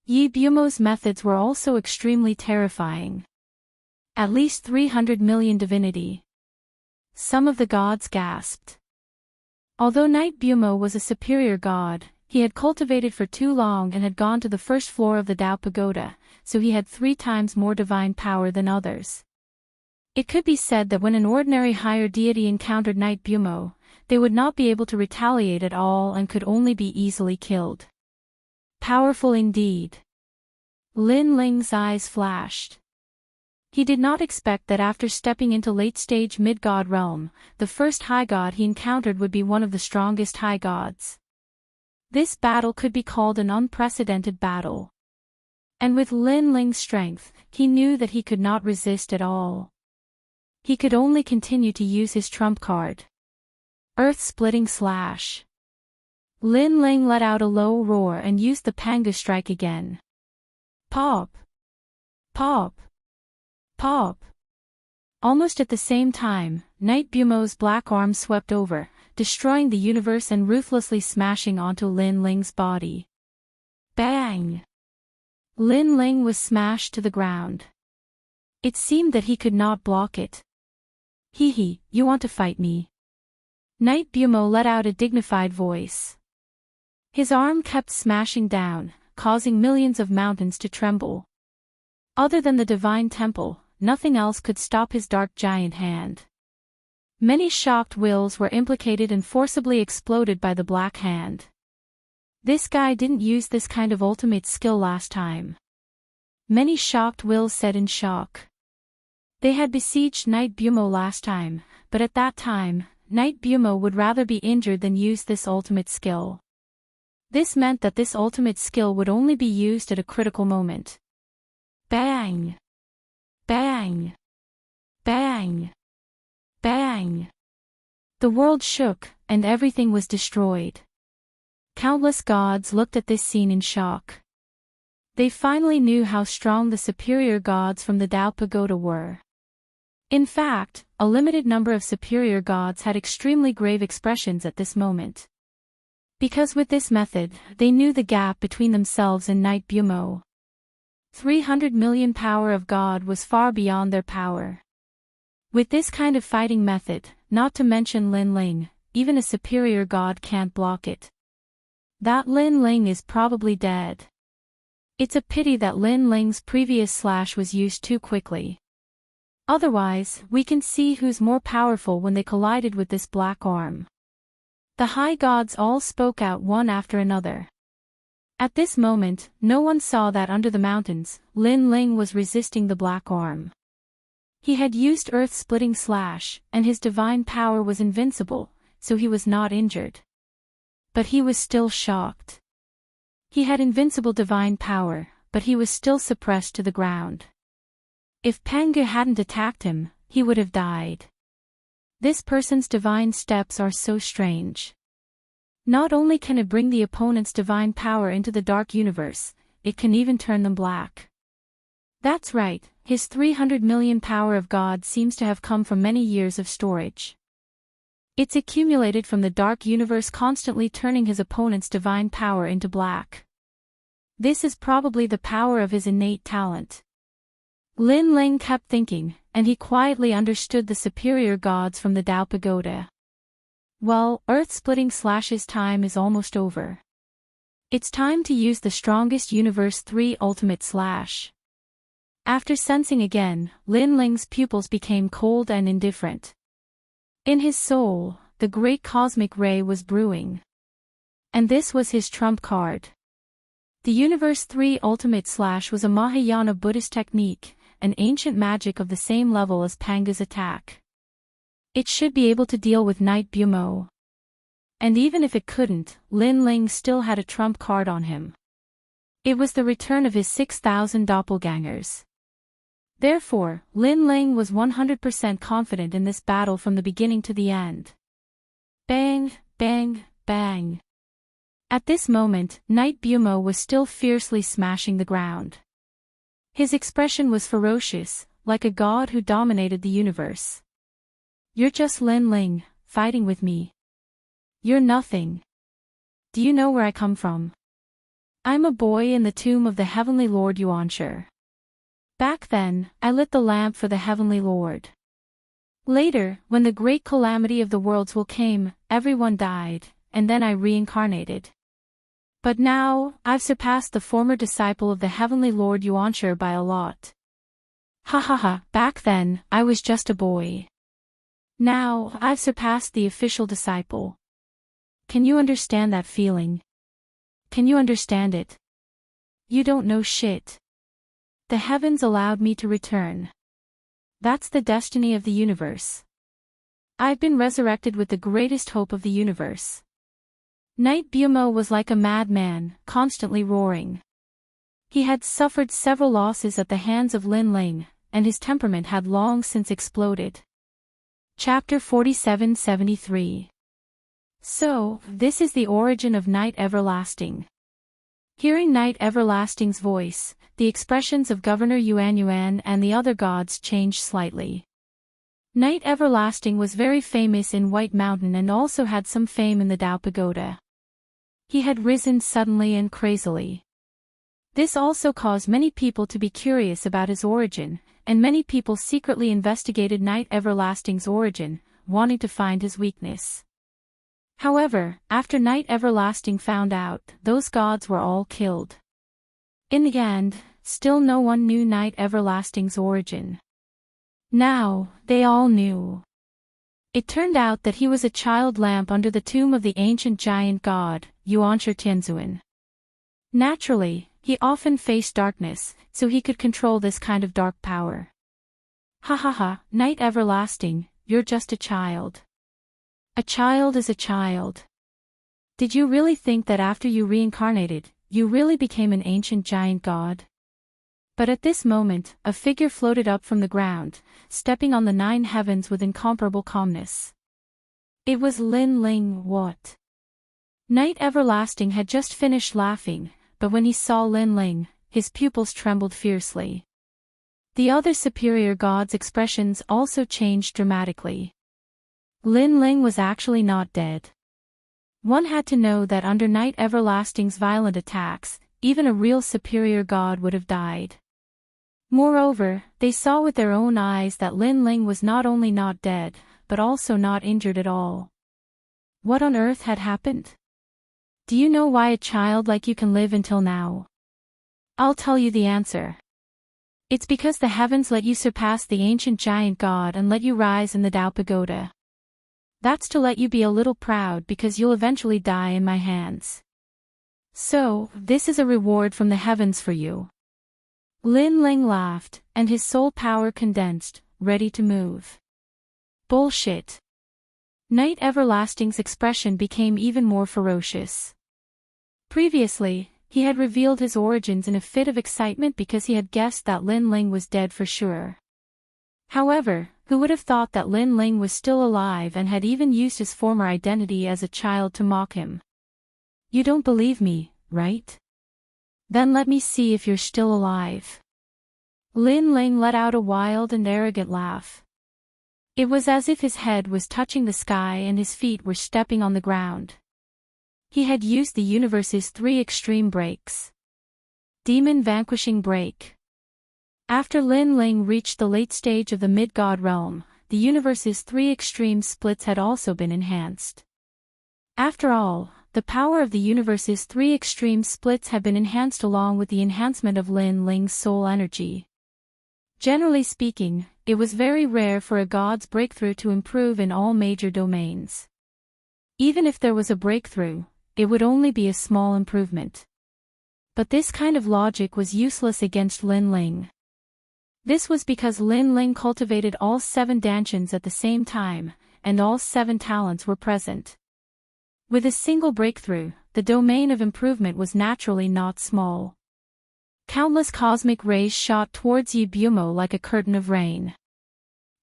Yi Bumo's methods were also extremely terrifying. At least 300 million divinity. Some of the gods gasped. Although Night Bumo was a superior god, he had cultivated for too long and had gone to the first floor of the Dao Pagoda, so he had 3 times more divine power than others. It could be said that when an ordinary higher deity encountered Night Bumo, they would not be able to retaliate at all and could only be easily killed. Powerful indeed. Lin Ling's eyes flashed. He did not expect that after stepping into late-stage mid-god realm, the first high god he encountered would be one of the strongest high gods. This battle could be called an unprecedented battle. And with Lin Ling's strength, he knew that he could not resist at all. He could only continue to use his trump card. Earth-splitting slash. Lin Ling let out a low roar and used the Panga strike again. Pop! Pop! Pop! Almost at the same time, Night Bumo's black arm swept over, destroying the universe and ruthlessly smashing onto Lin Ling's body. Bang! Lin Ling was smashed to the ground. It seemed that he could not block it. Hee, you want to fight me? Night Bumo let out a dignified voice. His arm kept smashing down, causing millions of mountains to tremble. Other than the divine temple, nothing else could stop his dark giant hand. Many shocked wills were implicated and forcibly exploded by the black hand. This guy didn't use this kind of ultimate skill last time. Many shocked wills said in shock. They had besieged Night Bumo last time, but at that time, Night Bumo would rather be injured than use this ultimate skill. This meant that this ultimate skill would only be used at a critical moment. Bang! Bang! Bang! Bang! The world shook, and everything was destroyed. Countless gods looked at this scene in shock. They finally knew how strong the superior gods from the Dao Pagoda were. In fact, a limited number of superior gods had extremely grave expressions at this moment. Because with this method, they knew the gap between themselves and Night Bumo. 300 million power of God was far beyond their power. With this kind of fighting method, not to mention Lin Ling, even a superior god can't block it. That Lin Ling is probably dead. It's a pity that Lin Ling's previous slash was used too quickly. Otherwise, we can see who's more powerful when they collided with this black arm. The high gods all spoke out one after another. At this moment, no one saw that under the mountains, Lin Ling was resisting the black arm. He had used earth-splitting slash, and his divine power was invincible, so he was not injured. But he was still shocked. He had invincible divine power, but he was still suppressed to the ground. If Panga hadn't attacked him, he would have died. This person's divine steps are so strange. Not only can it bring the opponent's divine power into the dark universe, it can even turn them black. That's right, his 300 million power of God seems to have come from many years of storage. It's accumulated from the dark universe, constantly turning his opponent's divine power into black. This is probably the power of his innate talent. Lin Ling kept thinking, and he quietly understood the superior gods from the Dao Pagoda. Well, earth-splitting slash's time is almost over. It's time to use the strongest Universe 3 ultimate slash. After sensing again, Lin Ling's pupils became cold and indifferent. In his soul, the great cosmic ray was brewing. And this was his trump card. The Universe 3 Ultimate Slash was a Mahayana Buddhist technique, an ancient magic of the same level as Panga's attack. It should be able to deal with Night Bumo. And even if it couldn't, Lin Ling still had a trump card on him. It was the return of his 6,000 doppelgangers. Therefore, Lin Ling was 100% confident in this battle from the beginning to the end. Bang, bang, bang. At this moment, Night Bumo was still fiercely smashing the ground. His expression was ferocious, like a god who dominated the universe. You're just Lin Ling, fighting with me. You're nothing. Do you know where I come from? I'm a boy in the tomb of the Heavenly Lord Yuanshi. Back then, I lit the lamp for the Heavenly Lord. Later, when the great calamity of the worlds will came, everyone died, and then I reincarnated. But now, I've surpassed the former disciple of the Heavenly Lord Yuanshi by a lot. Ha ha ha, back then, I was just a boy. Now, I've surpassed the official disciple. Can you understand that feeling? Can you understand it? You don't know shit. The heavens allowed me to return. That's the destiny of the universe. I've been resurrected with the greatest hope of the universe. Night Bumo was like a madman, constantly roaring. He had suffered several losses at the hands of Lin Ling, and his temperament had long since exploded. Chapter 4773. So, this is the origin of Night Everlasting. Hearing Night Everlasting's voice, the expressions of Governor Yuan and the other gods changed slightly. Night Everlasting was very famous in White Mountain and also had some fame in the Tao Pagoda. He had risen suddenly and crazily. This also caused many people to be curious about his origin, and many people secretly investigated Night Everlasting's origin, wanting to find his weakness. However, after Night Everlasting found out, those gods were all killed. In the end, still no one knew Night Everlasting's origin. Now, they all knew. It turned out that he was a child lamp under the tomb of the ancient giant god, Yuanshi Tianzuan. Naturally, he often faced darkness, so he could control this kind of dark power. Ha ha ha, Night Everlasting, you're just a child. A child is a child. Did you really think that after you reincarnated, you really became an ancient giant god? But at this moment, a figure floated up from the ground, stepping on the 9 heavens with incomparable calmness. It was Lin Ling. What? Night Everlasting had just finished laughing, but when he saw Lin Ling, his pupils trembled fiercely. The other superior gods' expressions also changed dramatically. Lin Ling was actually not dead. One had to know that under Night Everlasting's violent attacks, even a real superior god would have died. Moreover, they saw with their own eyes that Lin Ling was not only not dead, but also not injured at all. What on earth had happened? Do you know why a child like you can live until now? I'll tell you the answer. It's because the heavens let you surpass the ancient giant god and let you rise in the Tao Pagoda. That's to let you be a little proud because you'll eventually die in my hands. So, this is a reward from the heavens for you. Lin Ling laughed, and his soul power condensed, ready to move. Bullshit. Night Everlasting's expression became even more ferocious. Previously, he had revealed his origins in a fit of excitement because he had guessed that Lin Ling was dead for sure. However, who would have thought that Lin Ling was still alive and had even used his former identity as a child to mock him? You don't believe me, right? Then let me see if you're still alive. Lin Ling let out a wild and arrogant laugh. It was as if his head was touching the sky and his feet were stepping on the ground. He had used the universe's 3 extreme breaks. Demon Vanquishing Break. After Lin Ling reached the late stage of the mid-god realm, the universe's 3 extreme splits had also been enhanced. After all, the power of the universe's 3 extreme splits had been enhanced along with the enhancement of Lin Ling's soul energy. Generally speaking, it was very rare for a god's breakthrough to improve in all major domains. Even if there was a breakthrough, it would only be a small improvement. But this kind of logic was useless against Lin Ling. This was because Lin Ling cultivated all 7 dantians at the same time, and all 7 talents were present. With a single breakthrough, the domain of improvement was naturally not small. Countless cosmic rays shot towards Yi Bumo like a curtain of rain.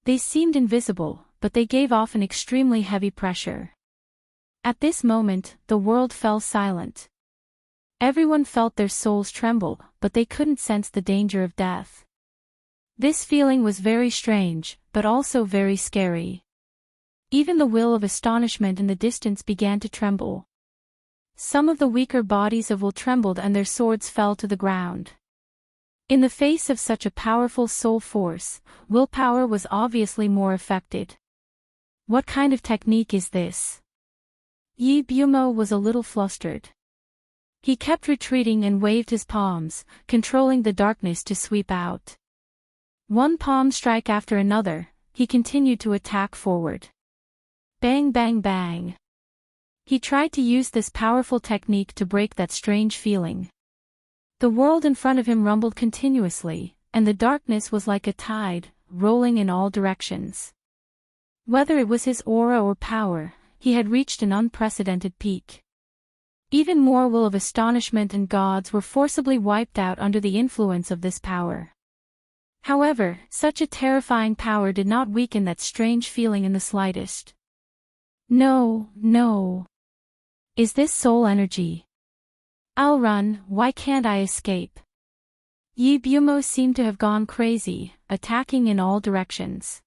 They seemed invisible, but they gave off an extremely heavy pressure. At this moment, the world fell silent. Everyone felt their souls tremble, but they couldn't sense the danger of death. This feeling was very strange, but also very scary. Even the will of astonishment in the distance began to tremble. Some of the weaker bodies of will trembled and their swords fell to the ground. In the face of such a powerful soul force, willpower was obviously more affected. What kind of technique is this? Yi Bumo was a little flustered. He kept retreating and waved his palms, controlling the darkness to sweep out. One palm strike after another, he continued to attack forward. Bang bang bang. He tried to use this powerful technique to break that strange feeling. The world in front of him rumbled continuously, and the darkness was like a tide, rolling in all directions. Whether it was his aura or power, he had reached an unprecedented peak. Even more will of astonishment and gods were forcibly wiped out under the influence of this power. However, such a terrifying power did not weaken that strange feeling in the slightest. No, no. Is this soul energy? I'll run, why can't I escape? Yi Bumo seemed to have gone crazy, attacking in all directions.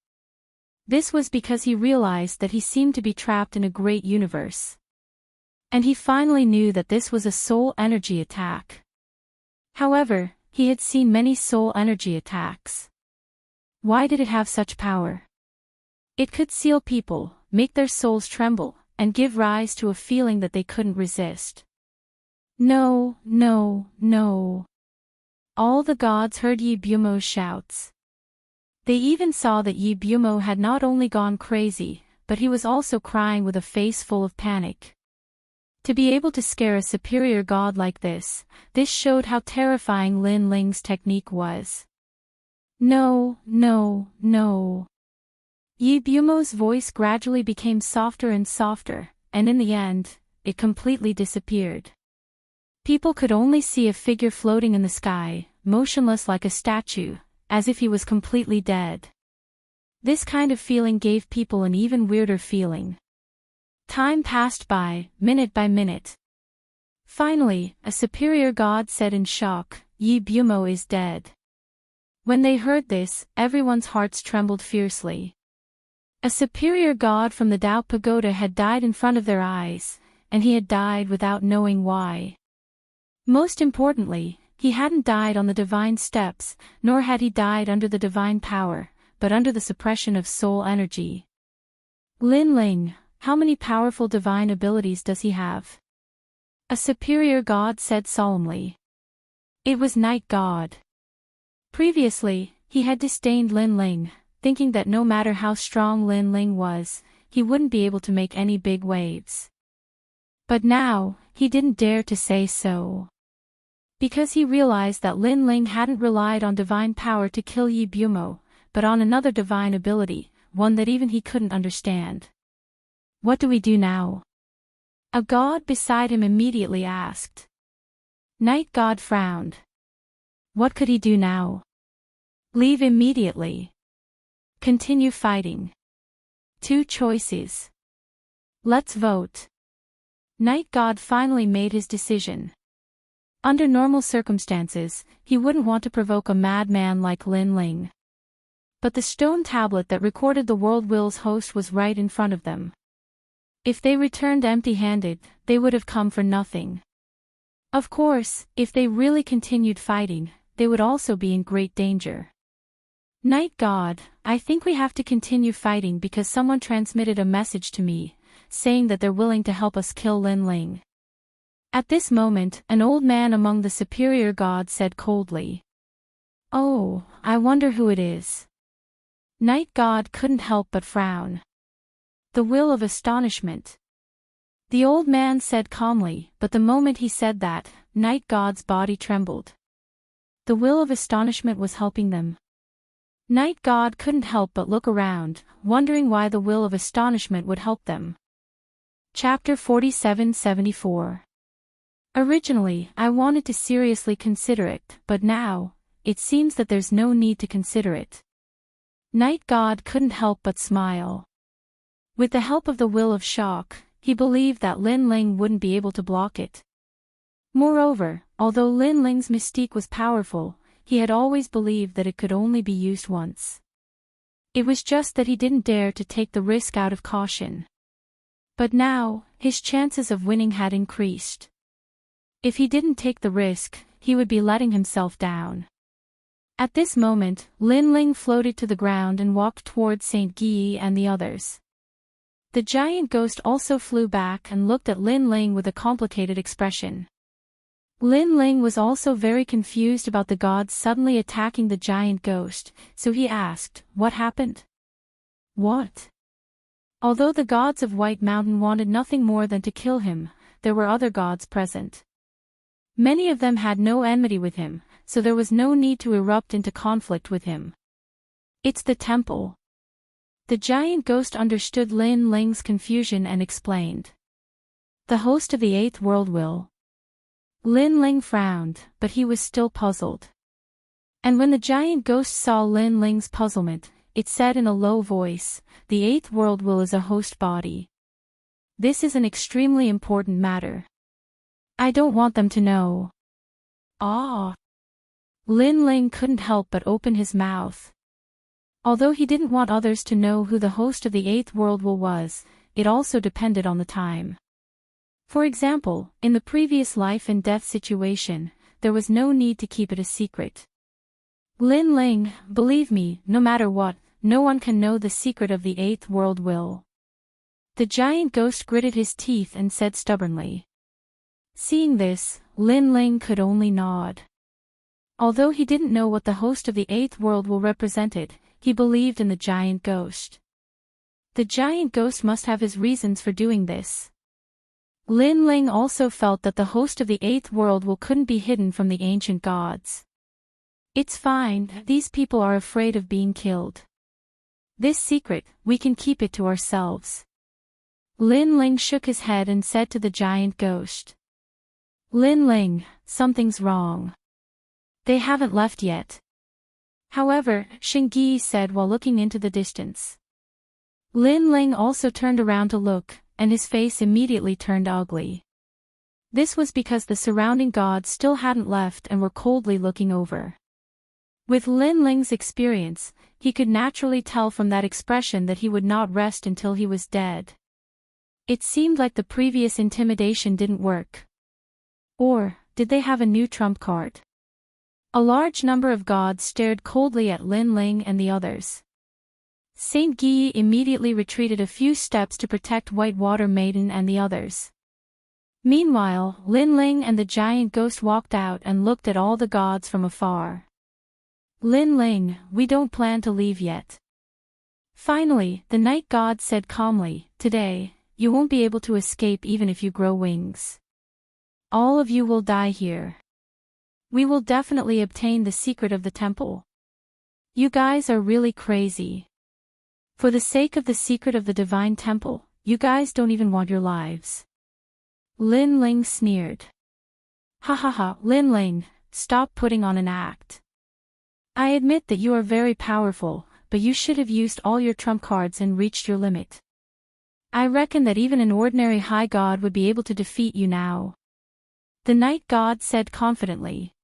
This was because he realized that he seemed to be trapped in a great universe. And he finally knew that this was a soul energy attack. However, he had seen many soul energy attacks. Why did it have such power? It could seal people, make their souls tremble, and give rise to a feeling that they couldn't resist. No, no, no. All the gods heard Yi Bumo's shouts. They even saw that Yi Bumo had not only gone crazy, but he was also crying with a face full of panic. To be able to scare a superior god like this showed how terrifying Lin Ling's technique was. No, no, no. Yi Bumo's voice gradually became softer and softer, and in the end, it completely disappeared. People could only see a figure floating in the sky, motionless like a statue, as if he was completely dead. This kind of feeling gave people an even weirder feeling. Time passed by, minute by minute. Finally, a superior god said in shock, Yi Bumo is dead. When they heard this, everyone's hearts trembled fiercely. A superior god from the Tao Pagoda had died in front of their eyes, and he had died without knowing why. Most importantly, he hadn't died on the divine steps, nor had he died under the divine power, but under the suppression of soul energy. Lin Ling, how many powerful divine abilities does he have? A superior god said solemnly. It was Night God. Previously, he had disdained Lin Ling, thinking that no matter how strong Lin Ling was, he wouldn't be able to make any big waves. But now, he didn't dare to say so. Because he realized that Lin Ling hadn't relied on divine power to kill Yi Bumo, but on another divine ability, one that even he couldn't understand. What do we do now? A god beside him immediately asked. Night God frowned. What could he do now? Leave immediately. Continue fighting. 2 choices. Let's vote. Night God finally made his decision. Under normal circumstances, he wouldn't want to provoke a madman like Lin Ling. But the stone tablet that recorded the world will's host was right in front of them. If they returned empty-handed, they would have come for nothing. Of course, if they really continued fighting, they would also be in great danger. Night God, I think we have to continue fighting because someone transmitted a message to me, saying that they're willing to help us kill Lin Ling. At this moment, an old man among the superior gods said coldly. Oh, I wonder who it is. Night God couldn't help but frown. The will of astonishment. The old man said calmly, but the moment he said that, Night God's body trembled. The will of astonishment was helping them. Night God couldn't help but look around, wondering why the will of astonishment would help them. Chapter 47-74. Originally, I wanted to seriously consider it, but now, it seems that there's no need to consider it. Night God couldn't help but smile. With the help of the will of shock, he believed that Lin Ling wouldn't be able to block it. Moreover, although Lin Ling's mystique was powerful, he had always believed that it could only be used once. It was just that he didn't dare to take the risk out of caution. But now, his chances of winning had increased. If he didn't take the risk, he would be letting himself down. At this moment, Lin Ling floated to the ground and walked towards Saint Guy and the others. The giant ghost also flew back and looked at Lin Ling with a complicated expression. Lin Ling was also very confused about the gods suddenly attacking the giant ghost, so he asked, "What happened?" "What?" Although the gods of White Mountain wanted nothing more than to kill him, there were other gods present. Many of them had no enmity with him, so there was no need to erupt into conflict with him. "It's the temple." The giant ghost understood Lin Ling's confusion and explained. "The host of the Eighth World will." Lin Ling frowned, but he was still puzzled. And when the giant ghost saw Lin Ling's puzzlement, it said in a low voice, "The Eighth World will is a host body. This is an extremely important matter. I don't want them to know." Ah! Lin Ling couldn't help but open his mouth. Although he didn't want others to know who the host of the Eighth World will was, it also depended on the time. For example, in the previous life and death situation, there was no need to keep it a secret. "Lin Ling, believe me, no matter what, no one can know the secret of the Eighth World will." The giant ghost gritted his teeth and said stubbornly. Seeing this, Lin Ling could only nod. Although he didn't know what the host of the Eighth World will represented, he believed in the giant ghost. The giant ghost must have his reasons for doing this. Lin Ling also felt that the host of the Eighth World will couldn't be hidden from the ancient gods. "It's fine, these people are afraid of being killed. This secret, we can keep it to ourselves." Lin Ling shook his head and said to the giant ghost. "Lin Ling, something's wrong. They haven't left yet." However, Shingyi said while looking into the distance. Lin Ling also turned around to look, and his face immediately turned ugly. This was because the surrounding gods still hadn't left and were coldly looking over. With Lin Ling's experience, he could naturally tell from that expression that he would not rest until he was dead. It seemed like the previous intimidation didn't work. Or, did they have a new trump card? A large number of gods stared coldly at Lin Ling and the others. Saint Guy immediately retreated a few steps to protect Whitewater Maiden and the others. Meanwhile, Lin Ling and the giant ghost walked out and looked at all the gods from afar. "Lin Ling, we don't plan to leave yet." Finally, the night god said calmly, "Today, you won't be able to escape even if you grow wings. All of you will die here. We will definitely obtain the secret of the temple. You guys are really crazy. For the sake of the secret of the divine temple, you guys don't even want your lives." Lin Ling sneered. "Ha ha ha, Lin Ling, stop putting on an act. I admit that you are very powerful, but you should have used all your trump cards and reached your limit. I reckon that even an ordinary high god would be able to defeat you now." The night god said confidently.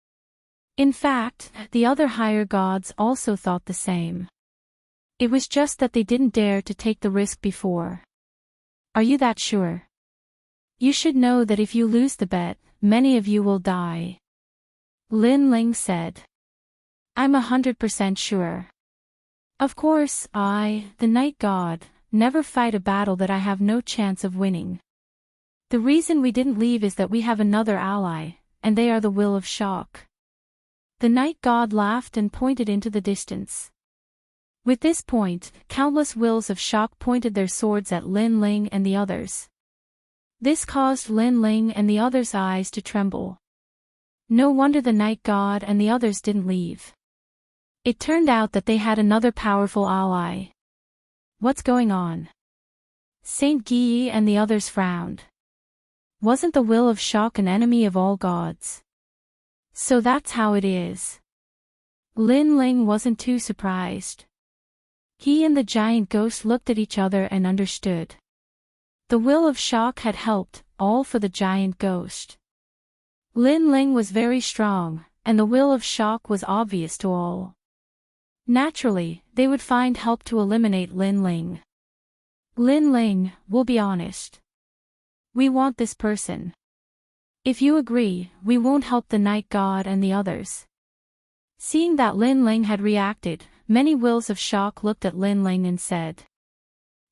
In fact, the other higher gods also thought the same. It was just that they didn't dare to take the risk before. "Are you that sure? You should know that if you lose the bet, many of you will die." Lin Ling said. "I'm 100% sure. Of course, I, the night god, never fight a battle that I have no chance of winning. The reason we didn't leave is that we have another ally, and they are the will of shock." The night god laughed and pointed into the distance. With this point, countless wills of shock pointed their swords at Lin Ling and the others. This caused Lin Ling and the others' eyes to tremble. No wonder the night god and the others didn't leave. It turned out that they had another powerful ally. What's going on? Saint Guy and the others frowned. Wasn't the will of shock an enemy of all gods? So that's how it is. Lin Ling wasn't too surprised. He and the giant ghost looked at each other and understood. The will of shock had helped, all for the giant ghost. Lin Ling was very strong, and the will of shock was obvious to all. Naturally, they would find help to eliminate Lin Ling. Lin Ling, we'll be honest. We want this person. If you agree, we won't help the night god and the others. Seeing that Lin Ling had reacted, many wills of shock looked at Lin Ling and said,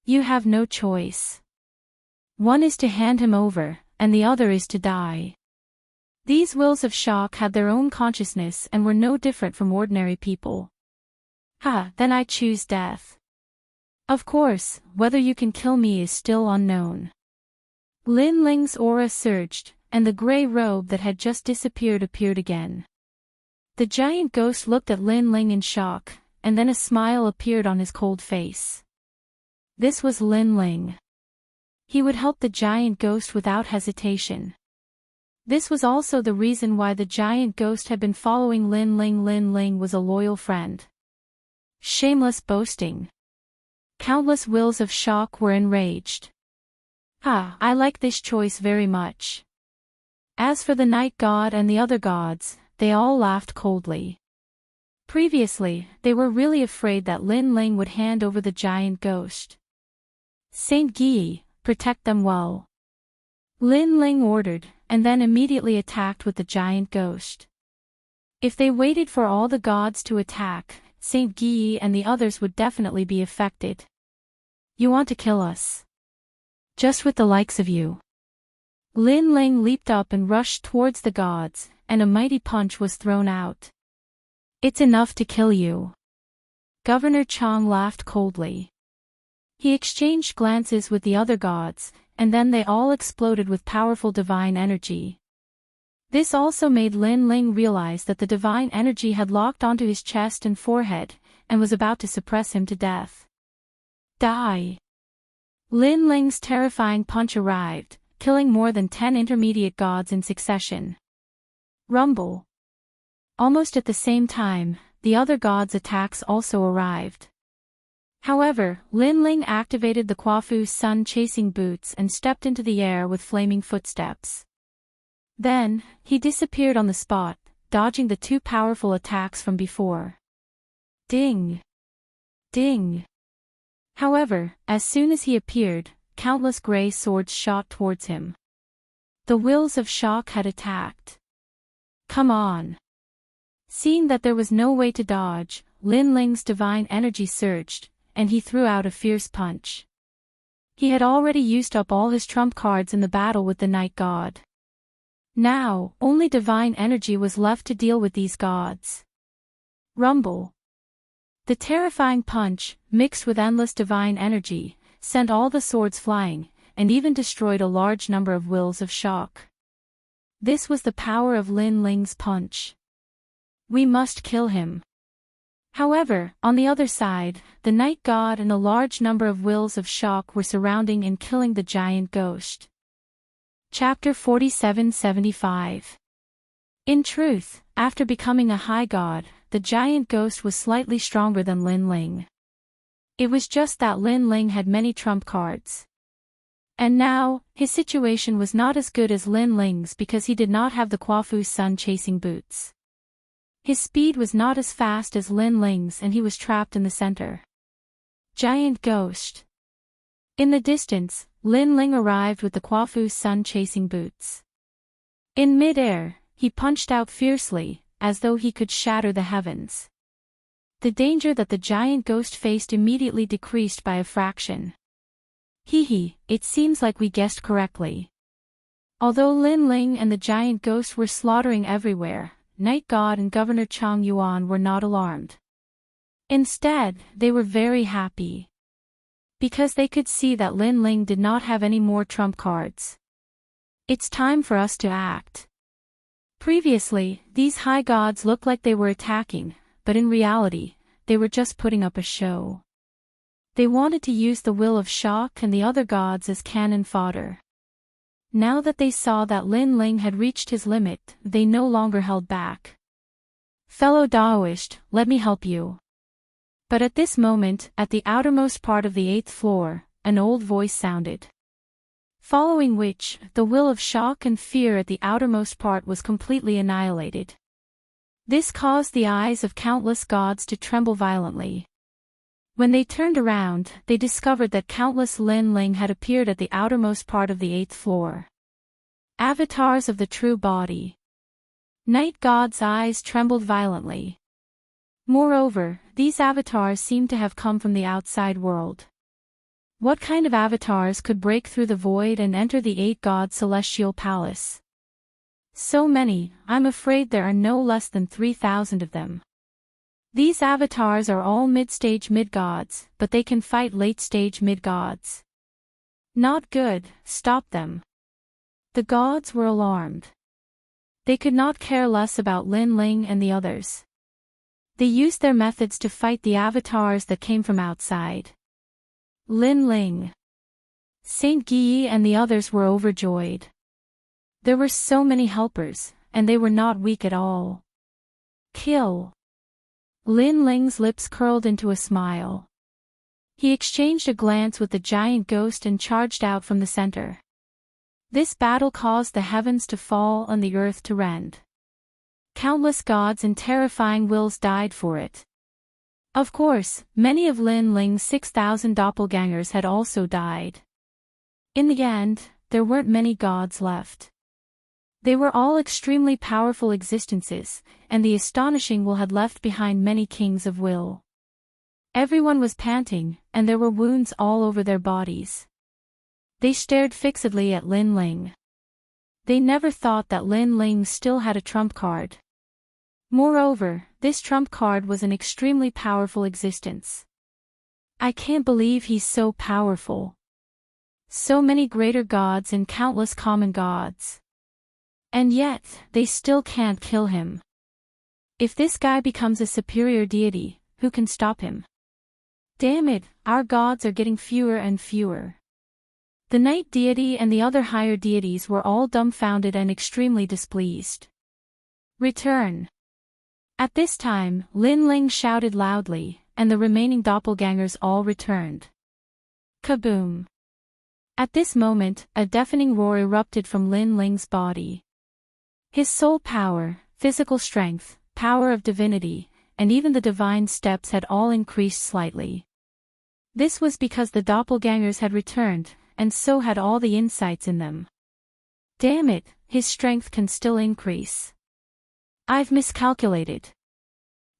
"You have no choice. One is to hand him over, and the other is to die." These wills of shock had their own consciousness and were no different from ordinary people. Then I choose death. Of course, whether you can kill me is still unknown. Lin Ling's aura surged, and the gray robe that had just disappeared appeared again. The giant ghost looked at Lin Ling in shock, and then a smile appeared on his cold face. This was Lin Ling. He would help the giant ghost without hesitation. This was also the reason why the giant ghost had been following Lin Ling. Lin Ling was a loyal friend. Shameless boasting. Countless wills of shock were enraged. I like this choice very much. As for the night god and the other gods, they all laughed coldly. Previously, they were really afraid that Lin Ling would hand over the giant ghost. Saint Guy, protect them well. Lin Ling ordered, and then immediately attacked with the giant ghost. If they waited for all the gods to attack, Saint Guy and the others would definitely be affected. You want to kill us? Just with the likes of you. Lin Ling leaped up and rushed towards the gods, and a mighty punch was thrown out. It's enough to kill you. Governor Chang laughed coldly. He exchanged glances with the other gods, and then they all exploded with powerful divine energy. This also made Lin Ling realize that the divine energy had locked onto his chest and forehead, and was about to suppress him to death. Die! Lin Ling's terrifying punch arrived, killing more than 10 intermediate gods in succession. Rumble! Almost at the same time, the other gods' attacks also arrived. However, Lin Ling activated the Quafu's sun-chasing boots and stepped into the air with flaming footsteps. Then, he disappeared on the spot, dodging the two powerful attacks from before. Ding! Ding! However, as soon as he appeared, countless gray swords shot towards him. The wills of shock had attacked. Come on! Seeing that there was no way to dodge, Lin Ling's divine energy surged, and he threw out a fierce punch. He had already used up all his trump cards in the battle with the night god. Now, only divine energy was left to deal with these gods. Rumble! The terrifying punch, mixed with endless divine energy, sent all the swords flying, and even destroyed a large number of wills of shock. This was the power of Lin Ling's punch. We must kill him. However, on the other side, the night god and a large number of wills of shock were surrounding and killing the giant ghost. Chapter 4775. In truth, after becoming a high god, the giant ghost was slightly stronger than Lin Ling. It was just that Lin Ling had many trump cards. And now, his situation was not as good as Lin Ling's because he did not have the Quafu's sun-chasing boots. His speed was not as fast as Lin Ling's and he was trapped in the center. Giant ghost. In the distance, Lin Ling arrived with the Quafu's sun-chasing boots. In mid-air, he punched out fiercely, as though he could shatter the heavens. The danger that the giant ghost faced immediately decreased by a fraction. It seems like we guessed correctly. Although Lin Ling and the giant ghost were slaughtering everywhere, Night God and Governor Chang Yuan were not alarmed. Instead, they were very happy. Because they could see that Lin Ling did not have any more trump cards. It's time for us to act. Previously, these high gods looked like they were attacking, but in reality, they were just putting up a show. They wanted to use the will of Shak and the other gods as cannon fodder. Now that they saw that Lin Ling had reached his limit, they no longer held back. Fellow Daoist, let me help you. But at this moment, at the outermost part of the 8th floor, an old voice sounded. Following which, the will of shock and fear at the outermost part was completely annihilated. This caused the eyes of countless gods to tremble violently. When they turned around, they discovered that countless Lin Ling had appeared at the outermost part of the 8th floor. Avatars of the true body. Night God's eyes trembled violently. Moreover, these avatars seemed to have come from the outside world. What kind of avatars could break through the void and enter the 8 God's celestial palace? So many, I'm afraid there are no less than 3,000 of them. These avatars are all mid-stage mid-gods, but they can fight late-stage mid-gods. Not good, stop them. The gods were alarmed. They could not care less about Lin Ling and the others. They used their methods to fight the avatars that came from outside. Lin Ling, Saint Guyi and the others were overjoyed. There were so many helpers, and they were not weak at all. Kill. Lin Ling's lips curled into a smile. He exchanged a glance with the giant ghost and charged out from the center. This battle caused the heavens to fall and the earth to rend. Countless gods and terrifying wills died for it. Of course, many of Lin Ling's 6,000 doppelgangers had also died. In the end, there weren't many gods left. They were all extremely powerful existences, and the astonishing will had left behind many kings of will. Everyone was panting, and there were wounds all over their bodies. They stared fixedly at Lin Ling. They never thought that Lin Ling still had a trump card. Moreover, this trump card was an extremely powerful existence. I can't believe he's so powerful. So many greater gods and countless common gods. And yet, they still can't kill him. If this guy becomes a superior deity, who can stop him? Damn it, our gods are getting fewer and fewer. The night deity and the other higher deities were all dumbfounded and extremely displeased. Return. At this time, Lin Ling shouted loudly, and the remaining doppelgangers all returned. Kaboom! At this moment, a deafening roar erupted from Lin Ling's body. His soul power, physical strength, power of divinity, and even the divine steps had all increased slightly. This was because the doppelgangers had returned, and so had all the insights in them. Damn it, his strength can still increase. I've miscalculated.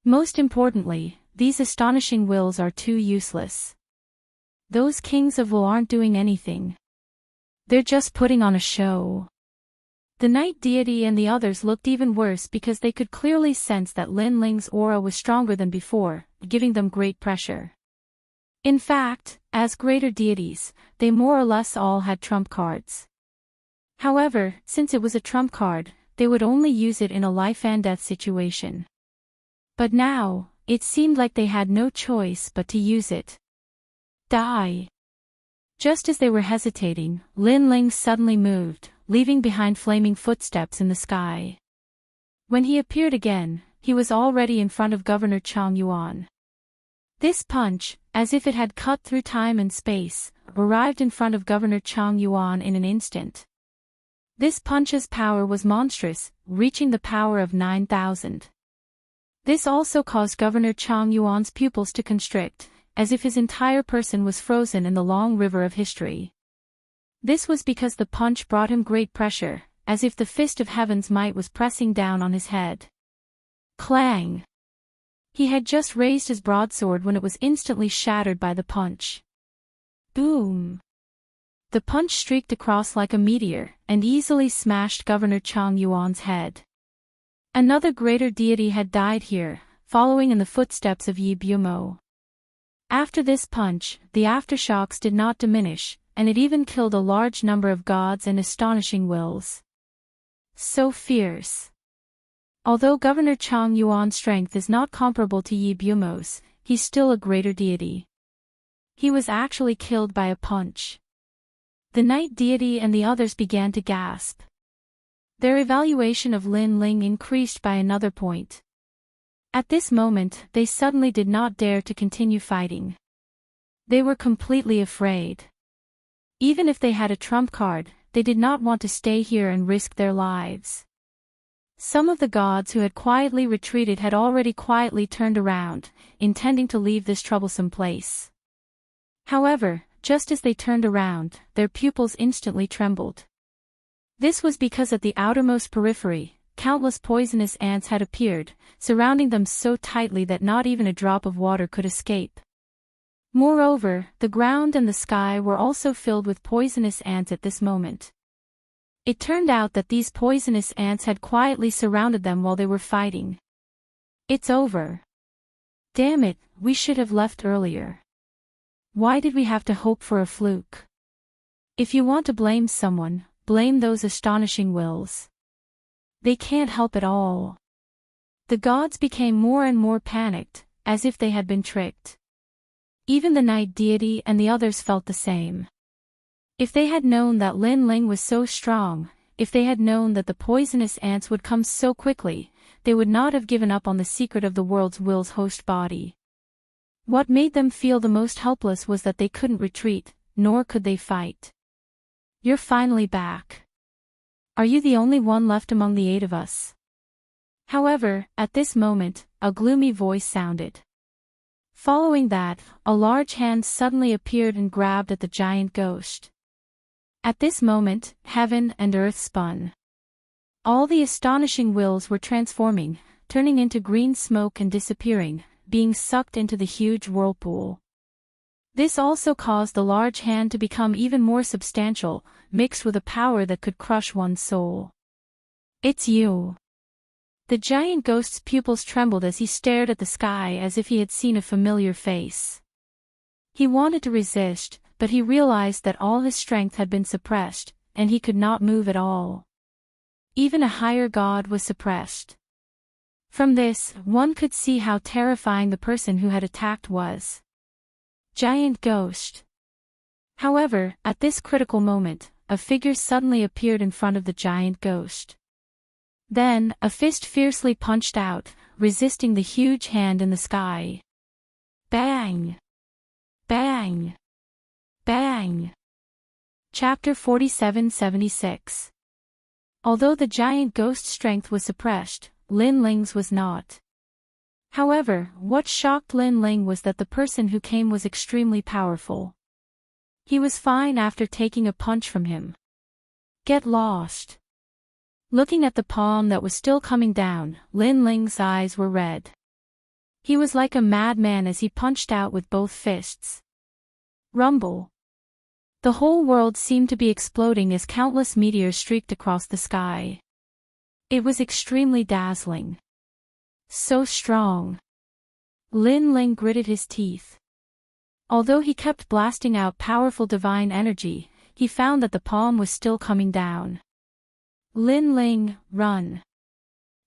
Most importantly, these astonishing wills are too useless. Those kings of will aren't doing anything. They're just putting on a show. The night deity and the others looked even worse because they could clearly sense that Lin Ling's aura was stronger than before, giving them great pressure. In fact, as greater deities, they more or less all had trump cards. However, since it was a trump card, they would only use it in a life and death situation. But now, it seemed like they had no choice but to use it. Die. Just as they were hesitating, Lin Ling suddenly moved, leaving behind flaming footsteps in the sky. When he appeared again, he was already in front of Governor Chang Yuan. This punch, as if it had cut through time and space, arrived in front of Governor Chang Yuan in an instant. This punch's power was monstrous, reaching the power of 9,000. This also caused Governor Chang Yuan's pupils to constrict, as if his entire person was frozen in the long river of history. This was because the punch brought him great pressure, as if the fist of heaven's might was pressing down on his head. Clang! He had just raised his broadsword when it was instantly shattered by the punch. Boom! The punch streaked across like a meteor, and easily smashed Governor Chang Yuan's head. Another greater deity had died here, following in the footsteps of Yi Bumo. After this punch, the aftershocks did not diminish, and it even killed a large number of gods and astonishing wills. So fierce. Although Governor Chang Yuan's strength is not comparable to Yi Bumo's, he's still a greater deity. He was actually killed by a punch. The night deity and the others began to gasp. Their evaluation of Lin Ling increased by another point. At this moment, they suddenly did not dare to continue fighting. They were completely afraid. Even if they had a trump card, they did not want to stay here and risk their lives. Some of the gods who had quietly retreated had already quietly turned around, intending to leave this troublesome place. However, just as they turned around, their pupils instantly trembled. This was because at the outermost periphery, countless poisonous ants had appeared, surrounding them so tightly that not even a drop of water could escape. Moreover, the ground and the sky were also filled with poisonous ants at this moment. It turned out that these poisonous ants had quietly surrounded them while they were fighting. It's over. Damn it, we should have left earlier. Why did we have to hope for a fluke? If you want to blame someone, blame those astonishing wills. They can't help at all. The gods became more and more panicked, as if they had been tricked. Even the night deity and the others felt the same. If they had known that Lin Ling was so strong, if they had known that the poisonous ants would come so quickly, they would not have given up on the secret of the world's will's host body. What made them feel the most helpless was that they couldn't retreat, nor could they fight. You're finally back. Are you the only one left among the 8 of us? However, at this moment, a gloomy voice sounded. Following that, a large hand suddenly appeared and grabbed at the giant ghost. At this moment, heaven and earth spun. All the astonishing wills were transforming, turning into green smoke and disappearing, being sucked into the huge whirlpool. This also caused the large hand to become even more substantial, mixed with a power that could crush one's soul. It's you. The giant ghost's pupils trembled as he stared at the sky as if he had seen a familiar face. He wanted to resist, but he realized that all his strength had been suppressed, and he could not move at all. Even a higher god was suppressed. From this, one could see how terrifying the person who had attacked was. Giant ghost. However, at this critical moment, a figure suddenly appeared in front of the giant ghost. Then, a fist fiercely punched out, resisting the huge hand in the sky. Bang! Bang! Bang! Chapter 47-76. Although the giant ghost's strength was suppressed, Lin Ling's was not. However, what shocked Lin Ling was that the person who came was extremely powerful. He was fine after taking a punch from him. Get lost. Looking at the palm that was still coming down, Lin Ling's eyes were red. He was like a madman as he punched out with both fists. Rumble. The whole world seemed to be exploding as countless meteors streaked across the sky. It was extremely dazzling. So strong. Lin Ling gritted his teeth. Although he kept blasting out powerful divine energy, he found that the palm was still coming down. Lin Ling, run.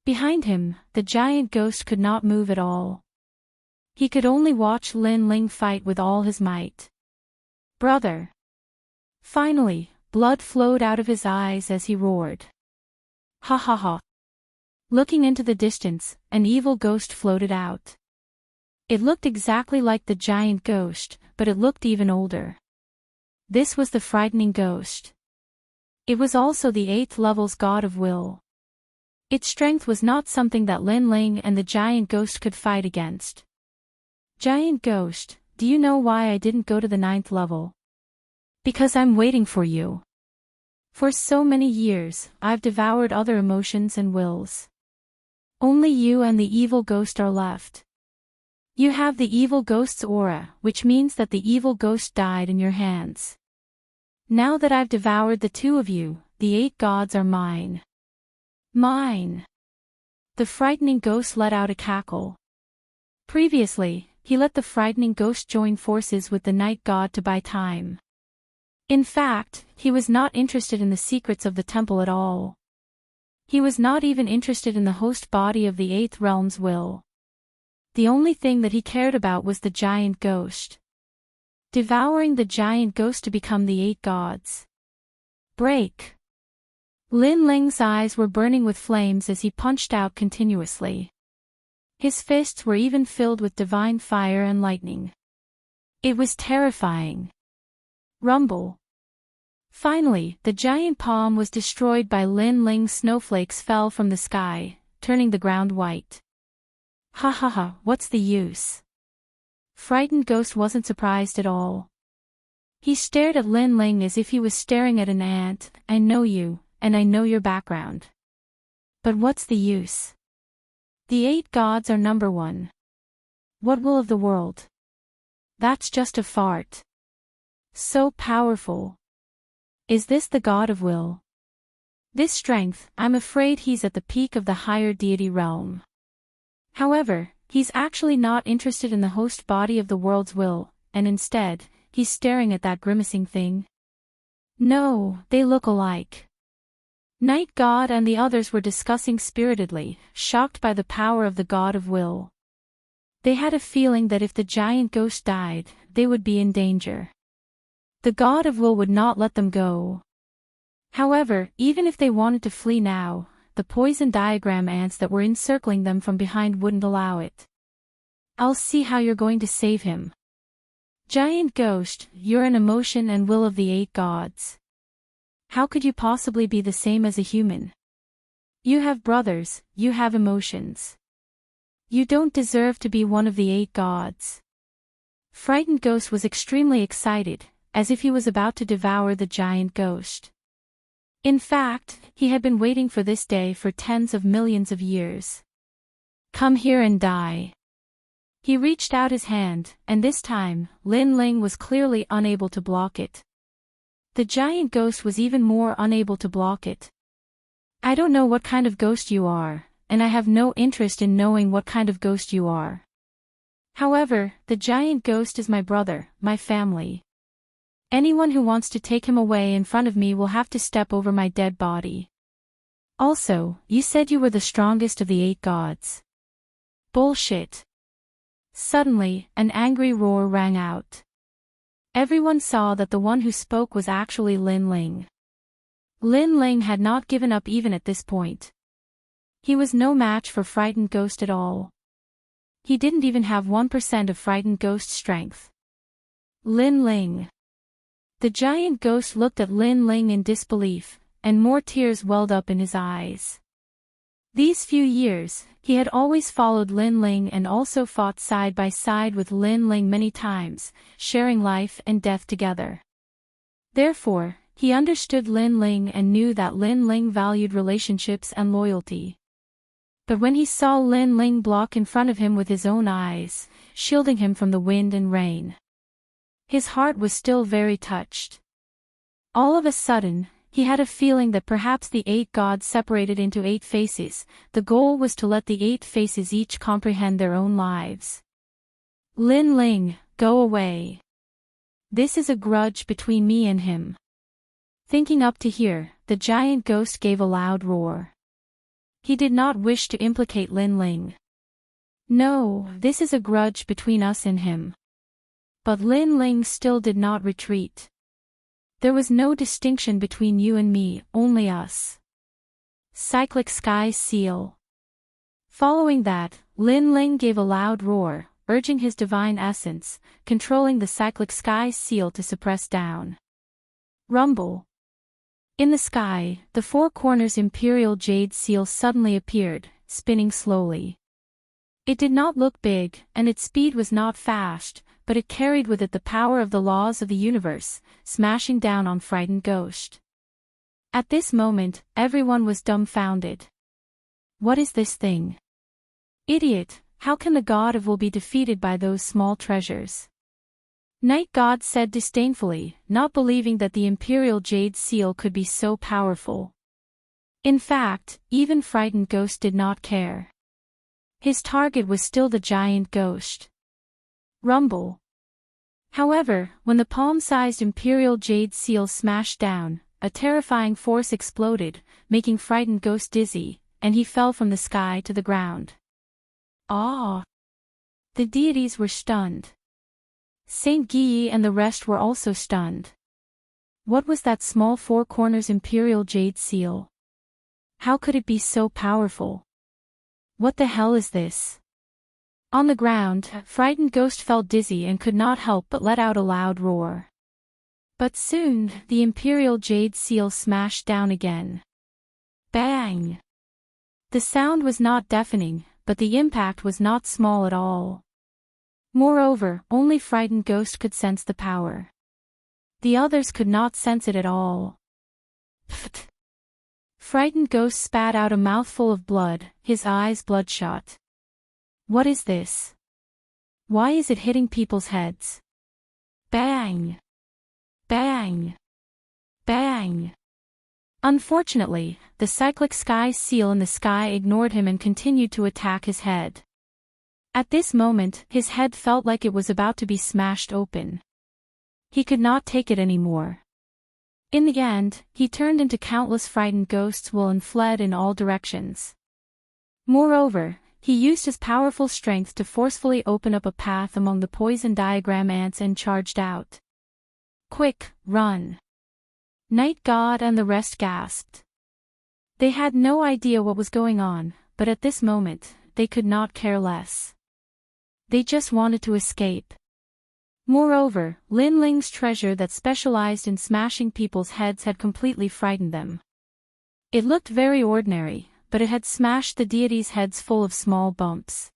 Behind him, the giant ghost could not move at all. He could only watch Lin Ling fight with all his might. Brother. Finally, blood flowed out of his eyes as he roared. Ha ha ha. Looking into the distance, an evil ghost floated out. It looked exactly like the giant ghost, but it looked even older. This was the frightening ghost. It was also the 8th level's god of will. Its strength was not something that Lin Ling and the giant ghost could fight against. Giant ghost, do you know why I didn't go to the 9th level? Because I'm waiting for you. For so many years, I've devoured other emotions and wills. Only you and the evil ghost are left. You have the evil ghost's aura, which means that the evil ghost died in your hands. Now that I've devoured the 2 of you, the 8 gods are mine. Mine. The frightening ghost let out a cackle. Previously, he let the frightening ghost join forces with the night god to buy time. In fact, he was not interested in the secrets of the temple at all. He was not even interested in the host body of the Eighth Realm's will. The only thing that he cared about was the giant ghost. Devouring the giant ghost to become the 8 gods. Break! Lin Ling's eyes were burning with flames as he punched out continuously. His fists were even filled with divine fire and lightning. It was terrifying. Rumble. Finally, the giant palm was destroyed by Lin Ling's snowflakes fell from the sky, turning the ground white. Ha ha ha, what's the use? Frightened Ghost wasn't surprised at all. He stared at Lin Ling as if he was staring at an ant. I know you, and I know your background. But what's the use? The 8 gods are number 1. What will of the world? That's just a fart. So powerful. Is this the god of will? This strength, I'm afraid he's at the peak of the higher deity realm. However, he's actually not interested in the host body of the world's will, and instead, he's staring at that grimacing thing. No, they look alike. Night God and the others were discussing spiritedly, shocked by the power of the god of will. They had a feeling that if the giant ghost died, they would be in danger. The god of will would not let them go. However, even if they wanted to flee now, the poison diagram ants that were encircling them from behind wouldn't allow it. I'll see how you're going to save him. Giant ghost, you're an emotion and will of the 8 gods. How could you possibly be the same as a human? You have brothers, you have emotions. You don't deserve to be one of the 8 gods. Frightened Ghost was extremely excited, as if he was about to devour the giant ghost. In fact, he had been waiting for this day for tens of millions of years. Come here and die. He reached out his hand, and this time, Lin Ling was clearly unable to block it. The giant ghost was even more unable to block it. I don't know what kind of ghost you are, and I have no interest in knowing what kind of ghost you are. However, the giant ghost is my brother, my family. Anyone who wants to take him away in front of me will have to step over my dead body. Also, you said you were the strongest of the 8 gods. Bullshit. Suddenly, an angry roar rang out. Everyone saw that the one who spoke was actually Lin Ling. Lin Ling had not given up even at this point. He was no match for Frightened Ghost at all. He didn't even have 1% of Frightened Ghost strength. Lin Ling. The giant ghost looked at Lin Ling in disbelief, and more tears welled up in his eyes. These few years, he had always followed Lin Ling and also fought side by side with Lin Ling many times, sharing life and death together. Therefore, he understood Lin Ling and knew that Lin Ling valued relationships and loyalty. But when he saw Lin Ling block in front of him with his own eyes, shielding him from the wind and rain, his heart was still very touched. All of a sudden, he had a feeling that perhaps the 8 gods separated into 8 faces. The goal was to let the 8 faces each comprehend their own lives. Lin Ling, go away. This is a grudge between me and him. Thinking up to here, the giant ghost gave a loud roar. He did not wish to implicate Lin Ling. No, this is a grudge between us and him. But Lin Ling still did not retreat. There was no distinction between you and me, only us. Cyclic Sky Seal. Following that, Lin Ling gave a loud roar, urging his divine essence, controlling the Cyclic Sky Seal to suppress down. Rumble. In the sky, the 4 corners Imperial Jade Seal suddenly appeared, spinning slowly. It did not look big, and its speed was not fast, but it carried with it the power of the laws of the universe, smashing down on Frightened Ghost. At this moment, everyone was dumbfounded. What is this thing? Idiot, how can the god of will be defeated by those small treasures? Night God said disdainfully, not believing that the Imperial Jade Seal could be so powerful. In fact, even Frightened Ghost did not care. His target was still the giant ghost. Rumble. However, when the palm-sized imperial jade seal smashed down, a terrifying force exploded, making frightened Ghost dizzy, and he fell from the sky to the ground. Ah! The deities were stunned. Saint Guyi and the rest were also stunned. What was that small four corners imperial jade seal? How could it be so powerful? What the hell is this? On the ground, frightened Ghost felt dizzy and could not help but let out a loud roar. But soon, the imperial jade seal smashed down again. Bang! The sound was not deafening, but the impact was not small at all. Moreover, only frightened Ghost could sense the power. The others could not sense it at all. Pfft! Frightened Ghost spat out a mouthful of blood, his eyes bloodshot. What is this? Why is it hitting people's heads? Bang! Bang! Bang! Unfortunately, the cyclic sky seal in the sky ignored him and continued to attack his head. At this moment, his head felt like it was about to be smashed open. He could not take it anymore. In the end, he turned into countless frightened ghosts and fled in all directions. Moreover, he used his powerful strength to forcefully open up a path among the poison diagram ants and charged out. Quick, run! Night God and the rest gasped. They had no idea what was going on, but at this moment, they could not care less. They just wanted to escape. Moreover, Lin Ling's treasure that specialized in smashing people's heads had completely frightened them. It looked very ordinary, but it had smashed the deities' heads full of small bumps.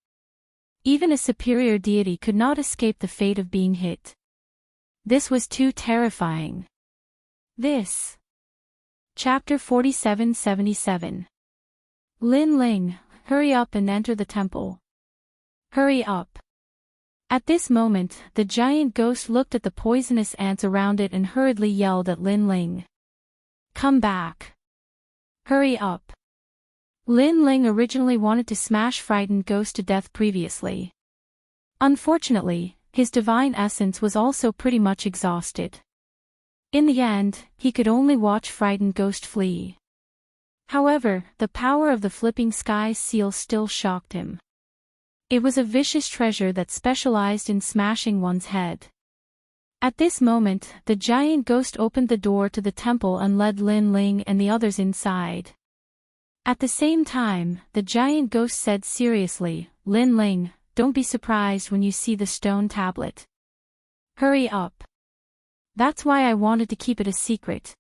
Even a superior deity could not escape the fate of being hit. This was too terrifying. This. Chapter 47-77. Lin Ling, hurry up and enter the temple. Hurry up. At this moment, the giant ghost looked at the poisonous ants around it and hurriedly yelled at Lin Ling. Come back. Hurry up. Lin Ling originally wanted to smash frightened Ghost to death previously. Unfortunately, his divine essence was also pretty much exhausted. In the end, he could only watch frightened Ghost flee. However, the power of the flipping sky seal still shocked him. It was a vicious treasure that specialized in smashing one's head. At this moment, the giant ghost opened the door to the temple and led Lin Ling and the others inside. At the same time, the giant ghost said seriously, Lin Ling, don't be surprised when you see the stone tablet. Hurry up. That's why I wanted to keep it a secret.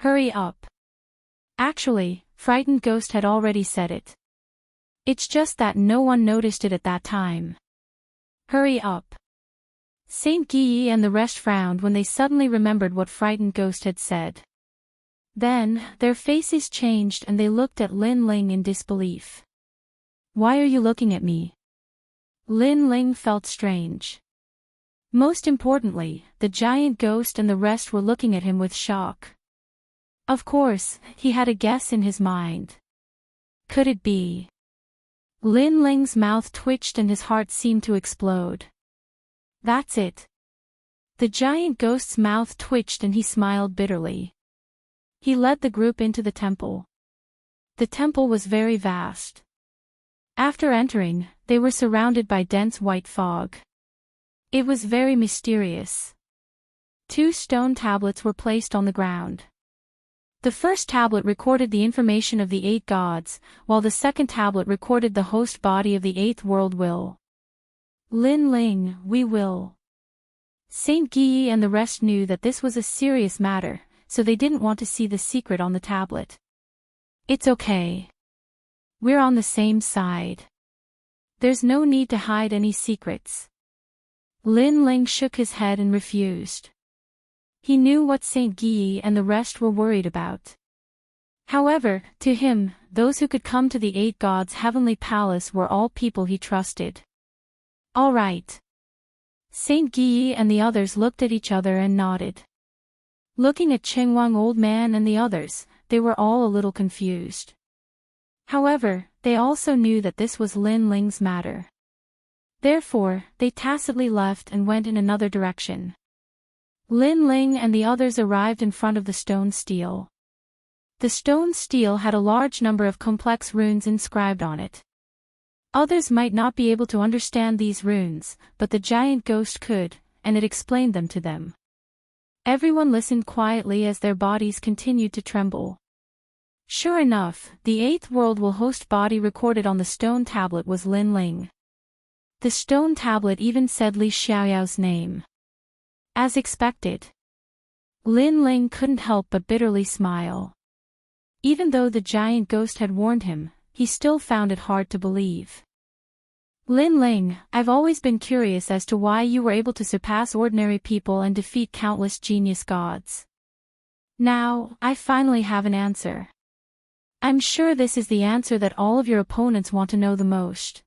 Hurry up. Actually, frightened Ghost had already said it. It's just that no one noticed it at that time. Hurry up. Saint Guyi and the rest frowned when they suddenly remembered what frightened Ghost had said. Then, their faces changed and they looked at Lin Ling in disbelief. Why are you looking at me? Lin Ling felt strange. Most importantly, the giant ghost and the rest were looking at him with shock. Of course, he had a guess in his mind. Could it be? Lin Ling's mouth twitched and his heart seemed to explode. That's it. The giant ghost's mouth twitched and he smiled bitterly. He led the group into the temple. The temple was very vast. After entering, they were surrounded by dense white fog. It was very mysterious. 2 stone tablets were placed on the ground. The first tablet recorded the information of the 8 gods, while the second tablet recorded the host body of the 8th world will. Lin Ling, we will. Saint Guyi and the rest knew that this was a serious matter, so they didn't want to see the secret on the tablet. It's okay. We're on the same side. There's no need to hide any secrets. Lin Ling shook his head and refused. He knew what Saint Guyi and the rest were worried about. However, to him, those who could come to the 8 gods' heavenly palace were all people he trusted. All right. Saint Guyi and the others looked at each other and nodded. Looking at Chengwang Old Man and the others, they were all a little confused. However, they also knew that this was Lin Ling's matter. Therefore, they tacitly left and went in another direction. Lin Ling and the others arrived in front of the stone stele. The stone stele had a large number of complex runes inscribed on it. Others might not be able to understand these runes, but the giant ghost could, and it explained them to them. Everyone listened quietly as their bodies continued to tremble. Sure enough, the eighth world will host body recorded on the stone tablet was Lin Ling. The stone tablet even said Li Xiaoyao's name. As expected, Lin Ling couldn't help but bitterly smile. Even though the giant ghost had warned him, he still found it hard to believe. Lin Ling, I've always been curious as to why you were able to surpass ordinary people and defeat countless genius gods. Now, I finally have an answer. I'm sure this is the answer that all of your opponents want to know the most.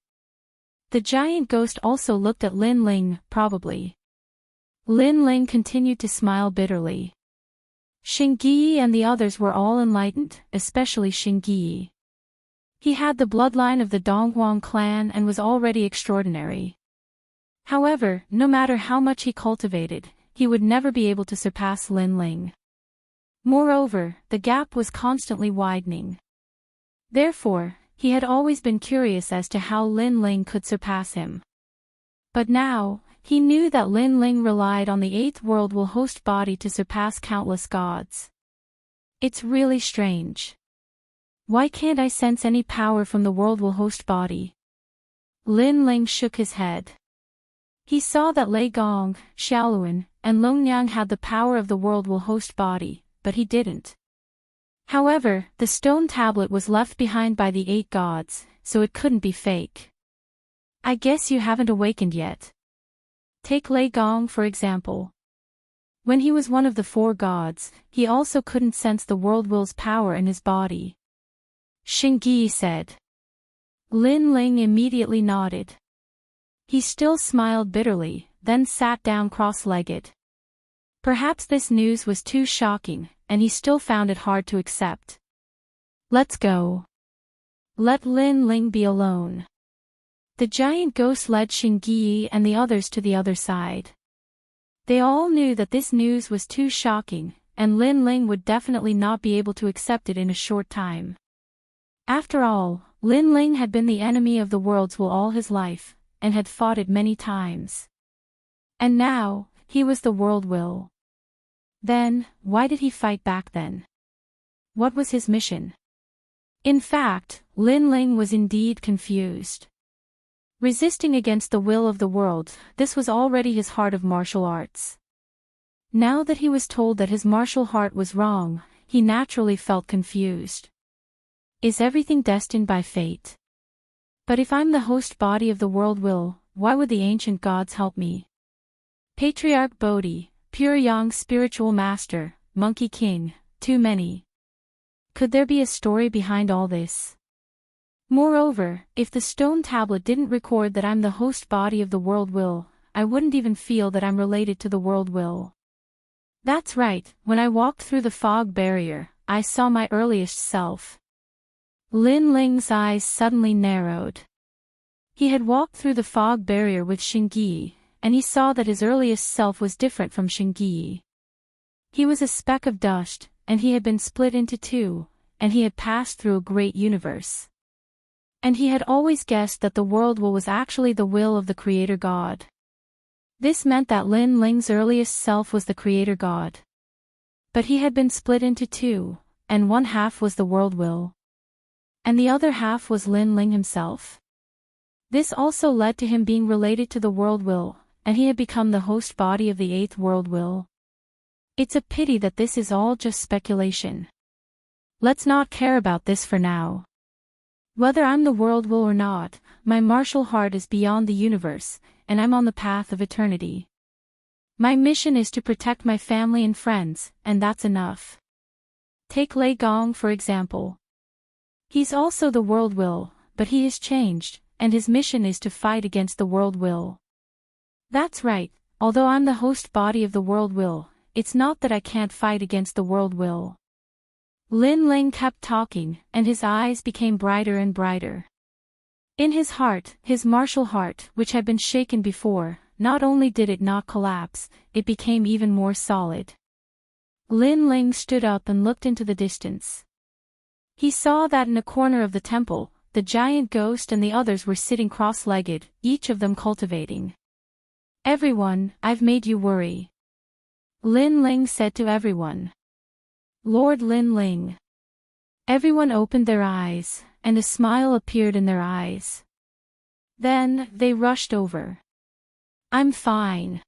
The giant ghost also looked at Lin Ling, probably. Lin Ling continued to smile bitterly. Xingyi and the others were all enlightened, especially Xingyi. He had the bloodline of the Donghuang clan and was already extraordinary. However, no matter how much he cultivated, he would never be able to surpass Lin Ling. Moreover, the gap was constantly widening. Therefore, he had always been curious as to how Lin Ling could surpass him. But now, he knew that Lin Ling relied on the eighth world will host body to surpass countless gods. It's really strange. Why can't I sense any power from the world will host body? Lin Ling shook his head. He saw that Lei Gong, Xiaoluan, and Longnyang had the power of the world will host body, but he didn't. However, the stone tablet was left behind by the 8 gods, so it couldn't be fake. I guess you haven't awakened yet. Take Lei Gong for example. When he was one of the 4 gods, he also couldn't sense the world will's power in his body. Xingyi said. Lin Ling immediately nodded. He still smiled bitterly, then sat down cross-legged. Perhaps this news was too shocking, and he still found it hard to accept. Let's go. Let Lin Ling be alone. The giant ghost led Xingyi and the others to the other side. They all knew that this news was too shocking, and Lin Ling would definitely not be able to accept it in a short time. After all, Lin Ling had been the enemy of the world's will all his life, and had fought it many times. And now, he was the world will. Then, why did he fight back then? What was his mission? In fact, Lin Ling was indeed confused. Resisting against the will of the world, this was already his heart of martial arts. Now that he was told that his martial heart was wrong, he naturally felt confused. Is everything destined by fate? But if I'm the host body of the world will, why would the ancient gods help me? Patriarch Bodhi, Pure Yang spiritual master, Monkey King, too many. Could there be a story behind all this? Moreover, if the stone tablet didn't record that I'm the host body of the world will, I wouldn't even feel that I'm related to the world will. That's right, when I walked through the fog barrier, I saw my earliest self. Lin Ling's eyes suddenly narrowed. He had walked through the fog barrier with Xingyi, and he saw that his earliest self was different from Xingyi. He was a speck of dust, and he had been split into 2, and he had passed through a great universe. And he had always guessed that the world will was actually the will of the Creator God. This meant that Lin Ling's earliest self was the Creator God. But he had been split into 2, and one half was the world will. And the other half was Lin Ling himself. This also led to him being related to the world will, and he had become the host body of the 8th world will. It's a pity that this is all just speculation. Let's not care about this for now. Whether I'm the world will or not, my martial heart is beyond the universe, and I'm on the path of eternity. My mission is to protect my family and friends, and that's enough. Take Lei Gong for example. He's also the world will, but he has changed, and his mission is to fight against the world will. That's right, although I'm the host body of the world will, it's not that I can't fight against the world will. Lin Ling kept talking, and his eyes became brighter and brighter. In his heart, his martial heart, which had been shaken before, not only did it not collapse, it became even more solid. Lin Ling stood up and looked into the distance. He saw that in a corner of the temple, the giant ghost and the others were sitting cross-legged, each of them cultivating. Everyone, I've made you worry. Lin Ling said to everyone. Lord Lin Ling. Everyone opened their eyes, and a smile appeared in their eyes. Then, they rushed over. I'm fine.